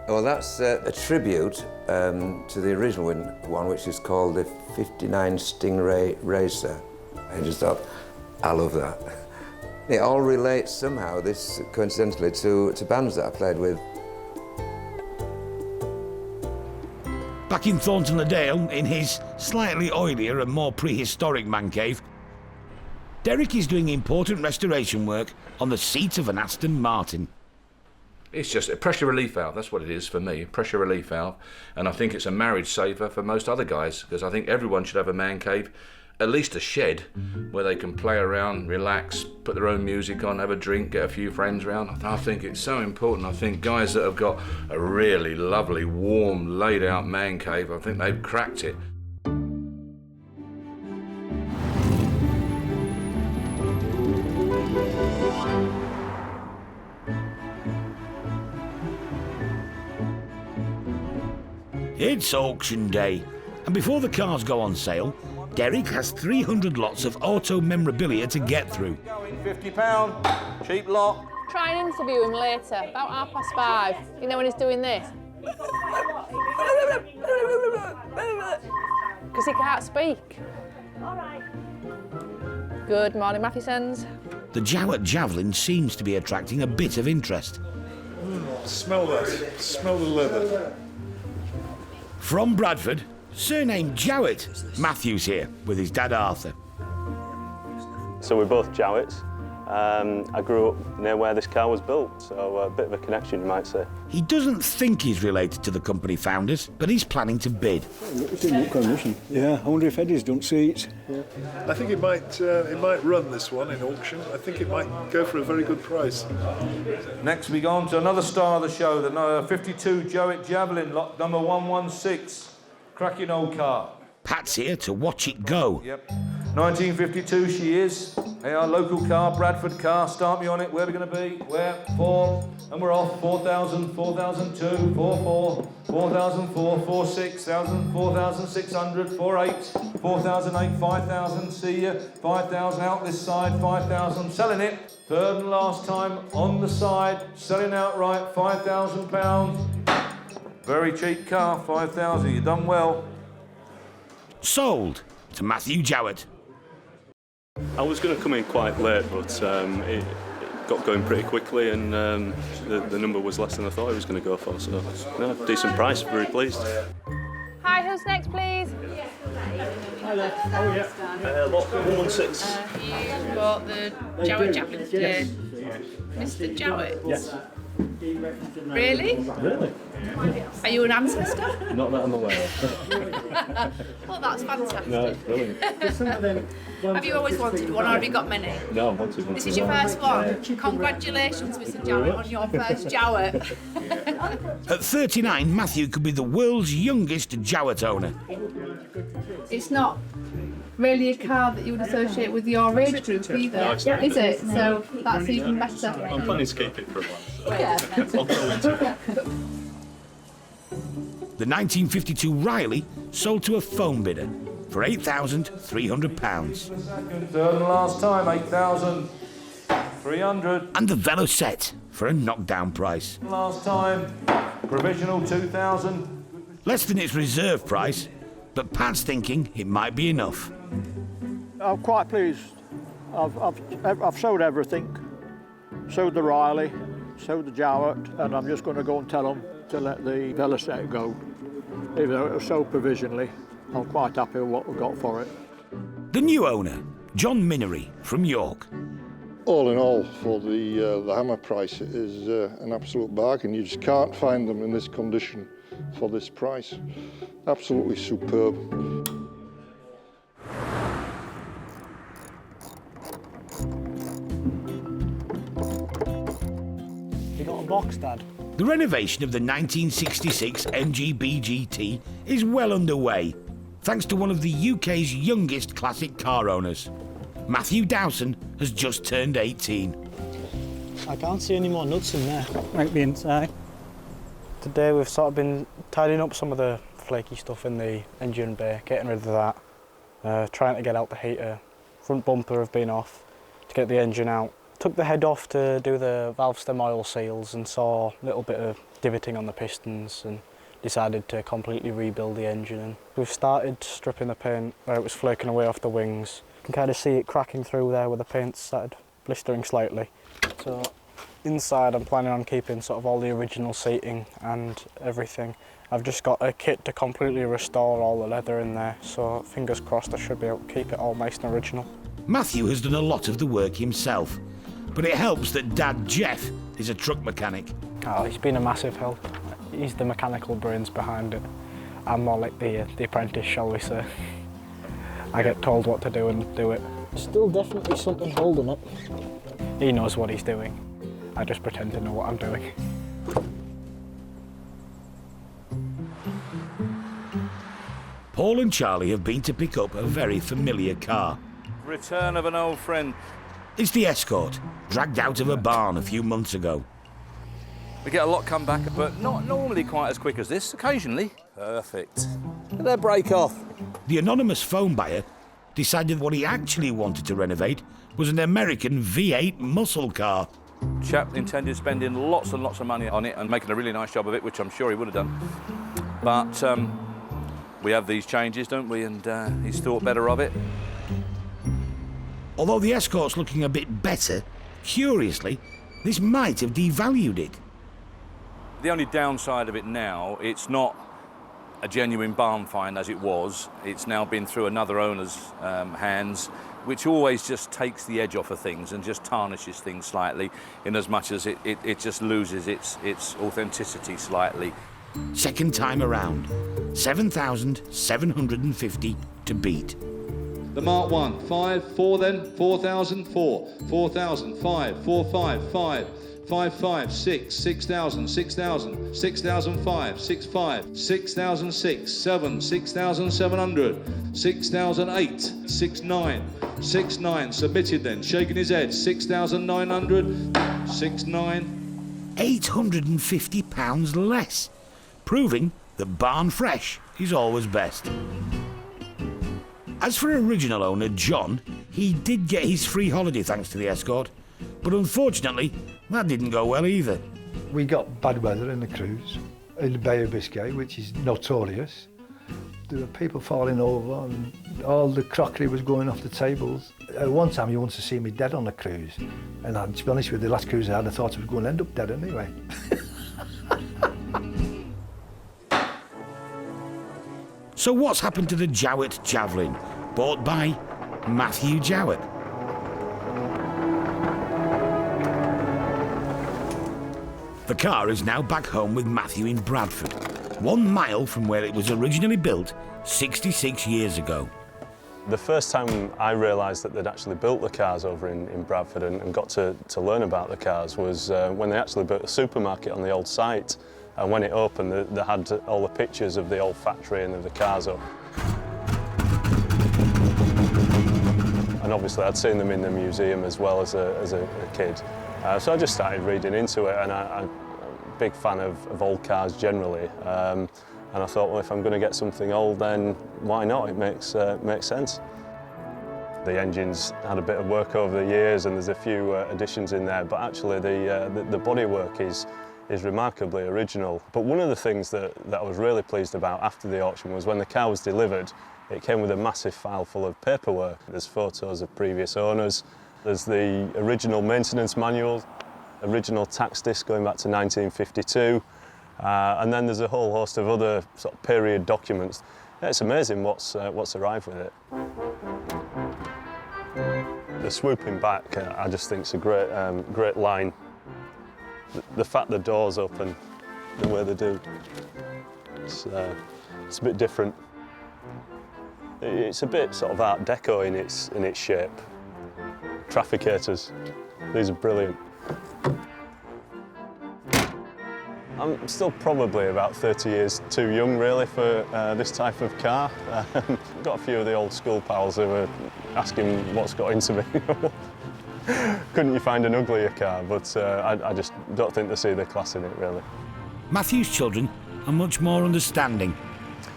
Well, that's a tribute to the original one, which is called the 59 Stingray Racer. I just thought, I love that. It all relates somehow, this coincidentally, to bands that I played with. Back in Thorntondale, in his slightly oilier and more prehistoric man cave, Derek is doing important restoration work on the seat of an Aston Martin. It's just a pressure relief valve, that's what it is for me, pressure relief valve. And I think it's a marriage saver for most other guys, because I think everyone should have a man cave, at least a shed, where they can play around, relax, put their own music on, have a drink, get a few friends around. I think it's so important. I think guys that have got a really lovely, warm, laid out man cave, I think they've cracked it. It's auction day, and before the cars go on sale, Derek has 300 lots of auto memorabilia to get through. £50, cheap lot. Try and interview him later, about 5:30. You know when he's doing this? Because he can't speak. All right. Good morning, Mathesons. The Jaguar Javelin seems to be attracting a bit of interest. Smell that. Smell the leather. From Bradford, surnamed Jowett, Matthew's here with his dad Arthur. So we're both Jowetts. I grew up near where this car was built, so a bit of a connection, you might say. He doesn't think he's related to the company founders, but he's planning to bid. It's in good condition. Yeah, I wonder if Eddie's don't see it. Yeah. I think it might run this one in auction. I think it might go for a very good price. Next we go on to another star of the show, the 52 Jowett Javelin, lot number 116. Cracking old car. Pat's here to watch it go. Yep. 1952 she is. Hey, our local car, Bradford car. Start me on it. Where are we going to be? Where? 4. And we're off. 4,000, 4,002, 4,4, 4,004, 4,600, 4,600, 4,800, 4,008, 5,000. See ya. 5,000 out this side. 5,000. Selling it. Third and last time on the side. Selling outright. £5,000. Very cheap car. 5,000. You've done well. Sold to Matthew Jowett. I was going to come in quite late, but it got going pretty quickly, and the number was less than I thought it was going to go for, so no, decent price, very pleased. Hi, who's next, please? Hi there. Oh, yeah. Lot 116. You bought the Jowett Javelin today. Mr. Jowett? Yes. Really? Really? Are you an ancestor? Not that I'm aware of. Well, that's fantastic. No, it's brilliant. Have you always wanted one, or have you got many? No, I wanted one. This is your first one. Congratulations, Mr. Jowett, on your first Jowett. At 39, Matthew could be the world's youngest Jowett owner. It's not really a car that you would associate with your age group either, is it? So that's even better. I'm planning to keep it for a while. So Yeah. I'll go into it. The 1952 Riley sold to a phone bidder for £8,300. Third and last time. 8,300. And the Velocette for a knockdown price. Last time. Provisional 2,000. Less than its reserve price, but Pat's thinking it might be enough. I'm quite pleased. I've sold everything. Sold the Riley, so the Jaguar, and I'm just going to go and tell them to let the Velocette go. Even though it was so provisionally, I'm quite happy with what we got for it. The new owner, John Minery from York. All in all, for the hammer price, it is an absolute bargain. You just can't find them in this condition for this price. Absolutely superb. You got a box, Dad? The renovation of the 1966 MGB GT is well underway, thanks to one of the UK's youngest classic car owners. Matthew Dowson has just turned 18. I can't see any more nuts in there. Might be inside. Today we've sort of been tidying up some of the flaky stuff in the engine bay, getting rid of that, trying to get out the heater. Front bumper have been off to get the engine out. Took the head off to do the valve stem oil seals and saw a little bit of divoting on the pistons and decided to completely rebuild the engine. And we've started stripping the paint where it was flaking away off the wings. You can kind of see it cracking through there where the paint started blistering slightly. So inside I'm planning on keeping sort of all the original seating and everything. I've just got a kit to completely restore all the leather in there, so fingers crossed I should be able to keep it all nice and original. Matthew has done a lot of the work himself, but it helps that Dad Jeff is a truck mechanic. Oh, he's been a massive help. He's the mechanical brains behind it. I'm more like the apprentice, shall we say. I get told what to do and do it. Still definitely something holding it. He knows what he's doing. I just pretend to know what I'm doing. Paul and Charlie have been to pick up a very familiar car. Return of an old friend. It's the Escort, dragged out of a barn a few months ago. We get a lot come back, but not normally quite as quick as this, occasionally. Perfect. Let that break off. The anonymous phone buyer decided what he actually wanted to renovate was an American V8 muscle car. Chap intended spending lots and lots of money on it and making a really nice job of it, which I'm sure he would have done. But we have these changes, don't we? And he's thought better of it. Although the Escort's looking a bit better, curiously, this might have devalued it. The only downside of it now, it's not a genuine barn find as it was. It's now been through another owner's hands, which always just takes the edge off of things and just tarnishes things slightly, in as much as it just loses its authenticity slightly. Second time around, 7,750 to beat. The Mark 1, 5, 4 then, 4,000, 4, 4,000, 5, 4, 5, 5, 5, 5, 6, 6,000, 6,000, 6,005, 6, 5, 6,006, 7, 6,700, 6,008, 6, 9, 6, 9, submitted then, shaking his head, 6,900, 6, 9. £850 less, proving that barn fresh is always best. As for original owner John, he did get his free holiday thanks to the Escort, but unfortunately that didn't go well either. We got bad weather in the cruise, in the Bay of Biscay, which is notorious. There were people falling over and all the crockery was going off the tables. At one time you wanted to see me dead on the cruise, and to be honest with you, the last cruise I had, I thought I was going to end up dead anyway. So what's happened to the Jowett Javelin, bought by Matthew Jowett? The car is now back home with Matthew in Bradford, 1 mile from where it was originally built 66 years ago. The first time I realised that they'd actually built the cars over in Bradford and got to learn about the cars was when they actually built a supermarket on the old site. And when it opened, they had all the pictures of the old factory and of the cars up. And obviously I'd seen them in the museum as well as a kid. So I just started reading into it, and I'm a big fan of old cars generally. And I thought, well, if I'm going to get something old, then why not? It makes sense. The engine's had a bit of work over the years, and there's a few additions in there, but actually the bodywork is remarkably original. But one of the things that I was really pleased about after the auction was when the car was delivered, it came with a massive file full of paperwork. There's photos of previous owners, there's the original maintenance manual, original tax disc going back to 1952, and then there's a whole host of other sort of period documents. Yeah, it's amazing what's arrived with it. The swooping back, I just think is a great line. The fact the doors open the way they do, it's a bit different. It's a bit sort of Art Deco in its shape. Trafficators, these are brilliant. I'm still probably about 30 years too young, really, for this type of car. Got a few of the old school pals who were asking what's got into me. Couldn't you find an uglier car? But I just don't think they see the class in it, really. Matthew's children are much more understanding.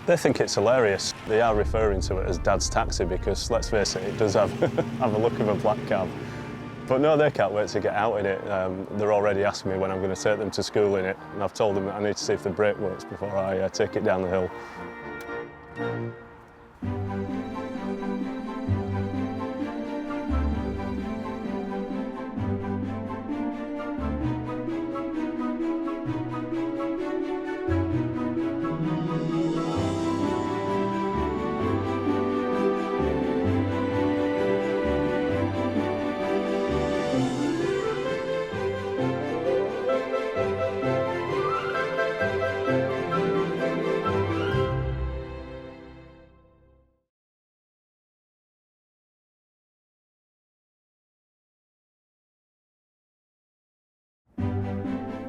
They think it's hilarious. They are referring to it as Dad's taxi because, let's face it does have, have a look of a black cab. But no, they can't wait to get out in it. They're already asking me when I'm going to take them to school in it, and I've told them that I need to see if the brake works before I take it down the hill.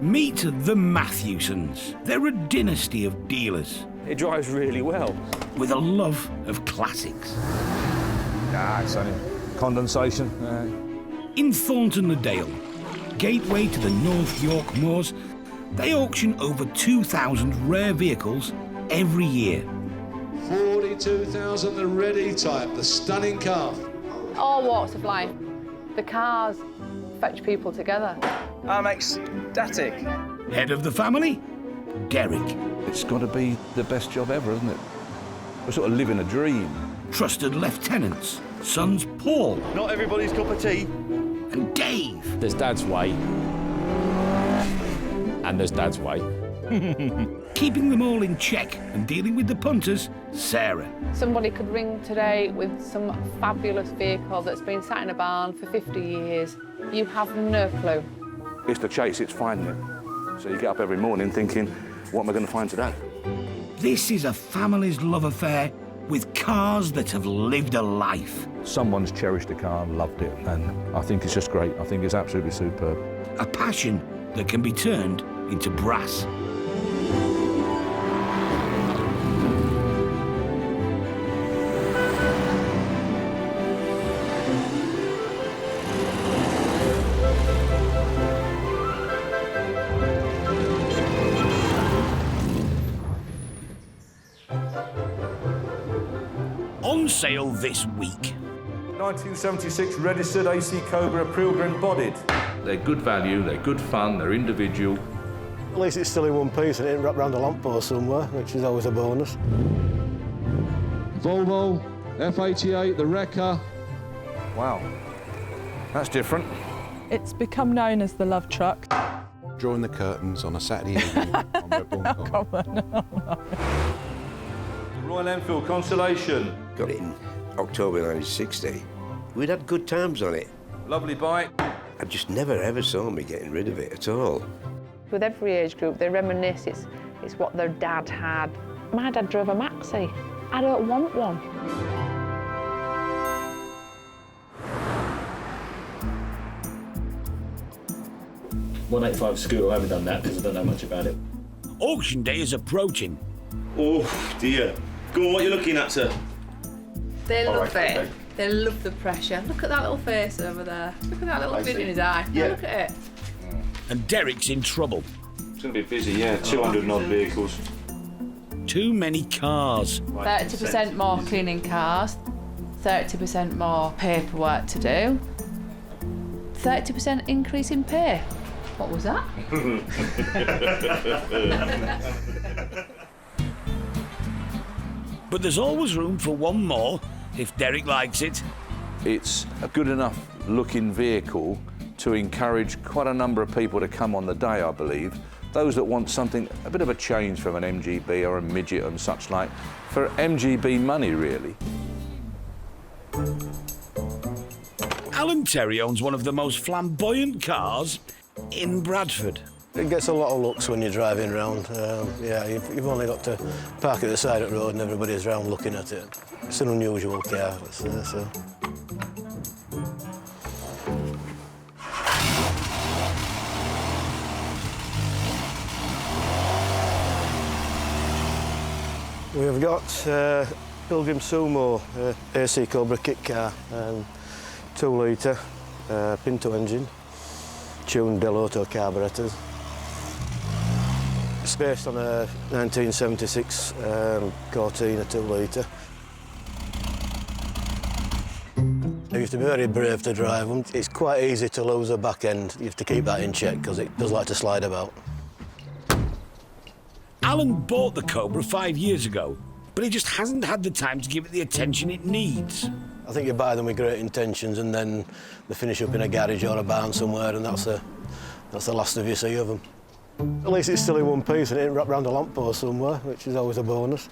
Meet the Matthewsons. They're a dynasty of dealers. It drives really well. With a love of classics. It's only condensation. In Thorntondale, gateway to the North York Moors, they auction over 2,000 rare vehicles every year. 42,000, the ready type, the stunning car. All walks of life. The cars fetch people together. I'm ecstatic. Head of the family, Derek. It's got to be the best job ever, isn't it? We're sort of living a dream. Trusted lieutenants, sons Paul. Not everybody's cup of tea. And Dave. There's Dad's way. And there's Dad's way. Keeping them all in check and dealing with the punters, Sarah. Somebody could ring today with some fabulous vehicle that's been sat in a barn for 50 years. You have no clue. It's the chase, it's finding it. So you get up every morning thinking, what am I going to find today? This is a family's love affair with cars that have lived a life. Someone's cherished a car and loved it, and I think it's just great. I think it's absolutely superb. A passion that can be turned into brass. On sale this week. 1976 registered AC Cobra Pilgrim bodied. They're good value, they're good fun, they're individual. At least it's still in one piece and it ain't wrapped around a lamppost somewhere, which is always a bonus. Volvo, F88, the Wrecker. Wow, that's different. It's become known as the love truck. Drawing the curtains on a Saturday evening on Redbourne Common. Royal Enfield Constellation. Got it in October 1960. We'd had good times on it. Lovely bike. I just never ever saw me getting rid of it at all. With every age group, they reminisce. It's what their dad had. My dad drove a Maxi. I don't want one. .185 scooter, I haven't done that because I don't know much about it. Auction day is approaching. Oh dear. Go on, what are you looking at, sir? They love right, it. okay. They love the pressure. Look at that little face over there. Look at that little glint in his eye. Yeah. Look at it. And Derek's in trouble. It's going to be busy, yeah. 200 and odd vehicles. Too many cars. 30% more cleaning cars, 30% more paperwork to do, 30% increase in pay. What was that? But there's always room for one more, if Derek likes it. It's a good enough looking vehicle to encourage quite a number of people to come on the day, I believe. Those that want something, a bit of a change from an MGB or a midget and such like, for MGB money, really. Alan Terry owns one of the most flamboyant cars in Bradford. It gets a lot of looks when you're driving around. Yeah, you've only got to park at the side of the road and everybody's around looking at it. It's an unusual car, so. We've got Pilgrim Sumo AC Cobra kit car, 2 litre Pinto engine, tuned Del Auto carburetors. It's based on a 1976 Cortina 2 litre. You have to be very brave to drive them. It's quite easy to lose a back end. You have to keep that in check because it does like to slide about. Alan bought the Cobra 5 years ago, but he just hasn't had the time to give it the attention it needs. I think you buy them with great intentions and then they finish up in a garage or a barn somewhere, and that's the last of you see of them. At least it's still in one piece and it ain't wrapped around a lamppost somewhere, which is always a bonus.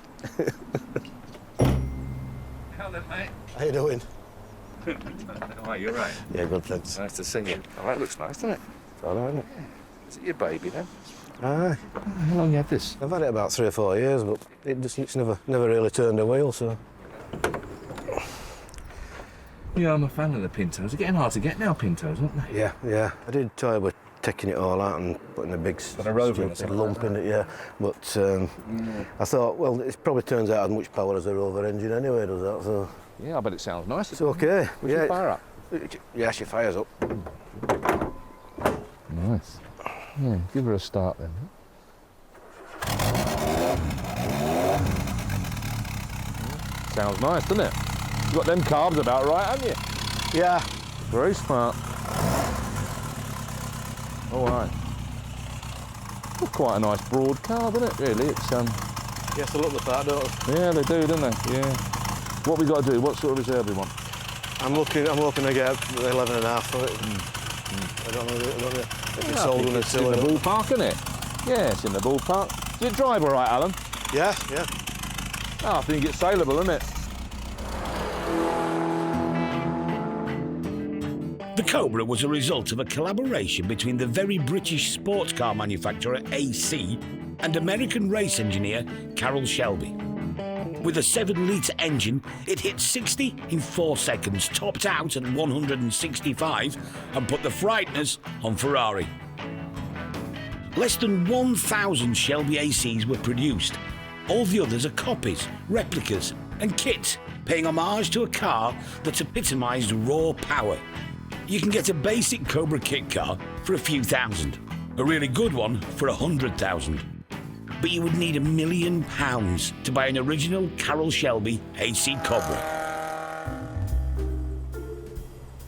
Hello, mate. How you doing? Oh, you're right. Yeah, good, thanks. Nice to see you. Oh, that looks nice, doesn't it? It's all right, isn't it? Is it your baby, then? Aye. How long you had this? I've had it about 3 or 4 years, but it's never really turned a wheel, so. Yeah, I'm a fan of the Pintos. They're getting hard to get now, Pintos, aren't they? Yeah. I did toy with taking it all out and putting a big lump in it, yeah. But I thought, well, it probably turns out as much power as a Rover engine anyway, does that? So. Yeah, I bet it sounds nice. It's okay. Would you fire up? Yeah, she fires up. Nice. Yeah, give her a start then. Sounds nice, doesn't it? You've got them carbs about right, haven't you? Yeah. Very smart. All right. Well, quite a nice broad car, isn't it, really? It's Yes, they look the part, don't they? Yeah, they do, don't they? Yeah. What we got to do? What sort of reserve we want? I'm looking to get 11.5 for it. I don't know if it's sold on it's in the ballpark, isn't it? Yeah, it's in the ballpark. Does it drive all right, Alan? Yeah. Oh, I think it's saleable, isn't it? The Cobra was a result of a collaboration between the very British sports car manufacturer AC and American race engineer Carroll Shelby. With a 7-litre engine, it hit 60 in 4 seconds, topped out at 165 and put the frighteners on Ferrari. Less than 1,000 Shelby ACs were produced. All the others are copies, replicas and kits, paying homage to a car that's epitomised raw power. You can get a basic Cobra kit car for a few thousand, a really good one for 100,000. But you would need £1 million to buy an original Carroll Shelby AC Cobra.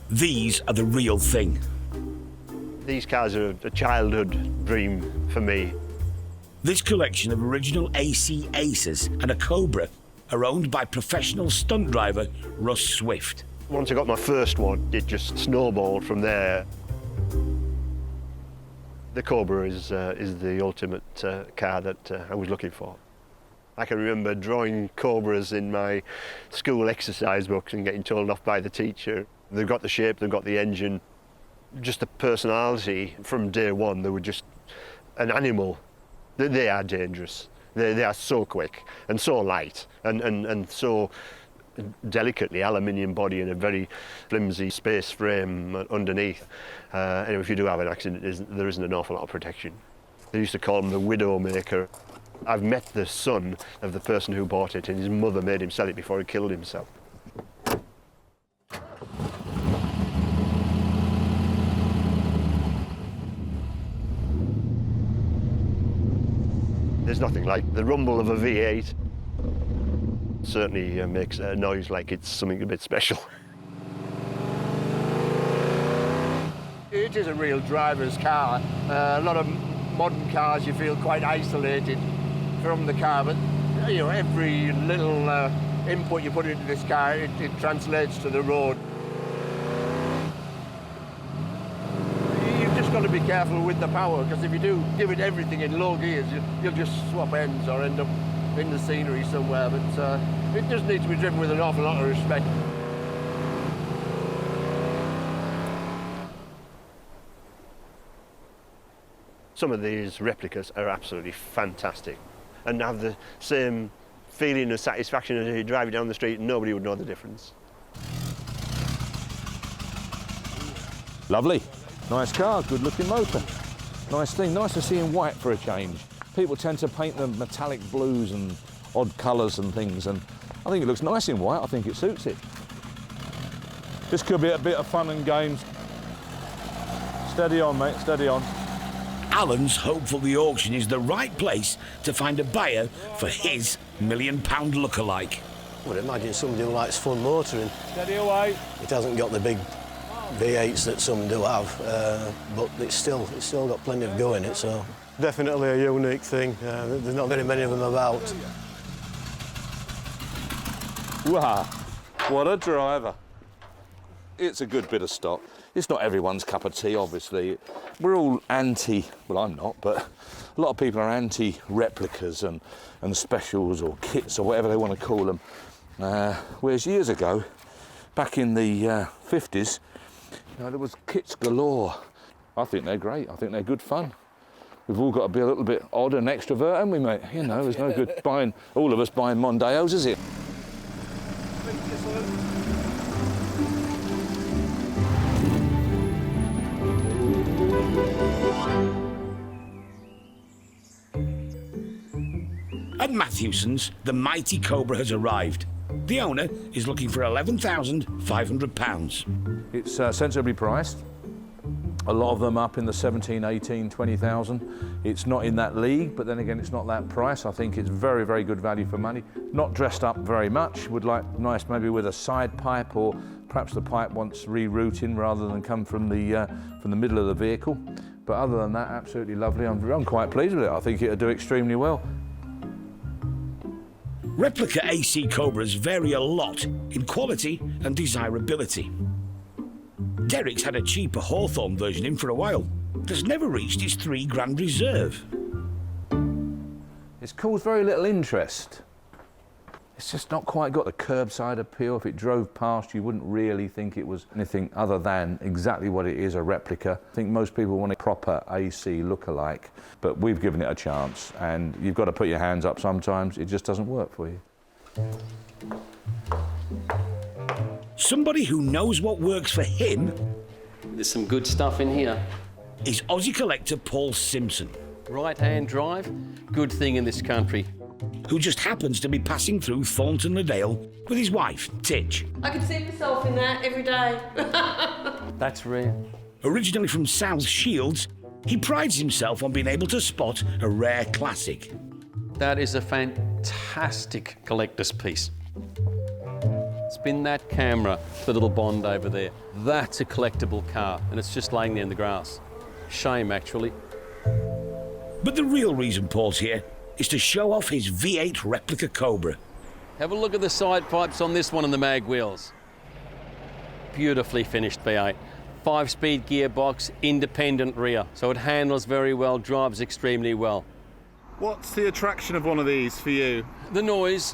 These are the real thing. These cars are a childhood dream for me. This collection of original AC Aces and a Cobra are owned by professional stunt driver Russ Swift. Once I got my first one, it just snowballed from there. The Cobra is the ultimate car that I was looking for. I can remember drawing Cobras in my school exercise books and getting told off by the teacher. They've got the shape, they've got the engine, just the personality from day one. They were just an animal. They are dangerous. They are so quick and so light and so delicately aluminium body and a very flimsy space frame underneath. And if you do have an accident, there isn't an awful lot of protection. They used to call him the widow maker. I've met the son of the person who bought it, and his mother made him sell it before he killed himself. There's nothing like the rumble of a V8. Certainly makes a noise like it's something a bit special. It is a real driver's car. A lot of modern cars you feel quite isolated from the car, but you know, every little input you put into this car, it translates to the road. to be careful with the power, because if you do give it everything in low gears, you'll just swap ends or end up in the scenery somewhere. But it does need to be driven with an awful lot of respect. Some of these replicas are absolutely fantastic and have the same feeling of satisfaction as you drive down the street and nobody would know the difference. Lovely. Nice car, good looking motor. Nice thing, nice to see in white for a change. People tend to paint them metallic blues and odd colours and things, and I think it looks nice in white. I think it suits it. This could be a bit of fun and games. Steady on, mate, steady on. Alan's hopeful the auction is the right place to find a buyer for his £1 million lookalike. I would imagine somebody who likes fun motoring. Steady away. It hasn't got the big V8s that some do have, but it's still got plenty of go in it, so. Definitely a unique thing. There's not very many of them about. Wow, what a driver. It's a good bit of stock. It's not everyone's cup of tea, obviously. We're all anti, well, I'm not, but a lot of people are anti-replicas and specials or kits or whatever they want to call them. Whereas years ago, back in the 50s, there was kits galore. I think they're great. I think they're good fun. We've all got to be a little bit odd and extrovert, haven't we, mate? You know, there's no good buying, all of us buying Mondeos, is it? At Matthewson's, the mighty Cobra has arrived. The owner is looking for £11,500. It's sensibly priced. A lot of them up in the 17, 18, 20,000. It's not in that league, but then again, it's not that price. I think it's very, very good value for money. Not dressed up very much. Would like nice maybe with a side pipe, or perhaps the pipe wants rerouting rather than come from the middle of the vehicle. But other than that, absolutely lovely. I'm quite pleased with it. I think it'll do extremely well. Replica AC Cobras vary a lot in quality and desirability. Derek's had a cheaper Hawthorne version in for a while. That's never reached its £3,000 reserve. It's caused very little interest. It's just not quite got the curbside appeal. If it drove past, you wouldn't really think it was anything other than exactly what it is, a replica. I think most people want a proper AC look-alike, but we've given it a chance, and you've got to put your hands up sometimes. It just doesn't work for you. Somebody who knows what works for him. There's some good stuff in here. Is Aussie collector Paul Simpson. Right-hand drive, good thing in this country. Who just happens to be passing through Thorntondale with his wife, Titch. I can see myself in that every day. That's rare. Originally from South Shields, he prides himself on being able to spot a rare classic. That is a fantastic collector's piece. Spin that camera, the little Bond over there. That's a collectible car, and it's just laying there in the grass. Shame, actually. But the real reason Paul's here is to show off his V8 replica Cobra. Have a look at the side pipes on this one and the mag wheels. Beautifully finished V8. 5-speed gearbox, independent rear. So it handles very well, drives extremely well. What's the attraction of one of these for you? The noise.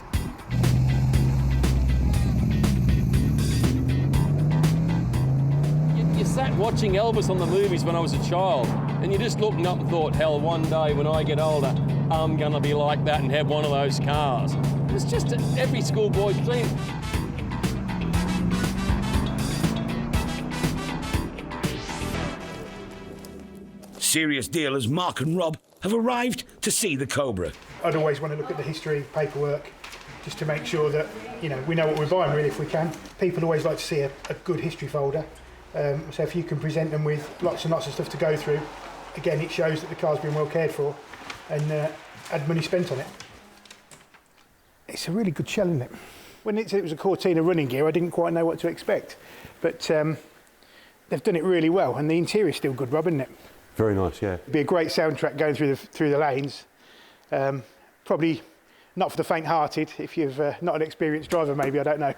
You sat watching Elvis on the movies when I was a child, and you just looked up and thought, hell, one day when I get older, I'm gonna be like that and have one of those cars. It's just every schoolboy's dream. Serious dealers Mark and Rob have arrived to see the Cobra. I'd always want to look at the history, paperwork, just to make sure that, you know, we know what we're buying really if we can. People always like to see a good history folder. So if you can present them with lots and lots of stuff to go through, again, it shows that the car's been well cared for and had money spent on it. It's a really good shell, isn't it? When it said it was a Cortina running gear, I didn't quite know what to expect. But they've done it really well, and the interior's still good, Rob, isn't it? Very nice, yeah. It'd be a great soundtrack going through the lanes. Probably not for the faint-hearted, if you've not an experienced driver, maybe, I don't know.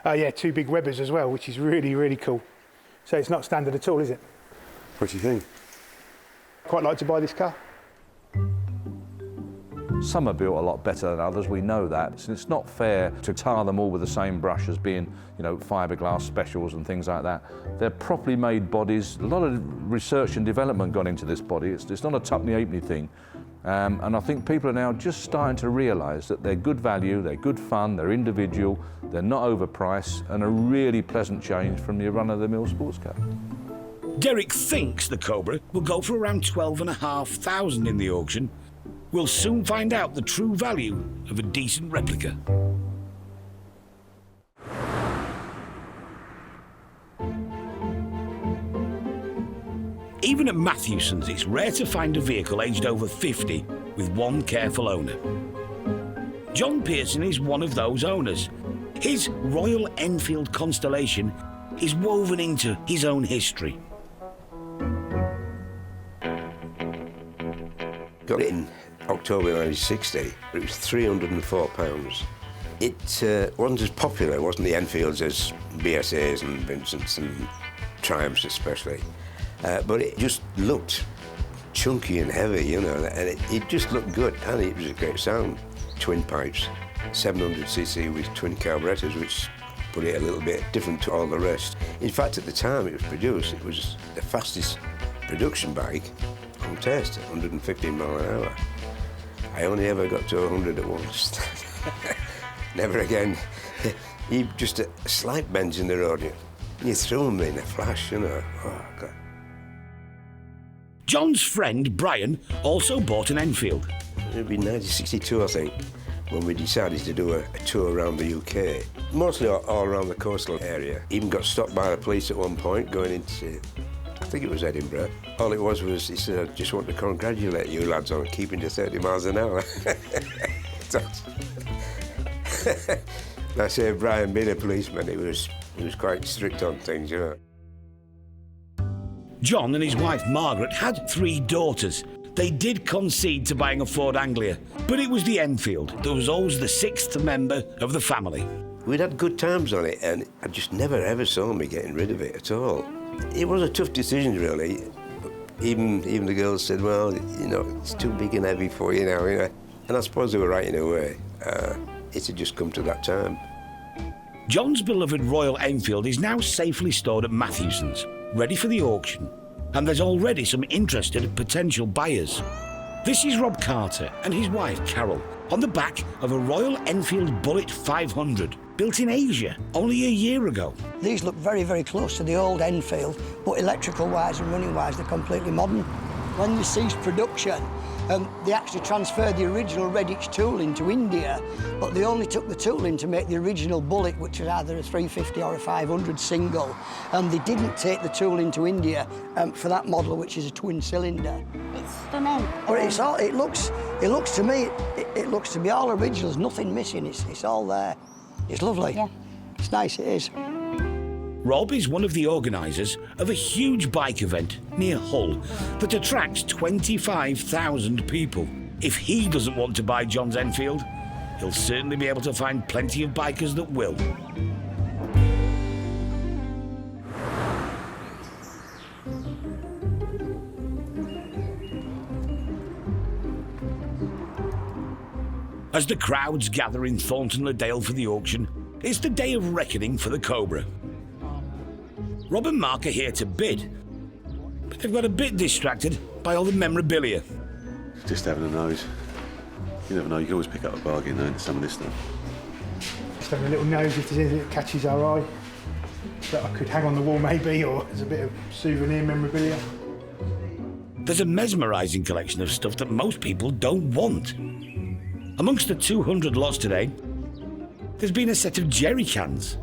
Oh yeah, 2 big Webbers as well, which is really, really cool. So it's not standard at all, is it? What do you think? Quite like to buy this car. Some are built a lot better than others, we know that. So it's not fair to tar them all with the same brush as being, you know, fiberglass specials and things like that. They're properly made bodies. A lot of research and development gone into this body. It's not a tuppenny-halfpenny thing. And I think people are now just starting to realise that they're good value, they're good fun, they're individual, they're not overpriced, and a really pleasant change from your run-of-the-mill sports car. Derek thinks the Cobra will go for around 12,500 in the auction. We'll soon find out the true value of a decent replica. Even at Matthewson's, it's rare to find a vehicle aged over 50 with one careful owner. John Pearson is one of those owners. His Royal Enfield Constellation is woven into his own history. Got it in October 1960. It was £304. It wasn't as popular, wasn't the Enfields as BSAs and Vincents and Triumphs especially. But it just looked chunky and heavy, you know, and it just looked good, and it was a great sound. Twin pipes, 700cc with twin carburetors, which put it a little bit different to all the rest. In fact, at the time it was produced, it was the fastest production bike on test, 115 mile an hour. I only ever got to 100 at once. Never again. Just a slight bend in the road, you threw them in a flash, you know. Oh, God. John's friend Brian also bought an Enfield. It would be 1962, I think, when we decided to do a tour around the UK. Mostly all around the coastal area. Even got stopped by the police at one point going into, I think it was Edinburgh. All it was he said, I just want to congratulate you lads on keeping to 30 miles an hour. I say, Brian being a policeman, he was quite strict on things, you know. John and his wife Margaret had 3 daughters. They did concede to buying a Ford Anglia, but it was the Enfield that was always the 6th member of the family. We'd had good times on it, and I just never ever saw me getting rid of it at all. It was a tough decision, really. Even the girls said, well, you know, it's too big and heavy for you now, you know. And I suppose they were right in a way. It had just come to that time. John's beloved Royal Enfield is now safely stored at Matthewson's, ready for the auction, and there's already some interested potential buyers. This is Rob Carter and his wife Carol on the back of a Royal Enfield Bullet 500 built in Asia only a year ago. These look very, very close to the old Enfield, but electrical-wise and running-wise, they're completely modern. When they ceased production, they actually transferred the original Redditch tooling to India, but they only took the tooling to make the original Bullet, which was either a 350 or a 500 single, and they didn't take the tooling to India for that model, which is a twin cylinder. It's stunning. But it's all, it looks to me, it looks to be all originals, nothing missing. It's all there. It's lovely. Yeah. It's nice. It is. Rob is one of the organisers of a huge bike event near Hull that attracts 25,000 people. If he doesn't want to buy John's Enfield, he'll certainly be able to find plenty of bikers that will. As the crowds gather in Thorntondale for the auction, it's the day of reckoning for the Cobra. Rob and Mark are here to bid, but they've got a bit distracted by all the memorabilia. Just having a nose. You never know, you can always pick up a bargain though, some of this stuff. Just having a little nose if there's anything that catches our eye that I could hang on the wall maybe, or as a bit of souvenir memorabilia. There's a mesmerising collection of stuff that most people don't want. Amongst the 200 lots today, there's been a set of jerry cans,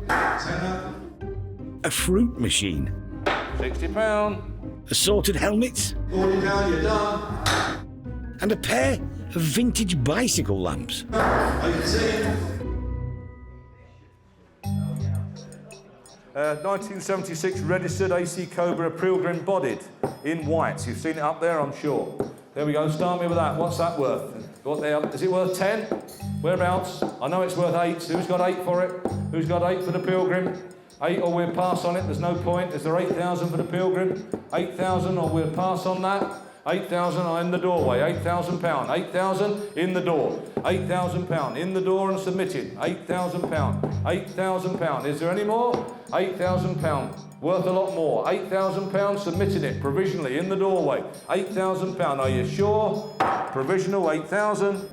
a fruit machine, £60, assorted helmets, £40, you're done. and a pair of vintage bicycle lamps. I can see it. 1976 registered AC Cobra Pilgrim bodied in white. You've seen it up there, I'm sure. There we go, start me with that. What's that worth? What there? Is it worth 10? Whereabouts? I know it's worth 8. Who's got 8 for it? Who's got 8 for the Pilgrim? 8 or we'll pass on it, there's no point. Is there 8,000 for the Pilgrim? 8,000 or we'll pass on that. 8,000 in the doorway, £8,000. 8,000 in the door. £8,000 in the door and submitted. £8,000. £8,000. Is there any more? £8,000. Worth a lot more. £8,000 submitting it provisionally in the doorway. £8,000. Are you sure? Provisional 8,000.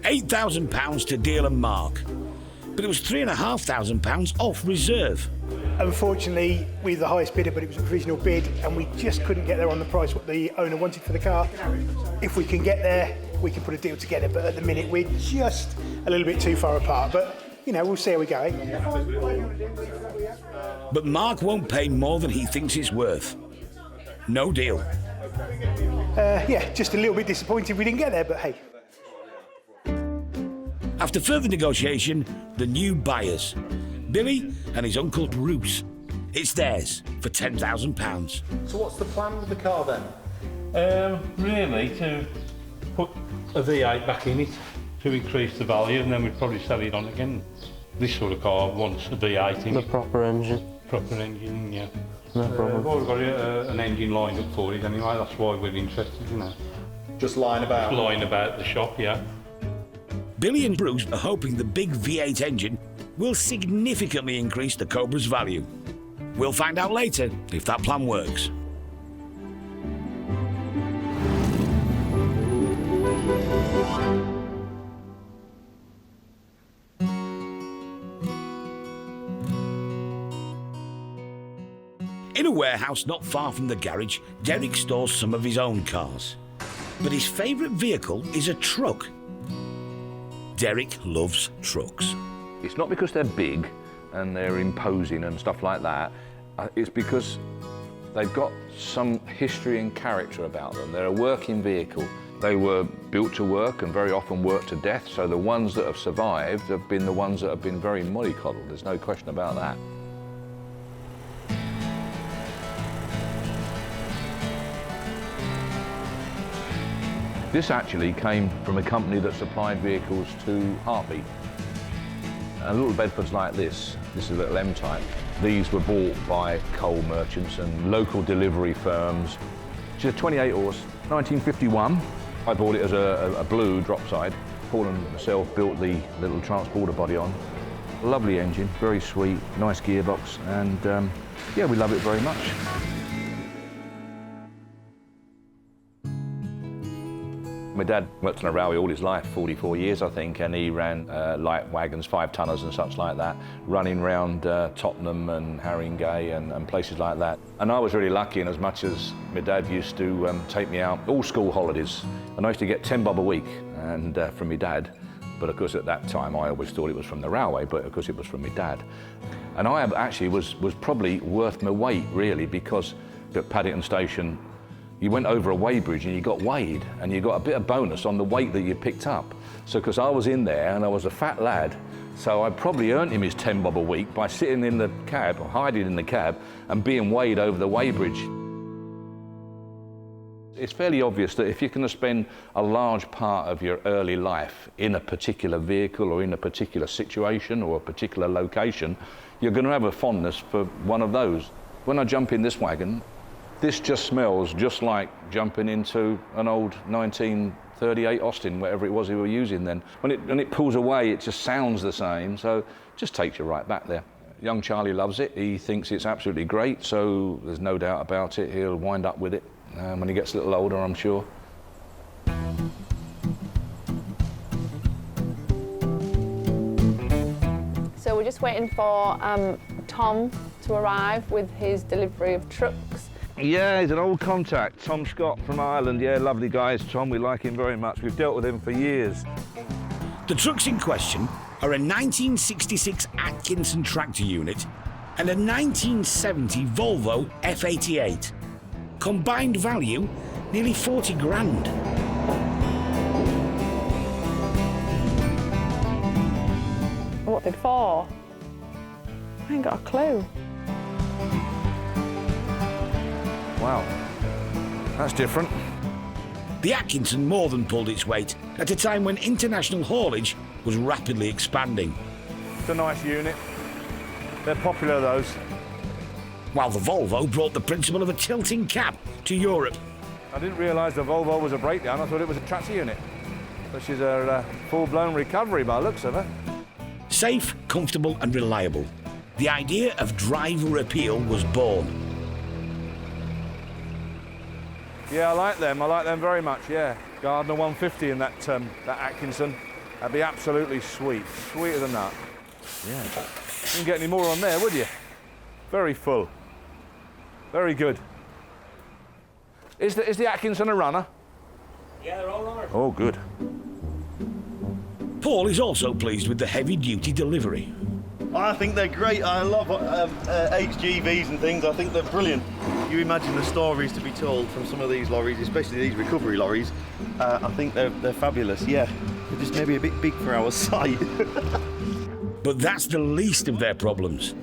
£8,000 to dealer Mark, but it was £3,500 off reserve. Unfortunately, we were the highest bidder, but it was a provisional bid, and we just couldn't get there on the price what the owner wanted for the car. If we can get there, we can put a deal together, but at the minute we're just a little bit too far apart. But, you know, we'll see how we go. But Mark won't pay more than he thinks it's worth. No deal. Yeah, just a little bit disappointed we didn't get there, but hey. After further negotiation, the new buyers, Billy and his uncle Bruce. It's theirs for £10,000. So what's the plan with the car then? Really to put a V8 back in it to increase the value, and then we'd probably sell it on again. This sort of car wants a V8 in it. The proper engine. Proper engine, yeah. No problem. We've got an engine lined up for it anyway, that's why we're interested, you know. Just lying about? Lying about the shop, yeah. Billy and Bruce are hoping the big V8 engine will significantly increase the Cobra's value. We'll find out later if that plan works. In a warehouse not far from the garage, Derek stores some of his own cars. But his favourite vehicle is a truck. Derek loves trucks. It's not because they're big and they're imposing and stuff like that. It's because they've got some history and character about them. They're a working vehicle. They were built to work and very often worked to death, so the ones that have survived have been the ones that have been very mollycoddled. There's no question about that. This actually came from a company that supplied vehicles to Heartbeat. And little Bedfords like this is a little M-Type. These were bought by coal merchants and local delivery firms. She's a 28 horse, 1951. I bought it as a blue drop side. Paul and myself built the little transporter body on. Lovely engine, very sweet, nice gearbox, and yeah, we love it very much. My dad worked on a railway all his life, 44 years I think, and he ran light wagons, 5-tonners and such like that, running round Tottenham and Haringey and places like that. And I was really lucky in as much as my dad used to take me out all school holidays. And I used to get 10 bob a week and from my dad. But of course at that time I always thought it was from the railway, but of course it was from my dad. And I actually was probably worth my weight really, because at Paddington Station you went over a weighbridge and you got weighed and you got a bit of bonus on the weight that you picked up. So because I was in there and I was a fat lad, so I probably earned him his 10 bob a week by sitting in the cab, or hiding in the cab and being weighed over the weighbridge. It's fairly obvious that if you're going to spend a large part of your early life in a particular vehicle or in a particular situation or a particular location, you're going to have a fondness for one of those. When I jump in this wagon, this just smells just like jumping into an old 1938 Austin, whatever it was they were using then. When it pulls away, it just sounds the same, so it just takes you right back there. Young Charlie loves it. He thinks it's absolutely great, so there's no doubt about it. He'll wind up with it when he gets a little older, I'm sure. So we're just waiting for Tom to arrive with his delivery of trucks. Yeah, he's an old contact, Tom Scott from Ireland. Yeah, lovely guy is Tom, we like him very much. We've dealt with him for years. The trucks in question are a 1966 Atkinson tractor unit and a 1970 Volvo F88. Combined value, nearly 40 grand. What did for? I ain't got a clue. Wow, that's different. The Atkinson more than pulled its weight at a time when international haulage was rapidly expanding. It's a nice unit. They're popular, those. While the Volvo brought the principle of a tilting cab to Europe. I didn't realise the Volvo was a breakdown. I thought it was a tractor unit. But she's a full-blown recovery by the looks of her. Safe, comfortable and reliable. The idea of driver appeal was born. Yeah, I like them very much, yeah. Gardner 150 in that Atkinson. That'd be absolutely sweet. Sweeter than that. Yeah. You wouldn't get any more on there, would you? Very full. Very good. Is the Atkinson a runner? Yeah, they're all runners. Oh, good. Paul is also pleased with the heavy-duty delivery. I think they're great. I love HGVs and things. I think they're brilliant. You imagine the stories to be told from some of these lorries, especially these recovery lorries. I think they're fabulous, yeah. They're just maybe a bit big for our sight. But that's the least of their problems.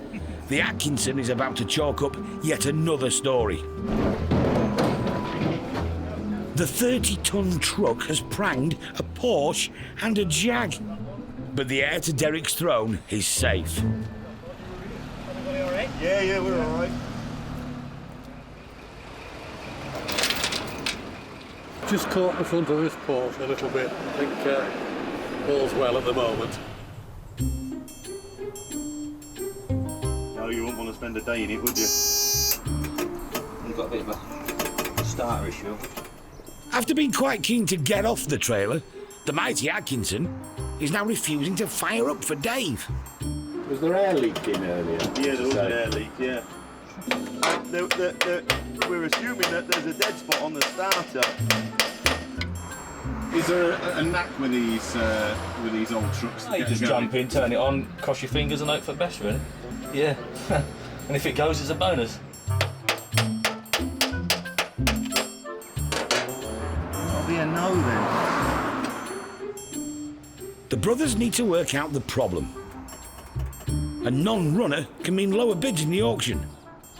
The Atkinson is about to chalk up yet another story. The 30-ton truck has pranged a Porsche and a Jag. But the heir to Derek's throne is safe. Everybody all right? Yeah, we're all right. Just caught the front of this Porsche a little bit. I think all's well at the moment. No, you wouldn't want to spend a day in it, would you? You've got a bit of a starter issue. After being quite keen to get off the trailer, the mighty Atkinson is now refusing to fire up for Dave. Was there air leak in earlier? Yeah, there was an air leak, yeah. We're assuming that there's a dead spot on the starter. Is there a knack with these old trucks? You just jump in, turn it on, cross your fingers and hope for the best, really. Yeah. And if it goes, it's a bonus. I'll be a no then. The brothers need to work out the problem. A non-runner can mean lower bids in the auction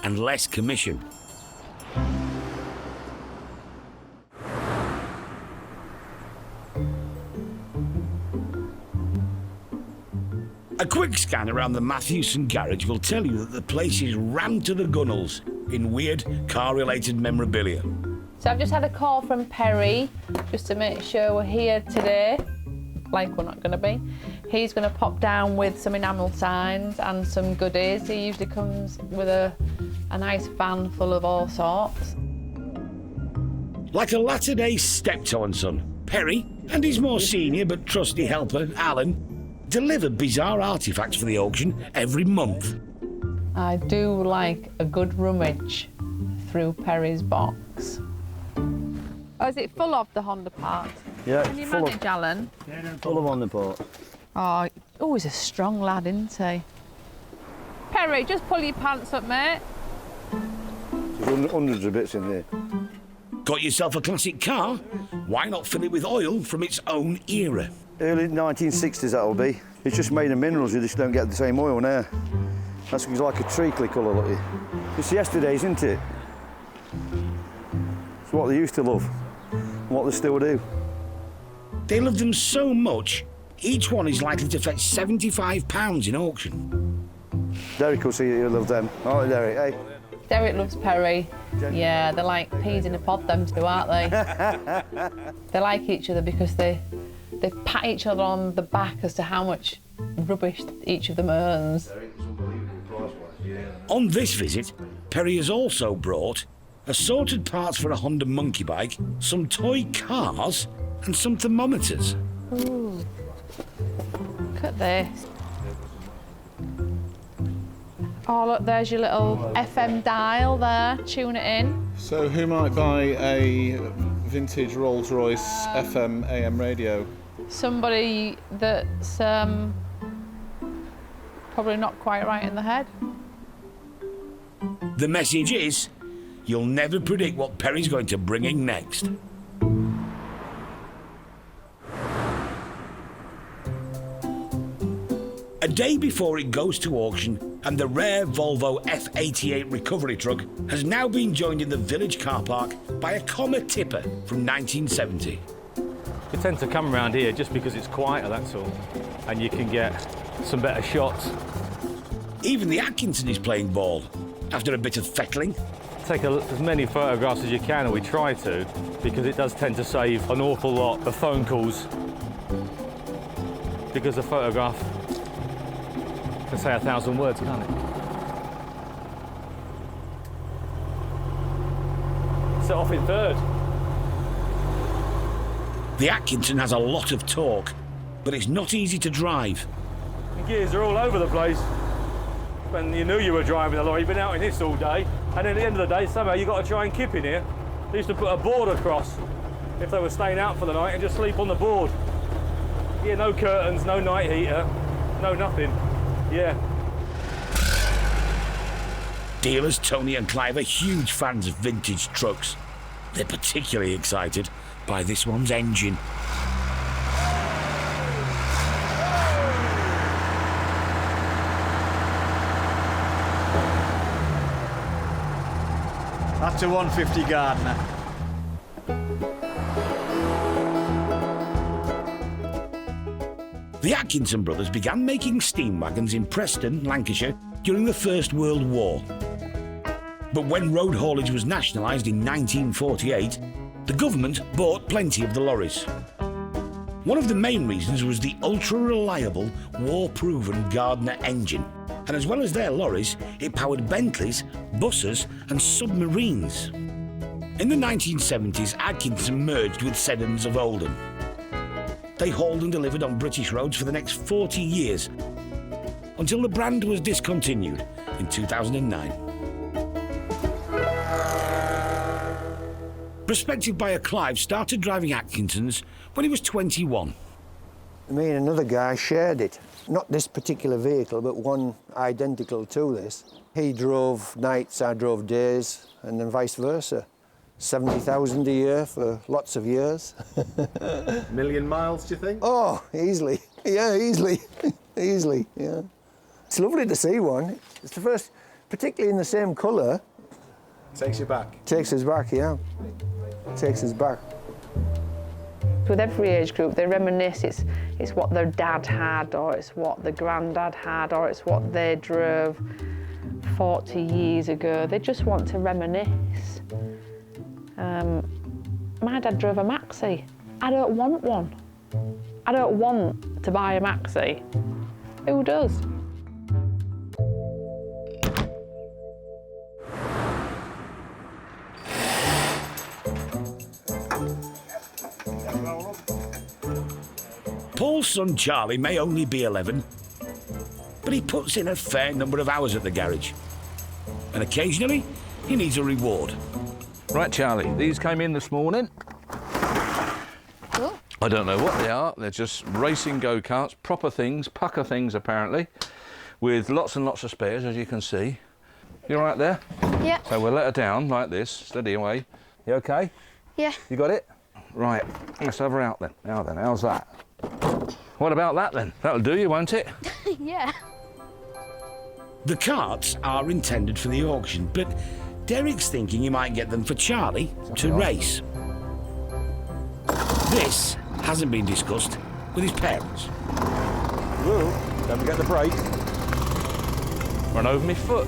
and less commission. A quick scan around the Matthewson garage will tell you that the place is rammed to the gunnels in weird car-related memorabilia. So I've just had a call from Perry just to make sure we're here today, like we're not going to be. He's going to pop down with some enamel signs and some goodies. He usually comes with a nice van full of all sorts. Like a latter-day steptoe and son, Perry and his more senior but trusty helper, Alan, deliver bizarre artefacts for the auction every month. I do like a good rummage through Perry's box. Oh, is it full of the Honda parts? Yeah, Can you manage, Alan? Yeah, full of Honda parts. Oh, he's a strong lad, isn't he? Perry, just pull your pants up, mate. There's hundreds of bits in there. Got yourself a classic car? Why not fill it with oil from its own era? Early 1960s, that'll be. It's just made of minerals, you just don't get the same oil now. That's like a treacly colour, look. It's yesterday's, isn't it? It's what they used to love, and what they still do. They love them so much, each one is likely to fetch £75 in auction. Derek will see you love them. Oh, Derek, hey. Derek loves Perry. Yeah, they're like peas in a pod, them two, aren't they? They like each other because they pat each other on the back as to how much rubbish each of them earns. On this visit, Perry has also brought assorted parts for a Honda monkey bike, some toy cars and some thermometers. Ooh. Look at this. Oh, look, there's your little FM dial there. Tune it in. So who might buy a vintage Rolls-Royce FM AM radio? Somebody that's probably not quite right in the head. The message is, you'll never predict what Perry's going to bring in next. A day before it goes to auction, and the rare Volvo F88 recovery truck has now been joined in the village car park by a comma tipper from 1970. We tend to come around here just because it's quieter, that's all. And you can get some better shots. Even the Atkinson is playing ball after a bit of fettling. Take as many photographs as you can, or we try to, because it does tend to save an awful lot of phone calls. Because a photograph can say 1,000 words, can't it? Set off in third. The Atkinson has a lot of torque, but it's not easy to drive. The gears are all over the place. When you knew you were driving a lorry, you've been out in this all day, and then at the end of the day, somehow you've got to try and kip in here. They used to put a board across if they were staying out for the night and just sleep on the board. Yeah, no curtains, no night heater, no nothing. Yeah. Dealers Tony and Clive are huge fans of vintage trucks. They're particularly excited by this one's engine. That's a 150 Gardner. The Atkinson brothers began making steam wagons in Preston, Lancashire, during the First World War. But when road haulage was nationalised in 1948, the government bought plenty of the lorries. One of the main reasons was the ultra-reliable, war-proven Gardner engine. And as well as their lorries, it powered Bentleys, buses and submarines. In the 1970s, Atkinson merged with Seddons of Oldham. They hauled and delivered on British roads for the next 40 years, until the brand was discontinued in 2009. Prospective buyer Clive started driving Atkinsons when he was 21. Me and another guy shared it. Not this particular vehicle, but one identical to this. He drove nights, I drove days, and then vice versa. 70,000 a year for lots of years. Million miles, do you think? Oh, easily. Yeah, easily. Easily, yeah. It's lovely to see one. It's the first, particularly in the same colour. Takes you back. Takes us back, yeah. Takes us back. With every age group, they reminisce. It's what their dad had, or it's what the granddad had, or it's what they drove 40 years ago. They just want to reminisce. My dad drove a Maxi. I don't want one. I don't want to buy a Maxi. Who does? Paul's son Charlie may only be 11, but he puts in a fair number of hours at the garage. And occasionally, he needs a reward. Right, Charlie, these came in this morning. Oh. I don't know what they are. They're just racing go-karts, proper things, pucker things apparently, with lots and lots of spares, as you can see. You all right there? Yeah. So we'll let her down like this, steady away. You okay? Yeah. You got it? Right, let's have her out then. Now then, how's that? What about that then? That'll do you, won't it? Yeah. The carts are intended for the auction, but Derek's thinking he might get them for Charlie to race. This hasn't been discussed with his parents. Whoa, don't forget the brake. Run over my foot.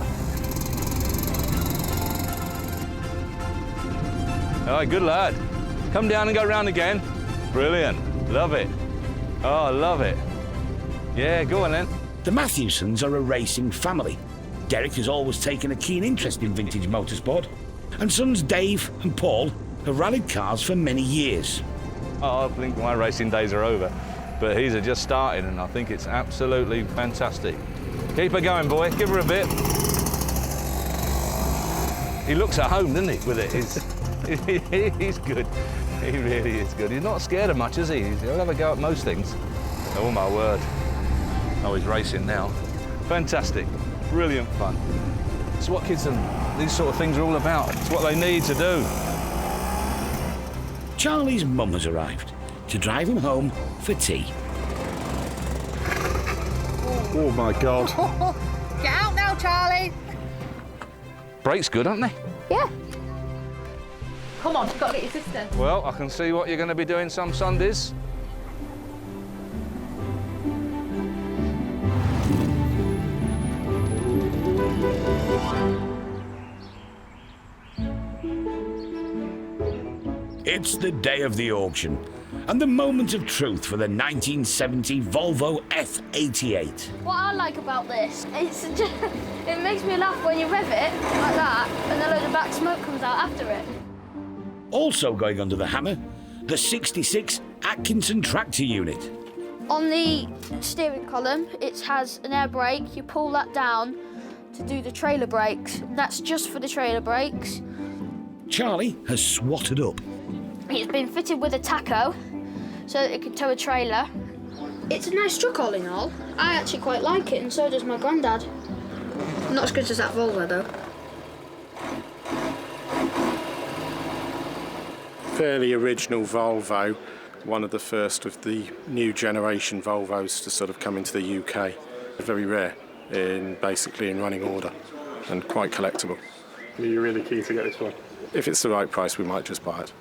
All right, good lad. Come down and go round again. Brilliant, love it. Oh, I love it. Yeah, go on then. The Matthewsons are a racing family. Derek has always taken a keen interest in vintage motorsport, and sons Dave and Paul have rallied cars for many years. Oh, I think my racing days are over, but his are just starting, and I think it's absolutely fantastic. Keep her going, boy. Give her a bit. He looks at home, doesn't he, with it? He's good. He really is good. He's not scared of much, is he? He'll have a go at most things. Oh, my word. Oh, he's racing now. Fantastic. Brilliant fun. It's what kids and these sort of things are all about. It's what they need to do. Charlie's mum has arrived to drive him home for tea. Oh, my God. Get out now, Charlie. Brakes good, aren't they? Yeah. Come on, you've got to get your sister. Well, I can see what you're going to be doing some Sundays. It's the day of the auction and the moment of truth for the 1970 Volvo F88. What I like about this, it makes me laugh when you rev it like that and a load of black smoke comes out after it. Also going under the hammer, the 66 Atkinson tractor unit. On the steering column, it has an air brake. You pull that down to do the trailer brakes. That's just for the trailer brakes. Charlie has swatted up. It's been fitted with a tacho so that it can tow a trailer. It's a nice truck all in all. I actually quite like it, and so does my granddad. Not as good as that Volvo though. Fairly original Volvo, one of the first of the new generation Volvos to sort of come into the UK. Very rare, basically in running order, and quite collectible. Are you really keen to get this one? If it's the right price, we might just buy it.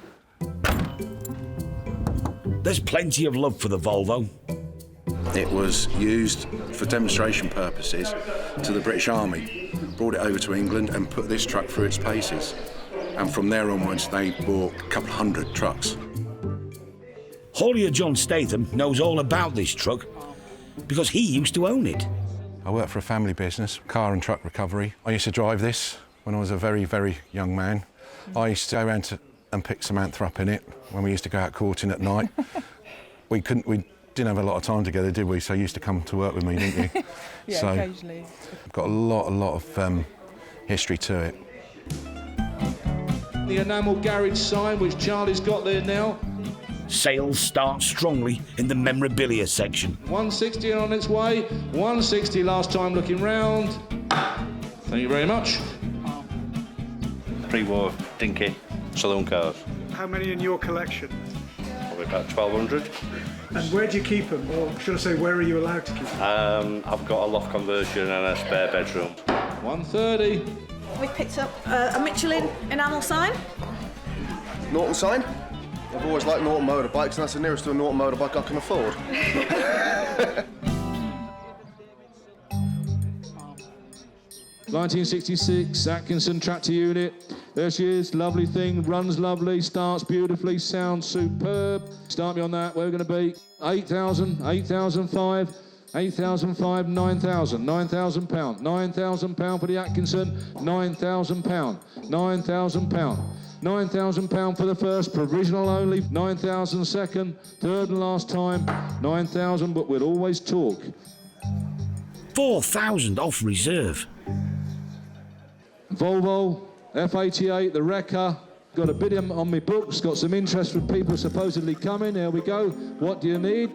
There's plenty of love for the Volvo. It was used for demonstration purposes to the British Army, brought it over to England and put this truck through its paces. And from there onwards, they bought a couple hundred trucks. Haulier John Statham knows all about this truck because he used to own it. I work for a family business, car and truck recovery. I used to drive this when I was a very, very young man. I used to go around and pick Samantha up in it when we used to go out courting at night. We didn't have a lot of time together, did we? So you used to come to work with me, didn't you? Yeah, so occasionally. Got a lot of history to it. The enamel garage sign, which Charlie's got there now. Sales start strongly in the memorabilia section. 160 on its way. 160 last time looking round. Thank you very much. Pre-war dinky saloon cars. How many in your collection? Probably about 1,200. And where do you keep them? Or should I say, where are you allowed to keep them? I've got a loft conversion and a spare bedroom. 130. We've picked up a Michelin enamel sign. Norton sign? I've always liked Norton motorbikes, and that's the nearest to a Norton motorbike I can afford. 1966 Atkinson tractor unit. There she is, lovely thing, runs lovely, starts beautifully, sounds superb. Start me on that, where are we going to be? 8,000, 8,005, 8,005, 9,000, £9,000, £9,000 for the Atkinson, £9,000, £9,000. £9,000 for the first, provisional only, 9,000 second, third and last time, 9,000, but we'll always talk. 4,000 off reserve. Volvo, F88, the Wrecker, got a bid on my books, got some interest from people supposedly coming, here we go. What do you need?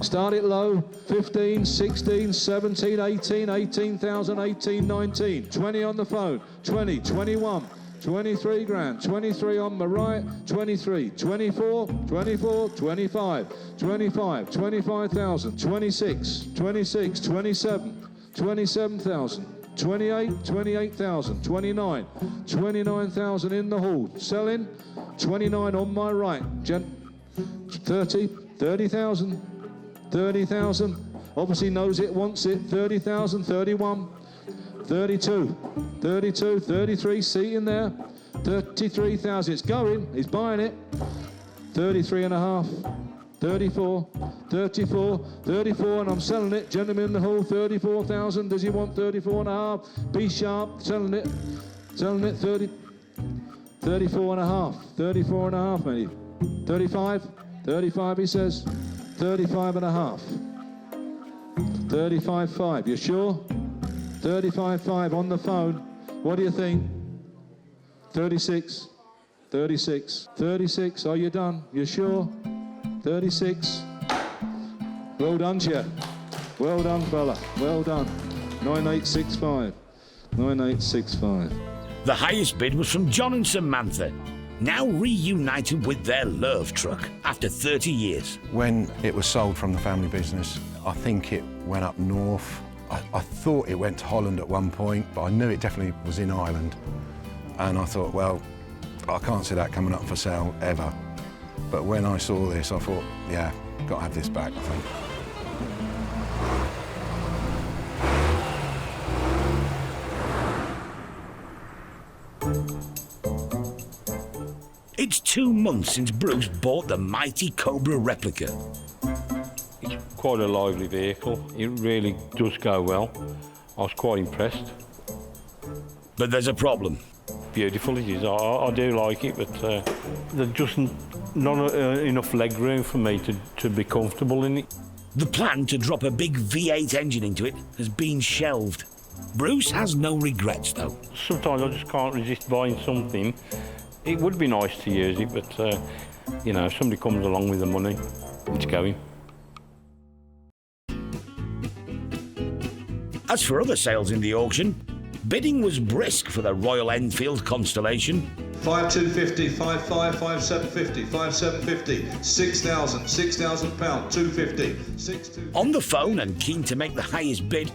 Start it low, 15, 16, 17, 18, 18,000, 18, 19, 20 on the phone, 20, 21, 23 grand, 23 on my right, 23, 24, 24, 25, 25, 25,000, 26, 26, 27, 27,000, 28, 28,000, 29, 29,000 in the hall, selling, 29 on my right, 30, 30,000, 30,000, obviously knows it, wants it, 30,000, 31, 32, 32, 33, seat in there, 33,000, it's going, he's buying it, 33 and a half, 34, 34, 34, and I'm selling it, gentleman in the hall, 34,000, does he want 34 and a half, be sharp, selling it, 30, 34 and a half, 34 and a half, maybe, 35, 35 he says, 35 and a half, 35.5, you sure? 35.5 on the phone. What do you think? 36. 36. 36. Are you done? You sure? 36. Well done, Chair. Well done, fella. Well done. 9865. 9865. The highest bid was from John and Samantha, now reunited with their love truck after 30 years. When it was sold from the family business, I think it went up north. I thought it went to Holland at one point, but I knew it definitely was in Ireland. And I thought, well, I can't see that coming up for sale ever. But when I saw this, I thought, yeah, got to have this back, I think. 2 months since Bruce bought the mighty Cobra Replica. It's quite a lively vehicle. It really does go well. I was quite impressed. But there's a problem. Beautiful it is. I do like it, but there's just not enough leg room for me to be comfortable in it. The plan to drop a big V8 engine into it has been shelved. Bruce has no regrets, though. Sometimes I just can't resist buying something. It would be nice to use it, but, you know, if somebody comes along with the money, it's going. As for other sales in the auction, bidding was brisk for the Royal Enfield Constellation. 5,250, 5,500, 5,750, 5,750, 6,000, £6,000, 250, 6,250. On the phone and keen to make the highest bid,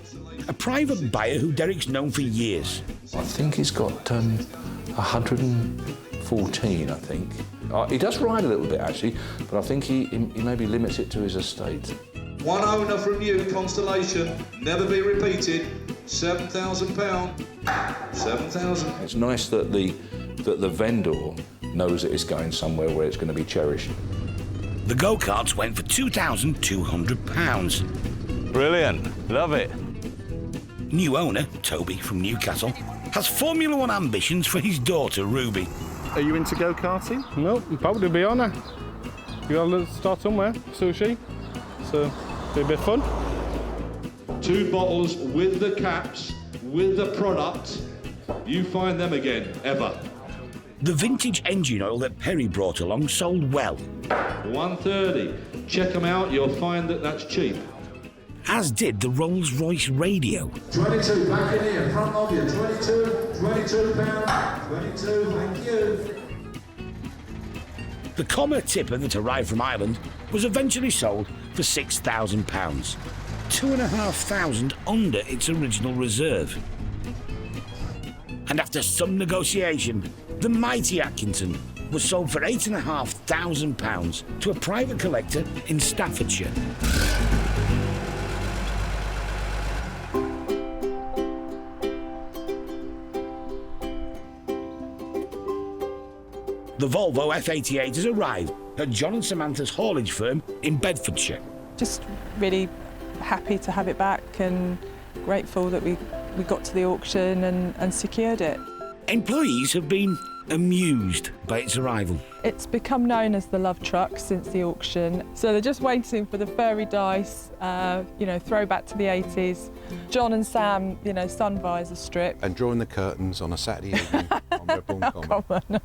a private buyer who Derek's known for years. I think he's got 114, I think. He does ride a little bit, actually, but I think he maybe limits it to his estate. One owner from you, Constellation, never be repeated, £7,000. 7,000. It's nice that the vendor knows that it's going somewhere where it's going to be cherished. The go-karts went for £2,200. Brilliant. Love it. New owner, Toby from Newcastle, has Formula One ambitions for his daughter, Ruby. Are you into go-karting? No, probably be on her. You gotta start somewhere, sushi. So, be a bit fun. 2 bottles with the caps, with the product. You find them again, ever. The vintage engine oil that Perry brought along sold well. 130. Check them out, you'll find that that's cheap. As did the Rolls-Royce radio. 22, back in here, front of you. 22 pounds. 22, thank you. The Commer tipper that arrived from Ireland was eventually sold for £6,000, £2,500 under its original reserve. And after some negotiation, the mighty Atkinson was sold for £8,500 to a private collector in Staffordshire. The Volvo F88 has arrived at John and Samantha's haulage firm in Bedfordshire. Just really happy to have it back and grateful that we got to the auction and secured it. Employees have been amused by its arrival. It's become known as the love truck since the auction, so they're just waiting for the furry dice, throwback to the 80s. John and Sam, sun visor strip. And drawing the curtains on a Saturday evening on Redbourne Common.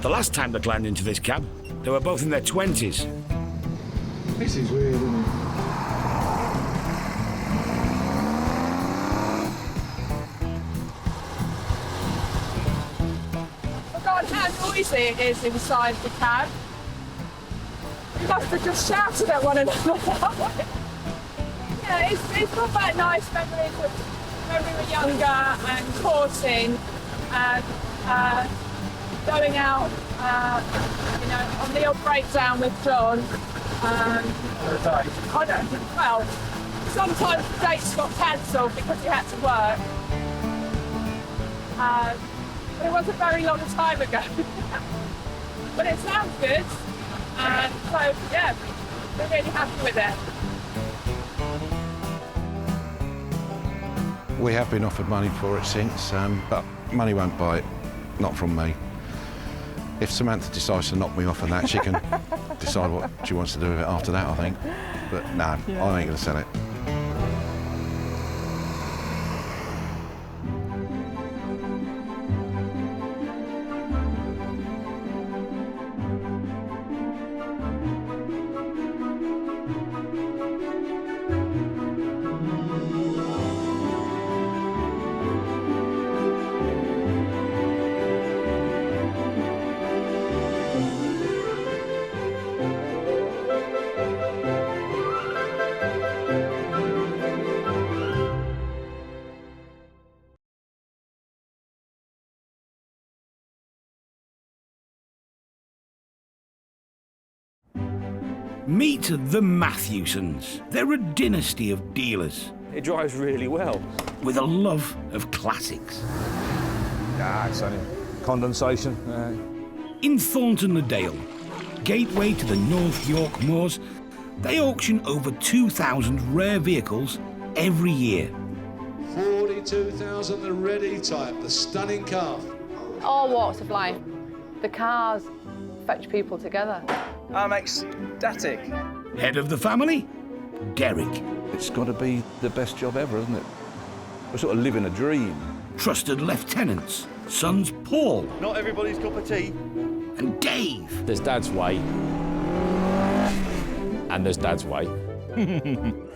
The last time they climbed into this cab, they were both in their 20s. This is weird, isn't it? God, how noisy it is inside the cab. You must have just shouted at one another. Yeah, it's all about nice memories of when we were younger and coursing and going out, on the odd breakdown with John. Sometimes the dates got cancelled because he had to work. But it wasn't a very long time ago. But it sounds good, and so, yeah, we're really happy with it. We have been offered money for it since, but money won't buy it, not from me. If Samantha decides to knock me off and that, she can decide what she wants to do with it after that, I think. But no, I ain't going to sell it. Meet the Matthewsons. They're a dynasty of dealers. It drives really well. With a love of classics. Ah, it's only condensation. In Thorntondale, gateway to the North York Moors, they auction over 2,000 rare vehicles every year. 42,000, the Ready type, the stunning car. All walks of life. The cars fetch people together. I'm ecstatic. Head of the family, Derek. It's got to be the best job ever, isn't it? We're sort of living a dream. Trusted lieutenants, sons Paul. Not everybody's cup of tea. And Dave. There's Dad's way. And there's Dad's way.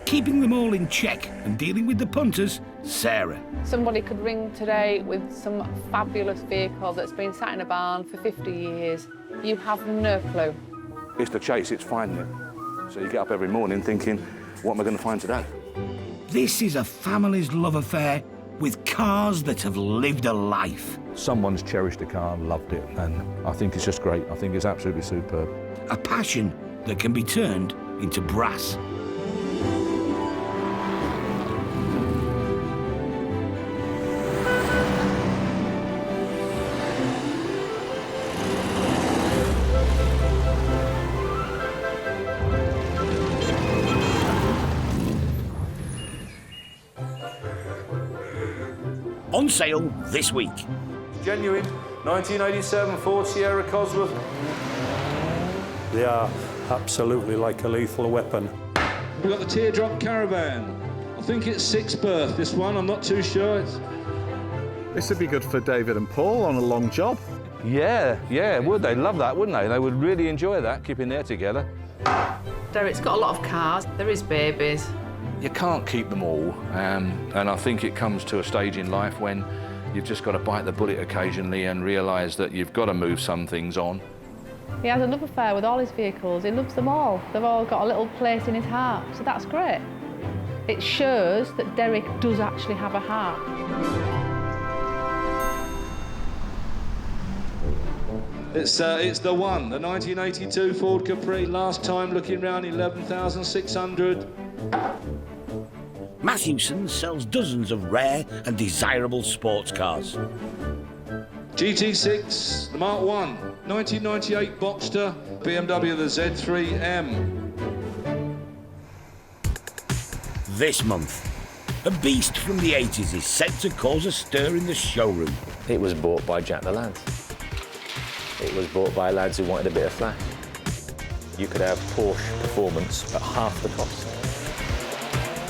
Keeping them all in check and dealing with the punters, Sarah. Somebody could ring today with some fabulous vehicle that's been sat in a barn for 50 years. You have no clue. It's the chase, it's finding it. So you get up every morning thinking, what am I going to find today? This is a family's love affair with cars that have lived a life. Someone's cherished a car and loved it, and I think it's just great. I think it's absolutely superb. A passion that can be turned into brass. On sale this week. Genuine 1987 Ford Sierra Cosworth. They are absolutely like a lethal weapon. We've got the Teardrop Caravan. I think it's 6th berth, this one, I'm not too sure. This would be good for David and Paul on a long job. Yeah, would they? Love that, wouldn't they? They would really enjoy that, keeping there together. Derek's got a lot of cars. There is babies. You can't keep them all, and I think it comes to a stage in life when you've just got to bite the bullet occasionally and realise that you've got to move some things on. He has a love affair with all his vehicles. He loves them all. They've all got a little place in his heart, so that's great. It shows that Derek does actually have a heart. It's the one, the 1982 Ford Capri. Last time looking round, 11,600. Matthewson sells dozens of rare and desirable sports cars. GT6, the Mark 1, 1998 Boxster, BMW the Z3M. This month, a beast from the 80s is set to cause a stir in the showroom. It was bought by Jack the Lads. It was bought by lads who wanted a bit of flash. You could have Porsche performance at half the cost.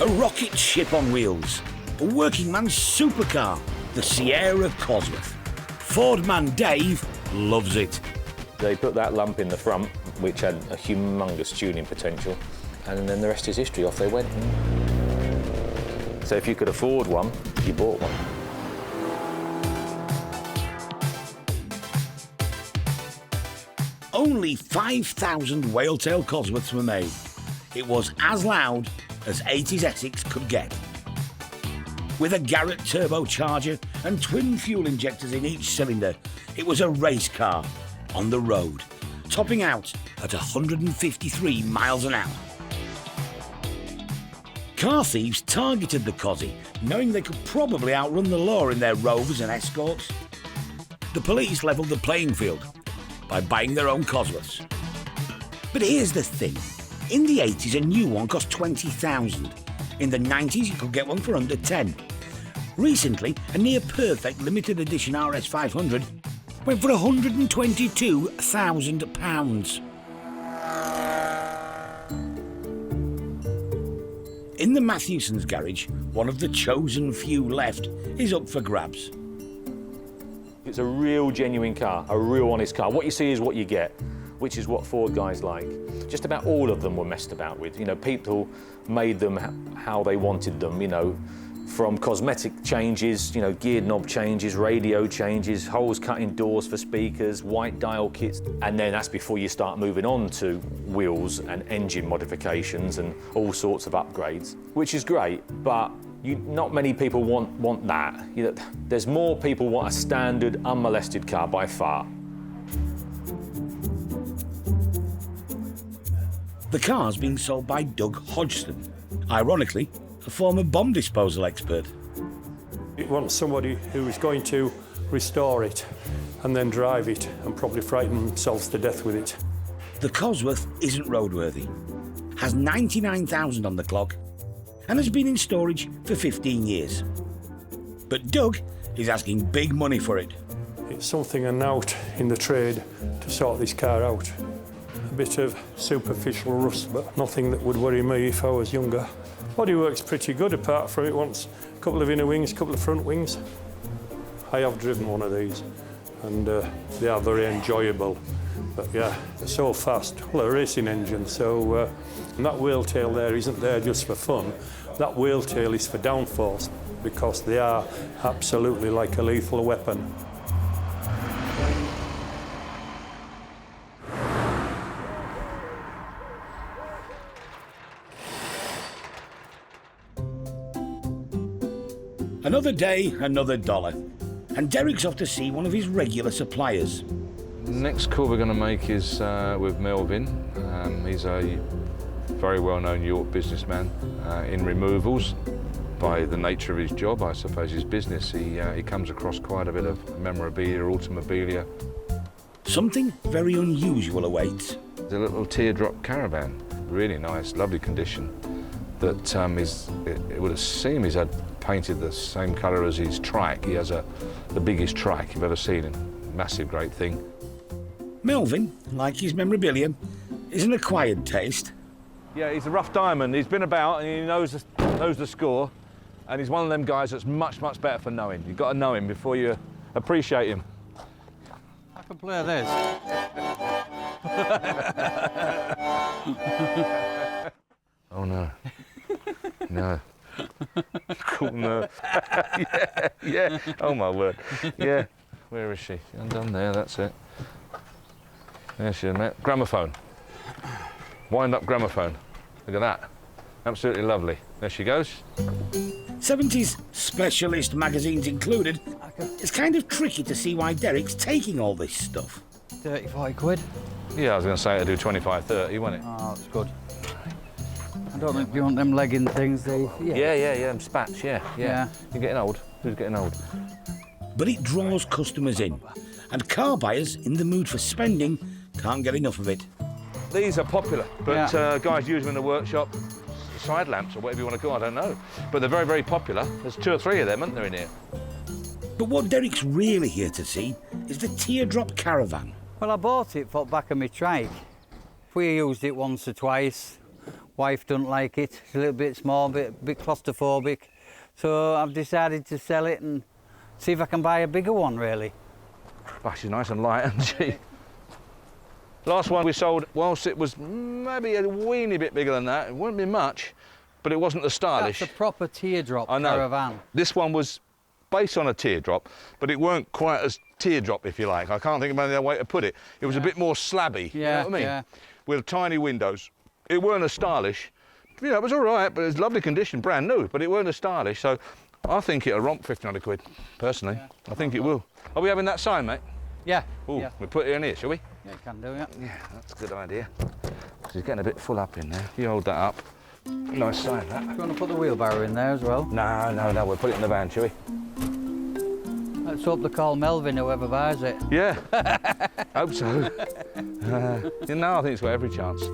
A rocket ship on wheels. A working man's supercar, the Sierra Cosworth. Ford man Dave loves it. They put that lump in the front, which had a humongous tuning potential, and then the rest is history. Off they went. So if you could afford one, you bought one. Only 5,000 Whaletail Cosworths were made. It was as loud as 80s Essex could get. With a Garrett turbocharger and twin fuel injectors in each cylinder, it was a race car on the road, topping out at 153 miles an hour. Car thieves targeted the Cosy, knowing they could probably outrun the law in their Rovers and Escorts. The police levelled the playing field by buying their own Cosworths. But here's the thing. In the 80s, a new one cost 20,000. In the 90s, you could get one for under 10. Recently, a near-perfect limited edition RS 500 went for £122,000. In the Matthewson's garage, one of the chosen few left is up for grabs. It's a real genuine car, a real honest car. What you see is what you get, which is what Ford guys like. Just about all of them were messed about with. You know, people made them how they wanted them, you know, from cosmetic changes, you know, geared knob changes, radio changes, holes cut in doors for speakers, white dial kits. And then that's before you start moving on to wheels and engine modifications and all sorts of upgrades, which is great, but not many people want that. You know, there's more people want a standard, unmolested car by far. The car's being sold by Doug Hodgson, ironically, a former bomb disposal expert. It wants somebody who is going to restore it and then drive it and probably frighten themselves to death with it. The Cosworth isn't roadworthy, has 99,000 on the clock, and has been in storage for 15 years. But Doug is asking big money for it. It's something and out in the trade to sort this car out. A bit of superficial rust, but nothing that would worry me if I was younger. Bodywork's pretty good, apart from it wants a couple of inner wings, a couple of front wings. I have driven one of these, and they are very enjoyable. But yeah, they're so fast. Well, a racing engine, so and that wheel tail there isn't there just for fun. That wheel tail is for downforce, because they are absolutely like a lethal weapon. Another day, another dollar. And Derek's off to see one of his regular suppliers. Next call we're going to make is with Melvin. He's a very well-known York businessman in removals. By the nature of his job, I suppose, his business, he comes across quite a bit of memorabilia, automobilia. Something very unusual awaits. It's a little teardrop caravan, really nice, lovely condition, that it would seem he's had painted the same colour as his trike. He has the biggest trike you've ever seen, massive, great thing. Melvin, like his memorabilia, is an acquired taste. Yeah, he's a rough diamond. He's been about and he knows the score, and he's one of them guys that's much, much better for knowing. You've got to know him before you appreciate him. I can play this. Oh no. No. Cool, no. yeah. Oh my word. Yeah. Where is she? Undone there, that's it. There she is, mate. Gramophone. Wind-up gramophone. Look at that. Absolutely lovely. There she goes. 70s specialist magazines included. It's kind of tricky to see why Derek's taking all this stuff. 30, 40 quid. Yeah, I was going to say it'd do 25, 30, wouldn't it? Oh, that's good. I don't know if you want them legging things. Yeah, spats, yeah. You're getting old. Who's getting old? But it draws customers in, and car buyers in the mood for spending can't get enough of it. These are popular, but guys use them in the workshop. Side lamps or whatever you want to call it, I don't know. But they're very, very popular. There's 2 or 3 of them, aren't there, in here? But what Derek's really here to see is the teardrop caravan. Well, I bought it for the back of my trike. We used it once or twice. Wife doesn't like it. It's a little bit small, a bit claustrophobic. So I've decided to sell it and see if I can buy a bigger one, really. Oh, she's nice and light, isn't she? Last one we sold, whilst it was maybe a weeny bit bigger than that, it wouldn't be much, but it wasn't as stylish. That's a proper teardrop caravan. This one was based on a teardrop, but it weren't quite as teardrop, if you like. I can't think of any other way to put it. It was a bit more slabby, you know what I mean? Yeah. With tiny windows. It weren't as stylish. You know, it was all right, but it was lovely condition, brand new, but it weren't as stylish, so I think it'll romp 1,500 quid, personally. Yeah, I think it will. Are we having that sign, mate? Yeah. Ooh, yeah. We'll put it in here, shall we? Yeah, you can do it. Yeah, that's a good idea. She's getting a bit full up in there. You hold that up. Nice sign, that. Do you want to put the wheelbarrow in there as well? No, we'll put it in the van, shall we? Let's hope they call Melvin, whoever buys it. Yeah, hope so. You know, I think it's got every chance. I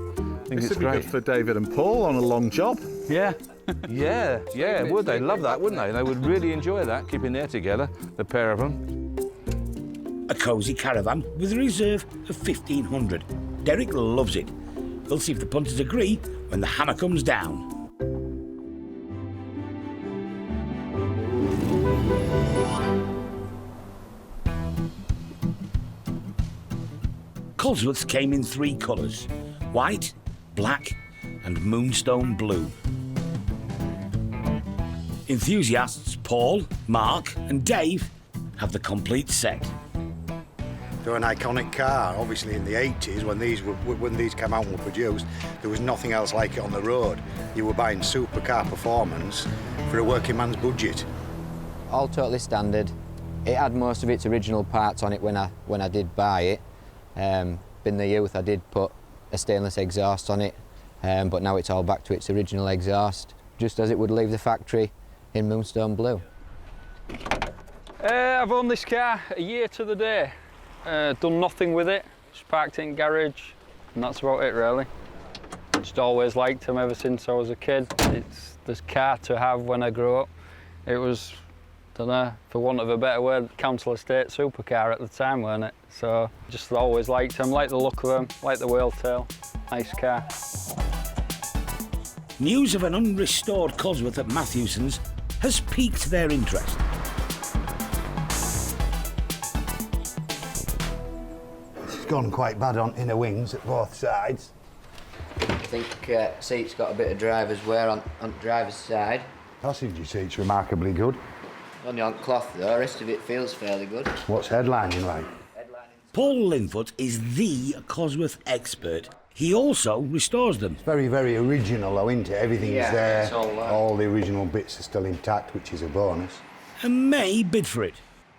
think this it's would be great. good for David and Paul on a long job. Yeah. yeah, would they? Love that, wouldn't they? They would really enjoy that, keeping there together, the pair of them. A cosy caravan with a reserve of 1,500. Derek loves it. We'll see if the punters agree when the hammer comes down. Cosworths came in 3 colours: white, black and moonstone blue. Enthusiasts Paul, Mark and Dave have the complete set. They're an iconic car. Obviously in the 80s, when these came out and were produced, there was nothing else like it on the road. You were buying supercar performance for a working man's budget. All totally standard. It had most of its original parts on it when I did buy it. In the youth I did put a stainless exhaust on it, but now it's all back to its original exhaust, just as it would leave the factory in moonstone blue. I've owned this car a year to the day. Done nothing with it, just parked it in garage, and that's about it really. Just always liked them ever since I was a kid. It's this car to have when I grew up. It was, don't know, for want of a better word, council estate supercar at the time, weren't it? So just always liked them, liked the look of them, liked the whale tail. Nice car. News of an unrestored Cosworth at Matthewson's has piqued their interest. It's gone quite bad on inner wings at both sides. I think seat's got a bit of driver's wear on the driver's side. Passenger seat's remarkably good. Only on cloth though, the rest of it feels fairly good. What's headlining like? Paul Linfoot is the Cosworth expert. He also restores them. It's very, very original though, isn't it? Everything's there. It's all the original bits are still intact, which is a bonus. And may bid for it.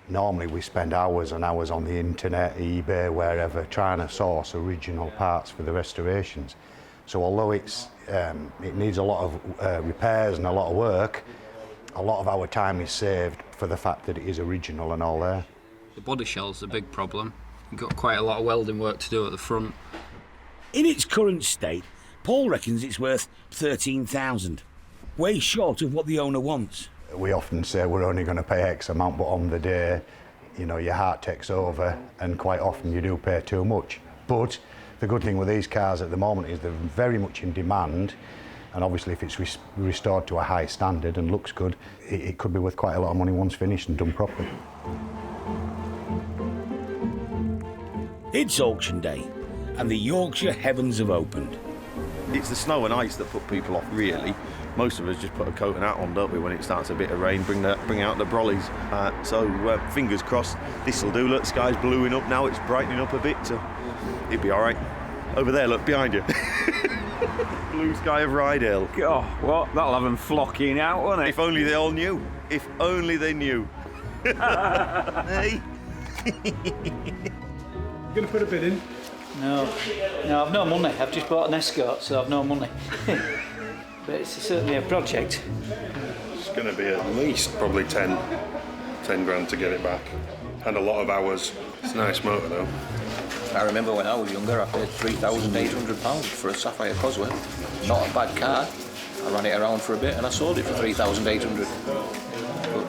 Normally we spend hours and hours on the internet, eBay, wherever, trying to source original parts for the restorations. So although it needs a lot of repairs and a lot of work, a lot of our time is saved for the fact that it is original and all there. The body shell's a big problem. You've got quite a lot of welding work to do at the front. In its current state, Paul reckons it's worth $13,000, way short of what the owner wants. We often say we're only going to pay X amount, but on the day, you know, your heart takes over, and quite often you do pay too much. But the good thing with these cars at the moment is they're very much in demand, and obviously if it's restored to a high standard and looks good, it could be worth quite a lot of money once finished and done properly. It's auction day, and the Yorkshire heavens have opened. It's the snow and ice that put people off, really. Most of us just put a coat and hat on, don't we, when it starts a bit of rain, bring out the brollies. So fingers crossed, this'll do. Look, the sky's bluing up now, it's brightening up a bit, so it'll be all right. Over there, look, behind you. Blue sky of Rydale. Oh, what? That'll have them flocking out, won't it? If only they all knew. If only they knew. Hey? You going to put a bid in? No, I've no money. I've just bought an Escort, so I've no money. But it's certainly a project. It's going to be at least probably 10 grand to get it back. And a lot of hours. It's a nice motor though. I remember when I was younger, I paid £3,800 for a Sapphire Cosworth. Not a bad car. I ran it around for a bit and I sold it for £3,800. But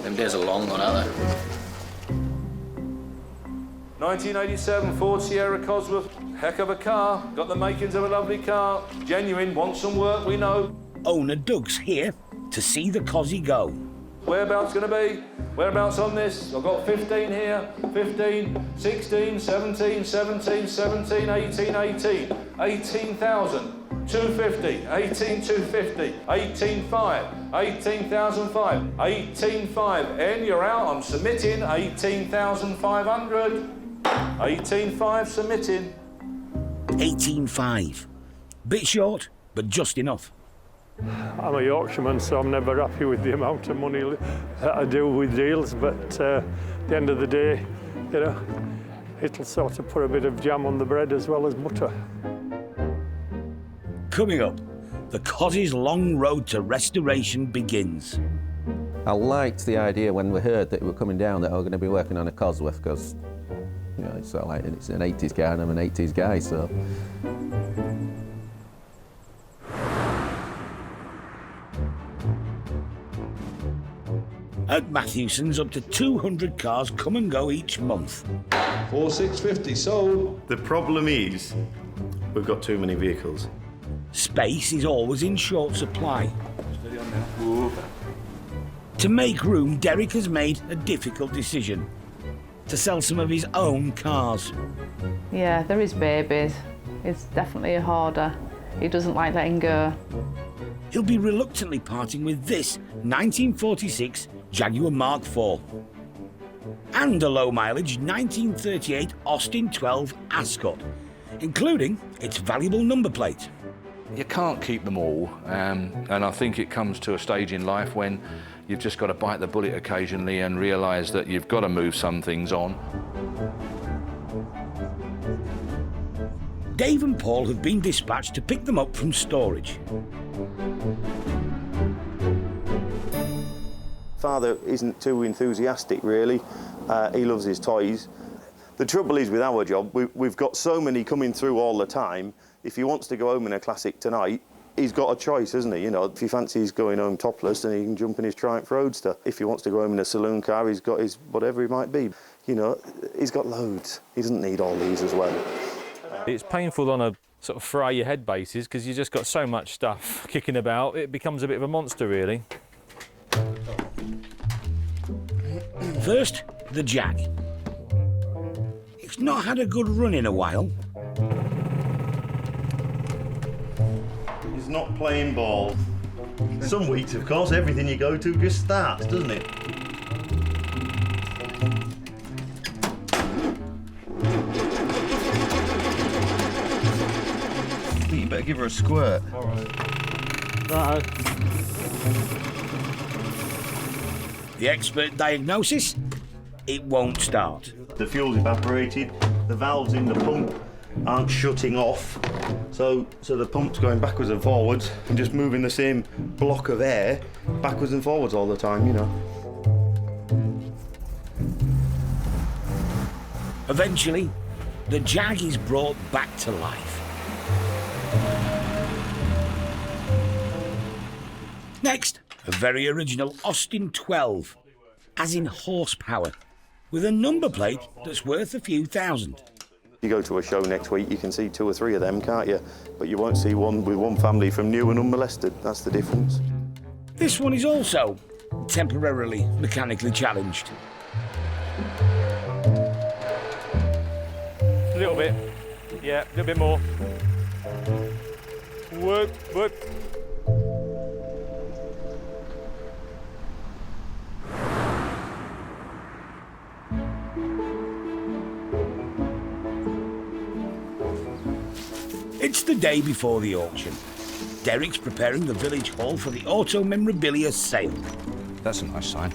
them days are long gone, aren't they? 1987 Ford Sierra Cosworth, heck of a car, got the makings of a lovely car, genuine, wants some work, we know. Owner Doug's here to see the Cosy go. Whereabouts going to be? Whereabouts on this? I've got 15 here, 15, 16, 17, 17, 17, 18, 18, 18,000, 250, 18,250, 18,500, 18,005, 18,500, and you're out, I'm submitting 18,500. 18.5 submitting. 18.5. Bit short, but just enough. I'm a Yorkshireman, so I'm never happy with the amount of money that I do with deals, but at the end of the day, you know, it'll sort of put a bit of jam on the bread as well as butter. Coming up, the Cosy's long road to restoration begins. I liked the idea when we heard that we were coming down that I was going to be working on a Cosworth, because you know, it's sort of like it's an 80s car and I'm an 80s guy, so. At Matthewson's, up to 200 cars come and go each month. 4,650 sold. The problem is, we've got too many vehicles. Space is always in short supply. Steady on now. Whoa. To make room, Derek has made a difficult decision. To sell some of his own cars. Yeah, there is babies. He's definitely a hoarder. He doesn't like letting go. He'll be reluctantly parting with this 1946 Jaguar Mark IV and a low-mileage 1938 Austin 12 Escort, including its valuable number plate. You can't keep them all, and I think it comes to a stage in life when you've just got to bite the bullet occasionally and realise that you've got to move some things on. Dave and Paul have been dispatched to pick them up from storage. Father isn't too enthusiastic, really. He loves his toys. The trouble is with our job, we've got so many coming through all the time. If he wants to go home in a classic tonight, he's got a choice, hasn't he? You know, if he fancies going home topless, then he can jump in his Triumph Roadster. If he wants to go home in a saloon car, he's got his whatever he might be. You know, he's got loads. He doesn't need all these as well. It's painful on a sort of fry your head basis because you've just got so much stuff kicking about. It becomes a bit of a monster, really. First, the Jag. It's not had a good run in a while. He's not playing ball. Some weeks, of course, everything you go to just starts, doesn't it? I think you better give her a squirt. All right. The expert diagnosis? It won't start. The fuel's evaporated, the valves in the pump aren't shutting off, so the pump's going backwards and forwards and just moving the same block of air backwards and forwards all the time, you know. Eventually, the Jag is brought back to life. Next, a very original Austin 12, as in horsepower, with a number plate that's worth a few thousand. You go to a show next week, you can see 2 or 3 of them, can't you? But you won't see one with one family from new and unmolested. That's the difference. This one is also temporarily mechanically challenged. A little bit. Yeah, a little bit more. Whoop, whoop. It's the day before the auction. Derek's preparing the village hall for the auto memorabilia sale. That's a nice sign.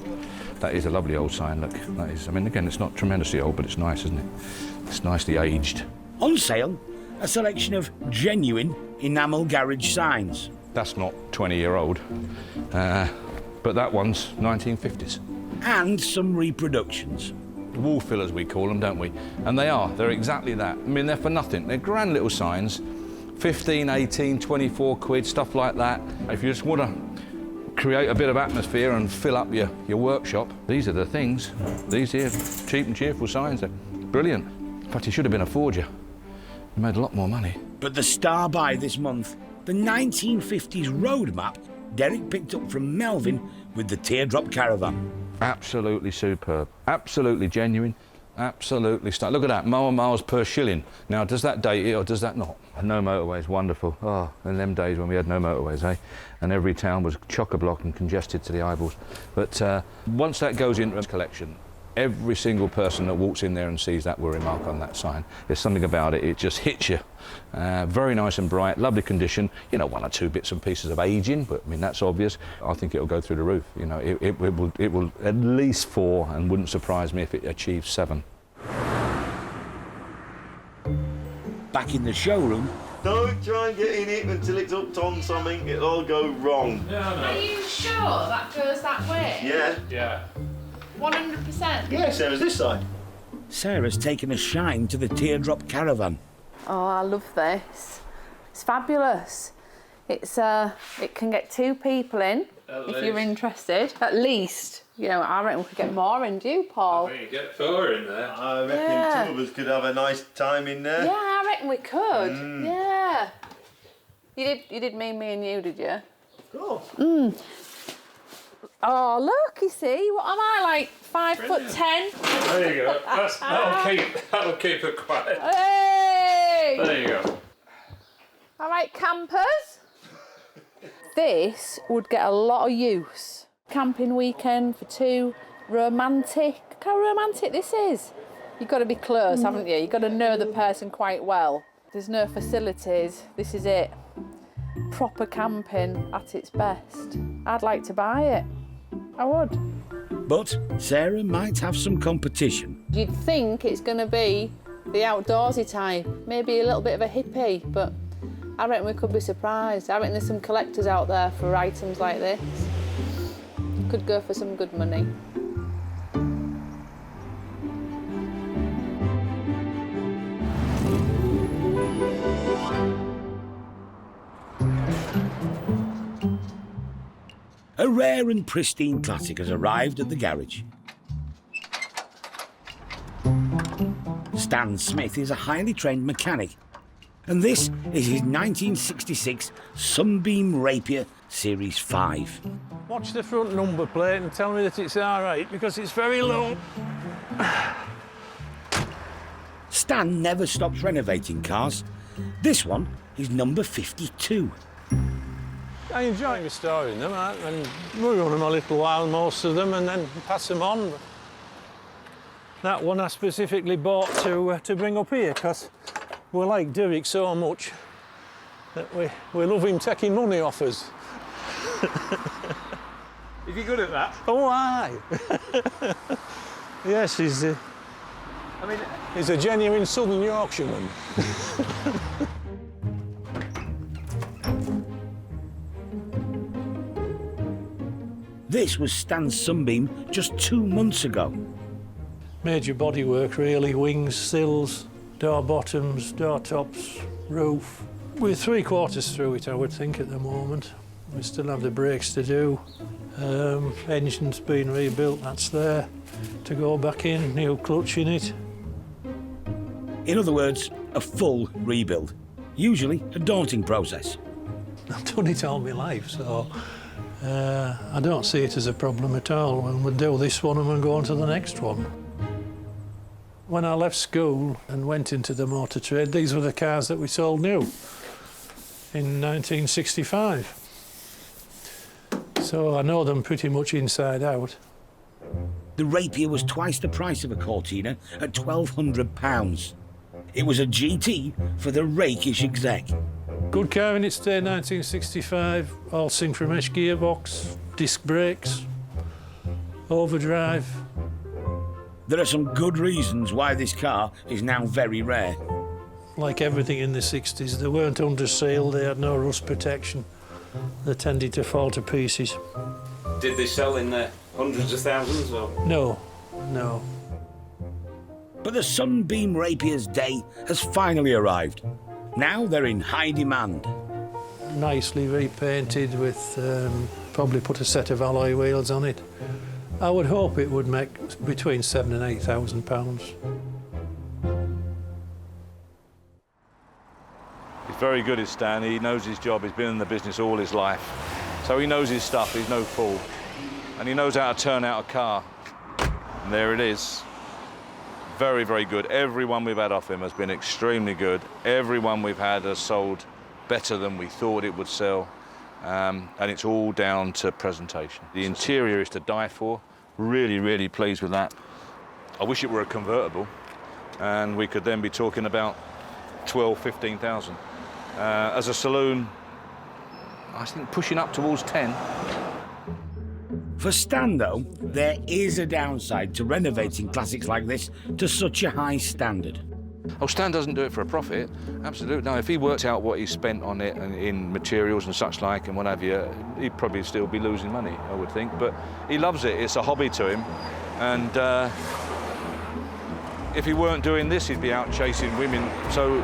That is a lovely old sign, look. That is, I mean, again, it's not tremendously old, but it's nice, isn't it? It's nicely aged. On sale, a selection of genuine enamel garage signs. That's not 20-year-old, but that one's 1950s. And some reproductions. Wall fillers, we call them, don't we? And they are. They're exactly that. I mean, they're for nothing. They're grand little signs. 15, 18, 24 quid, stuff like that. If you just want to create a bit of atmosphere and fill up your workshop, these are the things. These here, cheap and cheerful signs, they're brilliant. In fact, he should have been a forger. He made a lot more money. But the star buy this month, the 1950s road map Derek picked up from Melvin with the teardrop caravan. Absolutely superb, absolutely genuine, absolutely stunning. Look at that, miles per shilling. Now, does that date it or does that not? No motorways, wonderful. Oh, in them days when we had no motorways, eh? And every town was chock-a-block and congested to the eyeballs. But once that goes into a collection, every single person that walks in there and sees that will remark on that sign. There's something about it, it just hits you. Very nice and bright, lovely condition. You know, 1 or 2 bits and pieces of aging, but I mean, that's obvious. I think it'll go through the roof. You know, it will at least 4, and wouldn't surprise me if it achieves 7. Back in the showroom. Don't try and get in it until it's hooked on something, it'll all go wrong. Are you sure that goes that way? Yeah. Yeah. 100%? Yeah, same as this side. Sarah's taken a shine to the teardrop caravan. Oh, I love this. It's fabulous. It's it can get 2 people in if you're interested. At least. You know, I reckon we could get more in, do you, Paul? I think you get 4 in there. I reckon 2 of us could have a nice time in there. Yeah, I reckon we could. Yeah. You did mean me and you, did you? Of course. Oh, look, you see, what am I, like 5'10"? There you go. That'll keep it quiet. Hey! There you go. All right, campers. This would get a lot of use. Camping weekend for 2, romantic. Look how romantic this is. You've got to be close, haven't you? You've got to know the person quite well. There's no facilities. This is it. Proper camping at its best. I'd like to buy it. I would. But Sarah might have some competition. You'd think it's going to be the outdoorsy type, maybe a little bit of a hippie, but I reckon we could be surprised. I reckon there's some collectors out there for items like this. Could go for some good money. A rare and pristine classic has arrived at the garage. Stan Smith is a highly trained mechanic, and this is his 1966 Sunbeam Rapier Series 5. Watch the front number plate and tell me that it's all right, because it's very low. Stan never stops renovating cars. This one is number 52. I enjoy restoring them, and we run them a little while, most of them, and then pass them on. That one I specifically bought to bring up here, because we like Derek so much that we love him taking money off us. Is he good at that? Oh, aye. Yes, he's a genuine Southern Yorkshireman. This was Stan's Sunbeam just 2 months ago. Major bodywork, really, wings, sills, door bottoms, door tops, roof. We're 3/4 through it, I would think, at the moment. We still have the brakes to do. Engine's been rebuilt, that's there to go back in, new clutch in it. In other words, a full rebuild. Usually a daunting process. I've done it all my life, so I don't see it as a problem at all. And we'll do this one and we'll go on to the next one. When I left school and went into the motor trade, these were the cars that we sold new in 1965. So I know them pretty much inside out. The Rapier was twice the price of a Cortina at £1,200. It was a GT for the rakish exec. Good car in its day, 1965, all Synchromesh gearbox, disc brakes, overdrive. There are some good reasons why this car is now very rare. Like everything in the 60s, they weren't under seal, they had no rust protection. They tended to fall to pieces. Did they sell in the hundreds of thousands, or? No. But the Sunbeam Rapier's day has finally arrived. Now they're in high demand. Nicely repainted with, probably put a set of alloy wheels on it. I would hope it would make between £7,000 and £8,000. He's very good at Stan. He knows his job. He's been in the business all his life. So he knows his stuff. He's no fool. And he knows how to turn out a car. And there it is. Very, very good. Everyone we've had off him has been extremely good. Everyone we've had has sold better than we thought it would sell. And it's all down to presentation. The interior is to die for. Really, really pleased with that. I wish it were a convertible, and we could then be talking about 12, 15,000. As a saloon, I think pushing up towards 10. For Stan, though, there is a downside to renovating classics like this to such a high standard. Oh, Stan doesn't do it for a profit. Absolutely. No, if he worked out what he spent on it and in materials and such like and what have you, he'd probably still be losing money, I would think. But he loves it. It's a hobby to him. And if he weren't doing this, he'd be out chasing women. So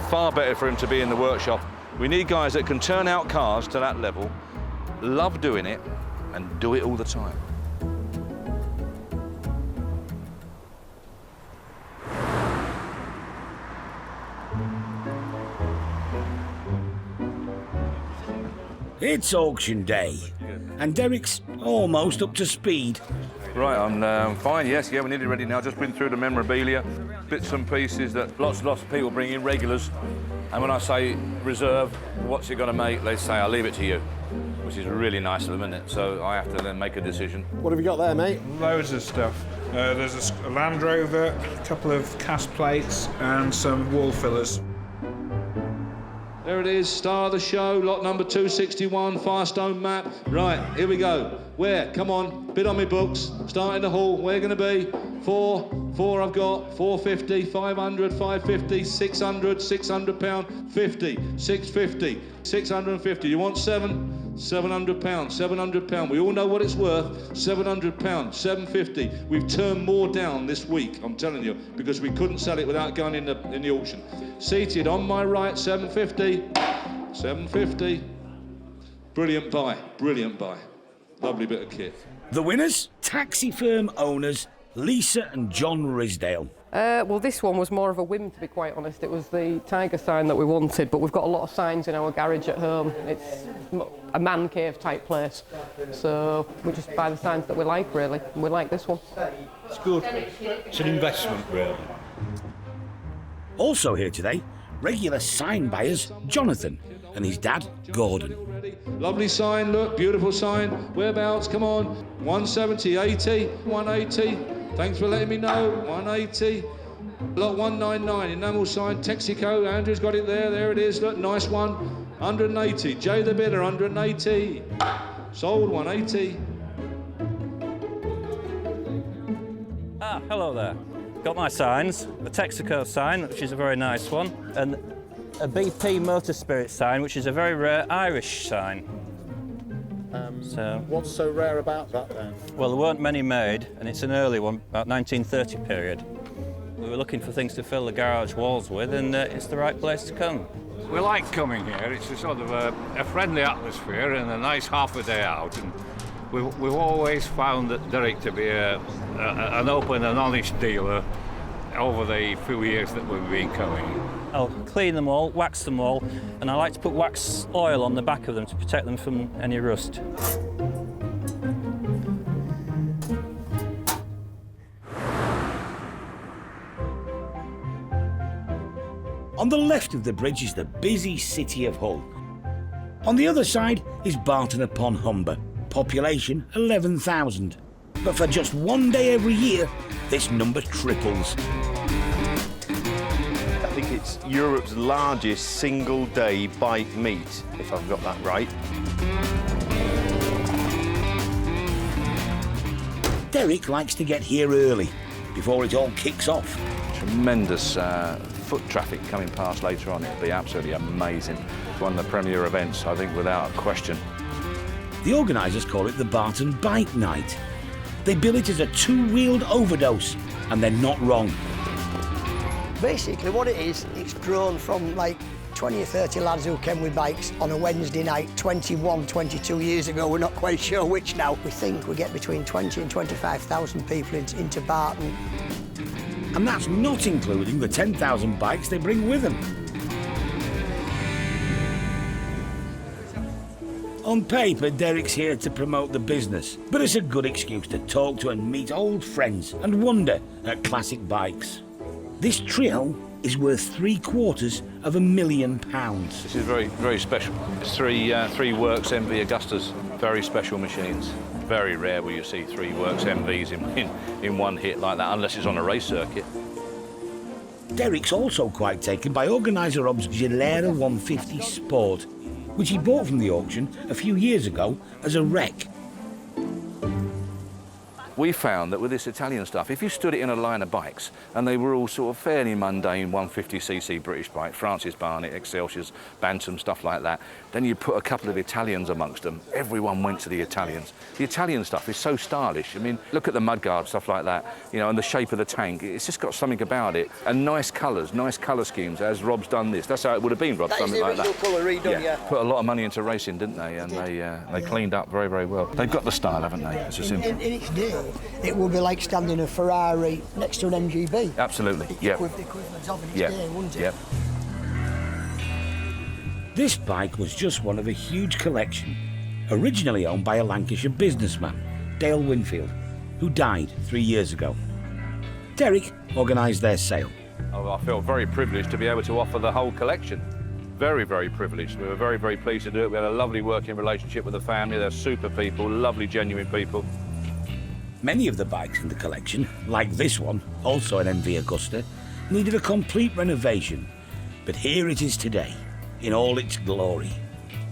far better for him to be in the workshop. We need guys that can turn out cars to that level, love doing it, and do it all the time. It's auction day, and Derek's almost up to speed. Right, I'm fine, yes, yeah, we're nearly ready now. Just been through the memorabilia, bits and pieces that lots of people bring in, regulars. And when I say reserve, what's it going to make, they say, I'll leave it to you, which is really nice of them, isn't it? So I have to then make a decision. What have you got there, mate? Loads of stuff. There's a Land Rover, a couple of cast plates, and some wall fillers. There it is, star of the show, lot number 261, Firestone map. Right, here we go. Where? Come on, bid on me books. Start in the hall. Where going to be? Four I've got. 450, 500, 550, 600, £600, 50, 650, 650. You want £700, £700. We all know what it's worth. £700, 750. We've turned more down this week, I'm telling you, because we couldn't sell it without going in the auction. Seated on my right, 750, 750. Brilliant buy, brilliant buy. Lovely bit of kit. The winners, taxi firm owners Lisa and John Risdale. Well, this one was more of a whim, to be quite honest. It was the tiger sign that we wanted, but we've got a lot of signs in our garage at home. It's a man cave type place, so we just buy the signs that we like, really, and we like this one. It's good. It's an investment, really. Also here today, regular sign buyers Jonathan and his dad Gordon. Lovely sign, look, beautiful sign. Whereabouts? Come on. 170, 80, 180. Thanks for letting me know. 180. Lot 199, enamel sign, Texaco. Andrew's got it there. There it is. Look, nice one. 180. Jay the bidder, 180. Sold, 180. Ah, hello there. Got my signs. A Texaco sign, which is a very nice one, and a BP Motor Spirit sign, which is a very rare Irish sign. What's so rare about that then? Well, there weren't many made, and it's an early one, about 1930 period. We were looking for things to fill the garage walls with, and it's the right place to come. We like coming here. It's a sort of a friendly atmosphere and a nice half a day out. And we've always found that Derek to be an open and honest dealer over the few years that we've been coming. I'll clean them all, wax them all, and I like to put wax oil on the back of them to protect them from any rust. On the left of the bridge is the busy city of Hull. On the other side is Barton upon Humber, population 11,000. But for just one day every year, this number triples. I think it's Europe's largest single-day bike meet, if I've got that right. Derek likes to get here early, before it all kicks off. Tremendous foot traffic coming past later on. It'll be absolutely amazing. One of the premier events, I think, without question. The organisers call it the Barton Bike Night. They bill it as a two-wheeled overdose, and they're not wrong. Basically what it is, it's grown from like 20 or 30 lads who came with bikes on a Wednesday night 21, 22 years ago. We're not quite sure which now. We think we get between 20 and 25,000 people into Barton. And that's not including the 10,000 bikes they bring with them. On paper, Derek's here to promote the business, but it's a good excuse to talk to and meet old friends and wonder at classic bikes. This trio is worth £750,000. This is very, very special. It's three Works MV Augustas, very special machines. Very rare where you see three Works MVs in one hit like that, unless it's on a race circuit. Derek's also quite taken by organiser Rob's Gilera 150 Sport, which he bought from the auction a few years ago as a wreck. We found that with this Italian stuff, if you stood it in a line of bikes, and they were all sort of fairly mundane 150cc British bikes, Francis Barnett, Excelsiors, Bantam, stuff like that, then you put a couple of Italians amongst them, everyone went to the Italians. The Italian stuff is so stylish. I mean, look at the mudguard, stuff like that, you know, and the shape of the tank. It's just got something about it. And nice colours, nice colour schemes, as Rob's done this. That's how it would have been, Rob, something like that. That is the original colour redone, yeah. Put a lot of money into racing, didn't they? And they cleaned up very, very well. They've got the style, haven't they? It's just simple. In its day, it would be like standing a Ferrari next to an MGB. Absolutely, yeah. The equivalent of in its day, wouldn't it? Yep. This bike was just one of a huge collection, originally owned by a Lancashire businessman, Dale Winfield, who died 3 years ago. Derek organised their sale. Oh, I felt very privileged to be able to offer the whole collection. Very, very privileged. We were very, very pleased to do it. We had a lovely working relationship with the family. They're super people, lovely, genuine people. Many of the bikes in the collection, like this one, also an MV Augusta, needed a complete renovation. But here it is today, in all its glory.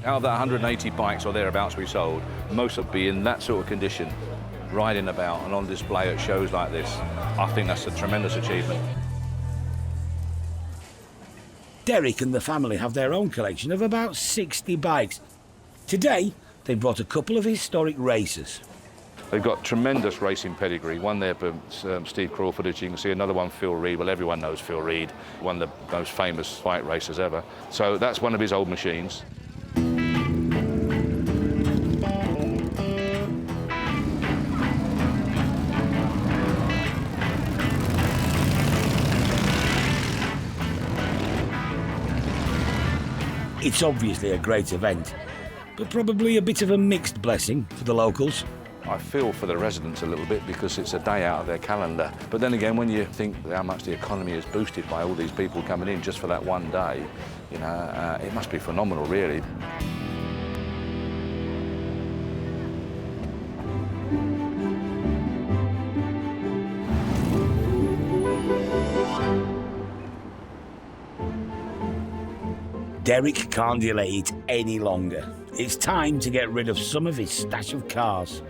Out of that 180 bikes or thereabouts we sold, most would be in that sort of condition, riding about and on display at shows like this. I think that's a tremendous achievement. Derek and the family have their own collection of about 60 bikes. Today, they brought a couple of historic racers. They've got tremendous racing pedigree. One there for Steve Crawford, as you can see, another one Phil Reed. Well, everyone knows Phil Reed, one of the most famous bike racers ever. So that's one of his old machines. It's obviously a great event, but probably a bit of a mixed blessing for the locals. I feel for the residents a little bit because it's a day out of their calendar. But then again, when you think how much the economy is boosted by all these people coming in just for that one day, you know, it must be phenomenal, really. Derek can't delay it any longer. It's time to get rid of some of his stash of cars.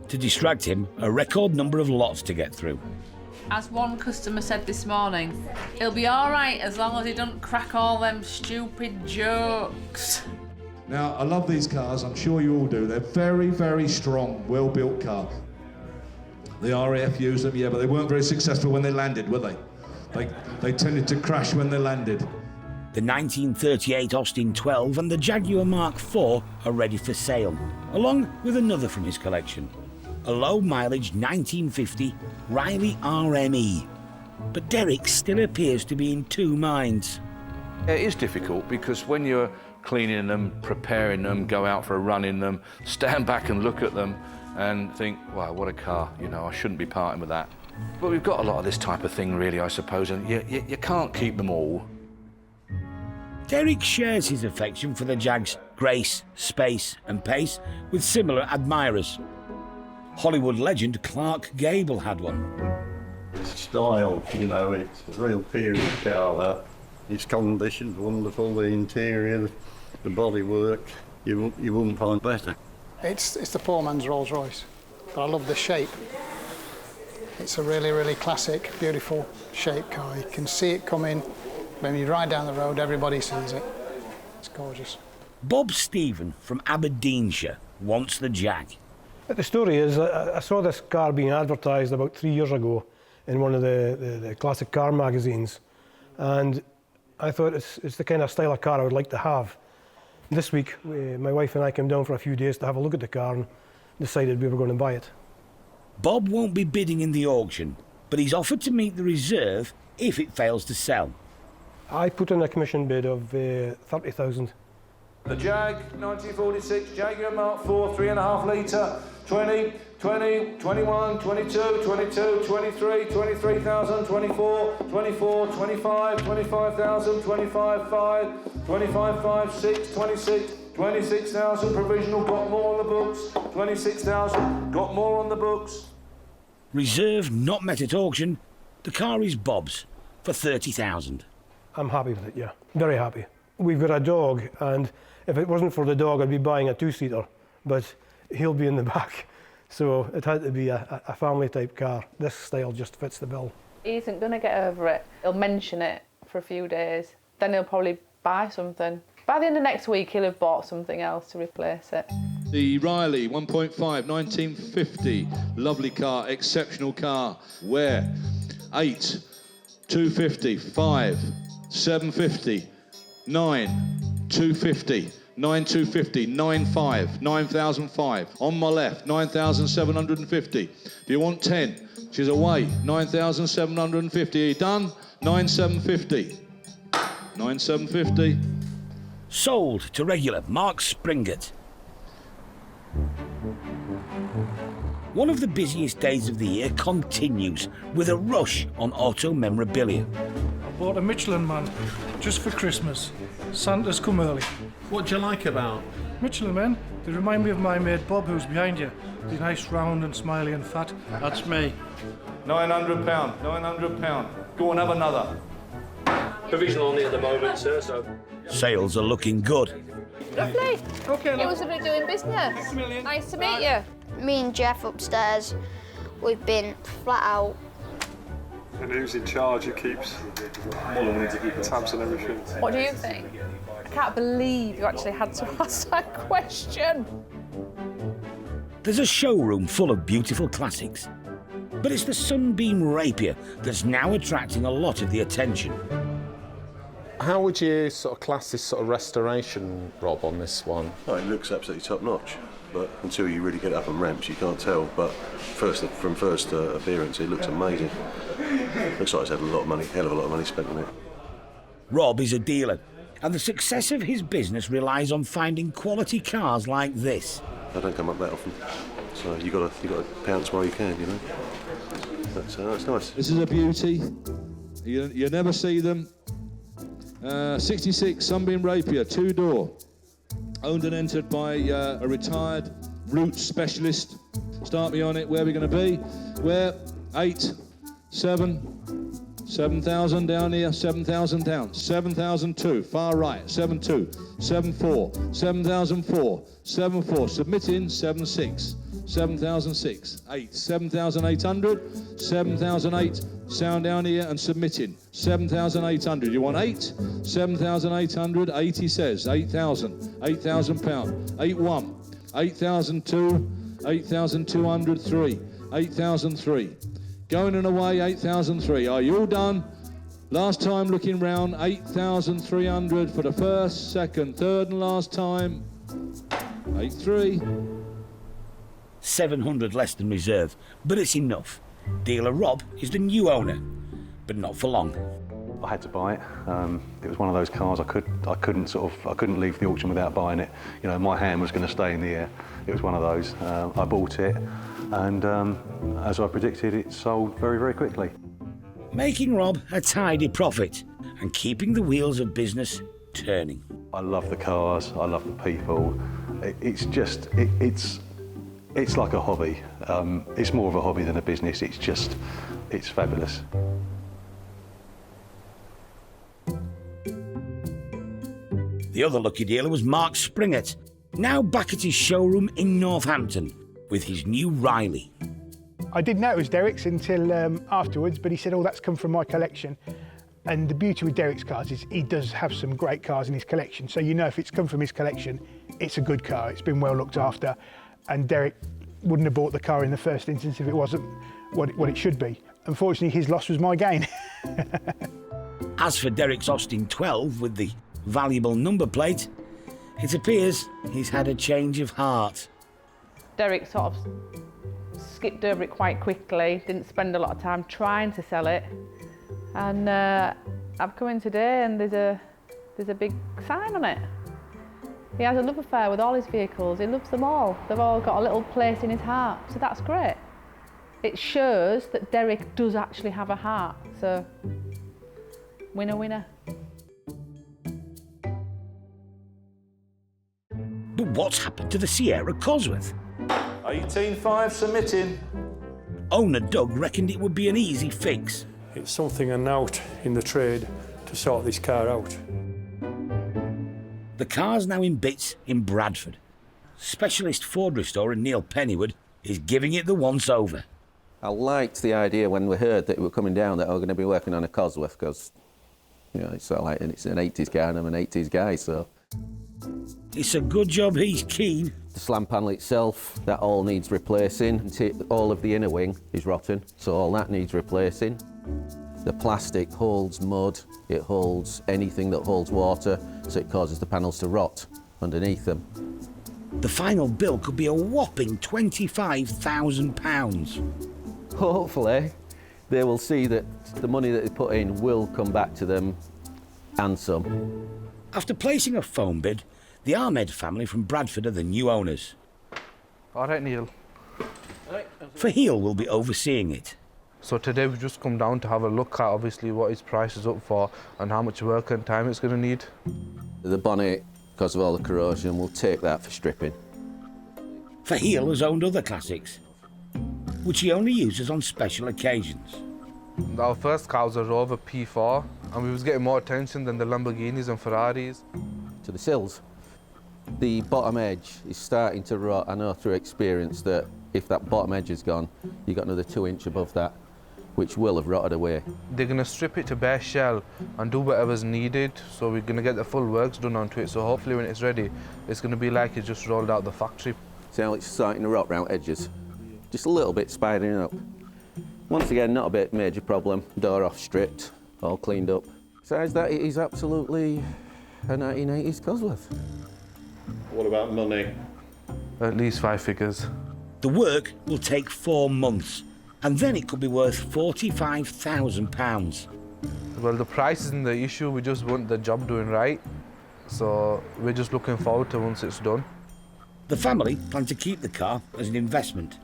To distract him, a record number of lots to get through. As one customer said this morning, he'll be all right as long as he doesn't crack all them stupid jokes. Now, I love these cars, I'm sure you all do. They're very, very strong, well-built cars. The RAF used them, yeah, but they weren't very successful when they landed, were they? They tended to crash when they landed. The 1938 Austin 12 and the Jaguar Mark IV are ready for sale, along with another from his collection, a low-mileage 1950 Riley RME. But Derek still appears to be in two minds. It is difficult because when you're cleaning them, preparing them, go out for a run in them, stand back and look at them and think, wow, what a car, you know, I shouldn't be parting with that. But we've got a lot of this type of thing, really, I suppose, and you can't keep them all. Derek shares his affection for the Jag's grace, space and pace with similar admirers. Hollywood legend Clark Gable had one. Style, you know, it's a real period car, that. Its condition's wonderful, the interior, the bodywork, you wouldn't find better. It's the poor man's Rolls Royce, but I love the shape. It's a really, really classic, beautiful shape car. You can see it coming. When you ride down the road, everybody sees it. It's gorgeous. Bob Stephen from Aberdeenshire wants the Jag. But the story is, I saw this car being advertised about 3 years ago in one of the classic car magazines, and I thought it's the kind of style of car I would like to have. This week, my wife and I came down for a few days to have a look at the car and decided we were going to buy it. Bob won't be bidding in the auction, but he's offered to meet the reserve if it fails to sell. I put in a commission bid of 30,000. The Jag, 1946, Jaguar Mark IV, 3.5 litre, 20, 20, 21, 22, 22, 23, 23,000, 24, 24, 25, 25,000, 25, 5, 25, 5, 6, 26, 26,000, provisional, got more on the books, 26,000, got more on the books. Reserve not met at auction, the car is Bob's for 30,000. I'm happy with it, yeah, very happy. We've got a dog, and if it wasn't for the dog, I'd be buying a two-seater, but he'll be in the back. So it had to be a family-type car. This style just fits the bill. He isn't going to get over it. He'll mention it for a few days, then he'll probably buy something. By the end of next week, he'll have bought something else to replace it. The Riley 1.5, 1950, lovely car, exceptional car. Where? 8, 250, 5, 750, 9, 250, 9,250, 9,500, 9,005. On my left, 9,750. Do you want 10? She's away, 9,750. Are you done? 9,750. 9,750. Sold to regular Mark Springett. One of the busiest days of the year continues with a rush on auto memorabilia. I bought a Michelin Man just for Christmas. Santa's come early. What do you like about Michelin men? They remind me of my mate Bob, who's behind you. They're nice, round and smiley and fat. That's me. £900, £900. Go and have another. Provisional on it at the moment, sir, so... Sales are looking good. Lovely. Okay, It was lovely doing business. Nice to meet you. Me and Jeff upstairs, we've been flat out. And who's in charge? Who keeps tabs and everything? What do you think? I can't believe you actually had to ask that question. There's a showroom full of beautiful classics, but it's the Sunbeam Rapier that's now attracting a lot of the attention. How would you sort of class this sort of restoration, Rob, on this one? Oh, it looks absolutely top-notch, but until you really get up on ramps, you can't tell. But from first appearance, it looks amazing. Looks like it's had a lot of money, hell of a lot of money spent on it. Rob is a dealer. And the success of his business relies on finding quality cars like this. They don't come up that often, so you got to pounce while you can, you know. That's nice. This is a beauty. You never see them. 66 Sunbeam Rapier, 2-door. Owned and entered by a retired route specialist. Start me on it. Where are we going to be? Where? 8, 7,000 down here, 7,000 down, 7,002, far right, 7,2, 7,4, 7,004, 7,4, submitting, 7,6, 7,006, 8, 7,800, 7,008, sound down here and submitting, 7,800. You want 8? 7,800, 8 he says, 8,000, 8,000 pound, 8,1, 8,002, 8,200, 3, 8,003. Going and away, 8,003. Are you all done? Last time looking round, 8,300 for the first, second, third and last time. 8,3. 700 less than reserve, but it's enough. Dealer Rob is the new owner, but not for long. I had to buy it. It was one of those cars I couldn't leave the auction without buying it. You know, my hand was going to stay in the air. It was one of those. I bought it, and as I predicted, it sold very, very quickly. Making Rob a tidy profit and keeping the wheels of business turning. I love the cars. I love the people. It's like a hobby. It's more of a hobby than a business. It's fabulous. The other lucky dealer was Mark Springett, now back at his showroom in Northampton with his new Riley. I didn't know it was Derek's until afterwards, but he said, oh, that's come from my collection. And the beauty with Derek's cars is he does have some great cars in his collection. So you know if it's come from his collection, it's a good car, it's been well looked after. And Derek wouldn't have bought the car in the first instance if it wasn't what it should be. Unfortunately, his loss was my gain. As for Derek's Austin 12 with the valuable number plate, it appears he's had a change of heart. Derek sort of skipped over it quite quickly, didn't spend a lot of time trying to sell it. And I've come in today and there's a big sign on it. He has a love affair with all his vehicles, he loves them all. They've all got a little place in his heart, so that's great. It shows that Derek does actually have a heart, so winner, winner. But what's happened to the Sierra Cosworth? 18.5 submitting. Owner Doug reckoned it would be an easy fix. It's something and out in the trade to sort this car out. The car's now in bits in Bradford. Specialist Ford restorer Neil Pennywood is giving it the once-over. I liked the idea when we heard that we were coming down that I was going to be working on a Cosworth because, you know, it's sort of like it's an 80s car and I'm an 80s guy, so. It's a good job he's keen. The slam panel itself, that all needs replacing. All of the inner wing is rotten, so all that needs replacing. The plastic holds mud, it holds anything that holds water, so it causes the panels to rot underneath them. The final bill could be a whopping £25,000. Hopefully, they will see that the money that they put in will come back to them and some. After placing a phone bid, the Ahmed family from Bradford are the new owners. All right, Neil. Fahil will be overseeing it. So today we've just come down to have a look at obviously what his price is up for and how much work and time it's going to need. The bonnet, because of all the corrosion, we'll take that for stripping. Fahil has owned other classics, which he only uses on special occasions. Our first car was a Rover P4 and we was getting more attention than the Lamborghinis and Ferraris. To the sills. The bottom edge is starting to rot. I know through experience that if that bottom edge is gone, you've got another 2 inch above that, which will have rotted away. They're going to strip it to bare shell and do whatever's needed, so we're going to get the full works done onto it, so hopefully when it's ready, it's going to be like it's just rolled out the factory. See how it's starting to rot round edges? Just a little bit spidering up. Once again, not a bit major problem. Door off stripped, all cleaned up. Besides that, it is absolutely a 1980s Cosworth. What about money? At least 5 figures. The work will take 4 months, and then it could be worth £45,000. Well, the price isn't the issue, we just want the job doing right. So we're just looking forward to once it's done. The family plan to keep the car as an investment.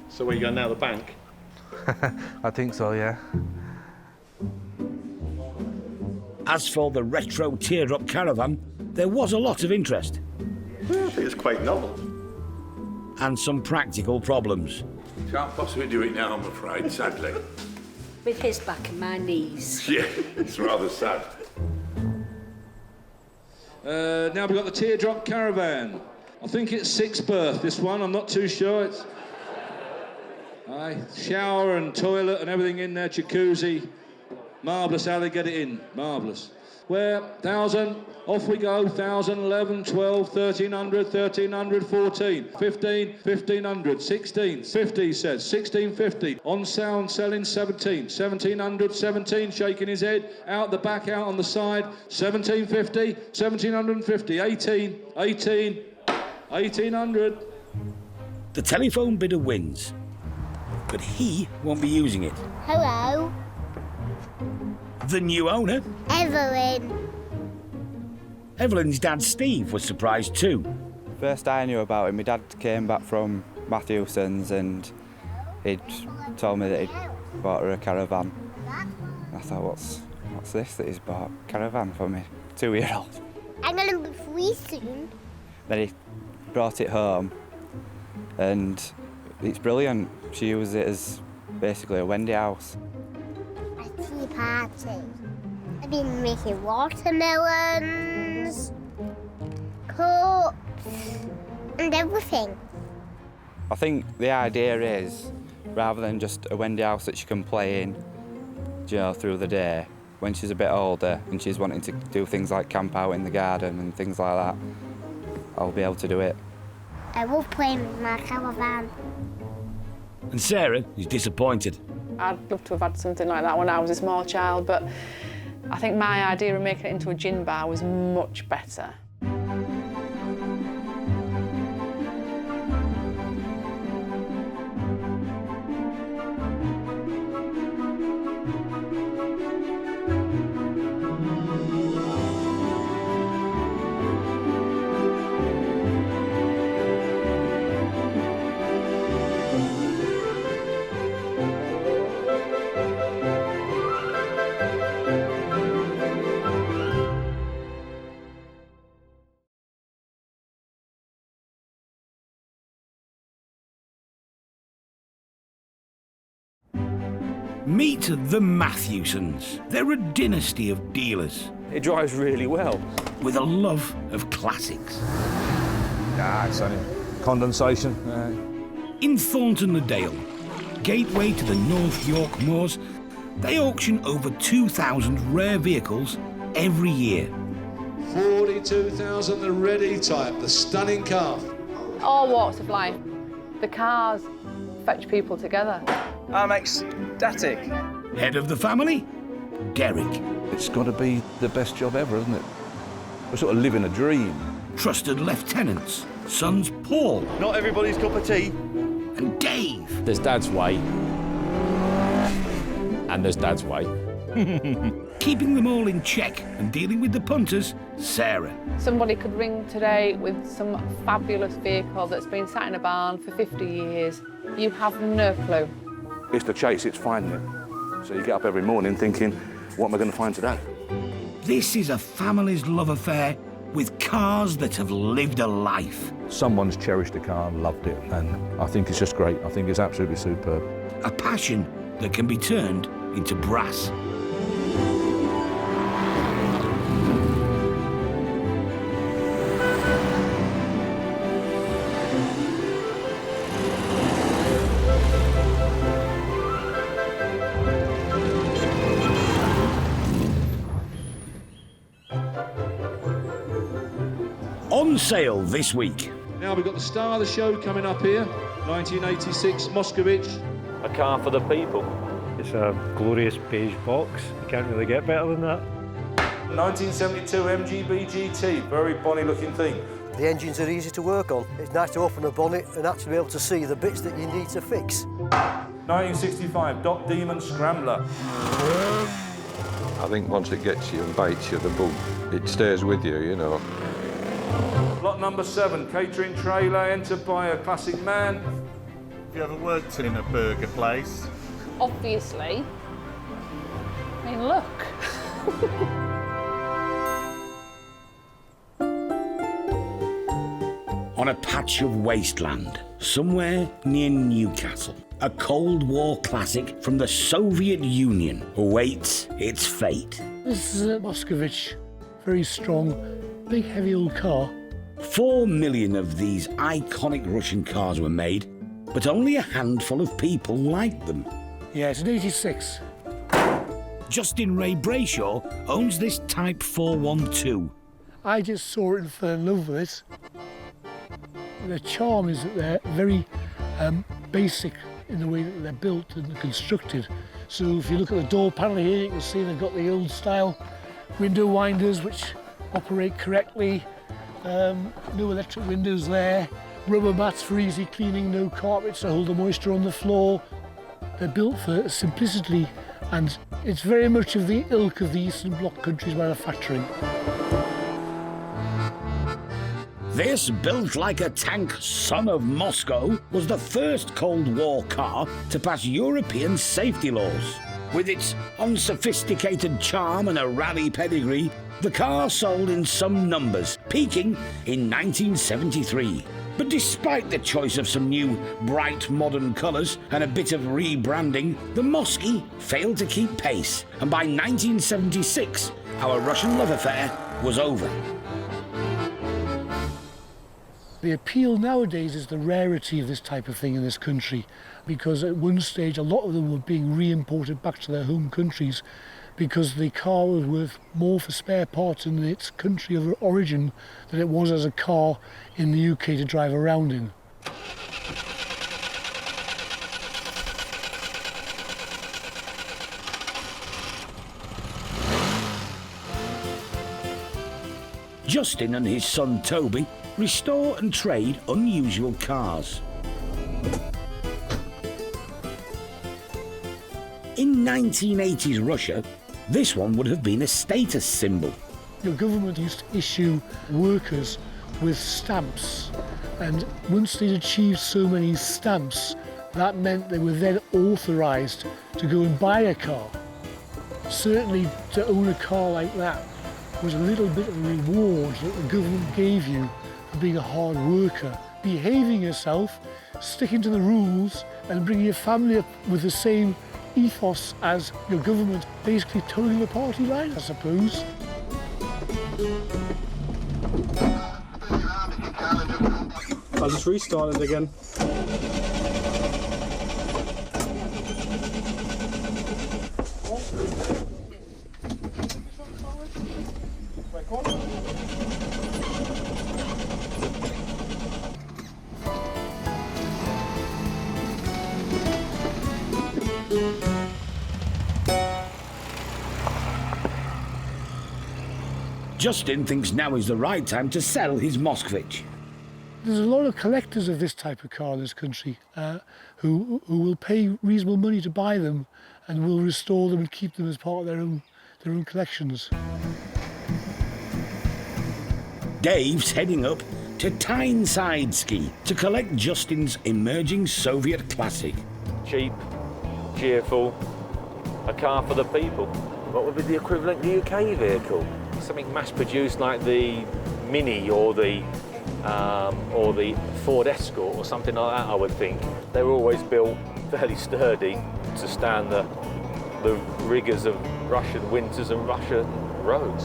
So where are you going now, the bank? I think so, yeah. As for the retro teardrop caravan, there was a lot of interest. I think it's quite novel. And some practical problems. Can't possibly do it now, I'm afraid, sadly. With his back and my knees. Yeah, it's rather sad. Now we've got the teardrop caravan. I think it's 6th berth, this one, I'm not too sure. It's shower and toilet and everything in there, jacuzzi. Marvellous how they get it in, marvellous. Where, 1,000, off we go, 1,000, 11, 12, 1,300, 1,300, 14, 15, 1,500, 16, 50 he says, 1650, on sound selling 17, 1,700, 17, shaking his head, out the back, out on the side, 1,750, 1,750, 18, 18, 1,800. The telephone bidder wins, but he won't be using it. Hello. The new owner, Evelyn. Evelyn's dad Steve was surprised too. First I knew about him, my dad came back from Matthewson's and he'd told me that he'd bought her a caravan. And I thought, what's this that he's bought? Caravan for me, 2-year-old. I'm gonna be 3 soon. Then he brought it home and it's brilliant. She uses it as basically a Wendy house. A tea party. I've been making watermelons, cups, and everything. I think the idea is, rather than just a Wendy house that she can play in, through the day, when she's a bit older and she's wanting to do things like camp out in the garden and things like that, I'll be able to do it. I love playing with my caravan. And Sarah is disappointed. I'd love to have had something like that when I was a small child, but I think my idea of making it into a gin bar was much better. Meet the Matthewsons. They're a dynasty of dealers. It drives really well. With a love of classics. It's only condensation. In Thorntondale, gateway to the North York Moors, they auction over 2,000 rare vehicles every year. 42,000, the ready type, the stunning car. All walks of life. The cars fetch people together. I'm ecstatic. Head of the family, Derek. It's got to be the best job ever, isn't it? We're sort of living a dream. Trusted lieutenants, sons Paul. Not everybody's cup of tea. And Dave. There's Dad's way. And there's Dad's way. Keeping them all in check and dealing with the punters, Sarah. Somebody could ring today with some fabulous vehicle that's been sat in a barn for 50 years. You have no clue. It's the chase, it's finding it. So you get up every morning thinking, what am I going to find today? This is a family's love affair with cars that have lived a life. Someone's cherished a car and loved it, and I think it's just great. I think it's absolutely superb. A passion that can be turned into brass. On sale this week. Now we've got the star of the show coming up here, 1986 Moskovich. A car for the people. It's a glorious beige box. You can't really get better than that. 1972 MGB GT, very bonny looking thing. The engines are easy to work on. It's nice to open the bonnet and actually be able to see the bits that you need to fix. 1965 Dot Demon Scrambler. I think once it gets you and bites you, the bug, it stays with you, you know. Lot number 7, catering trailer, entered by a classic man. Have you ever worked in a burger place? Obviously. I mean, look. On a patch of wasteland, somewhere near Newcastle, a Cold War classic from the Soviet Union awaits its fate. This is a Moskovich, very strong, big heavy old car. 4 million of these iconic Russian cars were made, but only a handful of people liked them. Yeah, it's an 86. Justin Ray Brayshaw owns this Type 412. I just saw it and fell in love with it. The charm is that they're very basic in the way that they're built and constructed. So if you look at the door panel here, you can see they've got the old style window winders which operate correctly. No electric windows there. Rubber mats for easy cleaning, no carpets to hold the moisture on the floor. They're built for simplicity, and it's very much of the ilk of the Eastern Bloc countries manufacturing. This, built like a tank son of Moscow, was the first Cold War car to pass European safety laws. With its unsophisticated charm and a rally pedigree, the car sold in some numbers, peaking in 1973. But despite the choice of some new, bright modern colours and a bit of rebranding, the Mosky failed to keep pace, and by 1976, our Russian love affair was over. The appeal nowadays is the rarity of this type of thing in this country, because at one stage a lot of them were being re-imported back to their home countries because the car was worth more for spare parts in its country of origin than it was as a car in the UK to drive around in. Justin and his son Toby restore and trade unusual cars. In 1980s Russia, this one would have been a status symbol. Your government used to issue workers with stamps, and once they'd achieved so many stamps, that meant they were then authorised to go and buy a car. Certainly to own a car like that was a little bit of a reward that the government gave you for being a hard worker, behaving yourself, sticking to the rules and bringing your family up with the same ethos as your government, basically towing the party line, I suppose. I'll just restart it again. Justin thinks now is the right time to sell his Moskovich. There's a lot of collectors of this type of car in this country who will pay reasonable money to buy them and will restore them and keep them as part of their own collections. Dave's heading up to Tyneside to collect Justin's emerging Soviet classic. Cheap, cheerful, a car for the people. What would be the equivalent UK vehicle? Something mass-produced like the Mini or the Ford Escort or something like that, I would think. They were always built fairly sturdy to stand the rigours of Russian winters and Russian roads.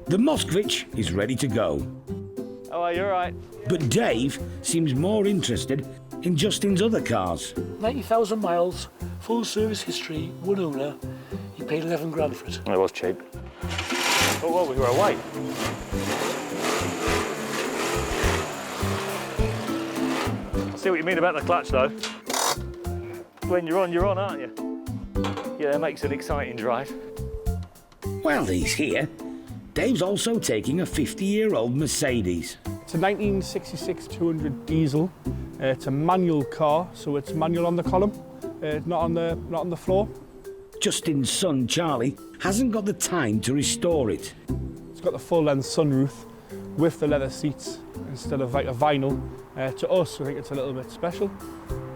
The Moskovich is ready to go. Oh, are you all right? But Dave seems more interested in Justin's other cars. 90,000 miles, full service history, one owner. He paid 11 grand for it. It was cheap. Oh, well, we were away. I see what you mean about the clutch, though. When you're on, aren't you? Yeah, that makes an exciting drive. While he's here, Dave's also taking a 50-year-old Mercedes. It's a 1966 200 diesel. It's a manual car, so it's manual on the column. not on the floor. Justin's son, Charlie, hasn't got the time to restore it. It's got the full-length sunroof with the leather seats instead of like a vinyl. To us, I think it's a little bit special.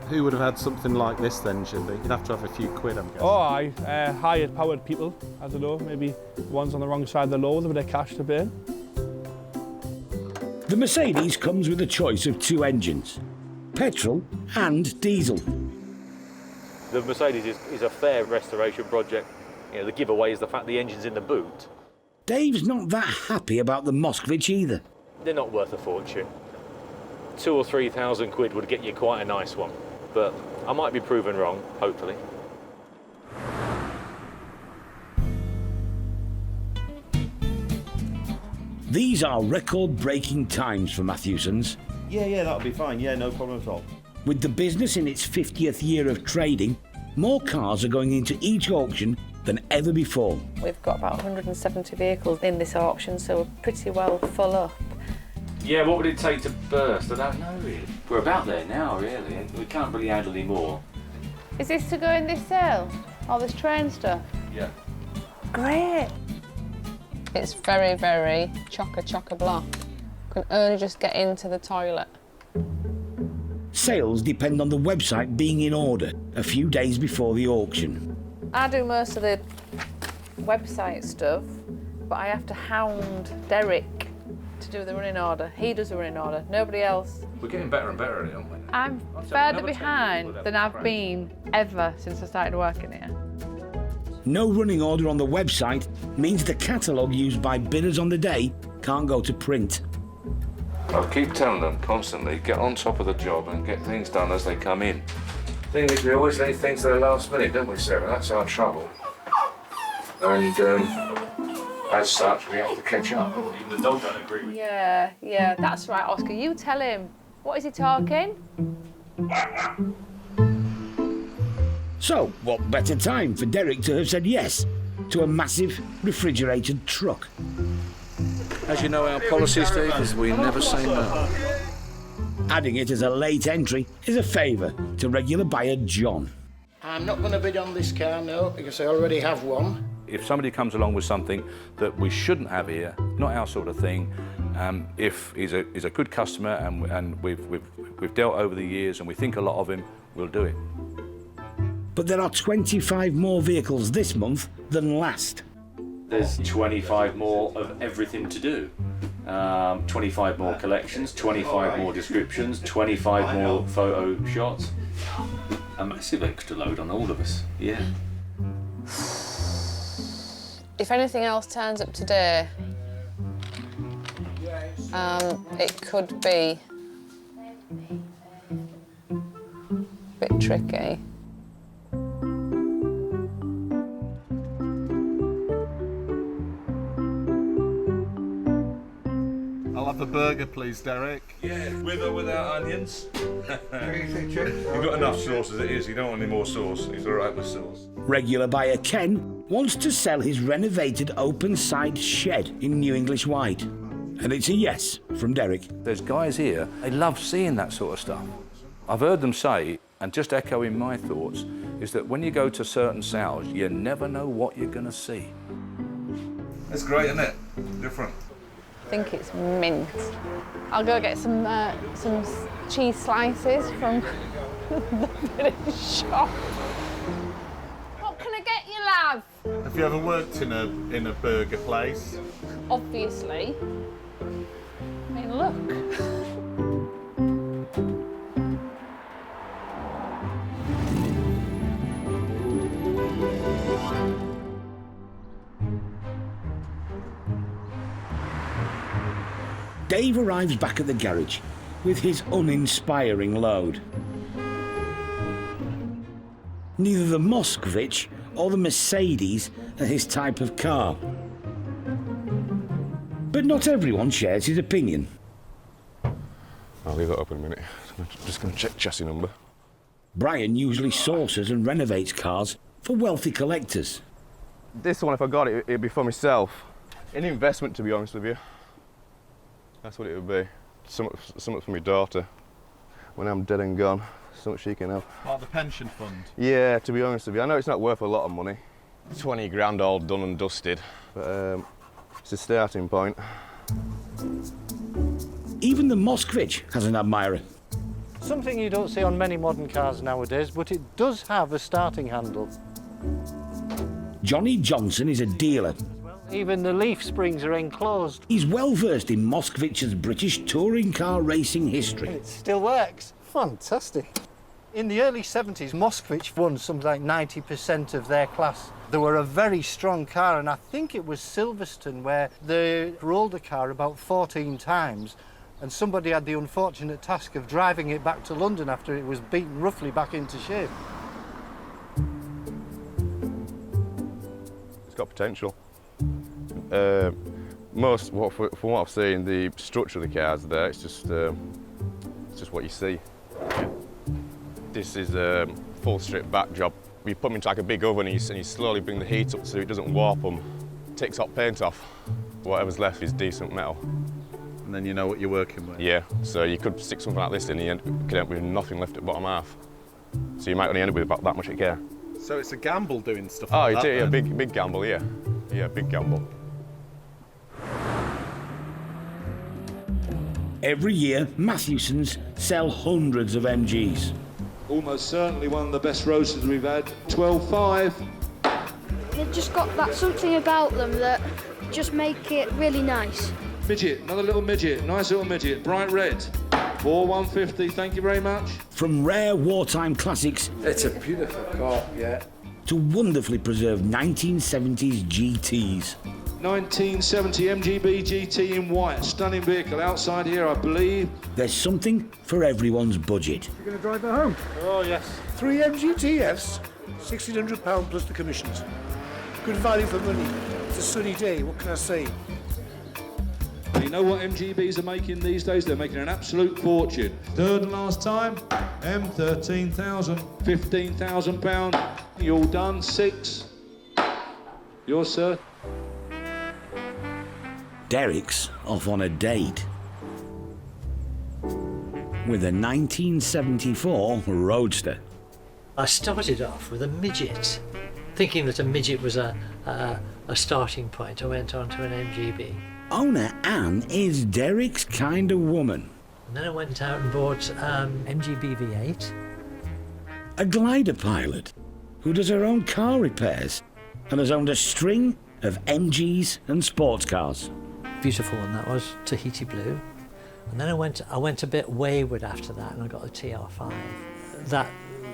Who would have had something like this then, Jimmy? You'd have to have a few quid, I'm guessing. Oh, I hired powered people. I don't know, maybe one's on the wrong side of the law with a bit of cash to burn. The Mercedes comes with a choice of 2 engines, petrol and diesel. The Mercedes is a fair restoration project. You know, the giveaway is the fact the engine's in the boot. Dave's not that happy about the Moskovich either. They're not worth a fortune. 2,000 or 3,000 quid would get you quite a nice one, but I might be proven wrong, hopefully. These are record-breaking times for Matthewson's. Yeah, that'll be fine. Yeah, no problem at all. With the business in its 50th year of trading, more cars are going into each auction than ever before. We've got about 170 vehicles in this auction, so we're pretty well full up. Yeah, what would it take to burst? I don't know really. We're about there now, really. We can't really handle any more. Is this to go in this sale? All this train stuff? Yeah. Great. It's very, very chocker block. Can only just get into the toilet. Sales depend on the website being in order a few days before the auction. I do most of the website stuff, but I have to hound Derek to do the running order. He does the running order, nobody else. We're getting better and better at it, aren't we? I'm further behind than I've been ever since I started working here. No running order on the website means the catalogue used by bidders on the day can't go to print. I'll keep telling them constantly, get on top of the job and get things done as they come in. Thing is, we always leave things to the last minute, don't we, Sarah? That's our trouble. And as such, we have to catch up. Even the dog don't agree with you. Yeah, that's right, Oscar. You tell him. What is he talking? So, what better time for Derek to have said yes to a massive refrigerated truck? As you know, our policy, Steve, is we never say no. Adding it as a late entry is a favour to regular buyer John. I'm not going to bid on this car, no, because I already have one. If somebody comes along with something that we shouldn't have here, not our sort of thing, if he's a good customer and we've dealt over the years and we think a lot of him, we'll do it. But there are 25 more vehicles this month than last. There's 25 more of everything to do. 25 more collections, 25 more descriptions, 25 more photo shots. A massive extra load on all of us, yeah. If anything else turns up today, it could be a bit tricky. I'll have a burger, please, Derek. Yeah, with or without onions. You've got enough sauce as it is. You don't want any more sauce. He's all right with sauce. Regular buyer Ken wants to sell his renovated open-side shed in New English White. And it's a yes from Derek. There's guys here, they love seeing that sort of stuff. I've heard them say, and just echoing my thoughts, is that when you go to certain sales, you never know what you're going to see. That's great, isn't it? Different. I think it's mint. I'll go get some cheese slices from the village shop. What can I get you, love? Have you ever worked in a burger place? Obviously. I mean, look. Dave arrives back at the garage with his uninspiring load. Neither the Moskovich or the Mercedes are his type of car. But not everyone shares his opinion. I'll leave that up in a minute. I'm just going to check chassis number. Brian usually sources and renovates cars for wealthy collectors. This one, if I got it, it'd be for myself. An investment, to be honest with you. That's what it would be. Something for my daughter when I'm dead and gone. so much she can have. Part of the pension fund? Yeah, to be honest with you, I know it's not worth a lot of money. 20 grand all done and dusted, but it's a starting point. Even the Moskovich has an admirer. Something you don't see on many modern cars nowadays, but it does have a starting handle. Johnny Johnson is a dealer. Even the leaf springs are enclosed. He's well versed in Moskovich's British touring car racing history. It still works. Fantastic. In the early 70s, Moskovich won something like 90% of their class. They were a very strong car, and I think it was Silverstone where they rolled the car about 14 times, and somebody had the unfortunate task of driving it back to London after it was beaten roughly back into shape. It's got potential. From what I've seen, the structure of the car's there. It's just what you see. This is a full strip back job. You put them into like a big oven and you slowly bring the heat up so it doesn't warp them. Takes hot paint off. Whatever's left is decent metal. And then you know what you're working with? Yeah, so you could stick something like this in and you could end up with nothing left at bottom half. So you might only end up with about that much at care. So it's a gamble doing stuff like that? Oh, yeah, big gamble, yeah. Yeah, big gamble. Every year, Matthewsons sell hundreds of MGs. Almost certainly one of the best roasters we've had. 12.5. They've just got that something about them that just make it really nice. Midget, another little midget, nice little midget, bright red. 4150, thank you very much. From rare wartime classics... It's a beautiful car, yeah. ...to wonderfully preserved 1970s GTs. 1970 MGB GT in white, stunning vehicle outside here, I believe. There's something for everyone's budget. You're going to drive it home? Oh, yes. 3 MGTFs, £1,600 plus the commissions. Good value for money. It's a sunny day, what can I say? You know what MGBs are making these days? They're making an absolute fortune. Third and last time, M13,000. £15,000. You all done? 6. Yours, sir? Derek's off on a date with a 1974 Roadster. I started off with a midget, thinking that a midget was a starting point. I went on to an MGB. Owner Anne is Derek's kind of woman. And then I went out and bought MGB V8. A glider pilot who does her own car repairs and has owned a string of MGs and sports cars. Beautiful one that was, Tahiti blue. And then I went a bit wayward after that, and I got a TR5. That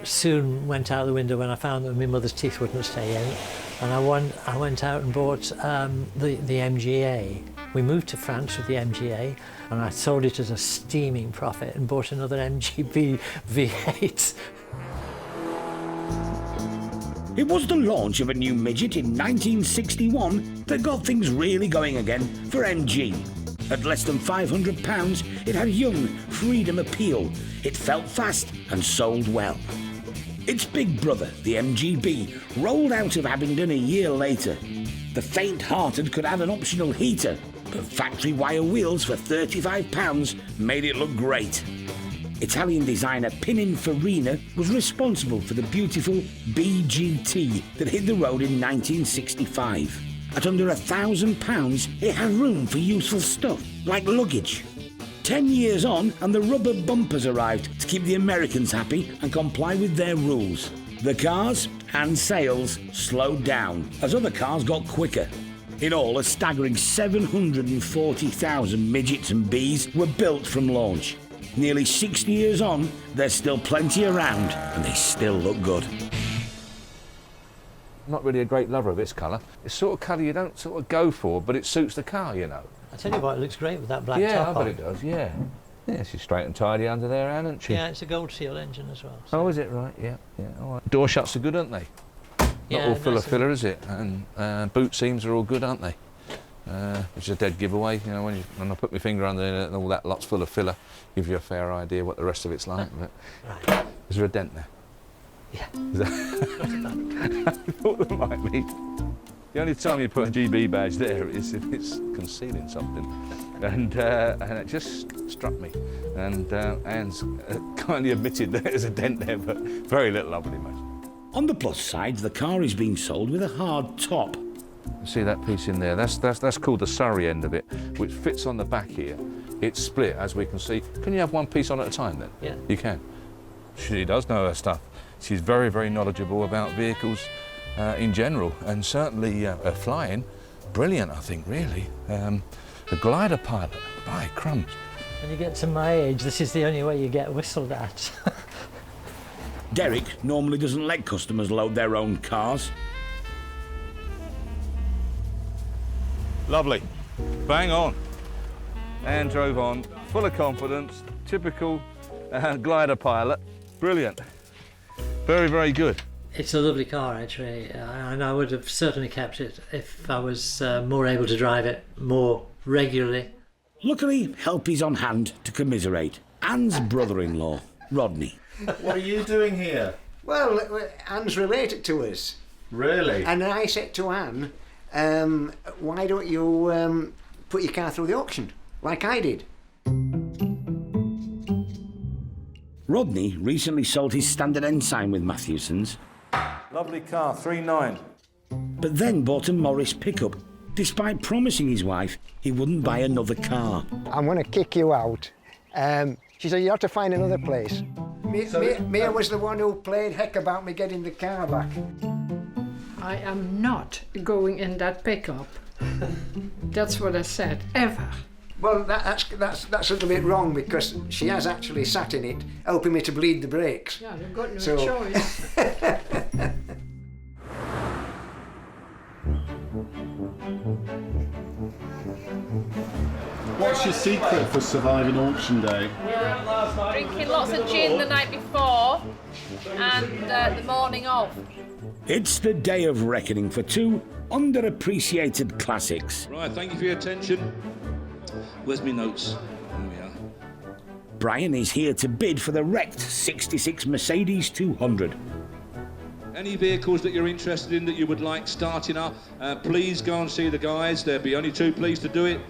soon went out the window when I found that my mother's teeth wouldn't stay in, and I went out and bought the MGA. We moved to France with the MGA, and I sold it as a steaming profit and bought another MGB V8. It was the launch of a new midget in 1961 that got things really going again for MG. At less than £500, it had young freedom appeal. It felt fast and sold well. Its big brother, the MGB, rolled out of Abingdon a year later. The faint-hearted could add an optional heater, but factory wire wheels for £35 made it look great. Italian designer Pininfarina was responsible for the beautiful BGT that hit the road in 1965. At under £1,000, it had room for useful stuff, like luggage. 10 years on, and the rubber bumpers arrived to keep the Americans happy and comply with their rules. The cars and sales slowed down as other cars got quicker. In all, a staggering 740,000 midgets and Bs were built from launch. Nearly 60 years on, there's still plenty around, and they still look good. I'm not really a great lover of this colour. It's sort of colour you don't sort of go for, but it suits the car, you know. I tell you what, it looks great with that black yeah, top I bet on. it does, yeah. Yeah, she's straight and tidy under there, Anne, isn't she? Yeah, it's a gold seal engine as well. So. Oh, is it? Right, yeah, all right. Door shuts are good, aren't they? Yeah, not all full nice of filler, is it? And boot seams are all good, aren't they? Which is a dead giveaway, you know, when I put my finger under it and all that lot's full of filler, gives you a fair idea what the rest of it's like. But right. Is there a dent there? Yeah. I thought there might be. The only time you put a GB badge there is if it's concealing something. And it just struck me. And Anne's kindly admitted that there's a dent there, but very little, I would imagine. On the plus side, the car is being sold with a hard top. See that piece in there? That's called the Surrey end of it, which fits on the back here. It's split, as we can see. Can you have one piece on at a time, then? Yeah. You can. She does know her stuff. She's very, very knowledgeable about vehicles in general, and certainly her flying, brilliant, I think, really. The glider pilot, by crumbs. When you get to my age, this is the only way you get whistled at. Derek normally doesn't let customers load their own cars. Lovely. Bang on. Anne drove on, full of confidence, typical glider pilot. Brilliant. Very, very good. It's a lovely car, actually, and I would have certainly kept it if I was more able to drive it more regularly. Luckily, help is on hand to commiserate. Anne's brother-in-law, Rodney. What are you doing here? Well, Anne's related to us. Really? And I said to Anne, why don't you put your car through the auction, like I did? Rodney recently sold his standard Ensign with Matthewson's. Lovely car, 3.9. But then bought a Morris pickup, despite promising his wife he wouldn't buy another car. I'm going to kick you out. She said, you have to find another place. Mia was the one who played heck about me getting the car back. I am not going in that pickup. That's what I said, ever. Well, that's a little bit wrong, because she has actually sat in it, helping me to bleed the brakes. Yeah, you've got no choice. What's your secret for surviving auction day? Drinking lots of gin the night before and the morning of. It's the day of reckoning for two underappreciated classics. Right, thank you for your attention. Where's my notes? Here we are. Brian is here to bid for the wrecked 66 Mercedes 200. Any vehicles that you're interested in that you would like starting up, please go and see the guys. There'll be only two pleased to do it.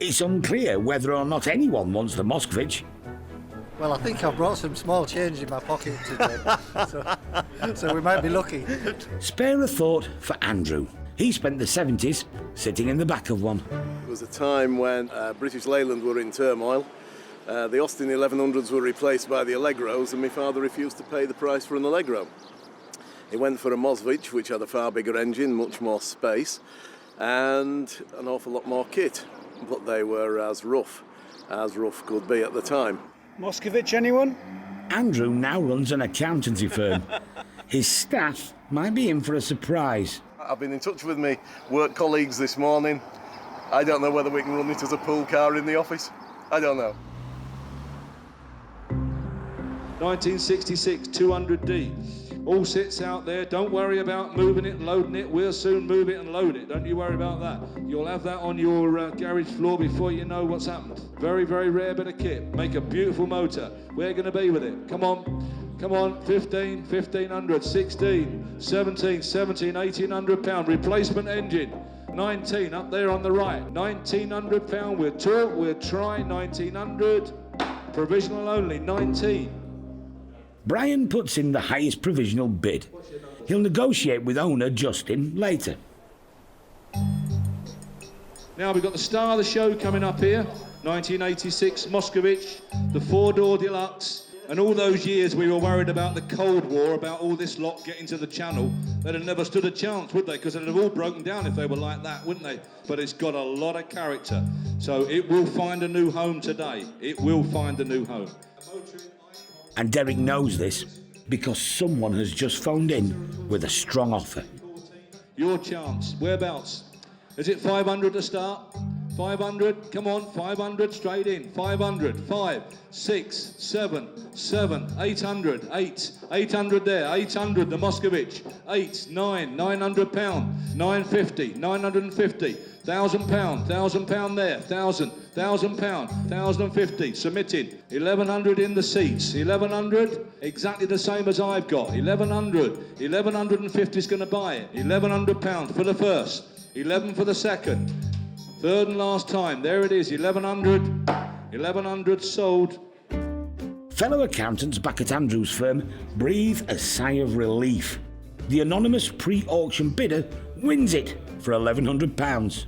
It's unclear whether or not anyone wants the Moskovich. Well, I think I've brought some small change in my pocket today, so we might be lucky. Spare a thought for Andrew. He spent the 70s sitting in the back of one. It was a time when British Leyland were in turmoil. The Austin 1100s were replaced by the Allegros, and my father refused to pay the price for an Allegro. He went for a Moskovich, which had a far bigger engine, much more space, and an awful lot more kit. But they were as rough could be at the time. Moskovich, anyone? Andrew now runs an accountancy firm. His staff might be in for a surprise. I've been in touch with my work colleagues this morning. I don't know whether we can run it as a pool car in the office. I don't know. 1966 200D. All sits out there. Don't worry about moving it and loading it. We'll soon move it and load it. Don't you worry about that. You'll have that on your garage floor before you know what's happened. Very, very rare bit of kit. Make a beautiful motor. We're going to be with it. Come on. Come on. 15, 1500, 16, 17, 17, 1800 pound. Replacement engine. 19 up there on the right. 1900 pound. We'll talk. We'll try 1900. Provisional only. 19. Brian puts in the highest provisional bid. He'll negotiate with owner Justin later. Now we've got the star of the show coming up here. 1986 Moskovich, the four-door deluxe. And all those years we were worried about the Cold War, about all this lot getting to the channel. They'd have never stood a chance, would they? Because they'd have all broken down if they were like that, wouldn't they? But it's got a lot of character. So it will find a new home today. It will find a new home. And Derek knows this because someone has just phoned in with a strong offer. Your chance. Whereabouts? Is it 500 to start? 500, come on, 500 straight in, 500, 5, 6, 7, 800, 800 there, 800, the Moskovich, 8, 9, 900 pound, 950, 950, £1,000 there, 1,000 pound, 1,050, submitting, 1,100 in the seats, 1,100, exactly the same as I've got, 1,100, 1,150 is going to buy it, £1,100 for the first, 11 for the second, third and last time, there it is, 1,100 sold. Fellow accountants back at Andrew's firm breathe a sigh of relief. The anonymous pre-auction bidder wins it for £1,100.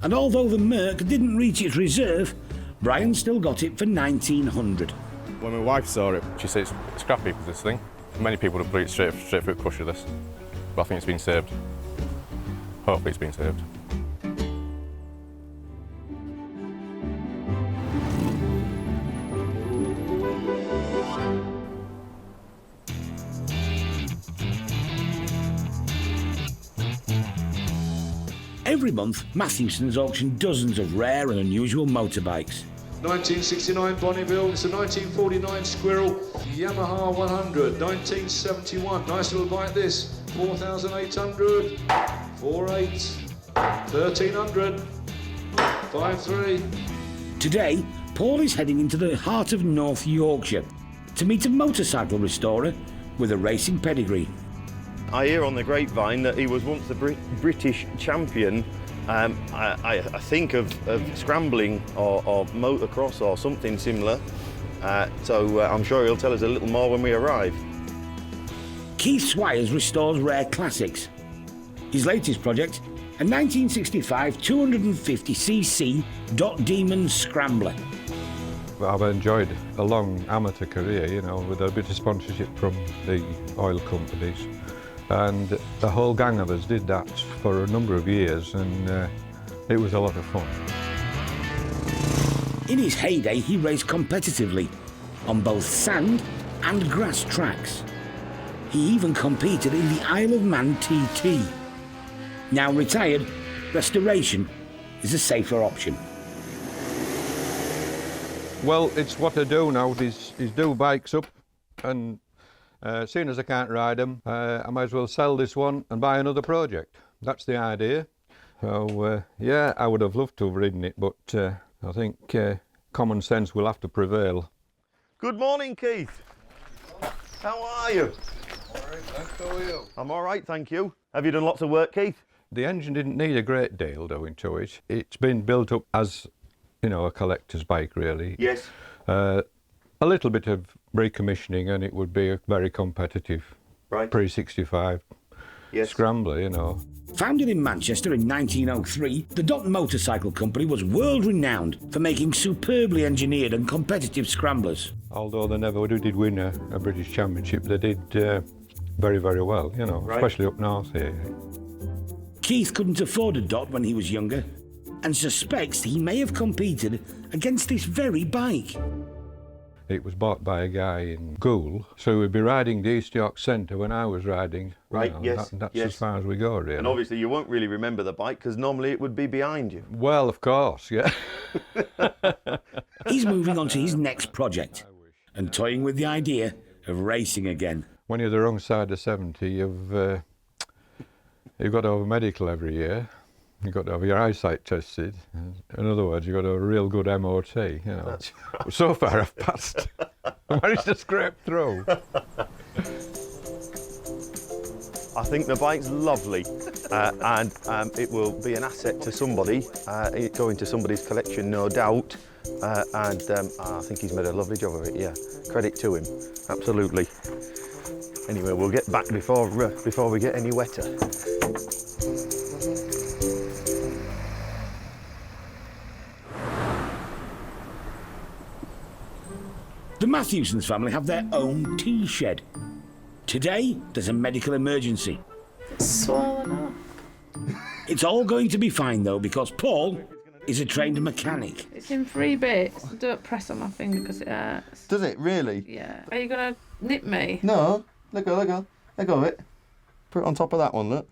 And although the Merc didn't reach its reserve, Brian still got it for £1,900. When my wife saw it, she said it's Scrapheap with this thing. Many people would put it straight through crusher this, but I think it's been saved. Hopefully it's been saved. Every month, Matthewson's auction dozens of rare and unusual motorbikes. 1969 Bonneville, it's a 1949 Squirrel, Yamaha 100, 1971, nice little bike this, 4,800, 4.8, 1,300, 5.3. Today, Paul is heading into the heart of North Yorkshire to meet a motorcycle restorer with a racing pedigree. I hear on the grapevine that he was once the British champion. I think of scrambling or motocross or something similar. So I'm sure he'll tell us a little more when we arrive. Keith Swires restores rare classics. His latest project, a 1965 250cc Dot Demon Scrambler. I've enjoyed a long amateur career, you know, with a bit of sponsorship from the oil companies. And the whole gang of us did that for a number of years, and it was a lot of fun. In his heyday, he raced competitively on both sand and grass tracks. He even competed in the Isle of Man TT. Now retired, restoration is a safer option. Well, it's what I do now, is do bikes up, and seeing as I can't ride them, I might as well sell this one and buy another project. That's the idea. So, yeah, I would have loved to have ridden it, but I think common sense will have to prevail. Good morning, Keith. How are you? All right, thanks. How are you? I'm all right, thank you. Have you done lots of work, Keith? The engine didn't need a great deal doing to it. It's been built up as, you know, a collector's bike, really. Yes. A little bit of recommissioning and it would be a very competitive pre-65 scrambler, you know. Founded in Manchester in 1903, the Dot Motorcycle Company was world-renowned for making superbly engineered and competitive scramblers. Although they never did win a British Championship, they did very, very well, you know, especially up north here. Keith couldn't afford a Dot when he was younger and suspects he may have competed against this very bike. It was bought by a guy in Goole, so we'd be riding the East York Centre when I was riding. Right, you know, yes. That's yes. as far as we go, really. And obviously you won't really remember the bike because normally it would be behind you. Well, of course, yeah. He's moving on to his next project and toying with the idea of racing again. When you're the wrong side of 70, you've got to have a medical every year. You've got to have your eyesight tested. In other words, you've got to have a real good MOT, you know. That's right. So far I've passed. I managed to scrape through. I think the bike's lovely and it will be an asset to somebody. It go into somebody's collection, no doubt. I think he's made a lovely job of it, yeah. Credit to him, absolutely. Anyway, we'll get back before we get any wetter. The Matthewsons family have their own tea shed. Today, there's a medical emergency. It's swollen up. It's all going to be fine, though, because Paul is a trained mechanic. It's in 3 bits. Don't press on my finger because it hurts. Does it, really? Yeah. Are you going to nip me? No. Let go of it. Put it on top of that one, look.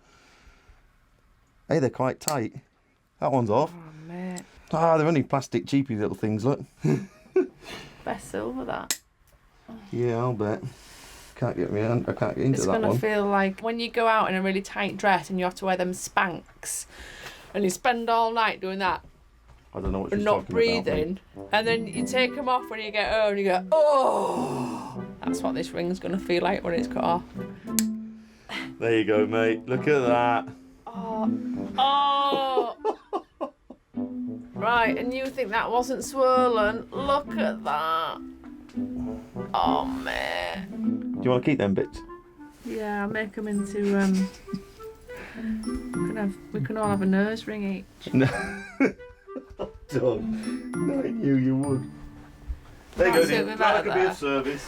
Hey, they're quite tight. That one's off. Oh, mate. Ah, they're only plastic, cheapy little things, look. Best silver, that. Yeah, I'll bet. Can't get me. I can't get into It's that gonna one. feel like when you go out in a really tight dress and you have to wear them Spanx, and you spend all night doing that I don't know what and she's not talking breathing, and then you take them off when you get home and you go, oh. That's what this ring's gonna feel like when it's cut off. There you go, mate. Look at that. Oh. Right, and you think that wasn't swollen? Look at that. Oh man. Do you want to keep them bits? Yeah, I'll make them into we can all have a nose ring each. No. Done. No, I knew you would. There you go, dear. That could be of service.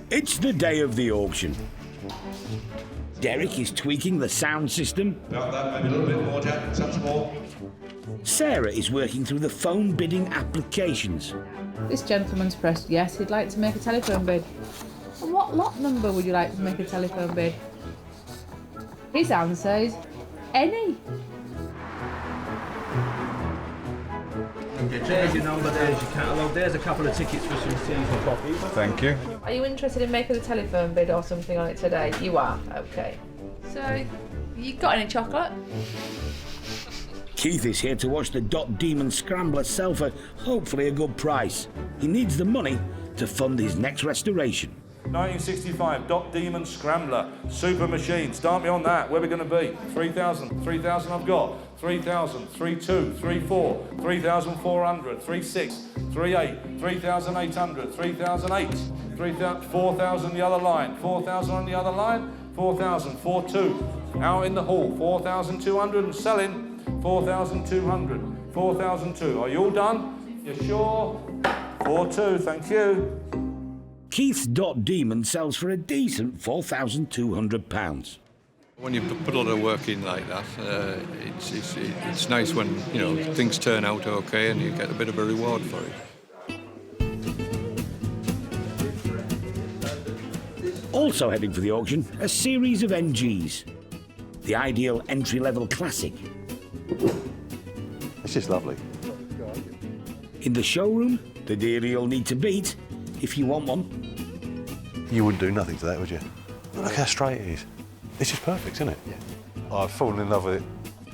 It's the day of the auction. Derek is tweaking the sound system. About that, maybe a little bit more, Jack. Touch more. Sarah is working through the phone bidding applications. This gentleman's pressed yes, he'd like to make a telephone bid. And what lot number would you like to make a telephone bid? His answer is any. Okay, there's your number, there's your catalogue, there's a couple of tickets for some teas and coffee. Thank you. Are you interested in making a telephone bid or something on it today? You are? Okay. So, you got any chocolate? Keith is here to watch the Dot Demon Scrambler sell for hopefully a good price. He needs the money to fund his next restoration. 1965, Dot Demon Scrambler, super machine. Start me on that. Where are we going to be? 3,000. 3,000 I've got. 3,000. 3,2. 3,4. 3,400. 3,6. 3,8. 3,800. 3,008. 4,000 the other line. 4,000 on the other line. 4,000. 4,2. Out in the hall. 4,200 and selling. 4,200. 4,002. Are you all done? You sure? 4,2. Thank you. Keith's Dot Demon sells for a decent £4,200. When you put a lot of work in like that, it's nice when, you know, things turn out okay and you get a bit of a reward for it. Also heading for the auction, a series of NGs. The ideal entry-level classic. It's just lovely. In the showroom, the dealer you'll need to beat if you want one. You wouldn't do nothing to that, would you? Look how straight it is. It's just perfect, isn't it? Yeah. I've fallen in love with it.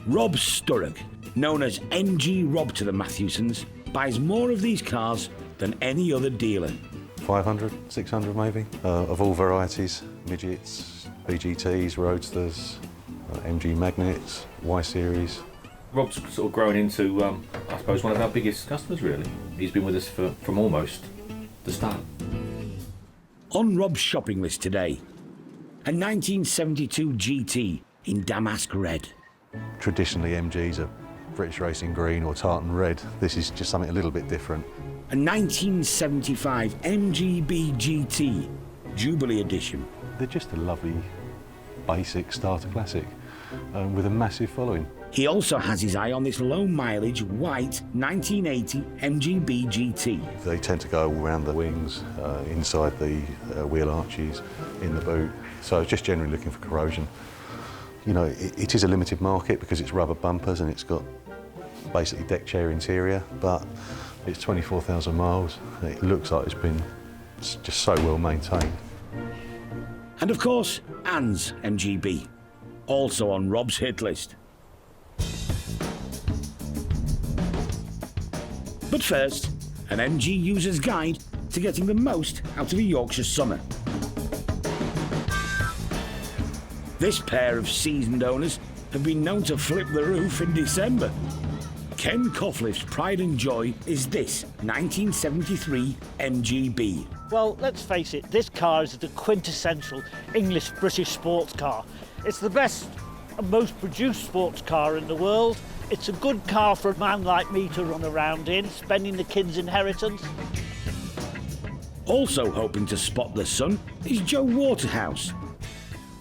Rob Sturrock, known as NG Rob to the Matthewsons, buys more of these cars than any other dealer. 500, 600 maybe, of all varieties. Midgets, BGTs, Roadsters, MG Magnets, Y-Series. Rob's sort of grown into, I suppose, one of our biggest customers, really. He's been with us from almost the start. On Rob's shopping list today, a 1972 GT in damask red. Traditionally, MGs are British Racing Green or tartan red. This is just something a little bit different. A 1975 MGB GT Jubilee Edition. They're just a lovely, basic starter classic with a massive following. He also has his eye on this low-mileage white 1980 MGB GT. They tend to go all around the wings, inside the wheel arches, in the boot. So just generally looking for corrosion. You know, it is a limited market because it's rubber bumpers and it's got basically deck chair interior, but it's 24,000 miles. It looks like it's been just so well maintained. And of course, Anne's MGB, also on Rob's hit list. But first, an MG user's guide to getting the most out of a Yorkshire summer. This pair of seasoned owners have been known to flip the roof in December. Ken Coughlif's pride and joy is this 1973 MGB. Well, let's face it, this car is the quintessential English-British sports car. It's the best and most produced sports car in the world. It's a good car for a man like me to run around in, spending the kid's inheritance. Also hoping to spot the sun is Joe Waterhouse.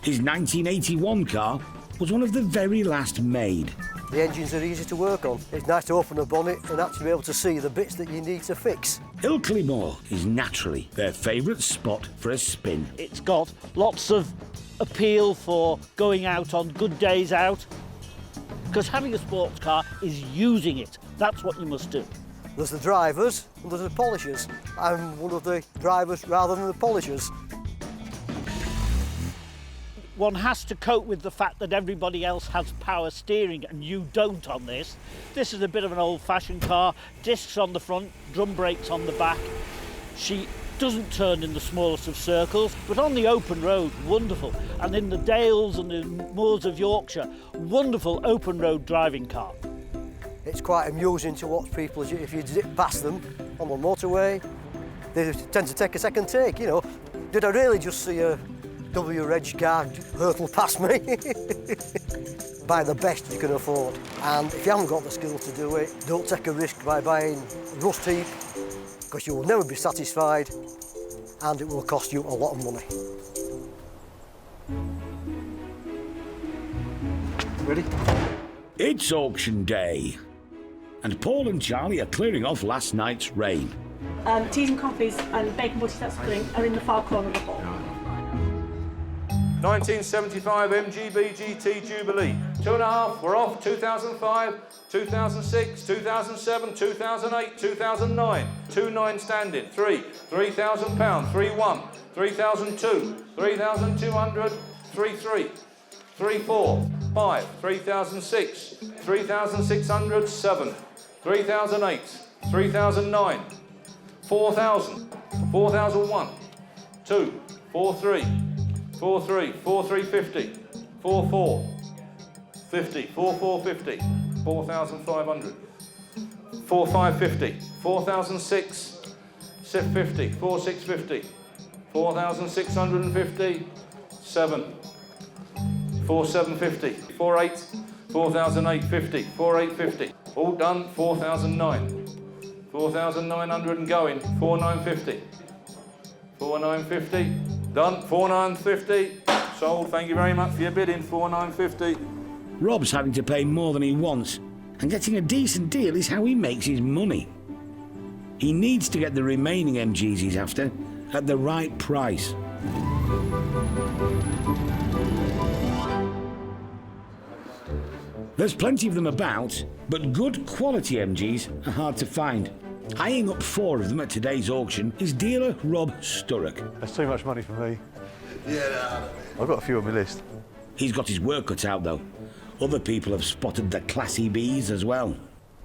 His 1981 car was one of the very last made. The engines are easy to work on. It's nice to open the bonnet and actually be able to see the bits that you need to fix. Ilkley Moor is naturally their favourite spot for a spin. It's got lots of appeal for going out on good days out. Because having a sports car is using it. That's what you must do. There's the drivers and there's the polishers. I'm one of the drivers rather than the polishers. One has to cope with the fact that everybody else has power steering and you don't on this. This is a bit of an old-fashioned car, discs on the front, drum brakes on the back. She doesn't turn in the smallest of circles, but on the open road, wonderful. And in the dales and the moors of Yorkshire, wonderful open road driving car. It's quite amusing to watch people, if you zip past them on the motorway, they tend to take a second take, you know. Did I really just see a W-reg car hurtle past me? Buy the best you can afford. And if you haven't got the skill to do it, don't take a risk by buying a rust heap, because you will never be satisfied and it will cost you a lot of money. Ready? It's auction day. And Paul and Charlie are clearing off last night's rain. Teas and coffees and bacon butty that's cooking are in the far corner of the hall. 1975 MGB GT Jubilee. 2.5, we're off. 2005, 2006, 2007, 2008, 2009. 2.9 standing. 3, £3,000. 3.1, 3,002, 3,200, 3.3, 3.4, 5, 3,006, 3,600, 7, 3,008, 3,009, 4,000, 4,001, 2, 4.3, 4.3, 4.350, 4.4, 50, 4.450, 4,500, 4.550, 4,006, 650, 4,650, 4,650, 7, 4,750, 4.8, 4,850, 4,850, all done, 4,009, 4,900 and going, 4,950, 4,950, done, 4,950, sold, thank you very much for your bidding, 4,950. Rob's having to pay more than he wants, and getting a decent deal is how he makes his money. He needs to get the remaining MGs he's after at the right price. There's plenty of them about, but good quality MGs are hard to find. Eyeing up 4 of them at today's auction is dealer Rob Sturrock. That's too much money for me. Yeah, I've got a few on my list. He's got his work cut out though. Other people have spotted the classy Bs as well.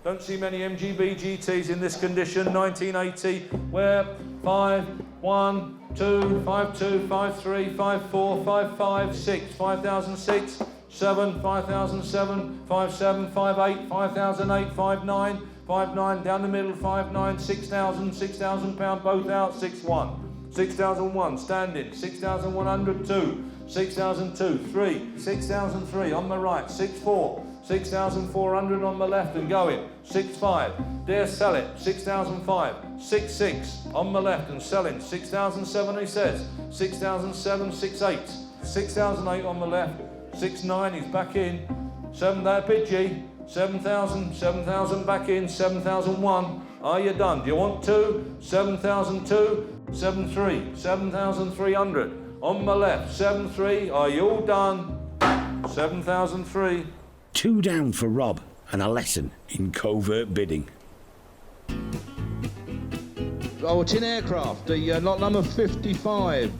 Don't see many MGB GTs in this condition, 1980, where 5, 1, 2, 5, 2, 5, 3, 5, 4, 5, 5, 6, 5,006, 7, 5,007, 5, 7, 5, 8, 5,008, 5, 9, 5, 9, down the middle, 5, 9, 6,000, £6,000 both out, 6, 1, 6,001, standing, 6,100, 2, 6,002, 3, 6,003 on the right, 6, 4, 6,400 on the left and going, 6, 5, dare sell it, 6,005, 6, 6 on the left and selling, 6,007 he says, 6,007, 6, 8, 6,008 on the left, 6, 9 he's back in, 7 there Pidgey, 7,000, 7,000 back in, 7,001, are you done? Do you want 2? 7,002, 7,3, 7,300 on the left, 7,3, are you all done? 7,003. 2 down for Rob and a lesson in covert bidding. Oh, tin aircraft, the lot number 55.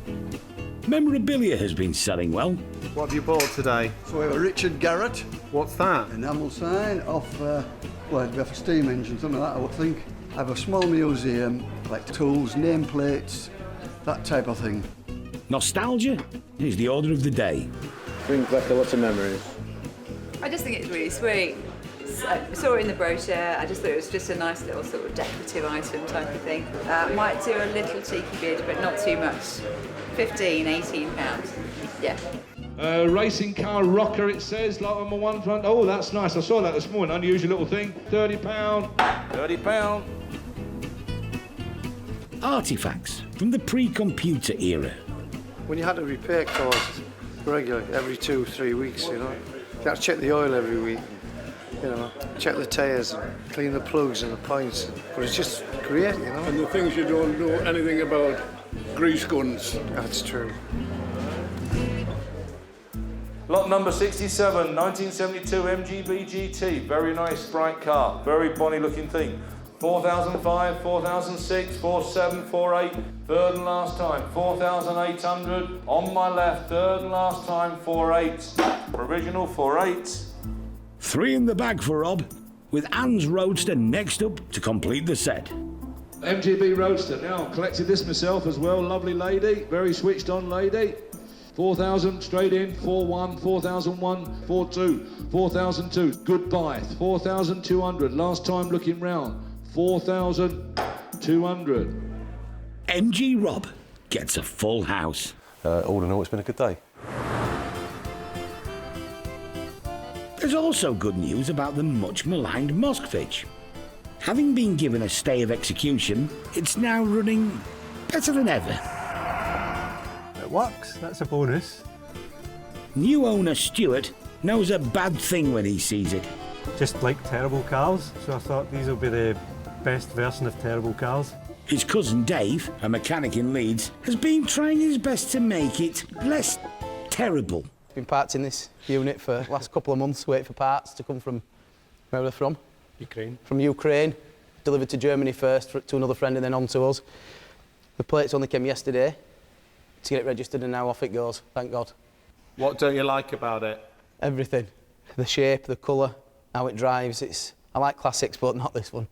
Memorabilia has been selling well. What have you bought today? So we have a Richard Garrett. What's that? Enamel sign off, well, it'd be off a steam engine, something like that, I would think. I have a small museum, like tools, nameplates, that type of thing. Nostalgia is the order of the day. Brings back lots of memories. I just think it's really sweet. I saw it in the brochure, I just thought it was just a nice little sort of decorative item type of thing. Might do a little cheeky bid, but not too much. 15, 18 pounds. Yeah. Racing car rocker, it says, like on the one front. Oh, that's nice. I saw that this morning. Unusual little thing. £30. £30. Artifacts from the pre-computer era. When you had to repair cars regularly, every 2-3 weeks, you know, you had to check the oil every week, you know, check the tyres, clean the plugs and the points. But it's just great, you know. And the things you don't know anything about, grease guns. That's true. Lot number 67, 1972 MGB GT. Very nice, bright car. Very bonny looking thing. 4005, 4006, 47, 48. Third and last time, 4800. On my left, third and last time, 48. Provisional 48. 3 in the bag for Rob, with Anne's Roadster next up to complete the set. MGB Roadster. Now, collected this myself as well. Lovely lady, very switched on lady. 4,000 straight in, 4-1, 4,001, 4-2, 4,002. Goodbye. 4,200. Last time looking round. 4,200. MG Rob gets a full house. All in all, it's been a good day. There's also good news about the much maligned Moskovich. Having been given a stay of execution, it's now running better than ever. It works, that's a bonus. New owner Stuart knows a bad thing when he sees it. Just like terrible cars, so I thought these will be the best version of terrible cars. His cousin Dave, a mechanic in Leeds, has been trying his best to make it less terrible. Been parked in this unit for the last couple of months, waiting for parts to come from where they're from. Ukraine. From Ukraine, delivered to Germany first, to another friend and then on to us. The plates only came yesterday to get it registered and now off it goes, thank God. What don't you like about it? Everything. The shape, the colour, how it drives. I like classics, but not this one.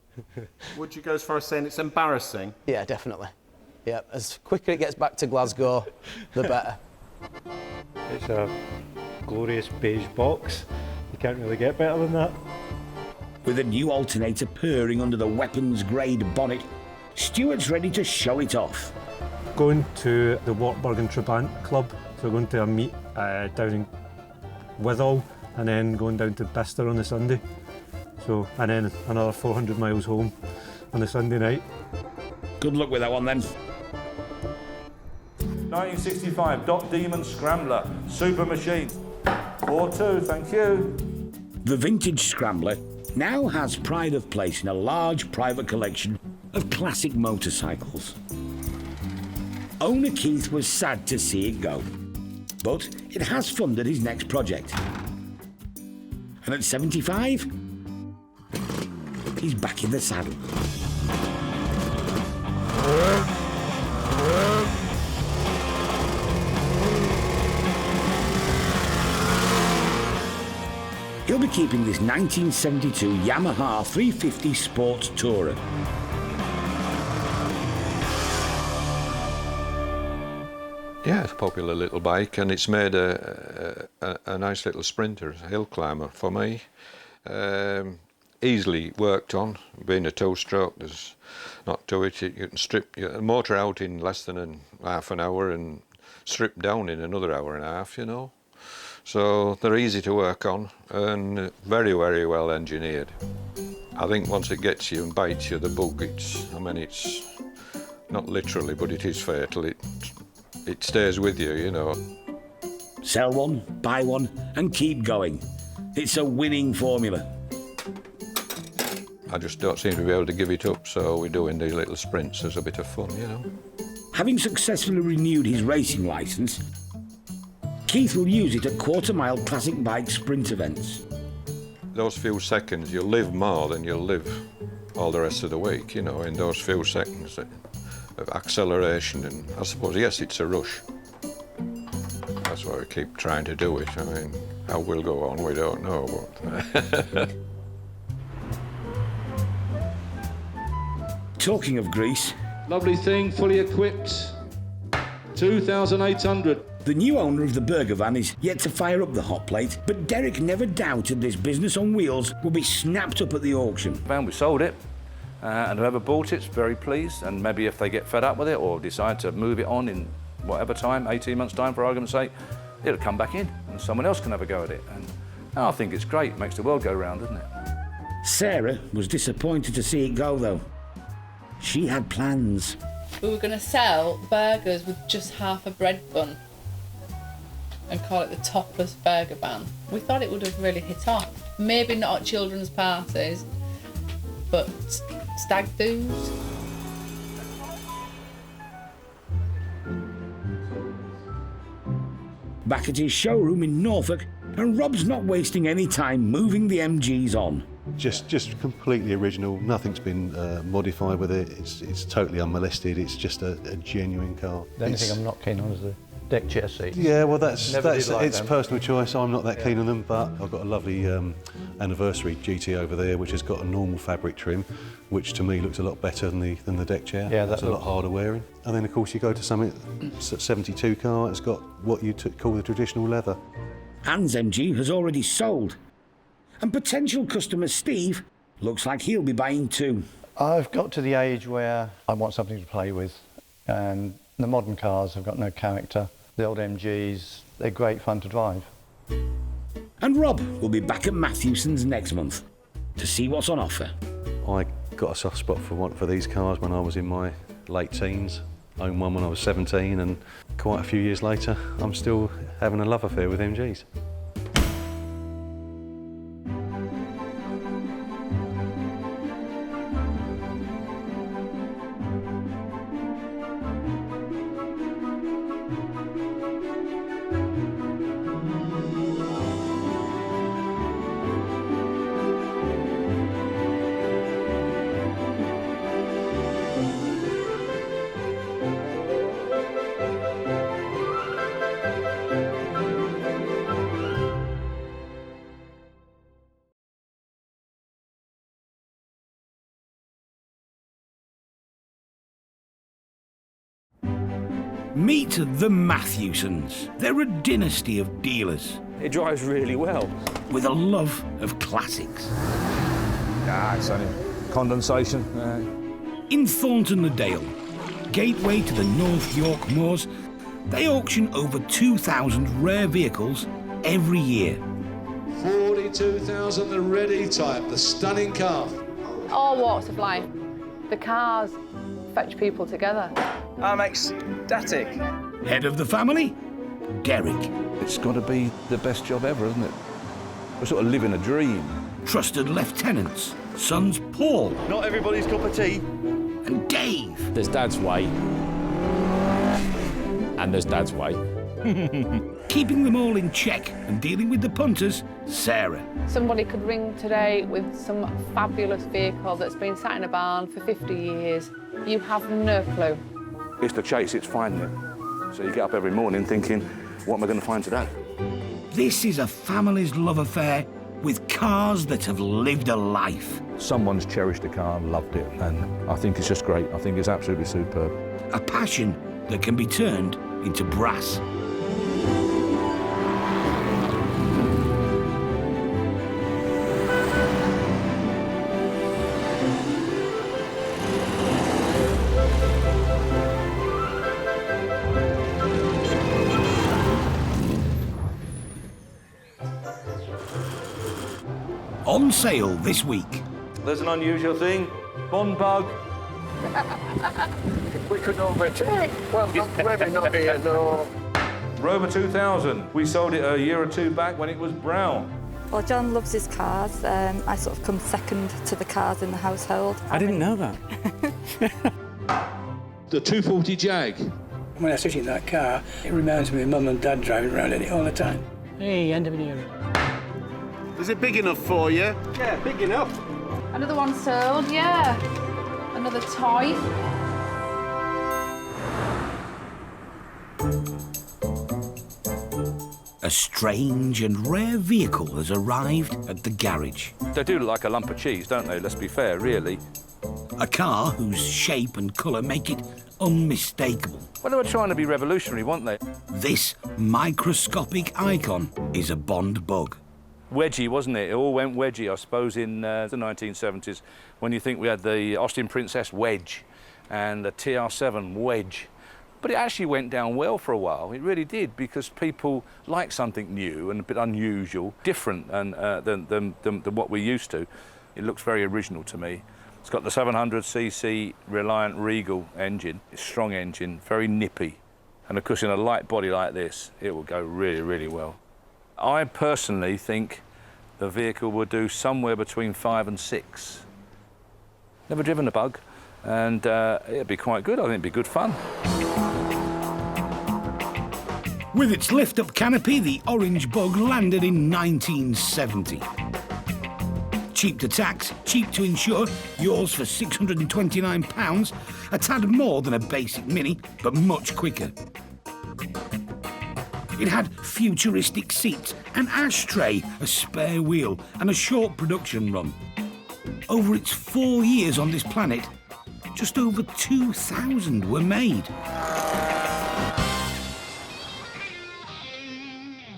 Would you go as far as saying it's embarrassing? Yeah, definitely. Yeah, as quicker it gets back to Glasgow, the better. It's a glorious beige box. You can't really get better than that. With a new alternator purring under the weapons-grade bonnet, Stuart's ready to show it off. Going to the Wartburg and Trabant Club, so going to a meet down in Withall and then going down to Bicester on the Sunday. So, and then another 400 miles home on the Sunday night. Good luck with that one then. 1965 Dot Demon Scrambler, super machine. 4-2, thank you. The vintage Scrambler now has pride of place in a large private collection of classic motorcycles. Owner Keith was sad to see it go, but it has funded his next project. And at 75, he's back in the saddle. He'll be keeping this 1972 Yamaha 350 Sports Tourer. Yeah, it's a popular little bike, and it's made a nice little sprinter, a hill climber for me. Easily worked on, being a two-stroke, there's not to it. You can strip your motor out in less than half an hour and strip down in another hour and a half, you know. So they're easy to work on and very, very well engineered. I think once it gets you and bites you, the bug, it's not literally, but it is fatal. It stays with you, you know. Sell one, buy one, and keep going. It's a winning formula. I just don't seem to be able to give it up, so we're doing these little sprints as a bit of fun, you know. Having successfully renewed his racing licence, Keith will use it at quarter-mile classic bike sprint events. Those few seconds, you'll live more than you'll live all the rest of the week, you know, in those few seconds of acceleration. And I suppose, yes, it's a rush. That's why we keep trying to do it. I mean, how we'll go on, we don't know. But Talking of grease... Lovely thing, fully equipped. 2,800. The new owner of the burger van is yet to fire up the hot plate, but Derek never doubted this business on wheels would be snapped up at the auction. Van, we sold it, and whoever bought it's very pleased, and maybe if they get fed up with it or decide to move it on in whatever time, 18 months' time for argument's sake, it'll come back in and someone else can have a go at it. And I think it's great, it makes the world go round, doesn't it? Sarah was disappointed to see it go, though. She had plans. We were going to sell burgers with just half a bread bun and call it the topless burger ban. We thought it would have really hit off. Maybe not at children's parties, but stag do's. back at his showroom in Norfolk, and Rob's not wasting any time moving the MGs on. Just completely original. Nothing's been modified with it. It's totally unmolested. It's just a genuine car. The only thing I'm not keen on is the deck chair seat. Yeah, well, that's it's them. personal choice. I'm not that keen on them, but I've got a lovely anniversary GT over there, which has got a normal fabric trim, which to me looks a lot better than the deck chair. Yeah, that's a lot harder wearing. And then of course you go to something 72 car. It's got what you call the traditional leather. Anne's MG has already sold, and potential customer Steve looks like he'll be buying too. I've got to the age where I want something to play with, and the modern cars have got no character. The old MGs, they're great fun to drive. And Rob will be back at Matthewson's next month to see what's on offer. I got a soft spot for these cars when I was in my late teens. Owned one when I was 17, and quite a few years later, I'm still having a love affair with MGs. Meet the Matthewsons. They're a dynasty of dealers. It drives really well. With a love of classics. It's only condensation. In Thorntondale, gateway to the North York Moors, they auction over 2,000 rare vehicles every year. 42,000, the red E-Type, the stunning car. All walks of life. The cars fetch people together. I'm ecstatic. Head of the family, Derek. It's got to be the best job ever, isn't it? We're sort of living a dream. Trusted lieutenants, sons Paul. Not everybody's cup of tea. And Dave. There's Dad's way. And there's Dad's way. Keeping them all in check and dealing with the punters, Sarah. Somebody could ring today with some fabulous vehicle that's been sat in a barn for 50 years. You have no clue. It's the chase, it's finding it. So you get up every morning thinking, what am I going to find today? This is a family's love affair with cars that have lived a life. Someone's cherished a car and loved it, and I think it's just great. I think it's absolutely superb. A passion that can be turned into brass. On sale this week. There's an unusual thing. Bond bug. We could overtake. Well, maybe not here, no. Rover 2000. We sold it a year or two back when it was brown. Well, John loves his cars. I sort of come second to the cars in the household. I didn't know that. The 240 Jag. When I sit in that car, it reminds me of Mum and Dad driving around in it all the time. Hey, end of an era. Is it big enough for you? Yeah, big enough. Another one sold, yeah. Another toy. A strange and rare vehicle has arrived at the garage. They do look like a lump of cheese, don't they? Let's be fair, really. A car whose shape and colour make it unmistakable. Well, they were trying to be revolutionary, weren't they? This microscopic icon is a Bond bug. Wedgie, wasn't it? It all went wedgie, I suppose, in the 1970s, when you think we had the Austin Princess wedge and the TR7 wedge. But it actually went down well for a while. It really did, because people like something new and a bit unusual, different than what we're used to. It looks very original to me. It's got the 700cc Reliant Regal engine. It's a strong engine, very nippy. And of course, in a light body like this, it will go really, really well. I personally think the vehicle will do somewhere between 5 and 6. Never driven a bug, and it'd be quite good. I think it'd be good fun. With its lift-up canopy, the Orange Bug landed in 1970. Cheap to tax, cheap to insure, yours for £629, a tad more than a basic Mini, but much quicker. It had futuristic seats, an ashtray, a spare wheel, and a short production run. Over its 4 years on this planet, just over 2,000 were made.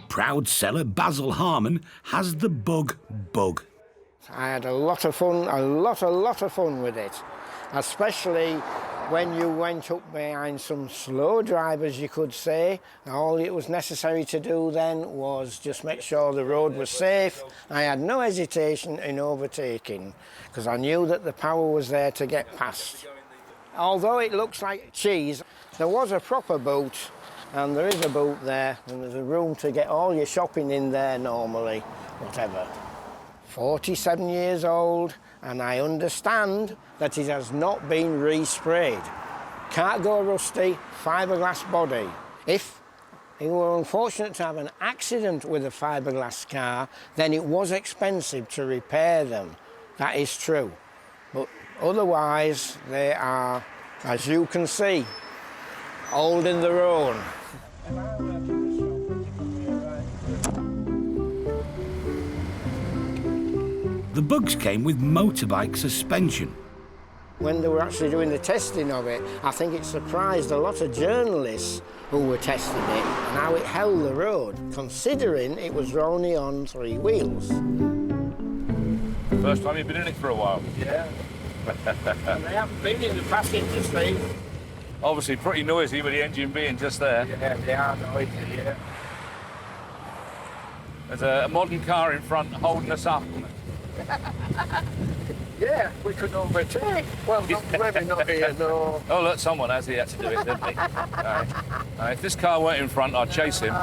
Proud seller Basil Harmon has the Bug. I had a lot of fun, a lot of fun with it, especially when you went up behind some slow drivers, you could say. All it was necessary to do then was just make sure the road was safe. I had no hesitation in overtaking, because I knew that the power was there to get past. Although it looks like cheese, there was a proper boot, and there is a boot there, and there's a room to get all your shopping in there normally, whatever. 47 years old, and I understand that it has not been resprayed. Can't go rusty, fiberglass body. If you were unfortunate to have an accident with a fiberglass car, then it was expensive to repair them. That is true. But otherwise, they are, as you can see, holding their own. The Bugs came with motorbike suspension. When they were actually doing the testing of it, I think it surprised a lot of journalists who were testing it and how it held the road, considering it was only on 3 wheels. First time you've been in it for a while? Yeah. And they haven't been in the passenger seat. Obviously pretty noisy with the engine being just there. Yeah, they are noisy, yeah. There's a modern car in front holding us up. Yeah, we could overtake. Well, maybe not here, no. Oh, look, someone has to do it, didn't he? If this car weren't in front, I'd chase him.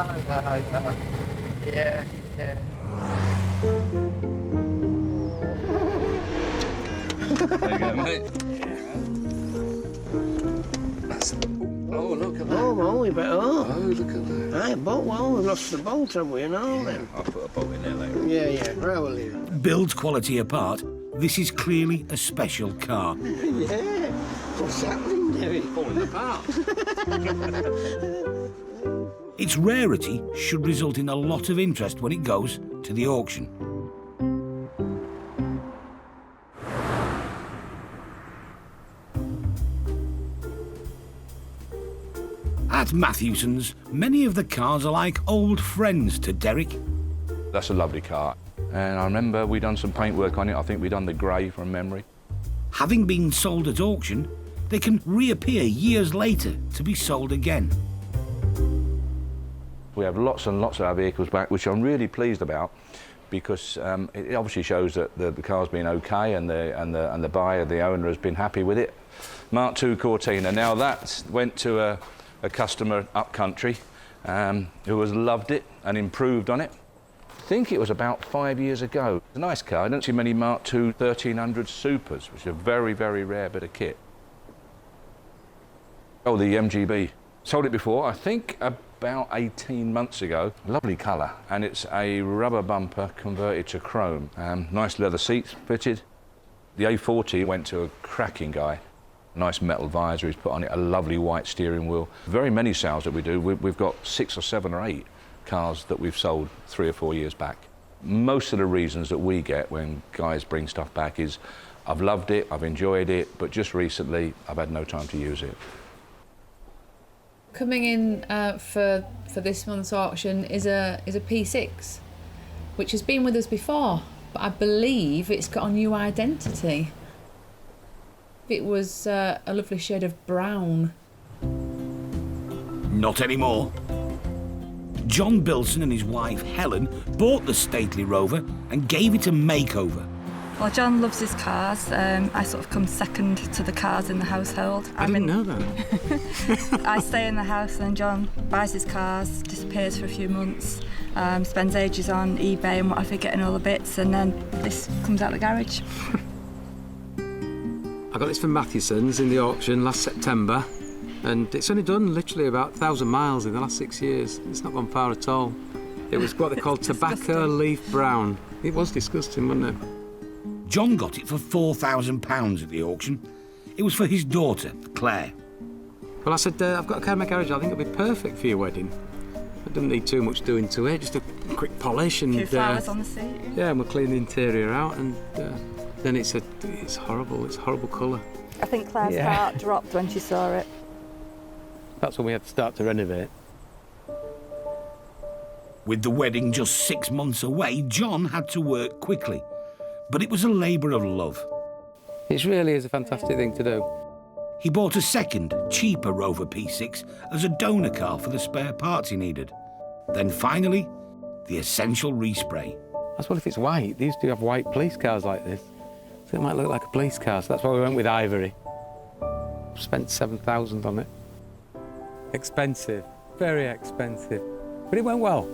Yeah. There you go, mate. Oh, look at that. Oh, well, we better. Oh, look at that. Aye, bolt. Well, we've lost the bolt, have we, and all then? I'll put a bolt in there later. Yeah, right, we'll leave it. Build quality apart, this is clearly a special car. Yeah, what's happening there? It's falling apart. Its rarity should result in a lot of interest when it goes to the auction. At Matthewson's, many of the cars are like old friends to Derek. That's a lovely car. And I remember we done some paintwork on it. I think we done the grey from memory. Having been sold at auction, they can reappear years later to be sold again. We have lots and lots of our vehicles back, which I'm really pleased about, because it obviously shows that the car's been okay and the buyer, the owner, has been happy with it. Mark II Cortina. Now that went to a customer up country who has loved it and improved on it. I think it was about 5 years ago. It's a nice car. I don't see many Mark II 1300 Supers, which are a very, very rare bit of kit. Oh, the MGB. Sold it before, I think about 18 months ago. Lovely colour, and it's a rubber bumper converted to chrome. Nice leather seats fitted. The A40 went to a cracking guy. Nice metal visor he's put on it, a lovely white steering wheel. Very many sales that we do, we've got 6 or 7 or 8 cars that we've sold 3 or 4 years back. Most of the reasons that we get when guys bring stuff back is, I've loved it, I've enjoyed it, but just recently I've had no time to use it. Coming in for this month's auction is a P6, which has been with us before, but I believe it's got a new identity. It was a lovely shade of brown. Not anymore. John Bilson and his wife Helen bought the stately Rover and gave it a makeover. Well, John loves his cars. I sort of come second to the cars in the household. I didn't know that. I stay in the house and John buys his cars, disappears for a few months, spends ages on eBay and whatever, getting all the bits, and then this comes out the garage. I got this from Matthewson's in the auction last September. And it's only done literally about 1,000 miles in the last 6 years. It's not gone far at all. It was what they call tobacco leaf brown. It was disgusting, wasn't it? John got it for £4,000 at the auction. It was for his daughter, Claire. Well, I said, I've got a car in my garage. I think it'll be perfect for your wedding. It doesn't need too much doing to it, just a quick polish and... A few flowers on the seat. Yeah, and we'll clean the interior out, and then it's horrible. It's a horrible colour. I think Claire's heart dropped when she saw it. That's when we had to start to renovate. With the wedding just 6 months away, John had to work quickly. But it was a labour of love. It really is a fantastic thing to do. He bought a second, cheaper Rover P6 as a donor car for the spare parts he needed. Then finally, the essential respray. That's what if it's white. They used to have white police cars like this. So it might look like a police car, so that's why we went with ivory. Spent 7,000 on it. Expensive, very expensive. But it went well.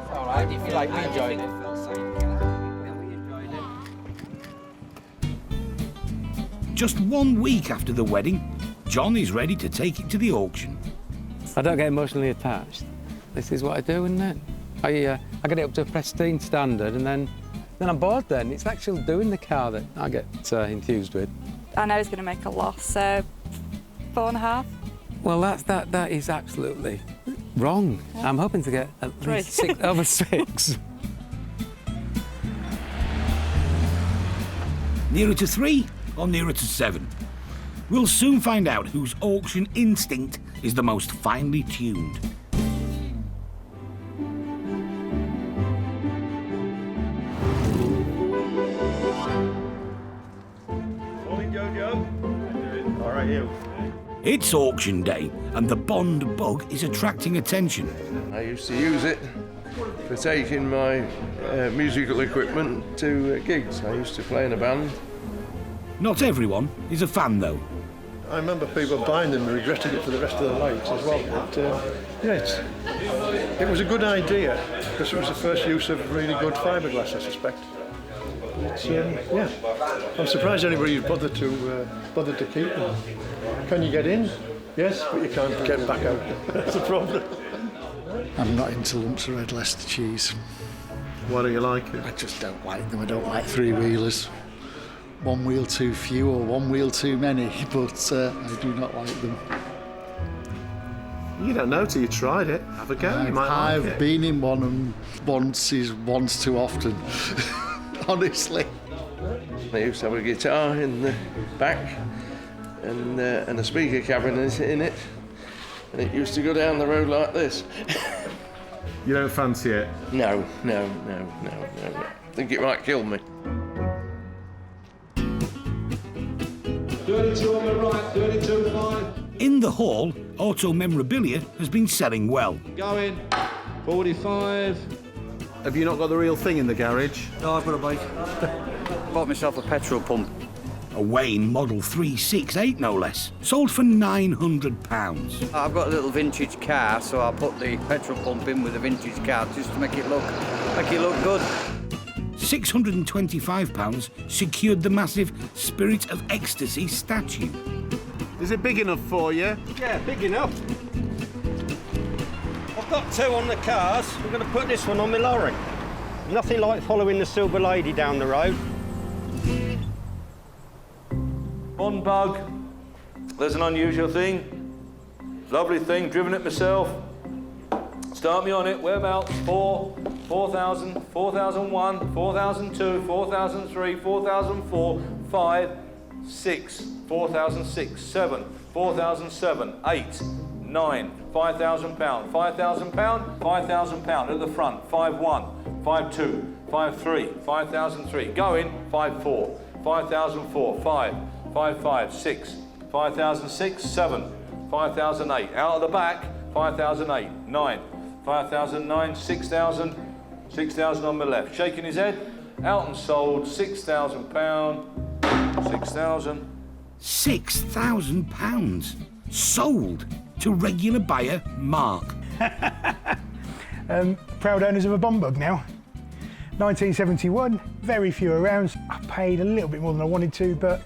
It's all right, if you like, we enjoyed it. Just 1 week after the wedding, John is ready to take it to the auction. I don't get emotionally attached. This is what I do, isn't it? I get it up to a pristine standard, and then I'm bored then. It's actually doing the car that I get enthused with. I know he's going to make a loss, so 4.5. Well, that is absolutely wrong. Yeah. I'm hoping to get at least 6 over 6. Nearer to 3 or nearer to 7? We'll soon find out whose auction instinct is the most finely tuned. Morning, Jojo. All right, you. It's auction day, and the Bond bug is attracting attention. I used to use it for taking my musical equipment to gigs. I used to play in a band. Not everyone is a fan, though. I remember people buying them and regretting it for the rest of their lives as well. But, it was a good idea because it was the first use of really good fiberglass, I suspect. I'm surprised anybody bothered to keep them. Can you get in? Yes, but you can't get back out. That's the problem. I'm not into lumps of red Leicester cheese. Why don't you like it? I just don't like them. I don't like three-wheelers. One wheel too few or one wheel too many, but I do not like them. You don't know till you tried it. Have a go, you might like it. I've been in one and once is once too often, honestly. I used to have a guitar in the back and a speaker cabinet in it, and it used to go down the road like this. You don't fancy it? No. I think it might kill me. 32 on the right, 32.5. In the hall, auto memorabilia has been selling well. Going, 45. Have you not got the real thing in the garage? No, I've got a bike. Bought myself a petrol pump. A Wayne Model 368, no less. Sold for £900. I've got a little vintage car, so I'll put the petrol pump in with a vintage car just to make it look good. £625 secured the massive Spirit of Ecstasy statue. Is it big enough for you? Yeah, big enough. I've got 2 on the cars. I'm going to put this one on my lorry. Nothing like following the Silver Lady down the road. Bond bug. There's an unusual thing. Lovely thing, driven it myself. Start me on it. Whereabouts? 4, 4,000, 4,001, 4,002, 4,003, 4,004, 5, 6, 4,006, 7, 4,007, 8, 9, £5,000, £5,000, £5,000 at the front, 5,1, 5,2, 5,3, 5,003, going, 5,4, 5,004, 5, 5,5, 6, 5,006, 7, 5,008, out of the back, 5,008, 9, 5,009, 6,000, 6,000 on my left. Shaking his head, out and sold, £6,000, 6,000. £6,000 sold to regular buyer Mark. Proud owners of a Bond bug now. 1971, very few around. I paid a little bit more than I wanted to, but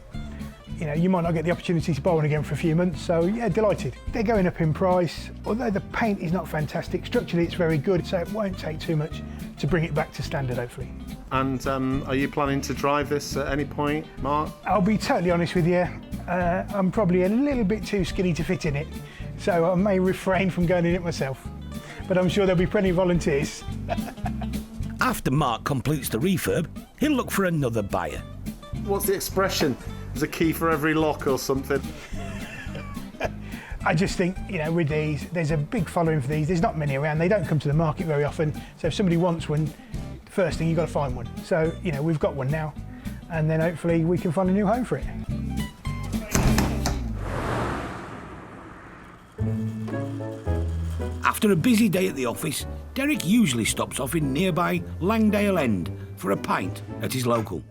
you know, you might not get the opportunity to buy one again for a few months, so yeah, delighted. They're going up in price, although the paint is not fantastic. Structurally, it's very good, so it won't take too much to bring it back to standard, hopefully. And are you planning to drive this at any point, Mark? I'll be totally honest with you, I'm probably a little bit too skinny to fit in it, so I may refrain from going in it myself, but I'm sure there'll be plenty of volunteers. After Mark completes the refurb, he'll look for another buyer. What's the expression? There's a key for every lock or something. I just think, you know, with these, there's a big following for these. There's not many around. They don't come to the market very often. So if somebody wants one, the first thing, you've got to find one. So, you know, we've got one now, and then hopefully we can find a new home for it. After a busy day at the office, Derek usually stops off in nearby Langdale End for a pint at his local.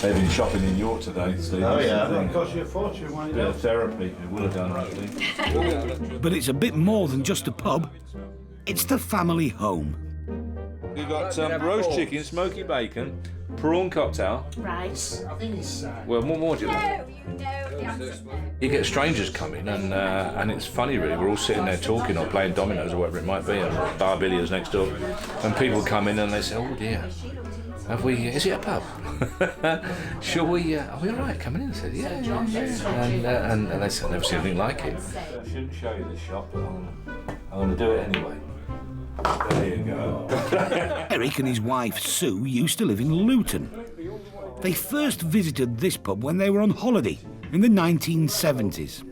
They've been shopping in York today, Steve. Oh yeah, it cost you a fortune, won't it? Bit of therapy, it would have done actually. But it's a bit more than just a pub. It's the family home. We've got roast chicken, smoky bacon, prawn cocktail. Right. I think it's well, more do you like? You get strangers coming, and it's funny really. We're all sitting there talking or playing dominoes or whatever it might be, and bar billiards next door, and people come in and they say, "Oh dear, have we? Is it a pub? Shall we? Are we all right coming in?" I said, "Yeah." And they said, "I've never seen anything like it." I shouldn't show you the shop, but I'm going to do it anyway. There you go. Eric and his wife Sue used to live in Luton. They first visited this pub when they were on holiday in the 1970s.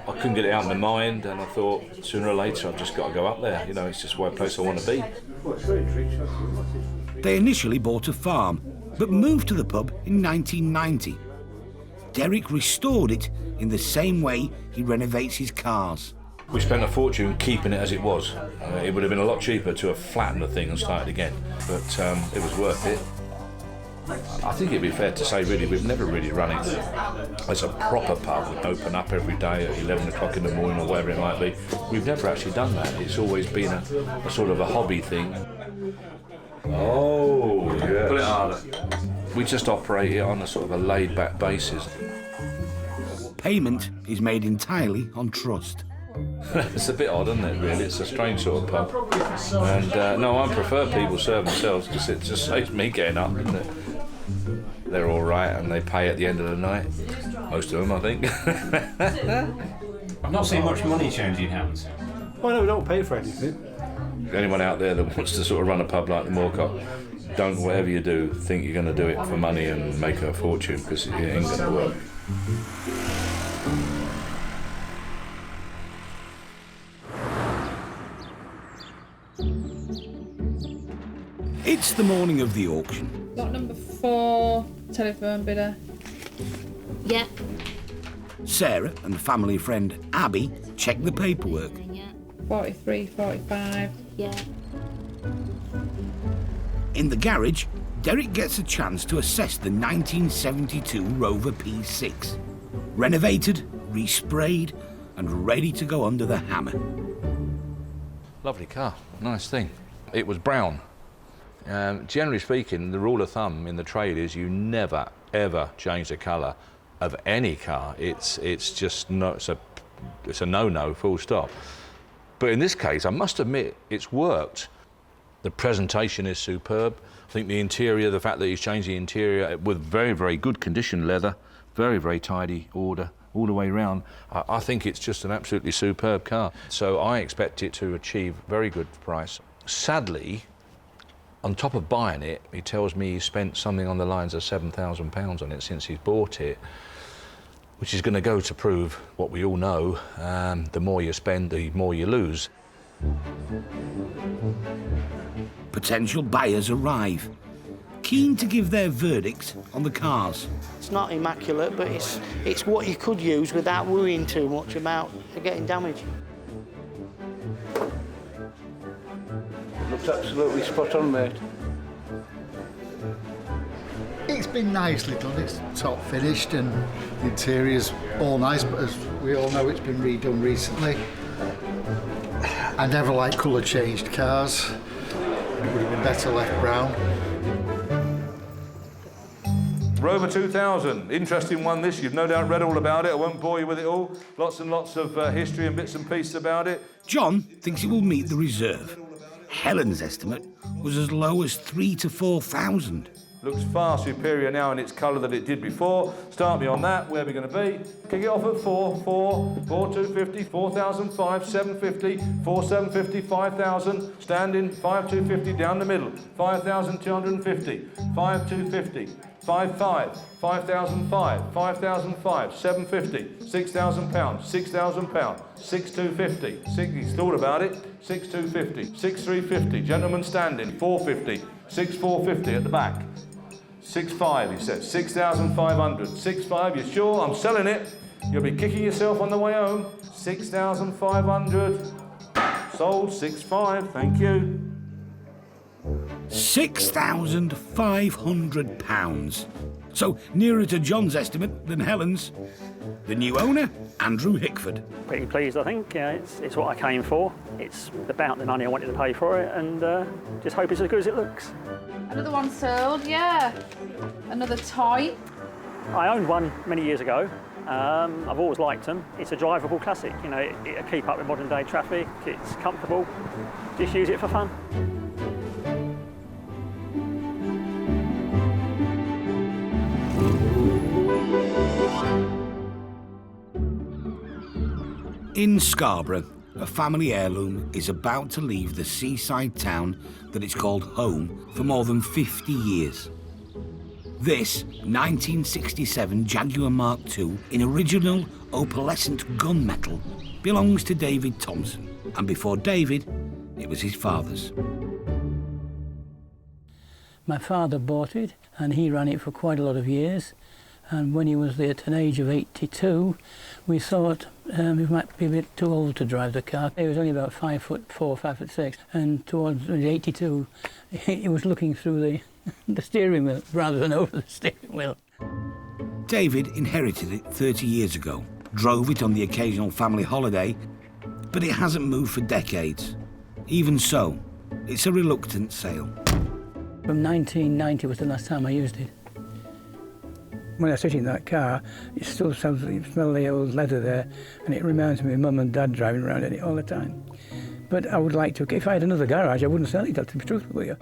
I couldn't get it out of my mind, and I thought sooner or later I've just got to go up there. You know, it's just one place I want to be. They initially bought a farm, but moved to the pub in 1990. Derek restored it in the same way he renovates his cars. We spent a fortune keeping it as it was. It would have been a lot cheaper to have flattened the thing and started again, but it was worth it. I think it'd be fair to say, really, we've never really run it as a proper pub. We open up every day at 11 o'clock in the morning or whatever it might be. We've never actually done that. It's always been a sort of a hobby thing. Oh, yes. Put it harder. We just operate it on a sort of a laid-back basis. Payment is made entirely on trust. It's a bit odd, isn't it, really? It's a strange sort of pub. And, no, I prefer people serve themselves because it just saves me getting up, doesn't it? They're all right and they pay at the end of the night. Most of them, I think. I've not seen much money changing hands. Oh no, we don't pay for anything. Anyone out there that wants to sort of run a pub like the Moorcock, don't, whatever you do, think you're going to do it for money and make a fortune, because it ain't going to work. It's the morning of the auction. Lot number 4, telephone bidder. Yeah. Sarah and family friend Abby check the paperwork. 43, 45. Yeah. In the garage, Derek gets a chance to assess the 1972 Rover P6. Renovated, resprayed, and ready to go under the hammer. Lovely car, nice thing. It was brown. Generally speaking, the rule of thumb in the trade is you never, ever change the colour of any car. It's just no, it's a no-no, full stop. But in this case, I must admit, it's worked. The presentation is superb. I think the interior, the fact that he's changed the interior with very, very good condition leather, very, very tidy order all the way round. I think it's just an absolutely superb car. So I expect it to achieve very good price. Sadly, on top of buying it, he tells me he spent something on the lines of £7,000 on it since he's bought it, which is going to go to prove what we all know, the more you spend, the more you lose. Potential buyers arrive, keen to give their verdict on the cars. It's not immaculate, but it's what you could use without worrying too much about getting damaged. Looks absolutely spot on, mate. It's been nicely done. It's top finished and the interior's all nice, but as we all know, it's been redone recently. I never like colour changed cars. It would have been better left brown. Rover 2000, interesting one this. You've no doubt read all about it. I won't bore you with it all. Lots and lots of history and bits and pieces about it. John thinks it will meet the reserve. Helen's estimate was as low as 3,000 to 4,000. Looks far superior now in its colour than it did before. Start me on that. Where are we going to be? Kick it off at 4,250, 4,005, 750, 4,750, 5,000. Standing, 5,250 down the middle. 5,250, 5,250. 5,500, 5,005, 5,005, 750, 6,000 pounds, 6,000 pounds, 6,250. He's thought about it. 6,250, 6,350. Gentleman standing. 450, 6,450 at the back. 6,500, he said. 6,500. 6,500. You sure? I'm selling it. You'll be kicking yourself on the way home. 6,500. Sold. 6,500. Thank you. £6,500. So nearer to John's estimate than Helen's. The new owner, Andrew Hickford. Pretty pleased, I think. It's what I came for. It's about the money I wanted to pay for it, and just hope it's as good as it looks. Another one sold, yeah. Another toy. I owned one many years ago. I've always liked them. It's a drivable classic. You know, it'll keep up with modern day traffic. It's comfortable. Just use it for fun. In Scarborough, a family heirloom is about to leave the seaside town that it's called home for more than 50 years. This 1967 Jaguar Mark II in original opalescent gunmetal belongs to David Thompson, and before David, it was his father's. My father bought it, and he ran it for quite a lot of years. And when he was at an age of 82, we thought he might be a bit too old to drive the car. He was only about 5'4", 5'6", and towards 82, he was looking through the steering wheel rather than over the steering wheel. David inherited it 30 years ago, drove it on the occasional family holiday, but it hasn't moved for decades. Even so, it's a reluctant sale. From 1990 was the last time I used it. When I sit in that car, it still sounds, you smell the old leather there, and it reminds me of Mum and Dad driving around in it all the time. But I would like to, if I had another garage, I wouldn't sell it, to be truthful with you.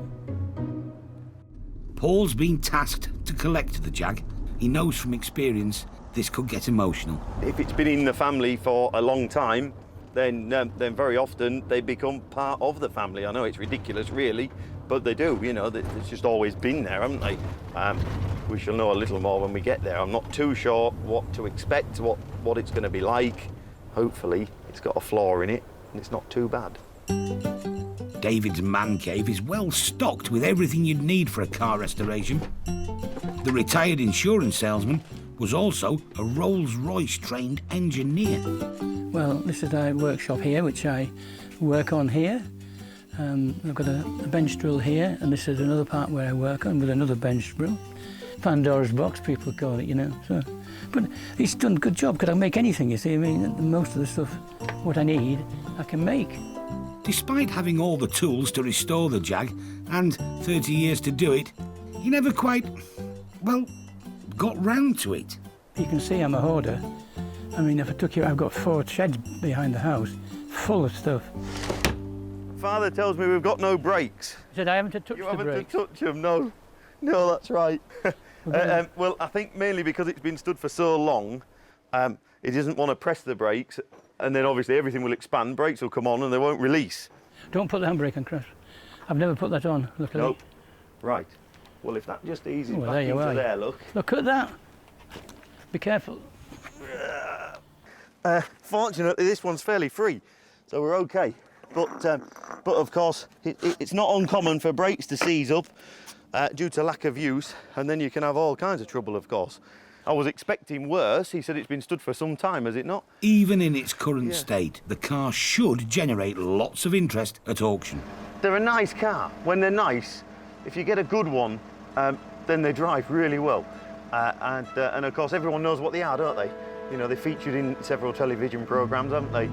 Paul's been tasked to collect the Jag. He knows from experience this could get emotional. If it's been in the family for a long time, then very often they become part of the family. I know it's ridiculous, really, but they do, you know, it's just always been there, haven't they? We shall know a little more when we get there. I'm not too sure what to expect, what it's going to be like. Hopefully, it's got a floor in it, and it's not too bad. David's man cave is well stocked with everything you'd need for a car restoration. The retired insurance salesman was also a Rolls-Royce trained engineer. Well, this is our workshop here, which I work on here. I've got a bench drill here, and this is another part where I work on with another bench drill. Pandora's box, people call it, you know. So, but he's done a good job, because I make anything, you see. I mean, most of the stuff, what I need, I can make. Despite having all the tools to restore the Jag and 30 years to do it, he never quite, well, got round to it. You can see I'm a hoarder. I mean, if I took you, I've got 4 sheds behind the house, full of stuff. Father tells me we've got no brakes. He said I haven't to touch the brakes. You haven't to touch them, no. No, that's right. Well, I think mainly because it's been stood for so long, it doesn't want to press the brakes, and then obviously everything will expand, brakes will come on and they won't release. Don't put the handbrake on, Chris. I've never put that on, luckily. Nope. Right. Well, if that just eases back into there, look. Look at that. Be careful. Fortunately, this one's fairly free, so we're okay. But of course, it's not uncommon for brakes to seize up due to lack of use, and then you can have all kinds of trouble, of course. I was expecting worse. He said it's been stood for some time, has it not? Even in its current state, the car should generate lots of interest at auction. They're a nice car. When they're nice, if you get a good one, then they drive really well. And of course, everyone knows what they are, don't they? You know, they're featured in several television programmes, haven't they?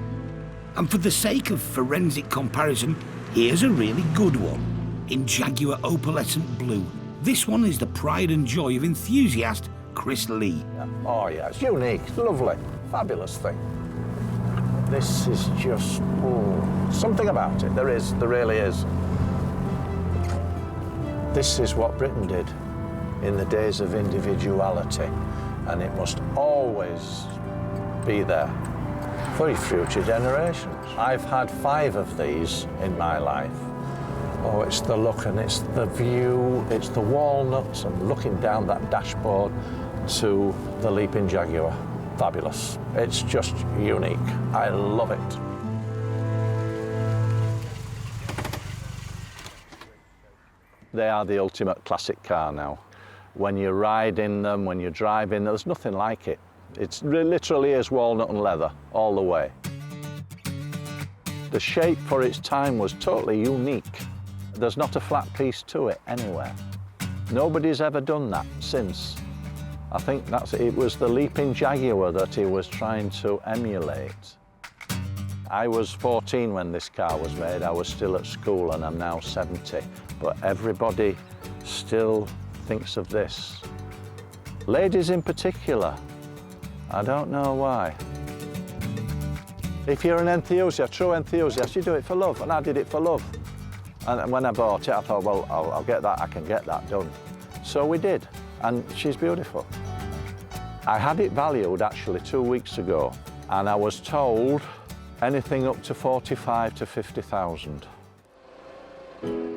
And for the sake of forensic comparison, here's a really good one. in Jaguar opalescent blue. This one is the pride and joy of enthusiast Chris Lee. Oh yeah, it's unique, it's lovely, fabulous thing. This is just, something about it. There really is. This is what Britain did in the days of individuality, and it must always be there for future generations. I've had 5 of these in my life. Oh, it's the look and it's the view, it's the walnuts and looking down that dashboard to the Leaping Jaguar. Fabulous. It's just unique. I love it. They are the ultimate classic car now. When you ride in them, when you drive in them, there's nothing like it. It literally is walnut and leather all the way. The shape for its time was totally unique. There's not a flat piece to it anywhere. Nobody's ever done that since. I think it was the Leaping Jaguar that he was trying to emulate. I was 14 when this car was made. I was still at school and I'm now 70. But everybody still thinks of this. Ladies in particular. I don't know why. If you're an enthusiast, true enthusiast, you do it for love, and I did it for love. And when I bought it, I thought, well, I'll get that, I can get that done. So we did, and she's beautiful. I had it valued actually 2 weeks ago, and I was told anything up to 45 to 50,000.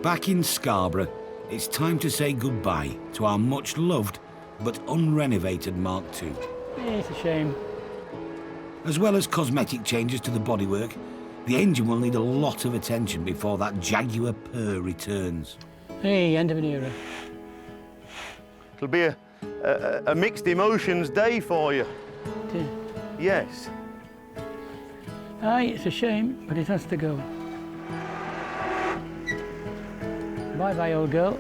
Back in Scarborough, it's time to say goodbye to our much loved but unrenovated Mark II. Yeah, it's a shame. As well as cosmetic changes to the bodywork, the engine will need a lot of attention before that Jaguar purr returns. Hey, end of an era. It'll be a mixed emotions day for you. Yes. Aye, it's a shame, but it has to go. Bye-bye, old girl.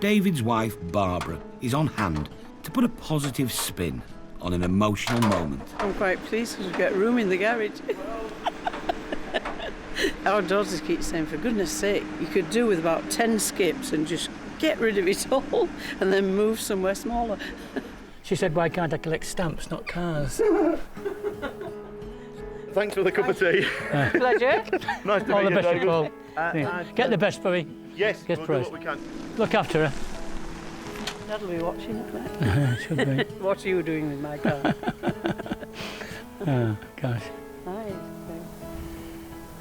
David's wife, Barbara, is on hand to put a positive spin on an emotional moment. I'm quite pleased because we've got room in the garage. Our daughters keep saying, for goodness sake, you could do with about 10 skips and just get rid of it all and then move somewhere smaller. She said, why can't I collect stamps, not cars? Thanks for the cup of tea. Pleasure. Nice to All meet the you, best, David. Paul. Get the best for me. Yes, Get we'll price. do what we can. Look after her. Dad'll be watching it. Should be. What are you doing with my car? Oh, gosh. Hi.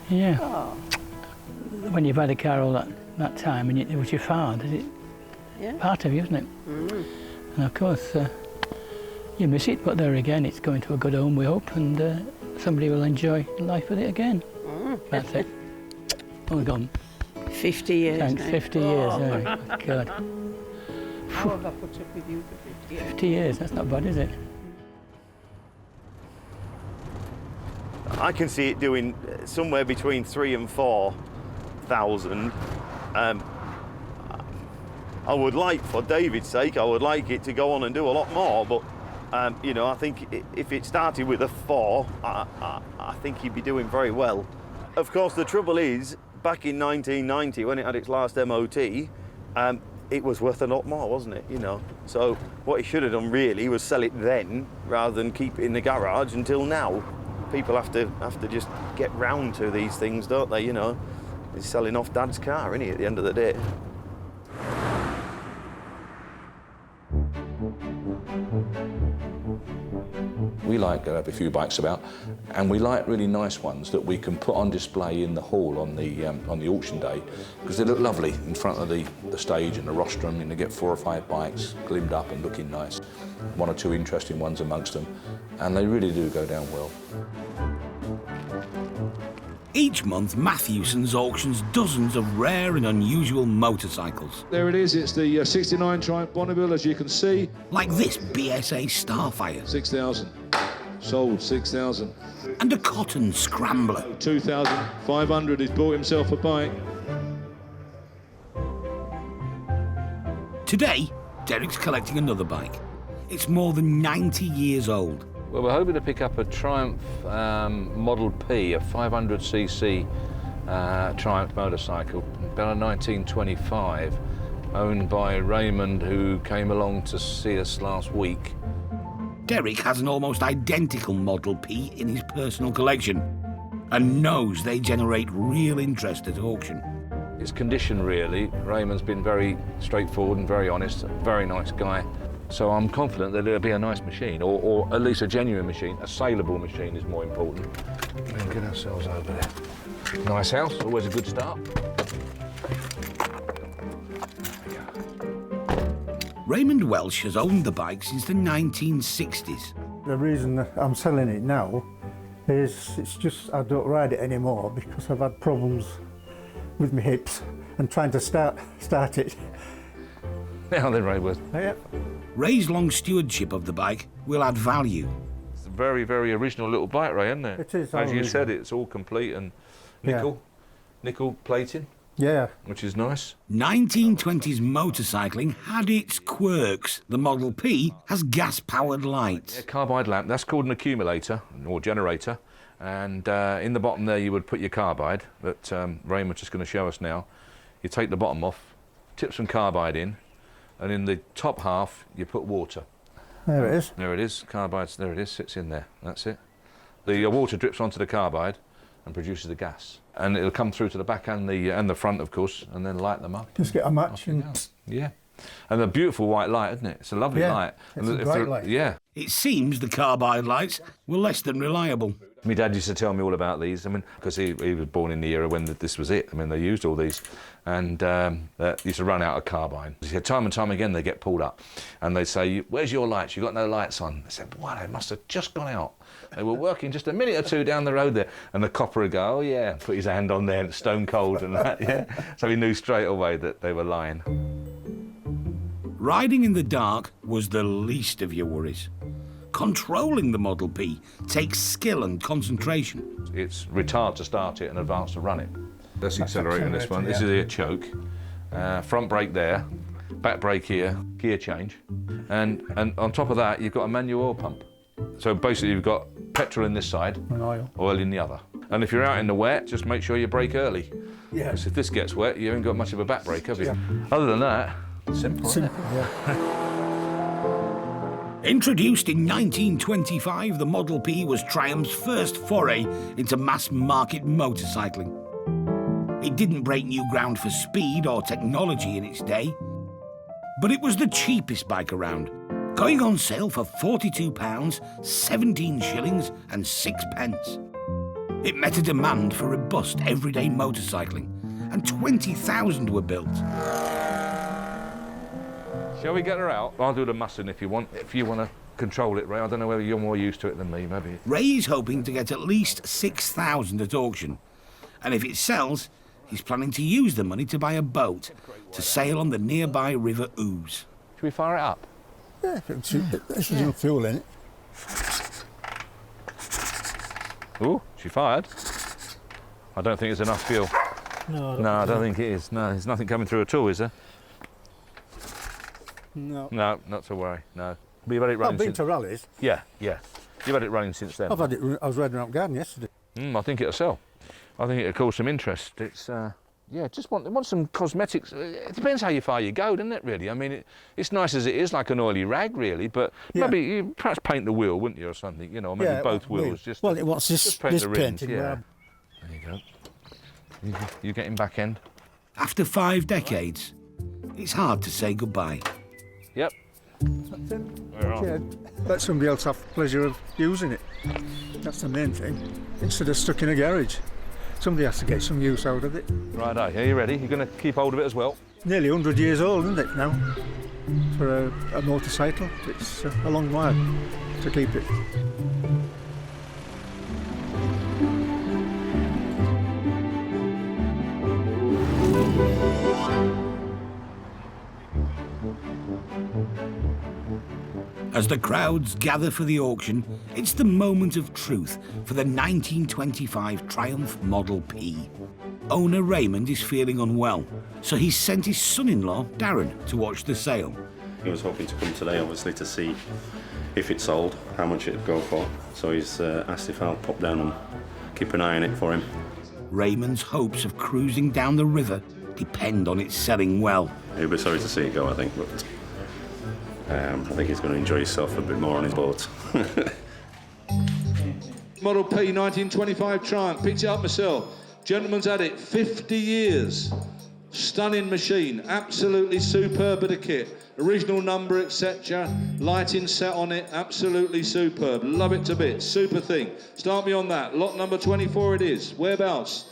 Yeah. Oh. When you've had a car all that time and it was your father, it's part of you, isn't it? Mm. And of course, you miss it, but there again, it's going to a good home, we hope, and somebody will enjoy life with it again. Mm. That's it. Oh, gone. 50 years. Thanks, now. 50 years, oh, God. How have I put up with you for 50 years? 50 years, that's not bad, is it? I can see it doing somewhere between 3,000 and 4,000. I would like, for David's sake, I would like it to go on and do a lot more, but you know, I think if it started with a 4, I think he'd be doing very well. Of course, the trouble is, back in 1990, when it had its last MOT, it was worth a lot more, wasn't it? You know, so what he should have done really was sell it then, rather than keep it in the garage until now. People have to just get round to these things, don't they? You know, he's selling off Dad's car, isn't he? At the end of the day. We like to have a few bikes about, and we like really nice ones that we can put on display in the hall on the auction day, because they look lovely in front of the stage and the rostrum, and they get 4 or 5 bikes glimmed up and looking nice. 1 or 2 interesting ones amongst them, and they really do go down well. Each month, Matthewson's auctions dozens of rare and unusual motorcycles. There it is, it's the 69 Triumph Bonneville, as you can see. Like this BSA Starfire. 6,000. Sold 6,000. And a Cotton Scrambler. 2,500, he's bought himself a bike. Today, Derek's collecting another bike. It's more than 90 years old. Well, we're hoping to pick up a Triumph Model P, a 500cc Triumph motorcycle, about a 1925, owned by Raymond, who came along to see us last week. Derek has an almost identical Model P in his personal collection and knows they generate real interest at auction. It's condition, really. Raymond's been very straightforward and very honest, a very nice guy. So I'm confident that it'll be a nice machine, or at least a genuine machine. A saleable machine is more important. We'll get ourselves over there. Nice house, always a good start. Raymond Welsh has owned the bike since the 1960s. The reason that I'm selling it now is it's just I don't ride it anymore because I've had problems with my hips and trying to start it. Now then, Ray. Yeah. Ray's long stewardship of the bike will add value. It's a very, very original little bike, Ray, isn't it? It is. As you said, it's all complete and nickel, nickel plating. Yeah. Which is nice. 1920s motorcycling had its quirks. The Model P has gas-powered lights. Yeah, carbide lamp, that's called an accumulator or generator. And in the bottom there you would put your carbide that Raymond's just going to show us now. You take the bottom off, tip some carbide in, and in the top half you put water. There it is. There it is, carbide's, there it is, sits in there, that's it. The water drips onto the carbide and produces the gas. And it'll come through to the back and the front, of course, and then light them up. Just get a match and... Yeah. And a beautiful white light, isn't it? It's a lovely light. It's a bright light. Yeah. It seems the carbide lights were less than reliable. My dad used to tell me all about these, I mean, because he was born in the era when this was it. I mean, they used all these, and they used to run out of carbide. He said time and time again they get pulled up, and they'd say, "Where's your lights? You got no lights on." I said, "Boy, they must have just gone out. They were working just a minute or two down the road there." And the copper would go, "Oh yeah," and put his hand on there, and it's stone cold and that, yeah. So he knew straight away that they were lying. Riding in the dark was the least of your worries. Controlling the Model P takes skill and concentration. It's retard to start it and advance to run it. That's accelerating this one. This is a choke. Front brake there, back brake here, gear change. And on top of that, you've got a manual oil pump. So basically you've got petrol in this side, and oil in the other. And if you're out in the wet, just make sure you brake early. Yeah. Because if this gets wet, you haven't got much of a back brake, have you? Yeah. Other than that, simple. Simple, yeah. Introduced in 1925, the Model P was Triumph's first foray into mass-market motorcycling. It didn't break new ground for speed or technology in its day, but it was the cheapest bike around, going on sale for £42, 17 shillings and 6 pence. It met a demand for robust everyday motorcycling, and 20,000 were built. Shall we get her out? I'll do the mussing if you want to control it, Ray. I don't know whether you're more used to it than me, maybe. Ray's hoping to get at least 6,000 at auction, and if it sells, he's planning to use the money to buy a boat to sail on the nearby River Ouse. Should we fire it up? Yeah, there's no fuel in it. Ooh, she fired. I don't think there's enough fuel. No, I don't think it is. No, there's nothing coming through at all, is there? No. No, not to worry, no. But you've had it running I've been since... to rallies. Yeah. You've had it running since then. I've had it. I was riding around garden yesterday. I think it'll sell. I think it'll cause some interest. It's, just want some cosmetics. It depends how far you go, doesn't it, really? I mean, it's nice as it is, like an oily rag, really, but maybe you perhaps paint the wheel, wouldn't you, or something, you know, maybe both wheels. Well, it wants this the rims, painting. yeah. There you go. You getting back end? After 5 decades, it's hard to say goodbye. Yep. Yeah, let somebody else have the pleasure of using it. That's the main thing. Instead of stuck in a garage. Somebody has to get some use out of it. Righto, are you ready? You're going to keep hold of it as well? Nearly 100 years old, isn't it, now? For a motorcycle. It's a long while to keep it. As the crowds gather for the auction, it's the moment of truth for the 1925 Triumph Model P. Owner Raymond is feeling unwell, so he's sent his son-in-law, Darren, to watch the sale. He was hoping to come today, obviously, to see if it sold, how much it'd go for. So he's asked if I'll pop down and keep an eye on it for him. Raymond's hopes of cruising down the river depend on it selling well. He'll be sorry to see it go, I think, but I think he's going to enjoy himself a bit more on his boat. Model P 1925 Triumph, picked it up myself. Gentleman's had it 50 years. Stunning machine, absolutely superb bit of kit. Original number, etc. Lighting set on it, absolutely superb. Love it to bits, super thing. Start me on that. Lot number 24 it is. Whereabouts?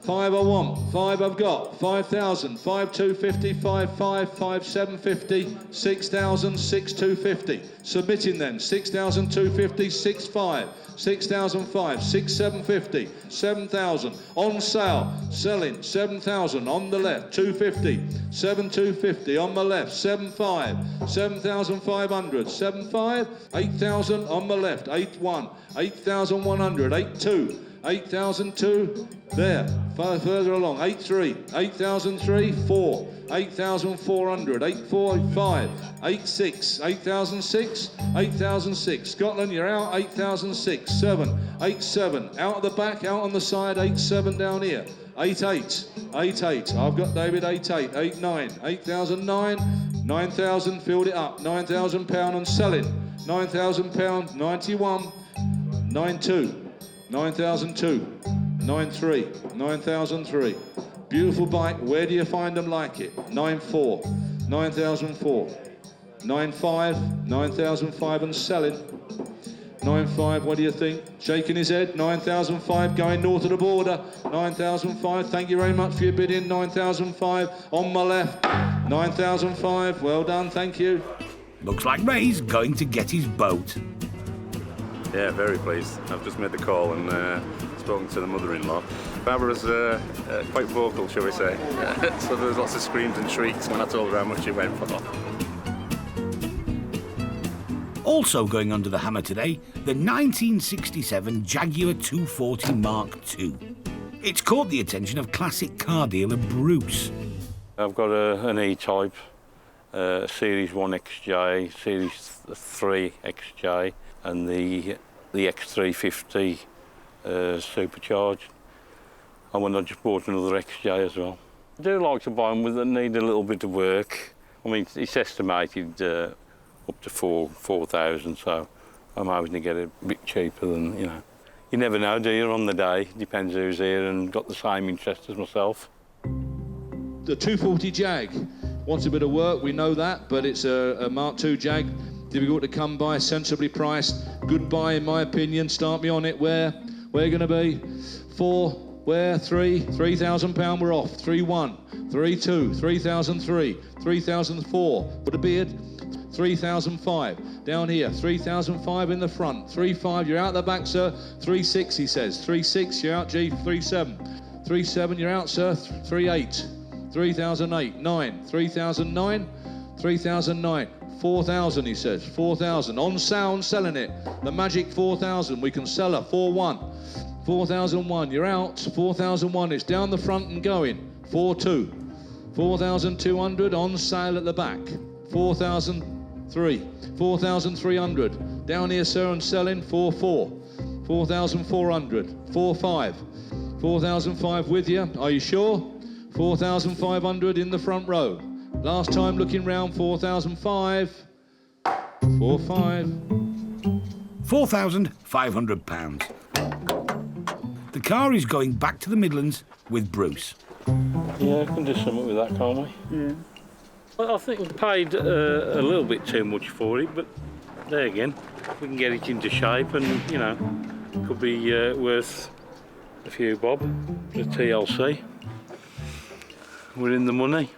5 I want, 5 I've got, 5,000, 5,250, 5,500, 5,750, 6,000, 6,250. Submitting then, 6,250, 6,500, 6,500, 6,750, 7,000. On sale, selling, 7,000 on the left, 250, 7,250 on my left, 7,500, 7,500, 7,500, 8,000 on my left, 8,100, 8,100, 8,200. 8,002, there, further along, 8,300, 8,003, 4, 8,400, 8,405, 8,600, 8,006, 8,006, Scotland, you're out, 8,006, 7, 8,700, out of the back, out on the side, 8,700 down here, 8,800, 8,800, I've got David, 8,800, 8,900, 8,009, 9,000, filled it up, £9,000 and selling, £9,000, 91, 92. 9,002, 9,300, 9,003. Beautiful bike, where do you find them like it? 9,400, 9,004, 9,500, 9,005 and selling. 9,500, what do you think? Shaking his head, 9,005 going north of the border. 9,005, thank you very much for your bidding. 9,005 on my left. 9,005, well done, thank you. Looks like Ray's going to get his boat. Yeah, very pleased. I've just made the call and spoken to the mother-in-law. Barbara's quite vocal, shall we say. So there was lots of screams and shrieks when I told her how much it went for. Also going under the hammer today, the 1967 Jaguar 240 Mark II. It's caught the attention of classic car dealer Bruce. I've got an E-Type, Series 1 XJ, Series 3 XJ, and the X350 supercharged. And when I just bought another XJ as well. I do like to buy them that need a little bit of work. I mean, it's estimated up to 4,000, so I'm hoping to get it a bit cheaper than, you know. You never know, do you, on the day? Depends who's here and got the same interest as myself. The 240 Jag wants a bit of work, we know that, but it's a Mark II Jag. Difficult to come by, sensibly priced. Good buy, in my opinion. Start me on it. Where you going to be? 4, where? 3, £3,000 we're off. 3,1, 3,2, 3,003, 3,004. Put a bid. 3,005. Down here, 3,005 in the front. 3,500, you're out the back, sir. 3,600, he says. 3,600, you're out, G. 3,700. 3,700, you're out, sir. 3,800. 3,008. 9. 3,009. 3,009. 4,000, he says. 4,000. On sound, selling it. The magic 4,000. We can sell her. 4,1. 4,001. You're out. 4,001. It's down the front and going. 4,2. 4,200. On sale at the back. 4,003. 4,300. Down here, sir, and selling. 4,4. 4,400. 4,5. 4,005 with you. Are you sure? 4,500 in the front row. Last time looking round, 4,005. 4,5. £4,500. The car is going back to the Midlands with Bruce. Yeah, I can do something with that, can't we? Yeah. Well, I think we paid a little bit too much for it, but there again, we can get it into shape and, you know, could be worth a few bob, the TLC. We're in the money.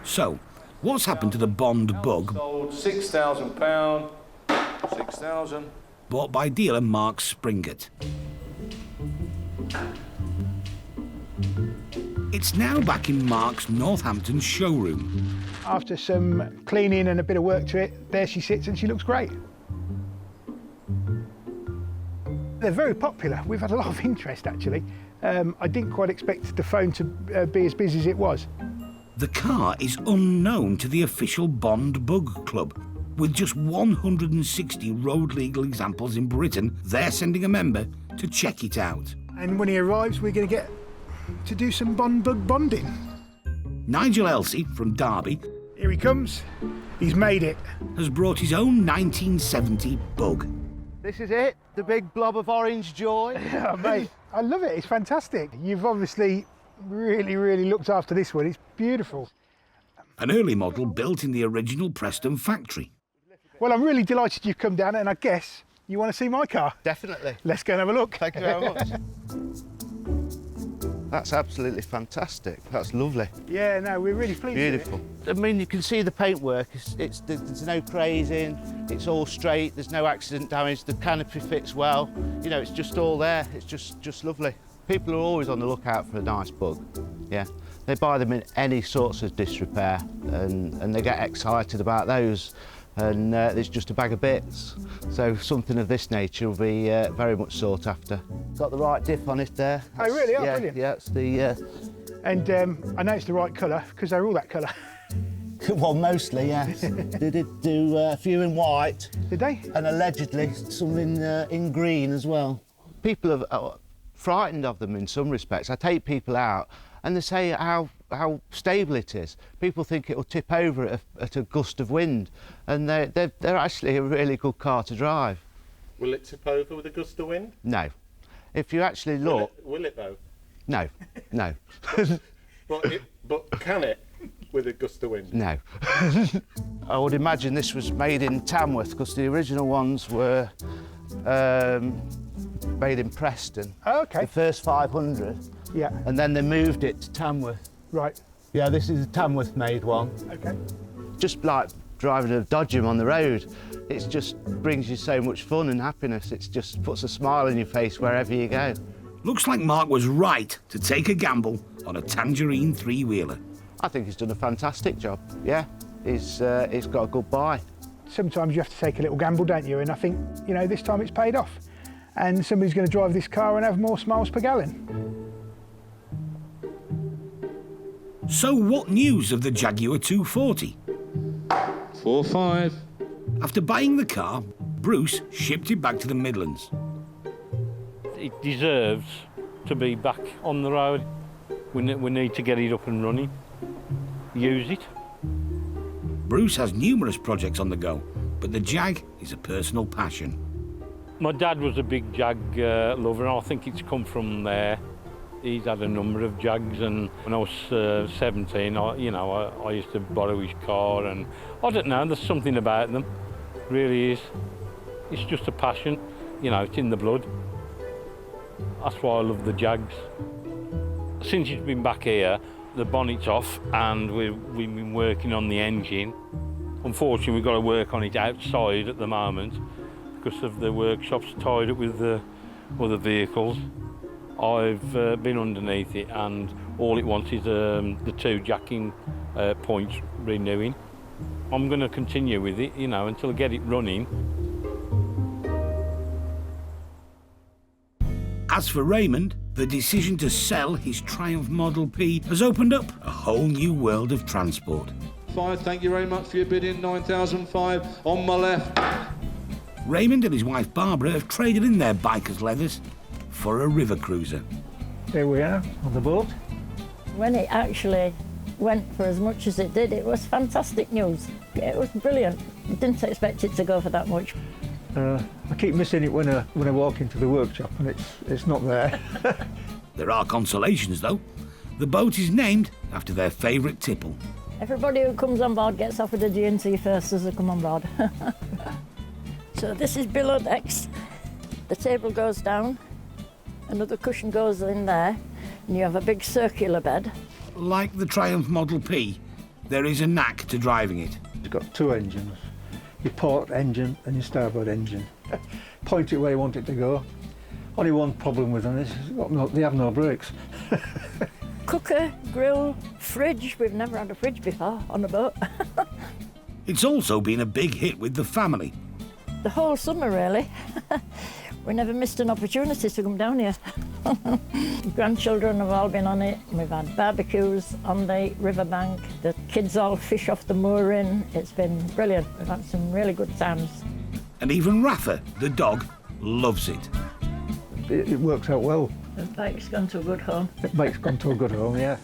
So, what's happened to the Bond Bug? Sold £6,000. 6,000. Bought by dealer Mark Springett. It's now back in Mark's Northampton showroom. After some cleaning and a bit of work to it, there she sits and she looks great. They're very popular. We've had a lot of interest, actually. I didn't quite expect the phone to be as busy as it was. The car is unknown to the official Bond Bug Club, With just 160 road legal examples in Britain, they're sending a member to check it out. And when he arrives, we're going to get to do some bug bonding. Nigel Elsey from Derby, here he comes, he's made it, has brought his own 1970 bug. This is it, the big blob of orange joy. Yeah, mate, I love it, it's fantastic. You've obviously really looked after this one, it's beautiful. An early model built in the original Preston factory. Well, I'm really delighted you've come down, and I guess you want to see my car? Definitely. Let's go and have a look. Thank you very much. That's absolutely fantastic. That's lovely. Yeah, no, we're really pleased Beautiful. with it. I mean, you can see the paintwork. There's no crazing. It's all straight. There's no accident damage. The canopy fits well. You know, it's just all there. It's just lovely. People are always on the lookout for a nice bug. Yeah. They buy them in any sorts of disrepair, and they get excited about those. And it's just a bag of bits. So something of this nature will be very much sought after. Got the right diff on it there. Oh, really? Oh, yeah, brilliant. Yeah, it's the... And I know it's the right colour, because they're all that colour. Well, mostly, yes. They did do a few in white. Did they? And allegedly some in green as well. People are frightened of them in some respects. I take people out and they say how stable it is. People think it'll tip over at a gust of wind, and they're actually a really good car to drive. Will it tip over with a gust of wind? No. If you actually look... Will it though? No, no. But can it with a gust of wind? No. I would imagine this was made in Tamworth, because the original ones were made in Preston. Oh, OK. The first 500. Yeah. And then they moved it to Tamworth. Right. Yeah, this is a Tamworth-made one. OK. Just like driving a Dodgem on the road. It just brings you so much fun and happiness. It just puts a smile on your face wherever you go. Looks like Mark was right to take a gamble on a Tangerine three-wheeler. I think he's done a fantastic job, yeah. He's got a good buy. Sometimes you have to take a little gamble, don't you? And I think, you know, this time it's paid off. And somebody's going to drive this car and have more miles per gallon. So what news of the Jaguar 240? 4-5. After buying the car, Bruce shipped it back to the Midlands. It deserves to be back on the road. We need to get it up and running. Use it. Bruce has numerous projects on the go, but the Jag is a personal passion. My dad was a big Jag lover, and I think it's come from there. He's had a number of Jags, and when I was 17, I used to borrow his car, and I don't know, there's something about them, really is. It's just a passion, you know, it's in the blood. That's why I love the Jags. Since he's been back here, the bonnet's off, and we've been working on the engine. Unfortunately, we've got to work on it outside at the moment because of the workshops tied up with the other vehicles. I've been underneath it, and all it wants is the two jacking points renewing. I'm going to continue with it, you know, until I get it running. As for Raymond, the decision to sell his Triumph Model P has opened up a whole new world of transport. 5, thank you very much for your bidding. 9,005 on my left. Raymond and his wife Barbara have traded in their biker's leathers for a river cruiser. Here we are on the boat. When it actually went for as much as it did, it was fantastic news. It was brilliant. I didn't expect it to go for that much. I keep missing it when I walk into the workshop, and it's not there. There are consolations though. The boat is named after their favourite tipple. Everybody who comes on board gets offered a G&T first as they come on board. So this is below decks. The table goes down, another cushion goes in there, and you have a big circular bed. Like the Triumph Model P, there is a knack to driving it. It's got two engines, your port engine and your starboard engine. Point it where you want it to go. Only one problem with them is they have no brakes. Cooker, grill, fridge. We've never had a fridge before on a boat. It's also been a big hit with the family. The whole summer, really. We never missed an opportunity to come down here. Grandchildren have all been on it. We've had barbecues on the riverbank. The kids all fish off the mooring. It's been brilliant. We've had some really good times. And even Rafa, the dog, loves it. It works out well. The bike's gone to a good home. The bike's gone to a good home, yeah.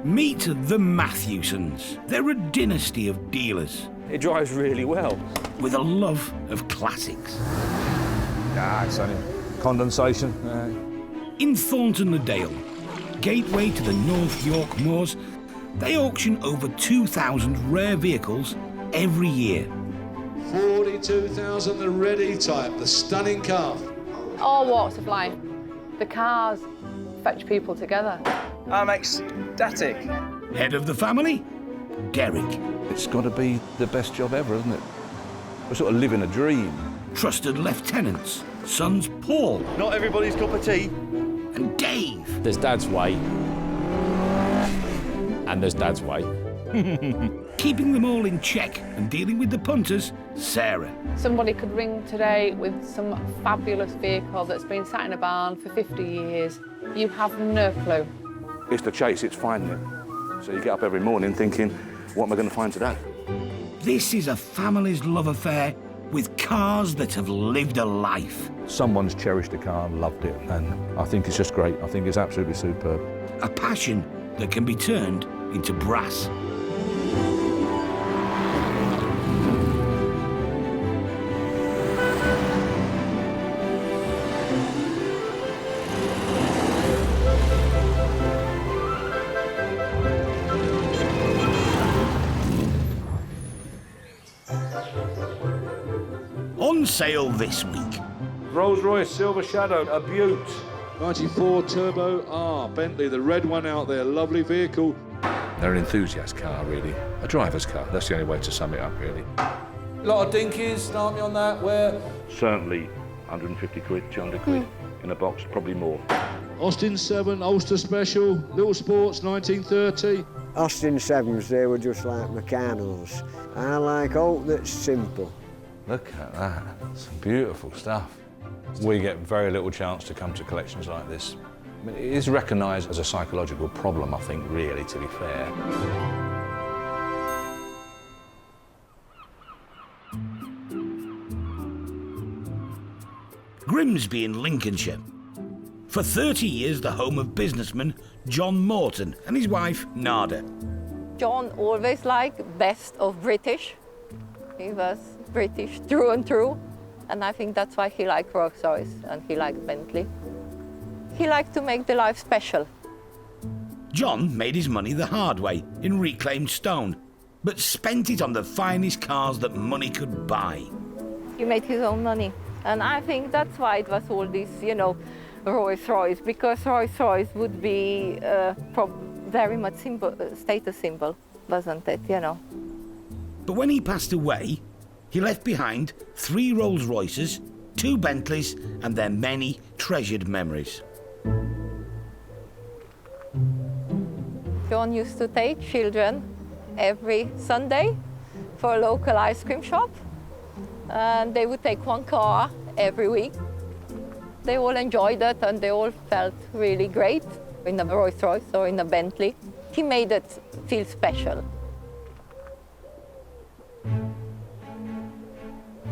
Meet the Matthewsons. They're a dynasty of dealers. It drives really well. With a love of classics. Ah, it's only condensation. In Thorntondale, gateway to the North York Moors, they auction over 2,000 rare vehicles every year. 42,000, the red E-Type, the stunning car. All walks of life. The cars fetch people together. I'm ecstatic. Head of the family, Derek. It's got to be the best job ever, isn't it? We're sort of living a dream. Trusted lieutenants, sons Paul. Not everybody's cup of tea. And Dave. There's Dad's way. And there's Dad's way. Keeping them all in check and dealing with the punters, Sarah. Somebody could ring today with some fabulous vehicle that's been sat in a barn for 50 years. You have no clue. It's the chase, it's finding it. So you get up every morning thinking, what am I going to find today? This is a family's love affair with cars that have lived a life. Someone's cherished a car and loved it, and I think it's just great. I think it's absolutely superb. A passion that can be turned into brass. On sale this week. Rolls-Royce Silver Shadow, a beaut. 94 Turbo R, Bentley, the red one out there, lovely vehicle. They're an enthusiast car, really. A driver's car, that's the only way to sum it up, really. A lot of dinkies, start me on that, where? Certainly 150 quid, 200 quid in a box, probably more. Austin 7, Ulster Special, Little Sports, 1930. Austin 7s, they were just like Meccano's. I like all that's simple. Look at that, some beautiful stuff. We get very little chance to come to collections like this. I mean, it is recognised as a psychological problem, I think, really, to be fair. Grimsby in Lincolnshire. For 30 years, the home of businessman John Morton and his wife, Nada. John always liked best of British. He was British through and through. And I think that's why he liked Royce and he liked Bentley. He liked to make the life special. John made his money the hard way in reclaimed stone, but spent it on the finest cars that money could buy. He made his own money. And I think that's why it was all this, you know, Rolls-Royce, because Rolls-Royce would be very much status symbol, wasn't it, you know? But when he passed away, he left behind 3 Rolls-Royces, 2 Bentleys, and their many treasured memories. John used to take children every Sunday for a local ice cream shop. And they would take 1 car every week. They all enjoyed it and they all felt really great in a Rolls-Royce or in a Bentley. He made it feel special.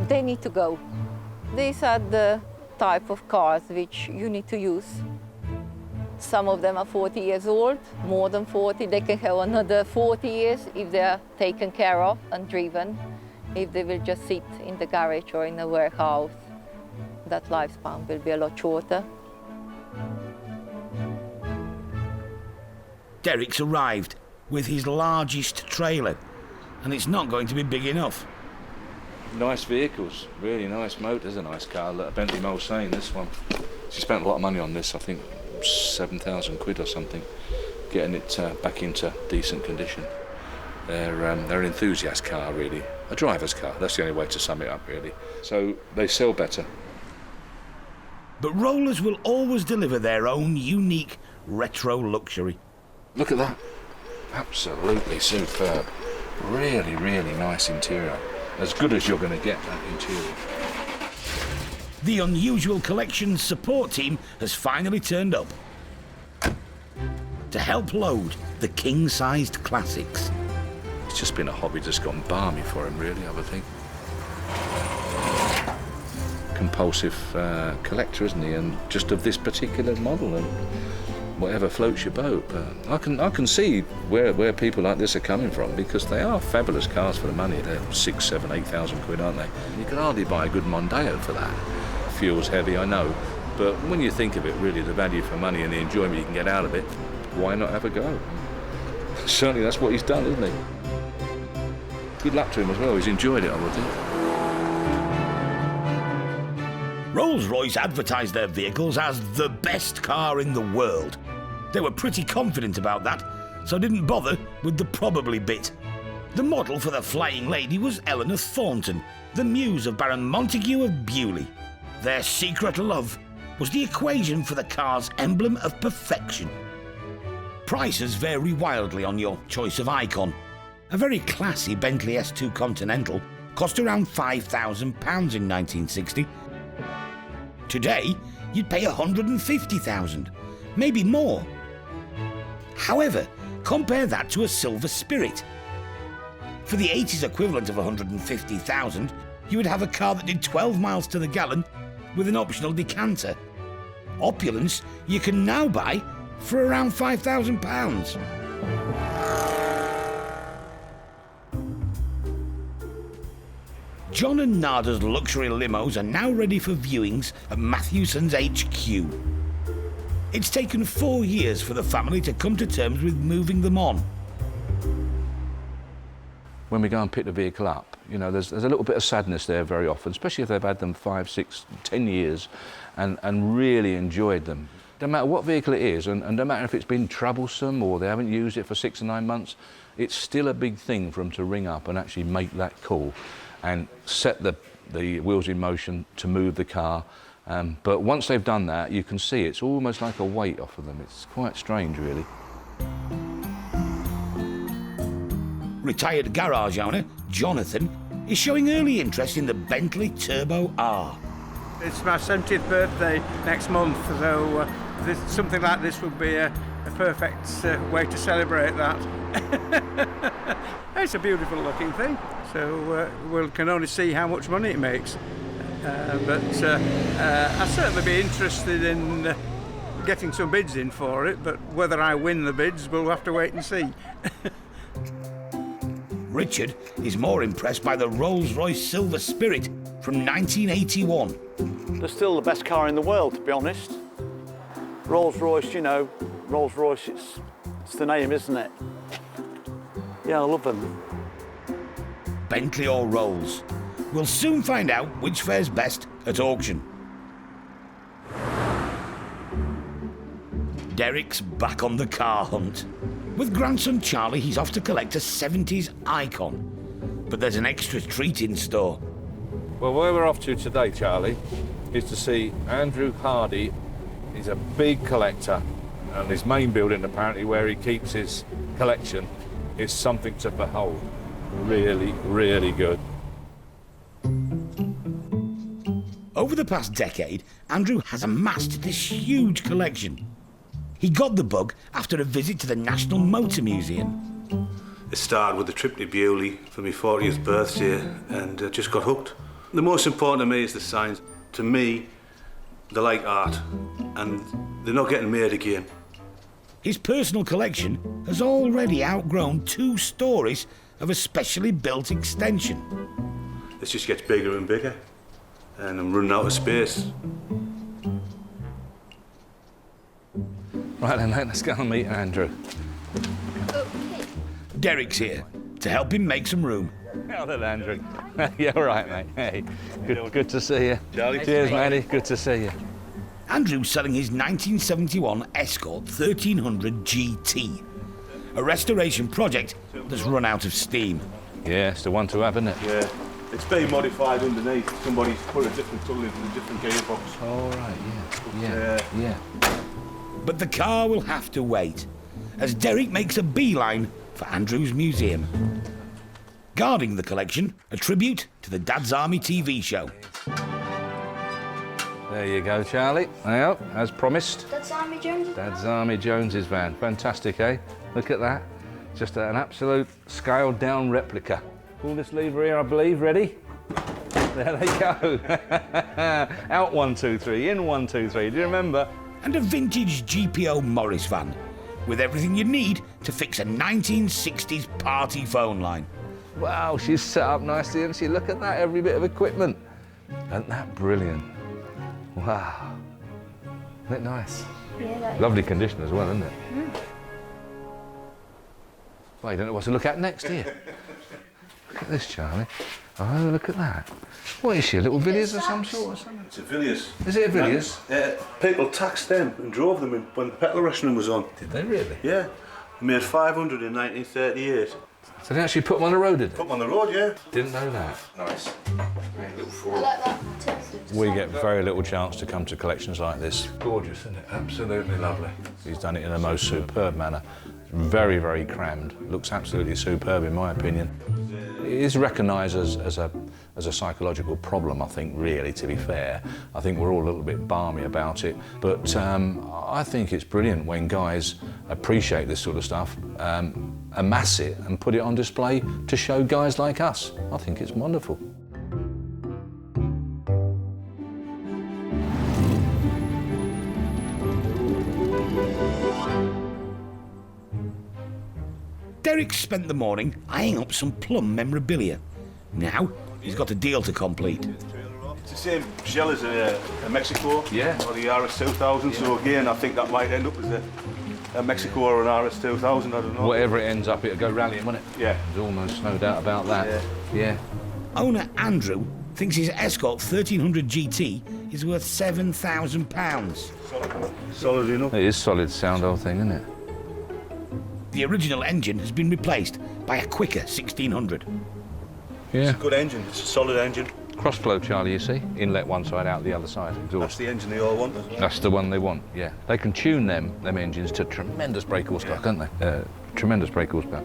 They need to go. These are the type of cars which you need to use. Some of them are 40 years old, more than 40. They can have another 40 years if they are taken care of and driven. If they will just sit in the garage or in a warehouse, that lifespan will be a lot shorter. Derek's arrived with his largest trailer, and it's not going to be big enough. Nice vehicles, really nice motors, a nice car. A Bentley Mulsanne, this one. She spent a lot of money on this, I think 7,000 quid or something, getting it back into decent condition. They're an enthusiast car, really. A driver's car, that's the only way to sum it up, really. So they sell better. But Rollers will always deliver their own unique retro luxury. Look at that. Absolutely superb. Really, really nice interior. As good as you're going to get, that interior. The Unusual Collections support team has finally turned up to help load the king-sized classics. It's just been a hobby that's gone balmy for him, really, I would think. Compulsive collector, isn't he? And just of this particular model and whatever floats your boat. But I can see where people like this are coming from, because they are fabulous cars for the money. They're 6,000, 7,000, 8,000 quid, aren't they? You can hardly buy a good Mondeo for that. Fuel's heavy, I know, but when you think of it, really, the value for money and the enjoyment you can get out of it, why not have a go? Certainly that's what he's done, isn't he? Good luck to him as well. He's enjoyed it, I would think. Rolls-Royce advertised their vehicles as the best car in the world. They were pretty confident about that, so didn't bother with the probably bit. The model for the Flying Lady was Eleanor Thornton, the muse of Baron Montague of Bewley. Their secret love was the equation for the car's emblem of perfection. Prices vary wildly on your choice of icon. A very classy Bentley S2 Continental cost around £5,000 in 1960. Today, you'd pay £150,000, maybe more. However, compare that to a Silver Spirit. For the 80s equivalent of £150,000, you would have a car that did 12 miles to the gallon with an optional decanter. Opulence you can now buy for around £5,000. John and Nada's luxury limos are now ready for viewings at Matthewson's HQ. It's taken 4 years for the family to come to terms with moving them on. When we go and pick the vehicle up, you know, there's a little bit of sadness there very often, especially if they've had them 5, 6, 10 years and really enjoyed them. No matter what vehicle it is, and no matter if it's been troublesome or they haven't used it for 6 or 9 months, it's still a big thing for them to ring up and actually make that call and set the wheels in motion to move the car. But once they've done that, you can see it's almost like a weight off of them. It's quite strange, really. Retired garage owner Jonathan is showing early interest in the Bentley Turbo R. It's my 70th birthday next month, so something like this would be a perfect way to celebrate that. It's a beautiful looking thing, so we can only see how much money it makes. But I'd certainly be interested in getting some bids in for it, but whether I win the bids, we'll have to wait and see. Richard is more impressed by the Rolls-Royce Silver Spirit from 1981. They're still the best car in the world, to be honest. Rolls-Royce, you know, Rolls-Royce, it's the name, isn't it? Yeah, I love them. Bentley or Rolls? We'll soon find out which fares best at auction. Derek's back on the car hunt. With grandson Charlie, he's off to collect a 70s icon. But there's an extra treat in store. Well, where we're off to today, Charlie, is to see Andrew Hardy. He's a big collector, and his main building, apparently, where he keeps his collection, is something to behold. Really, really good. Over the past decade, Andrew has amassed this huge collection. He got the bug after a visit to the National Motor Museum. It started with a trip to Bewley for my 40th birthday and just got hooked. The most important to me is the signs. To me, they're like art and they're not getting made again. His personal collection has already outgrown 2 stories of a specially built extension. It just gets bigger and bigger and I'm running out of space. Right then, mate, let's go and meet Andrew. Derek's here to help him make some room. How then, Andrew? Yeah, all right, mate. Hey, good to see you. Charlie. Cheers, matey. Good to see you. Andrew's selling his 1971 Escort 1300 GT, a restoration project that's run out of steam. Yeah, it's the one to have, isn't it? Yeah. It's been modified underneath. Somebody's put a different tool into a different gearbox. All right, yeah. But the car will have to wait, as Derek makes a beeline for Andrew's museum. Guarding the collection, a tribute to the Dad's Army TV show. There you go, Charlie. Now, as promised. Dad's Army Jones? Dad's Army Jones's van. Fantastic, eh? Look at that. Just an absolute scaled-down replica. Pull this lever here, I believe. Ready? There they go. Out 1, 2, 3, in 1, 2, 3. Do you remember? And a vintage GPO Morris van, with everything you need to fix a 1960s party phone line. Wow, she's set up nicely, isn't she? Look at that, every bit of equipment. Isn't that brilliant? Wow. Isn't it nice? Yeah, that is. Lovely condition as well, isn't it? Well, you don't know what to look at next, do you? Look at this, Charlie. Oh, look at that. What is she, a little Villiers or some sort or something? It's a Villiers. Is it a Villiers? People taxed them and drove them when the petrol rationing was on. Did they really? Yeah. They made 500 in 1938. So they actually put them on the road, did they? Put them on the road, yeah. Didn't know that. Nice. I like that. We get very little chance to come to collections like this. Gorgeous, isn't it? Absolutely lovely. He's done it in the most superb manner. Very, very crammed. Looks absolutely superb, in my opinion. It is recognised as a psychological problem, I think, really, to be fair. I think we're all a little bit balmy about it, but I think it's brilliant when guys appreciate this sort of stuff, amass it and put it on display to show guys like us. I think it's wonderful. Derek spent the morning eyeing up some plum memorabilia. Now, he's got a deal to complete. It's the same shell as a Mexico. Yeah. Or the RS2000, so again, I think that might end up as a Mexico or an RS2000, I don't know. Whatever it ends up, it'll go rallying, won't it? Yeah. There's almost no doubt about that. Yeah. Owner Andrew thinks his Escort 1300 GT is worth £7,000. Solid enough. It is solid sound, old thing, isn't it? The original engine has been replaced by a quicker 1600. Yeah. It's a good engine, it's a solid engine. Crossflow, Charlie, you see? Inlet one side, out the other side. Exhaust. That's the engine they all want as well. That's the one they want, yeah. They can tune them engines to tremendous brake horsepower, can't they? Tremendous brake horsepower.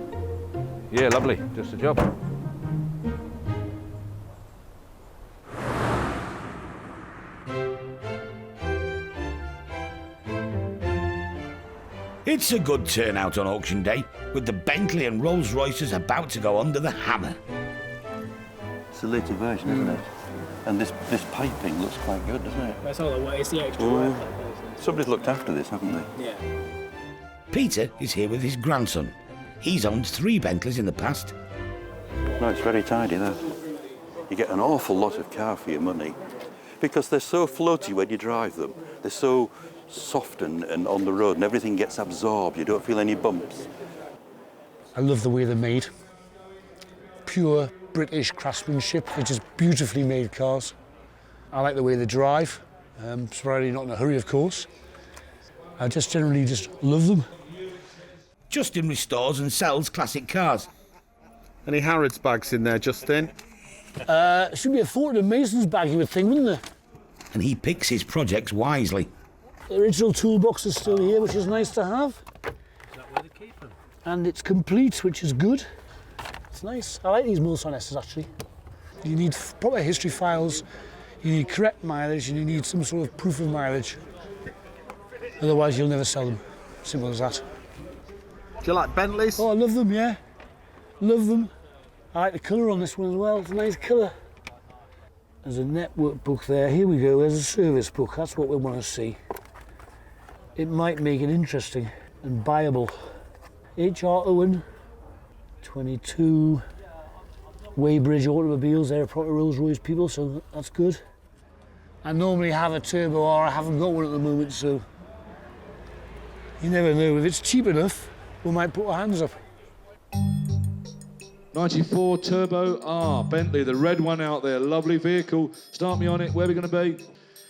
Yeah, lovely. Just a job. It's a good turnout on auction day, with the Bentley and Rolls Royces about to go under the hammer. It's the later version, isn't it? And this piping looks quite good, doesn't it? That's all the way. It's the extra work. Somebody's looked after this, haven't they? Yeah. Peter is here with his grandson. He's owned 3 Bentleys in the past. No, it's very tidy, that. You get an awful lot of car for your money because they're so floaty when you drive them. They're so soft and on the road, and everything gets absorbed. You don't feel any bumps. I love the way they're made. Pure British craftsmanship. They're just beautifully made cars. I like the way they drive. Probably not in a hurry, of course. I just generally just love them. Justin restores and sells classic cars. Any Harrods bags in there, Justin? Should be a Thorntondale Mason's bag, you would think, wouldn't there? And he picks his projects wisely. The original toolbox is still here, which is nice to have. Is that where they keep them? And it's complete, which is good. It's nice. I like these Mulsanne S's, actually. You need proper history files, you need correct mileage, and you need some sort of proof of mileage. Otherwise, you'll never sell them. Simple as that. Do you like Bentleys? Oh, I love them, yeah. Love them. I like the colour on this one as well. It's a nice colour. There's a network book there. Here we go. There's a service book. That's what we want to see. It might make it interesting and buyable. H.R. Owen, 22 Weybridge Automobiles. They're proper Rolls Royce people, so that's good. I normally have a Turbo R. I haven't got one at the moment, so you never know. If it's cheap enough, we might put our hands up. 94 Turbo R, Bentley, the red one out there, lovely vehicle. Start me on it, where are we going to be?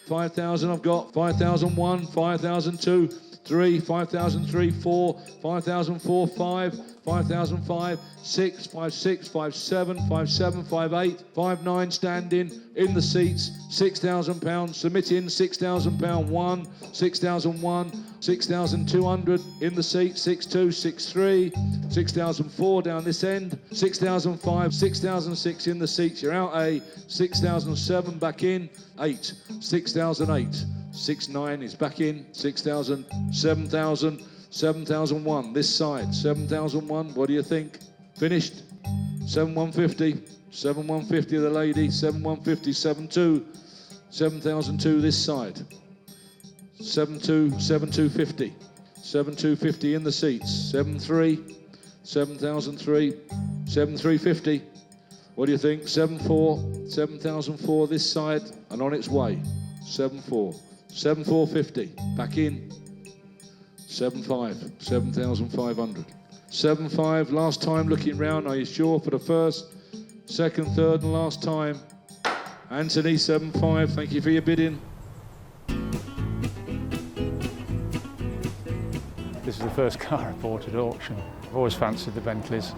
5,000 I've got, 5,001, 5,002, 3, 5,003, 4, 5,004, 5, 5,005, 6, 5,6, 5,7, 5,7, 5,8, 5,9 standing, in the seats, £6,000, submitting £6,000, 1, 6,001, 6,200 in the seat, 6,2, 6,3, 6,004 down this end, 6,005, 6,006 in the seats, you're out A, 6,007 back in, 8, 6,008, 6,9 is back in, 6,000, 7,000, 7,001 this side, 7,001, what do you think? Finished, 7,150, 7,150 the lady, 7,150, 7,2, 7,002 this side. 7,250, 7,250 in the seats, 7,3, 7,003, 7,350. What do you think? 7,4, 7,004 this side and on its way. 7,4, 7,450 back in. 7,5, 7,500. 7,5 last time looking round. Are you sure for the first, second, third and last time? Anthony, 7,5. Thank you for your bidding. This is the first car I bought at auction. I've always fancied the Bentleys.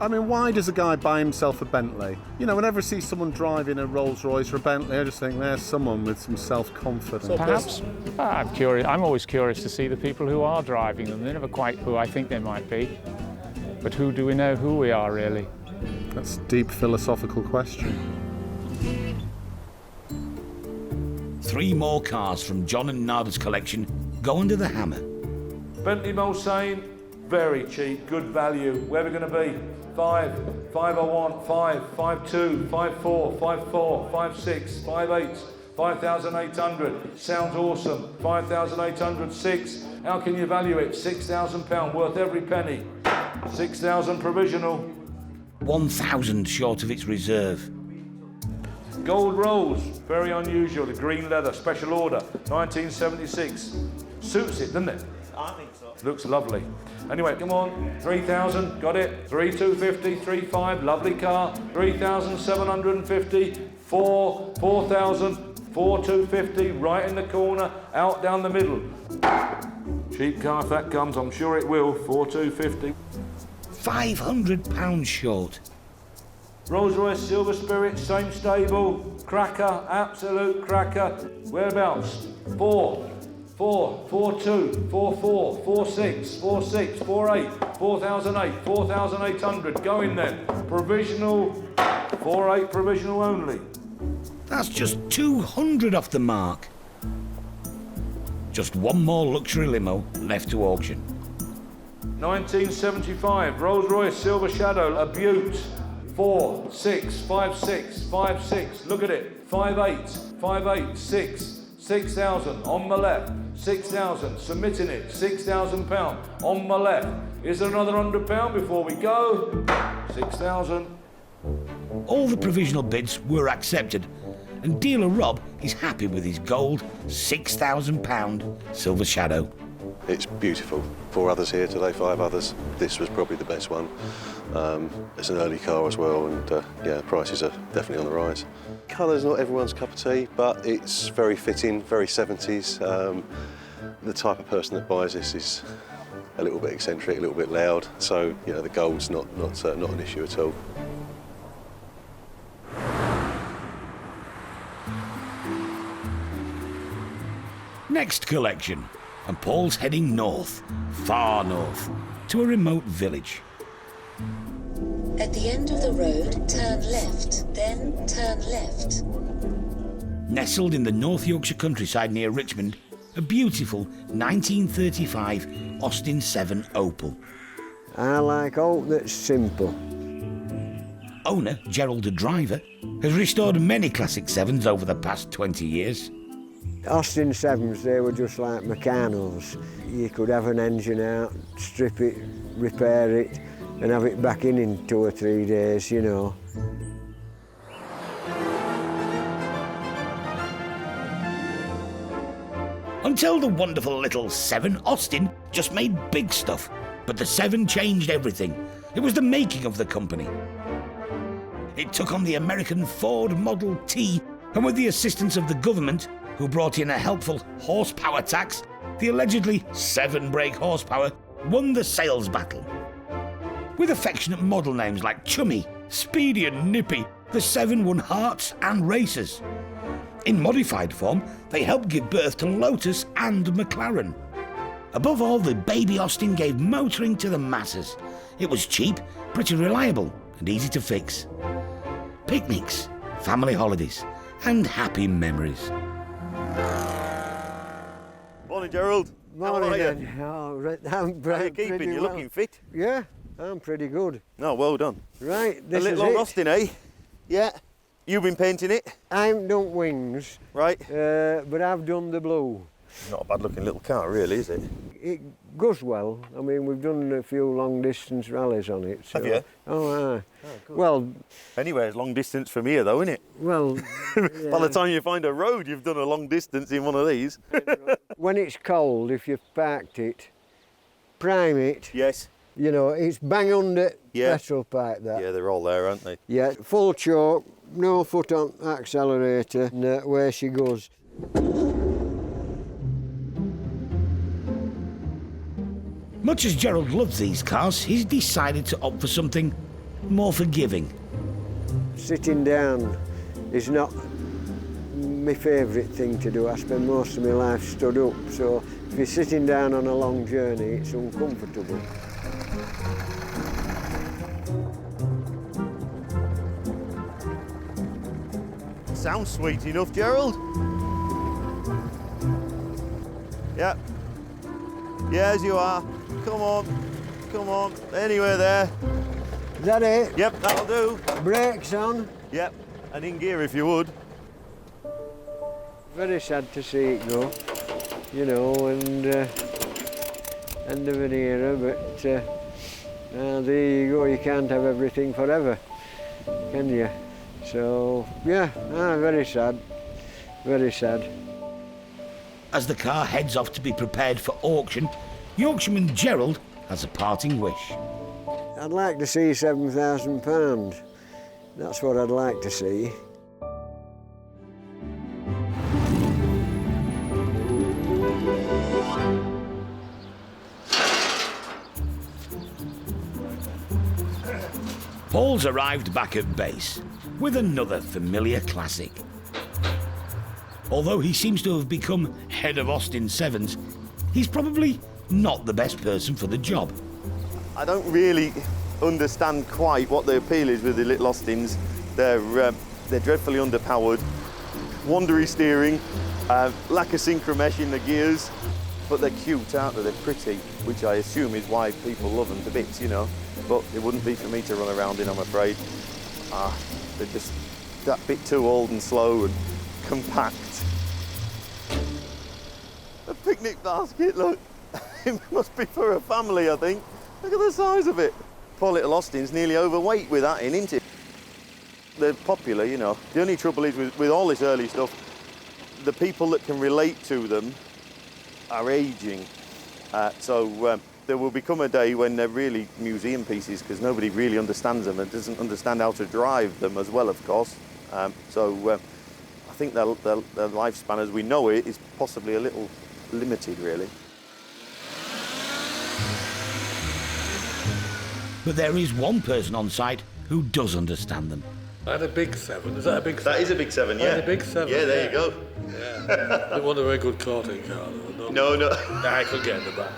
I mean, why does a guy buy himself a Bentley? You know, whenever I see someone driving a Rolls Royce or a Bentley, I just think there's someone with some self-confidence. Perhaps. I'm curious. I'm always curious to see the people who are driving them. They're never quite who I think they might be. But who do we know who we are, really? That's a deep philosophical question. 3 more cars from John and Nada's collection go under the hammer. Bentley Mulsanne, very cheap, good value. Where are we going to be? 5, 501, 5, 52, 54, 54, 56, 58, 5,800. Sounds awesome. 5,800, 6. How can you value it? £6,000, worth every penny. 6,000 provisional. 1,000 short of its reserve. Gold Rolls, very unusual. The green leather, special order, 1976. Suits it, doesn't it? I think so. Looks lovely. Anyway, come on. 3,000, got it. 3,250, 3,500, lovely car. 3,750, 4, 4,000, 4,250, right in the corner, out down the middle. Cheap car if that comes, I'm sure it will. 4,250. £500 short. Rolls Royce Silver Spirit, same stable. Cracker, absolute cracker. Whereabouts? 4. 4, 4,2, 4,4, 4,6, 4,6, 4,8, 4,008, 4,800. Go in then. Provisional, 4,8 provisional only. That's just 200 off the mark. Just one more luxury limo left to auction. 1975, Rolls Royce Silver Shadow, a beaut. 4, 6, 5, 6, 5, 6. Look at it. 5,8, 5,8, 6, 6,000 on my left. 6,000, submitting it, £6,000 on my left. Is there another £100 before we go? 6,000. All the provisional bids were accepted, and dealer Rob is happy with his gold £6,000 Silver Shadow. It's beautiful. 4 others here today, 5 others. This was probably the best one. It's an early car as well, and yeah, prices are definitely on the rise. Colour's not everyone's cup of tea, but it's very fitting, very 70s. The type of person that buys this is a little bit eccentric, a little bit loud, so you know the gold's not an issue at all. Next collection, and Paul's heading north, far north, to a remote village. At the end of the road, turn left, then turn left. Nestled in the North Yorkshire countryside near Richmond, a beautiful 1935 Austin 7 Opel. I like all that's simple. Owner, Gerald the driver, has restored many classic 7s over the past 20 years. Austin 7s, they were just like Meccano's. You could have an engine out, strip it, repair it, and have it back in 2 or 3 days, you know. Until the wonderful little 7 Austin just made big stuff. But the 7 changed everything. It was the making of the company. It took on the American Ford Model T, and with the assistance of the government, who brought in a helpful horsepower tax, the allegedly 7 brake horsepower won the sales battle. With affectionate model names like Chummy, Speedy and Nippy, the 7 won hearts and races. In modified form, they helped give birth to Lotus and McLaren. Above all, the baby Austin gave motoring to the masses. It was cheap, pretty reliable and easy to fix. Picnics, family holidays and happy memories. Morning, Gerald. Morning, How are then. you? Oh, right, I'm How are you keeping? You're looking fit. Yeah, I'm pretty good. Oh, well done. Right, this a little is old it. Austin, eh? Yeah. You've been painting it? I haven't done wings. Right. But I've done the blue. Not a bad looking little car, really, is it? It goes well. I mean, we've done a few long distance rallies on it. So. Have you? Oh, aye. Good. Well, anyway, it's long distance from here, though, isn't it? Well, by the time you find a road, you've done a long distance in one of these. when it's cold, if you've parked it, prime it. Yes. You know, it's bang under petrol pipe, that. Yeah, they're all there, aren't they? Yeah, full choke, no foot on accelerator, and where she goes. Much as Gerald loves these cars, he's decided to opt for something more forgiving. Sitting down is not my favourite thing to do. I spend most of my life stood up, so if you're sitting down on a long journey, it's uncomfortable. Sounds sweet enough, Gerald. Yeah. Yeah, as you are. Come on. Come on. Anywhere there. Is that it? Yep, that'll do. Brakes on. Yep. And in gear if you would. Very sad to see it go, you know, and end of an era, but there you go, you can't have everything forever, can you? So, yeah, very sad, very sad. As the car heads off to be prepared for auction, Yorkshireman Gerald has a parting wish. I'd like to see £7,000. That's what I'd like to see. Paul's arrived back at base with another familiar classic. Although he seems to have become head of Austin Sevens, he's probably not the best person for the job. I don't really understand quite what the appeal is with the little Austins. They're dreadfully underpowered, wandery steering, lack of synchromesh in the gears, but they're cute, aren't they? They're pretty, which I assume is why people love them to bits, you know. But it wouldn't be for me to run around in, I'm afraid. They're just that bit too old and slow and compact. A picnic basket, look. It must be for a family, I think. Look at the size of it. Poor little Austin's nearly overweight with that in, isn't it? They're popular, you know. The only trouble is with all this early stuff, the people that can relate to them are ageing. So there will become a day when they're really museum pieces because nobody really understands them and doesn't understand how to drive them as well, of course. So I think their lifespan as we know it is possibly a little limited, really. But there is one person on site who does understand them. I had a big 7. Is that a big 7? That is a big 7, yeah. I had a big 7. Yeah, there you go. Yeah. It wasn't a very good karting car, though. No. I could get in the back.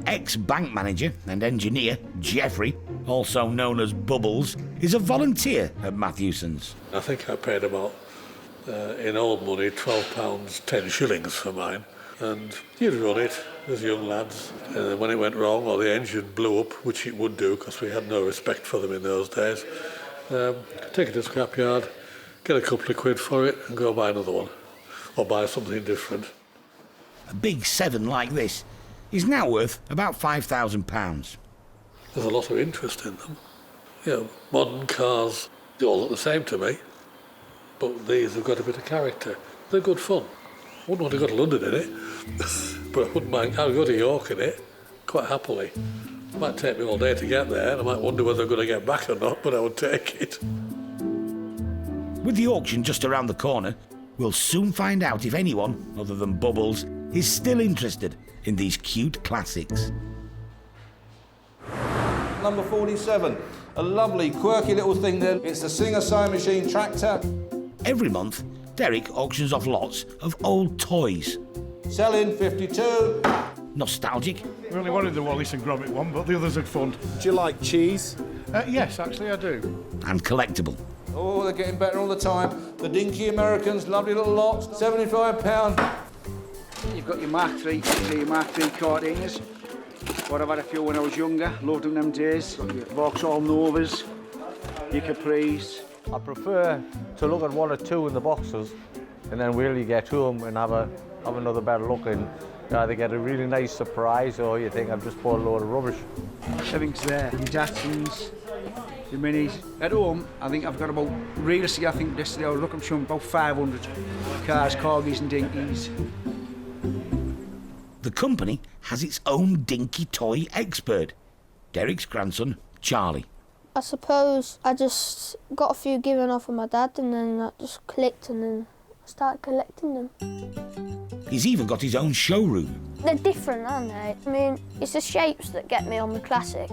Ex-bank manager and engineer Jeffrey, also known as Bubbles, is a volunteer at Matthewson's. I think I paid about, in old money, £12, 10 shillings for mine. And you'd run it as young lads. And when it went wrong or the engine blew up, which it would do because we had no respect for them in those days, take it to scrapyard, get a couple of quid for it and go buy another one or buy something different. A big 7 like this is now worth about £5,000. There's a lot of interest in them. You know, modern cars, they all look the same to me, but these have got a bit of character. They're good fun. I wouldn't want to go to London in it, but I wouldn't mind. I'd go to York in it, quite happily. It might take me all day to get there, and I might wonder whether I'm going to get back or not, but I would take it. With the auction just around the corner, we'll soon find out if anyone, other than Bubbles, is still interested in these cute classics. Number 47, a lovely quirky little thing there. It's a Singer sewing machine tractor. Every month, Derek auctions off lots of old toys. Selling 52. Nostalgic. We only wanted the Wallace and Gromit one, but the others are fun. Do you like cheese? Yes, actually I do. And collectible. Oh, they're getting better all the time. The Dinky Americans, lovely little lots, £75. You've got your Mark III, your Mark III carters. What I've had a few when I was younger, loved them them days. Got your Vauxhall Novas, your Capris. I prefer to look at one or two in the boxes and then really get to them and have another better look and you either get a really nice surprise or you think I've just bought a load of rubbish. Everything's there, your Datsuns, your Minis. At home, I think I've got about, realistically, I think yesterday I was looking for about 500 cars, corgis and dinkies. The company has its own dinky toy expert, Derek's grandson, Charlie. I suppose I just got a few given off of my dad and then that just clicked and then I started collecting them. He's even got his own showroom. They're different, aren't they? I mean, it's the shapes that get me on the classic.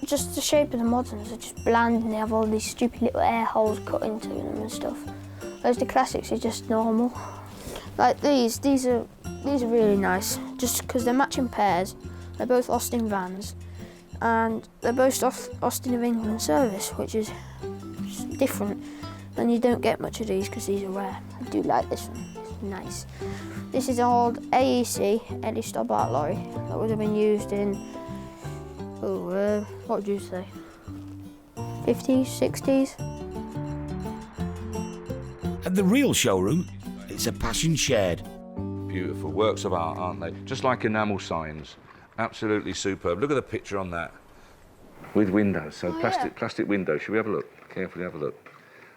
Just the shape of the moderns are just bland and they have all these stupid little air holes cut into them and stuff. Whereas the classics are just normal. Like these are really nice, just because they're matching pairs. They're both Austin vans, and they're both Austin of England service, which is different. And you don't get much of these because these are rare. I do like this one, it's nice. This is an old AEC, Eddie Stobbart lorry, that would have been used in, what would you say, 50s, 60s? At the real showroom, it's a passion shared. Beautiful works of art, aren't they? Just like enamel signs. Absolutely superb. Look at the picture on that. With windows, so plastic windows. Should we have a look? Carefully have a look.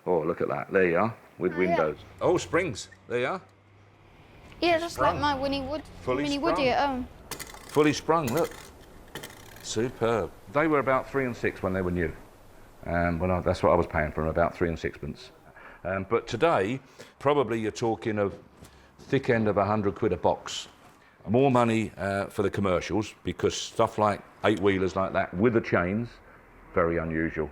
Oh, look at that. There you are, with windows. Yeah. Oh, springs. There you are. Yeah, just like my Winnie Woody at home. Fully sprung, look. Superb. They were about 3 and 6 when they were new. That's what I was paying for them, about 3 and 6pence. But today, probably you're talking of thick end of £100 a box. More money for the commercials because stuff like 8-wheelers like that with the chains, very unusual.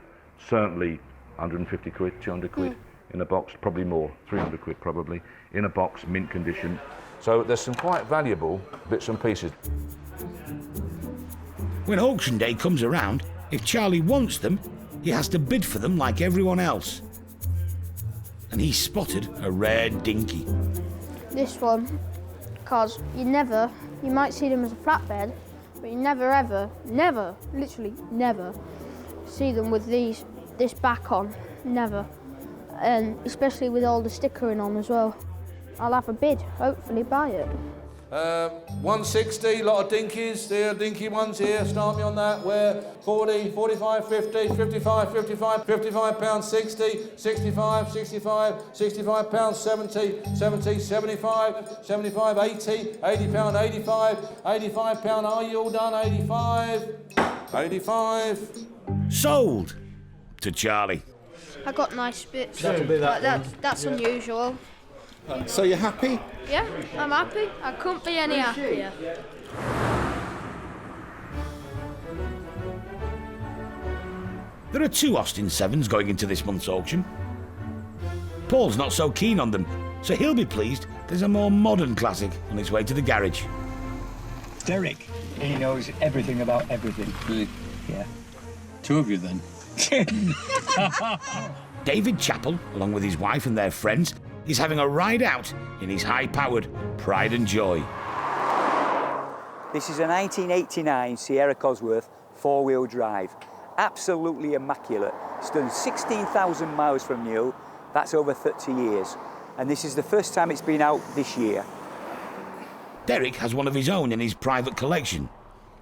Certainly 150 quid, 200 quid in a box, probably more, 300 quid probably, in a box, mint condition. So there's some quite valuable bits and pieces. When auction day comes around, if Charlie wants them, he has to bid for them like everyone else. And he spotted a rare dinky. This one, because you might see them as a flatbed, but you never, literally never, see them with this back on, never. And especially with all the stickering on as well. I'll have a bid, hopefully buy it. 160, lot of dinkies, there are dinky ones here, start me on that, where 40, 45, 50, 55, 55, 55 pounds 60, 65, 65, 65 pounds 70, 70, 75, 75, 80, 80 pound 85, 85 pound, are you all done, 85, 85. Sold to Charlie. I got nice bits, That'll be that but that's unusual. So you're happy? Yeah, I'm happy. I couldn't be any happier. There are 2 Austin 7s going into this month's auction. Paul's not so keen on them, so he'll be pleased there's a more modern classic on its way to the garage. Derek, he knows everything about everything. Really? Yeah. 2 of you then. David Chappell, along with his wife and their friends, is having a ride out in his high-powered Pride and Joy. This is a 1989 Sierra Cosworth 4-wheel drive. Absolutely immaculate. It's done 16,000 miles from new. That's over 30 years. And this is the first time it's been out this year. Derek has one of his own in his private collection,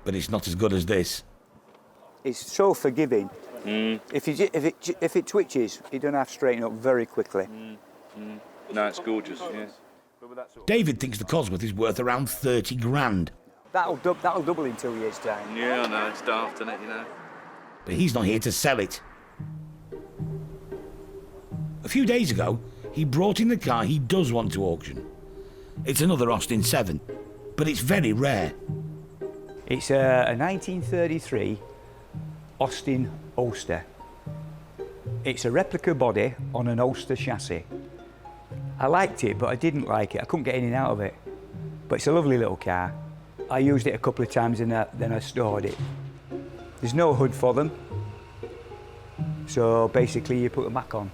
but it's not as good as this. It's so forgiving. If it twitches, you don't have to straighten up very quickly. No, it's gorgeous, yeah. David thinks the Cosworth is worth around 30 grand. That'll double in 2 years' time. Yeah, I know, it's daft, isn't it, you know? But he's not here to sell it. A few days ago, he brought in the car he does want to auction. It's another Austin 7, but it's very rare. It's a 1933 Austin Ulster. It's a replica body on an Ulster chassis. I liked it, but I didn't like it. I couldn't get anything out of it. But it's a lovely little car. I used it a couple of times and then I stored it. There's no hood for them, so basically you put a Mac on.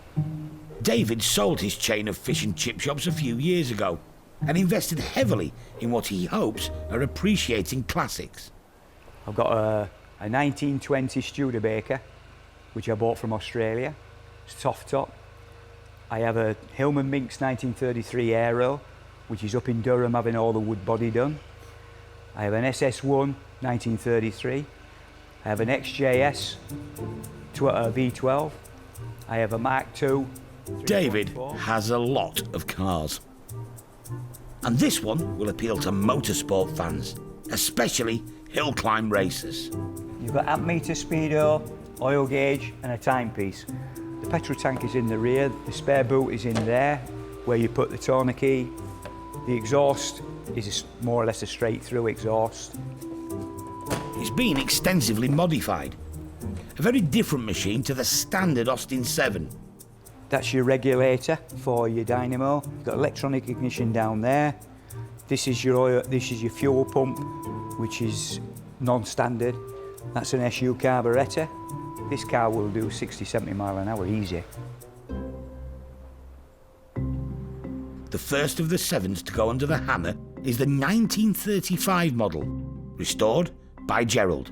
David sold his chain of fish and chip shops a few years ago and invested heavily in what he hopes are appreciating classics. I've got a 1920 Studebaker, which I bought from Australia, soft top. I have a Hillman Minx 1933 Aero, which is up in Durham having all the wood body done. I have an SS1 1933. I have an XJS V12. I have a Mark II. David has a lot of cars. And this one will appeal to motorsport fans, especially hill climb racers. You've got amp meter, speedo, oil gauge and a timepiece. The petrol tank is in the rear, the spare boot is in there, where you put the tourniquet. The exhaust is more or less a straight through exhaust. It's been extensively modified. A very different machine to the standard Austin 7. That's your regulator for your dynamo. You've got electronic ignition down there. This is your oil, this is your fuel pump, which is non-standard. That's an SU carburettor. This car will do 60, 70 mile an hour easy. The first of the 7s to go under the hammer is the 1935 model, restored by Gerald.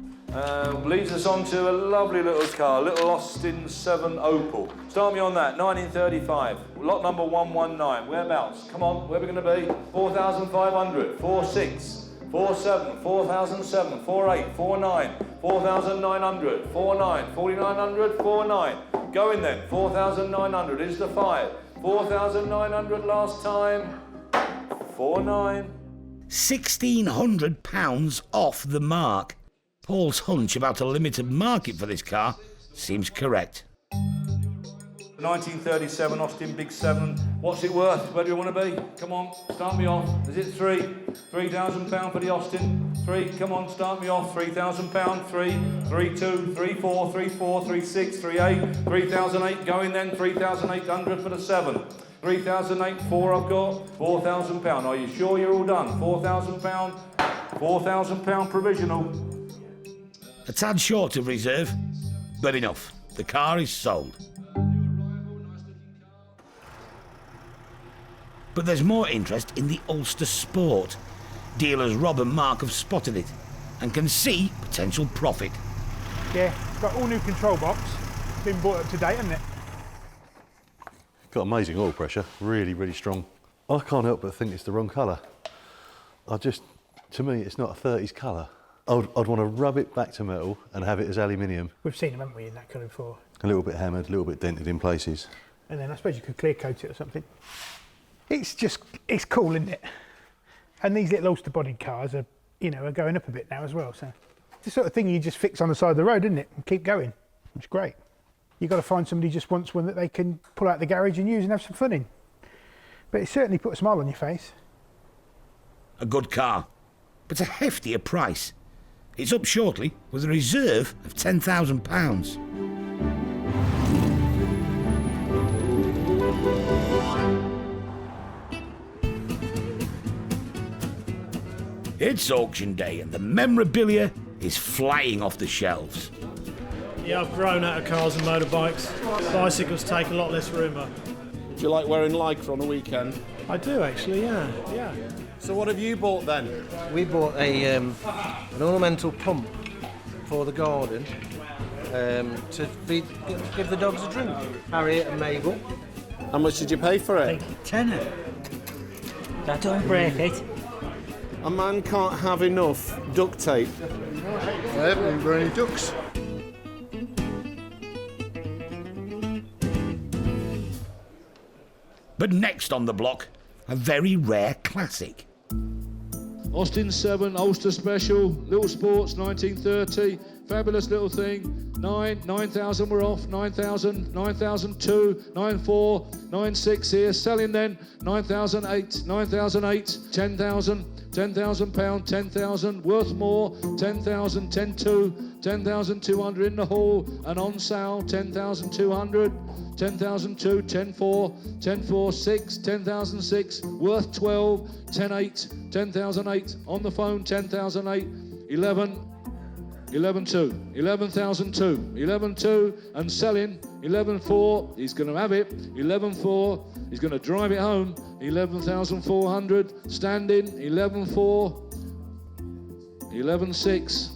Leads us on to a lovely little car, little Austin 7 Opel. Start me on that, 1935, lot number 119. Whereabouts? Come on, where are we going to be? 4,500, 46, 47, 4,007, 48, 49, 4,900, 49, 4,900, 49. Going then, 4,900 is the 5. 4,900 last time, 49. £1,600 off the mark. Paul's hunch about a limited market for this car seems correct. 1937 Austin Big 7. What's it worth? Where do you want to be? Come on, start me off. Is it £3,000 for the Austin? 3, come on, start me off. £3,000, 3, 3,2, 3,4, 3,4, 3,6, 3,8, 3,008. Going then, 3,800 for the 7. 3,008, 4 I've got, £4,000. Are you sure you're all done? £4,000, £4,000 provisional. A tad short of reserve, but enough. The car is sold. But there's more interest in the Ulster Sport. Dealers Rob and Mark have spotted it and can see potential profit. Yeah, it's got all new control box. Been brought up to date, hasn't it? Got amazing oil pressure, really, really strong. I can't help but think it's the wrong colour. To me, it's not a 30s colour. I'd want to rub it back to metal and have it as aluminium. We've seen them, haven't we, in that colour before? A little bit hammered, a little bit dented in places. And then I suppose you could clear coat it or something. It's cool, isn't it? And these little Ulster bodied cars are, are going up a bit now as well, so. It's the sort of thing you just fix on the side of the road, isn't it? And keep going. It's great. You've got to find somebody who just wants one that they can pull out the garage and use and have some fun in. But it certainly put a smile on your face. A good car, but a heftier price. It's up shortly with a reserve of £10,000. It's auction day and the memorabilia is flying off the shelves. Yeah, I've grown out of cars and motorbikes. Bicycles take a lot less room up. Do you like wearing Lycra on a weekend? I do actually, yeah. So what have you bought then? We bought an ornamental pump for the garden to give the dogs a drink. Harriet and Mabel. How much did you pay for it? £10. That don't break it. A man can't have enough duct tape. I haven't got any ducks. But next on the block, a very rare classic. Austin 7, Ulster Special, Little Sports 1930, fabulous little thing. 9,000 we're off, 9,000, 9,002, 9,4, 9,6 here, selling then, 9,008, 9,008, 10,000, £10,000, 10,000, worth more, 10,000, 10,2, 10,200 in the hall, and on sale, 10,200, 10,002, 10,4, 10,4, 6, 10,006, worth 12, 10,8, 10,008, on the phone, 10,008, 11, 11,2, 11,002, 11,2, and selling, 11,4, he's going to have it, 11,4, he's going to drive it home, 11,400, standing, 11,4, 11,6,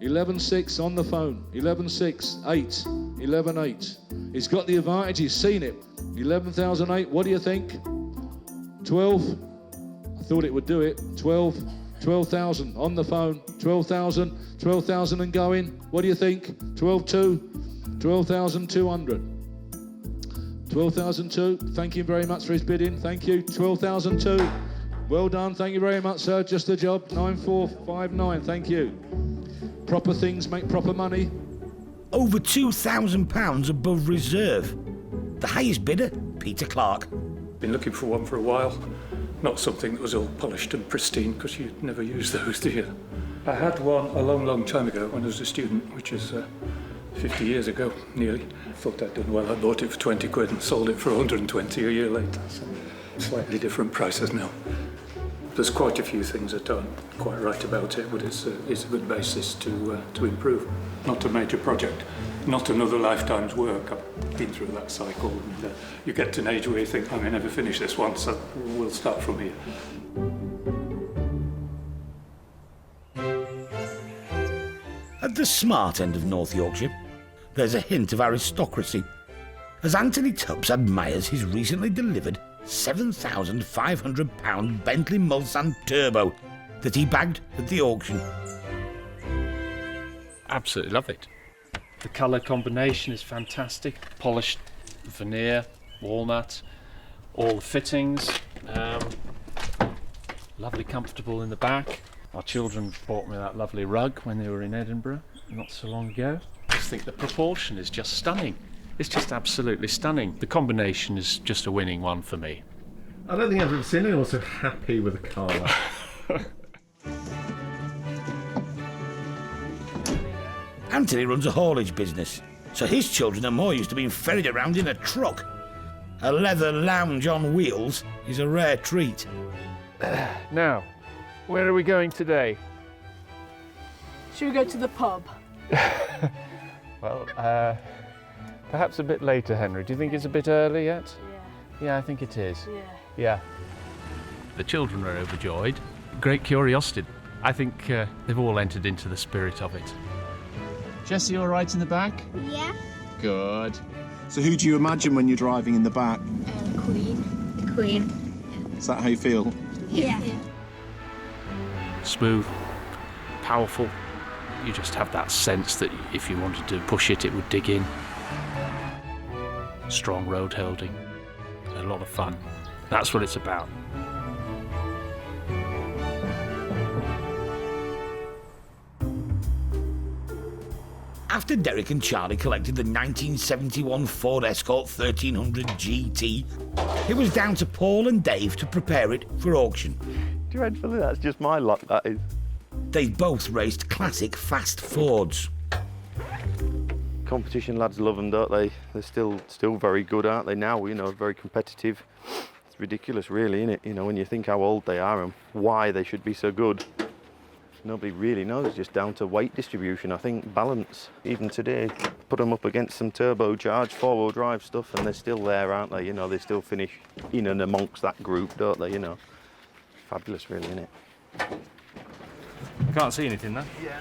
11,6 on the phone, 11,6, 8, 11,8. He's got the advantage, he's seen it. 11,008, what do you think? 12, I thought it would do it, 12, 12,000 on the phone, 12,000, 12,000 and going. What do you think? 12,2, 12,200. 12,002, thank you very much for his bidding, thank you. 12,002, well done, thank you very much, sir, just the job. 9,459, thank you. Proper things make proper money. Over £2,000 above reserve. The highest bidder, Peter Clark. Been looking for one for a while. Not something that was all polished and pristine, because you never use those, do you? I had one a long, long time ago when I was a student, which is 50 years ago, nearly. I thought I'd done well. I bought it for 20 quid and sold it for 120 a year later. So slightly different prices now. There's quite a few things that aren't quite right about it, but it's a good basis to improve. Not a major project, not another lifetime's work. I've been through that cycle, and you get to an age where you think, I may never finish this one, so we'll start from here. At the smart end of North Yorkshire, there's a hint of aristocracy, as Anthony Tubbs admires his recently delivered £7,500 Bentley Mulsanne Turbo that he bagged at the auction. Absolutely love it. The colour combination is fantastic. Polished veneer, walnut, all the fittings. Lovely comfortable in the back. Our children bought me that lovely rug when they were in Edinburgh not so long ago. I just think the proportion is just stunning. It's just absolutely stunning. The combination is just a winning one for me. I don't think I've ever seen anyone so happy with a car. Anthony runs a haulage business, so his children are more used to being ferried around in a truck. A leather lounge on wheels is a rare treat. Now, where are we going today? Should we go to the pub? Well, perhaps a bit later, Henry. Do you think it's a bit early yet? Yeah, I think it is. Yeah. The children are overjoyed. Great curiosity. I think they've all entered into the spirit of it. Jessie, all right in the back? Yeah. Good. So who do you imagine when you're driving in the back? Queen. The Queen. Is that how you feel? Yeah. Smooth, powerful. You just have that sense that if you wanted to push it, it would dig in. Strong road holding. A lot of fun. That's what it's about. After Derek and Charlie collected the 1971 Ford Escort 1300 GT, it was down to Paul and Dave to prepare it for auction. Dreadfully, that's just my luck, that is. They both raced classic fast Fords. Competition lads love them, don't they? They're still very good, aren't they? Now, very competitive. It's ridiculous, really, isn't it? When you think how old they are and why they should be so good. Nobody really knows. It's just down to weight distribution, I think, balance. Even today, put them up against some turbocharged four-wheel drive stuff, and they're still there, aren't they? They still finish in and amongst that group, don't they? Fabulous, really, isn't it? I can't see anything there. Yeah.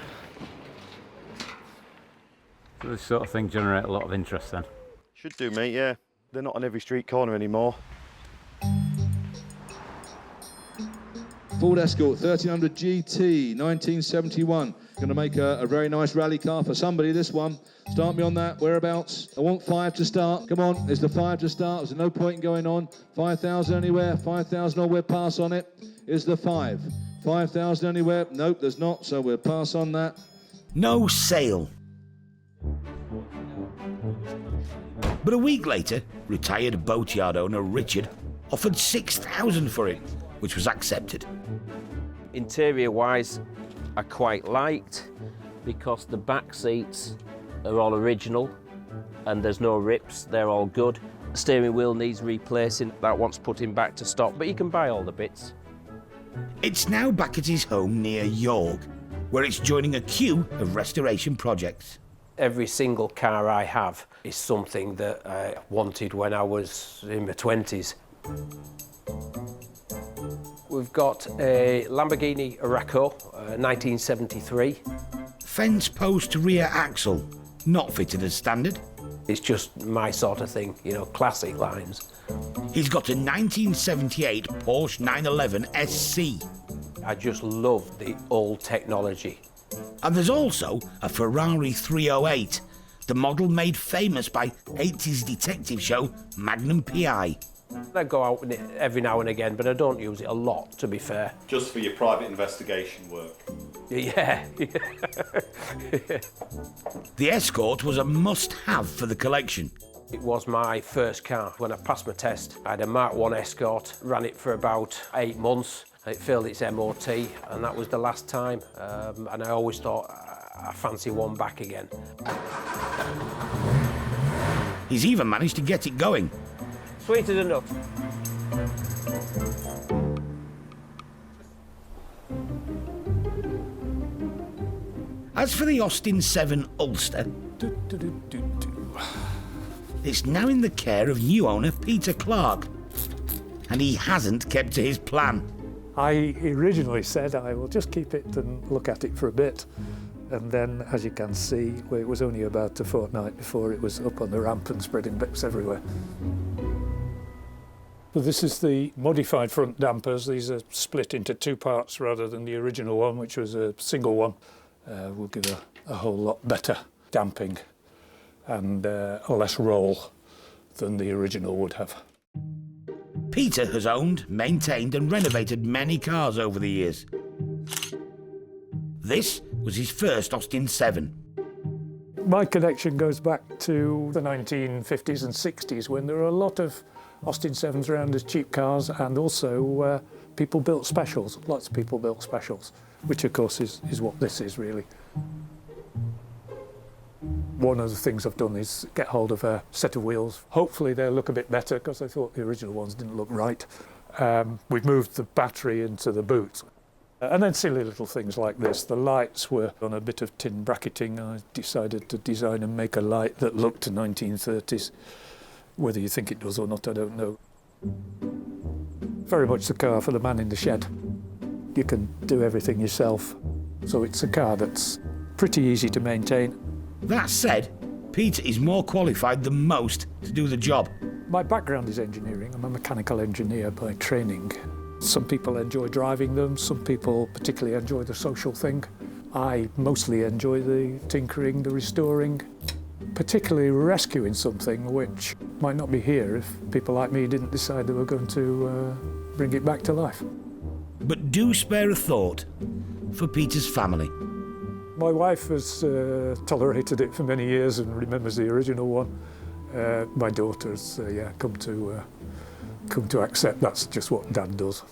So this sort of thing generate a lot of interest then? Should do, mate, yeah. They're not on every street corner anymore. Ford Escort 1300 GT 1971. Going to make a very nice rally car for somebody, this one. Start me on that, whereabouts? I want 5 to start. Come on, there's the 5 to start. There's no point in going on. 5,000 anywhere, 5,000 or we'll pass on it. Is the 5. 5,000 anywhere? Nope, there's not, so we'll pass on that. No sale. But a week later, retired boatyard owner Richard offered 6,000 for it, which was accepted. Interior-wise, I quite liked, because the back seats are all original and there's no rips, they're all good. Steering wheel needs replacing, that wants putting back to stock, but you can buy all the bits. It's now back at his home near York, where it's joining a queue of restoration projects. Every single car I have is something that I wanted when I was in my 20s. We've got a Lamborghini Aracco, 1973. Fence post rear axle, not fitted as standard. It's just my sort of thing, you know, classic lines. He's got a 1978 Porsche 911 SC. I just love the old technology. And there's also a Ferrari 308, the model made famous by 80s detective show Magnum P.I. I go out with it every now and again, but I don't use it a lot, to be fair. Just for your private investigation work? Yeah. The Escort was a must-have for the collection. It was my first car. When I passed my test, I had a Mark 1 Escort, ran it for about 8 months. It failed its MOT, and that was the last time. And I always thought, I fancy one back again. He's even managed to get it going. Sweet as a nut. As for the Austin 7 Ulster, it's now in the care of new owner Peter Clark, and he hasn't kept to his plan. I originally said I will just keep it and look at it for a bit, and then, as you can see, it was only about a fortnight before it was up on the ramp and spreading bits everywhere. Well, this is the modified front dampers. These are split into 2 parts rather than the original one, which was a single one. Will give a whole lot better damping and less roll than the original would have. Peter has owned, maintained and renovated many cars over the years. This was his first Austin 7. My collection goes back to the 1950s and 60s, when there were a lot of Austin 7s around as cheap cars, and also people built specials. Lots of people built specials, which of course is what this is really. One of the things I've done is get hold of a set of wheels. Hopefully they'll look a bit better, because I thought the original ones didn't look right. We've moved the battery into the boot. And then silly little things like this. The lights were on a bit of tin bracketing. I decided to design and make a light that looked to 1930s. Whether you think it does or not, I don't know. Very much the car for the man in the shed. You can do everything yourself. So it's a car that's pretty easy to maintain. That said, Peter is more qualified than most to do the job. My background is engineering. I'm a mechanical engineer by training. Some people enjoy driving them, some people particularly enjoy the social thing. I mostly enjoy the tinkering, the restoring, particularly rescuing something which might not be here if people like me didn't decide they were going to bring it back to life. But do spare a thought for Peter's family. My wife has tolerated it for many years and remembers the original one. My daughter's come to accept that's just what Dad does.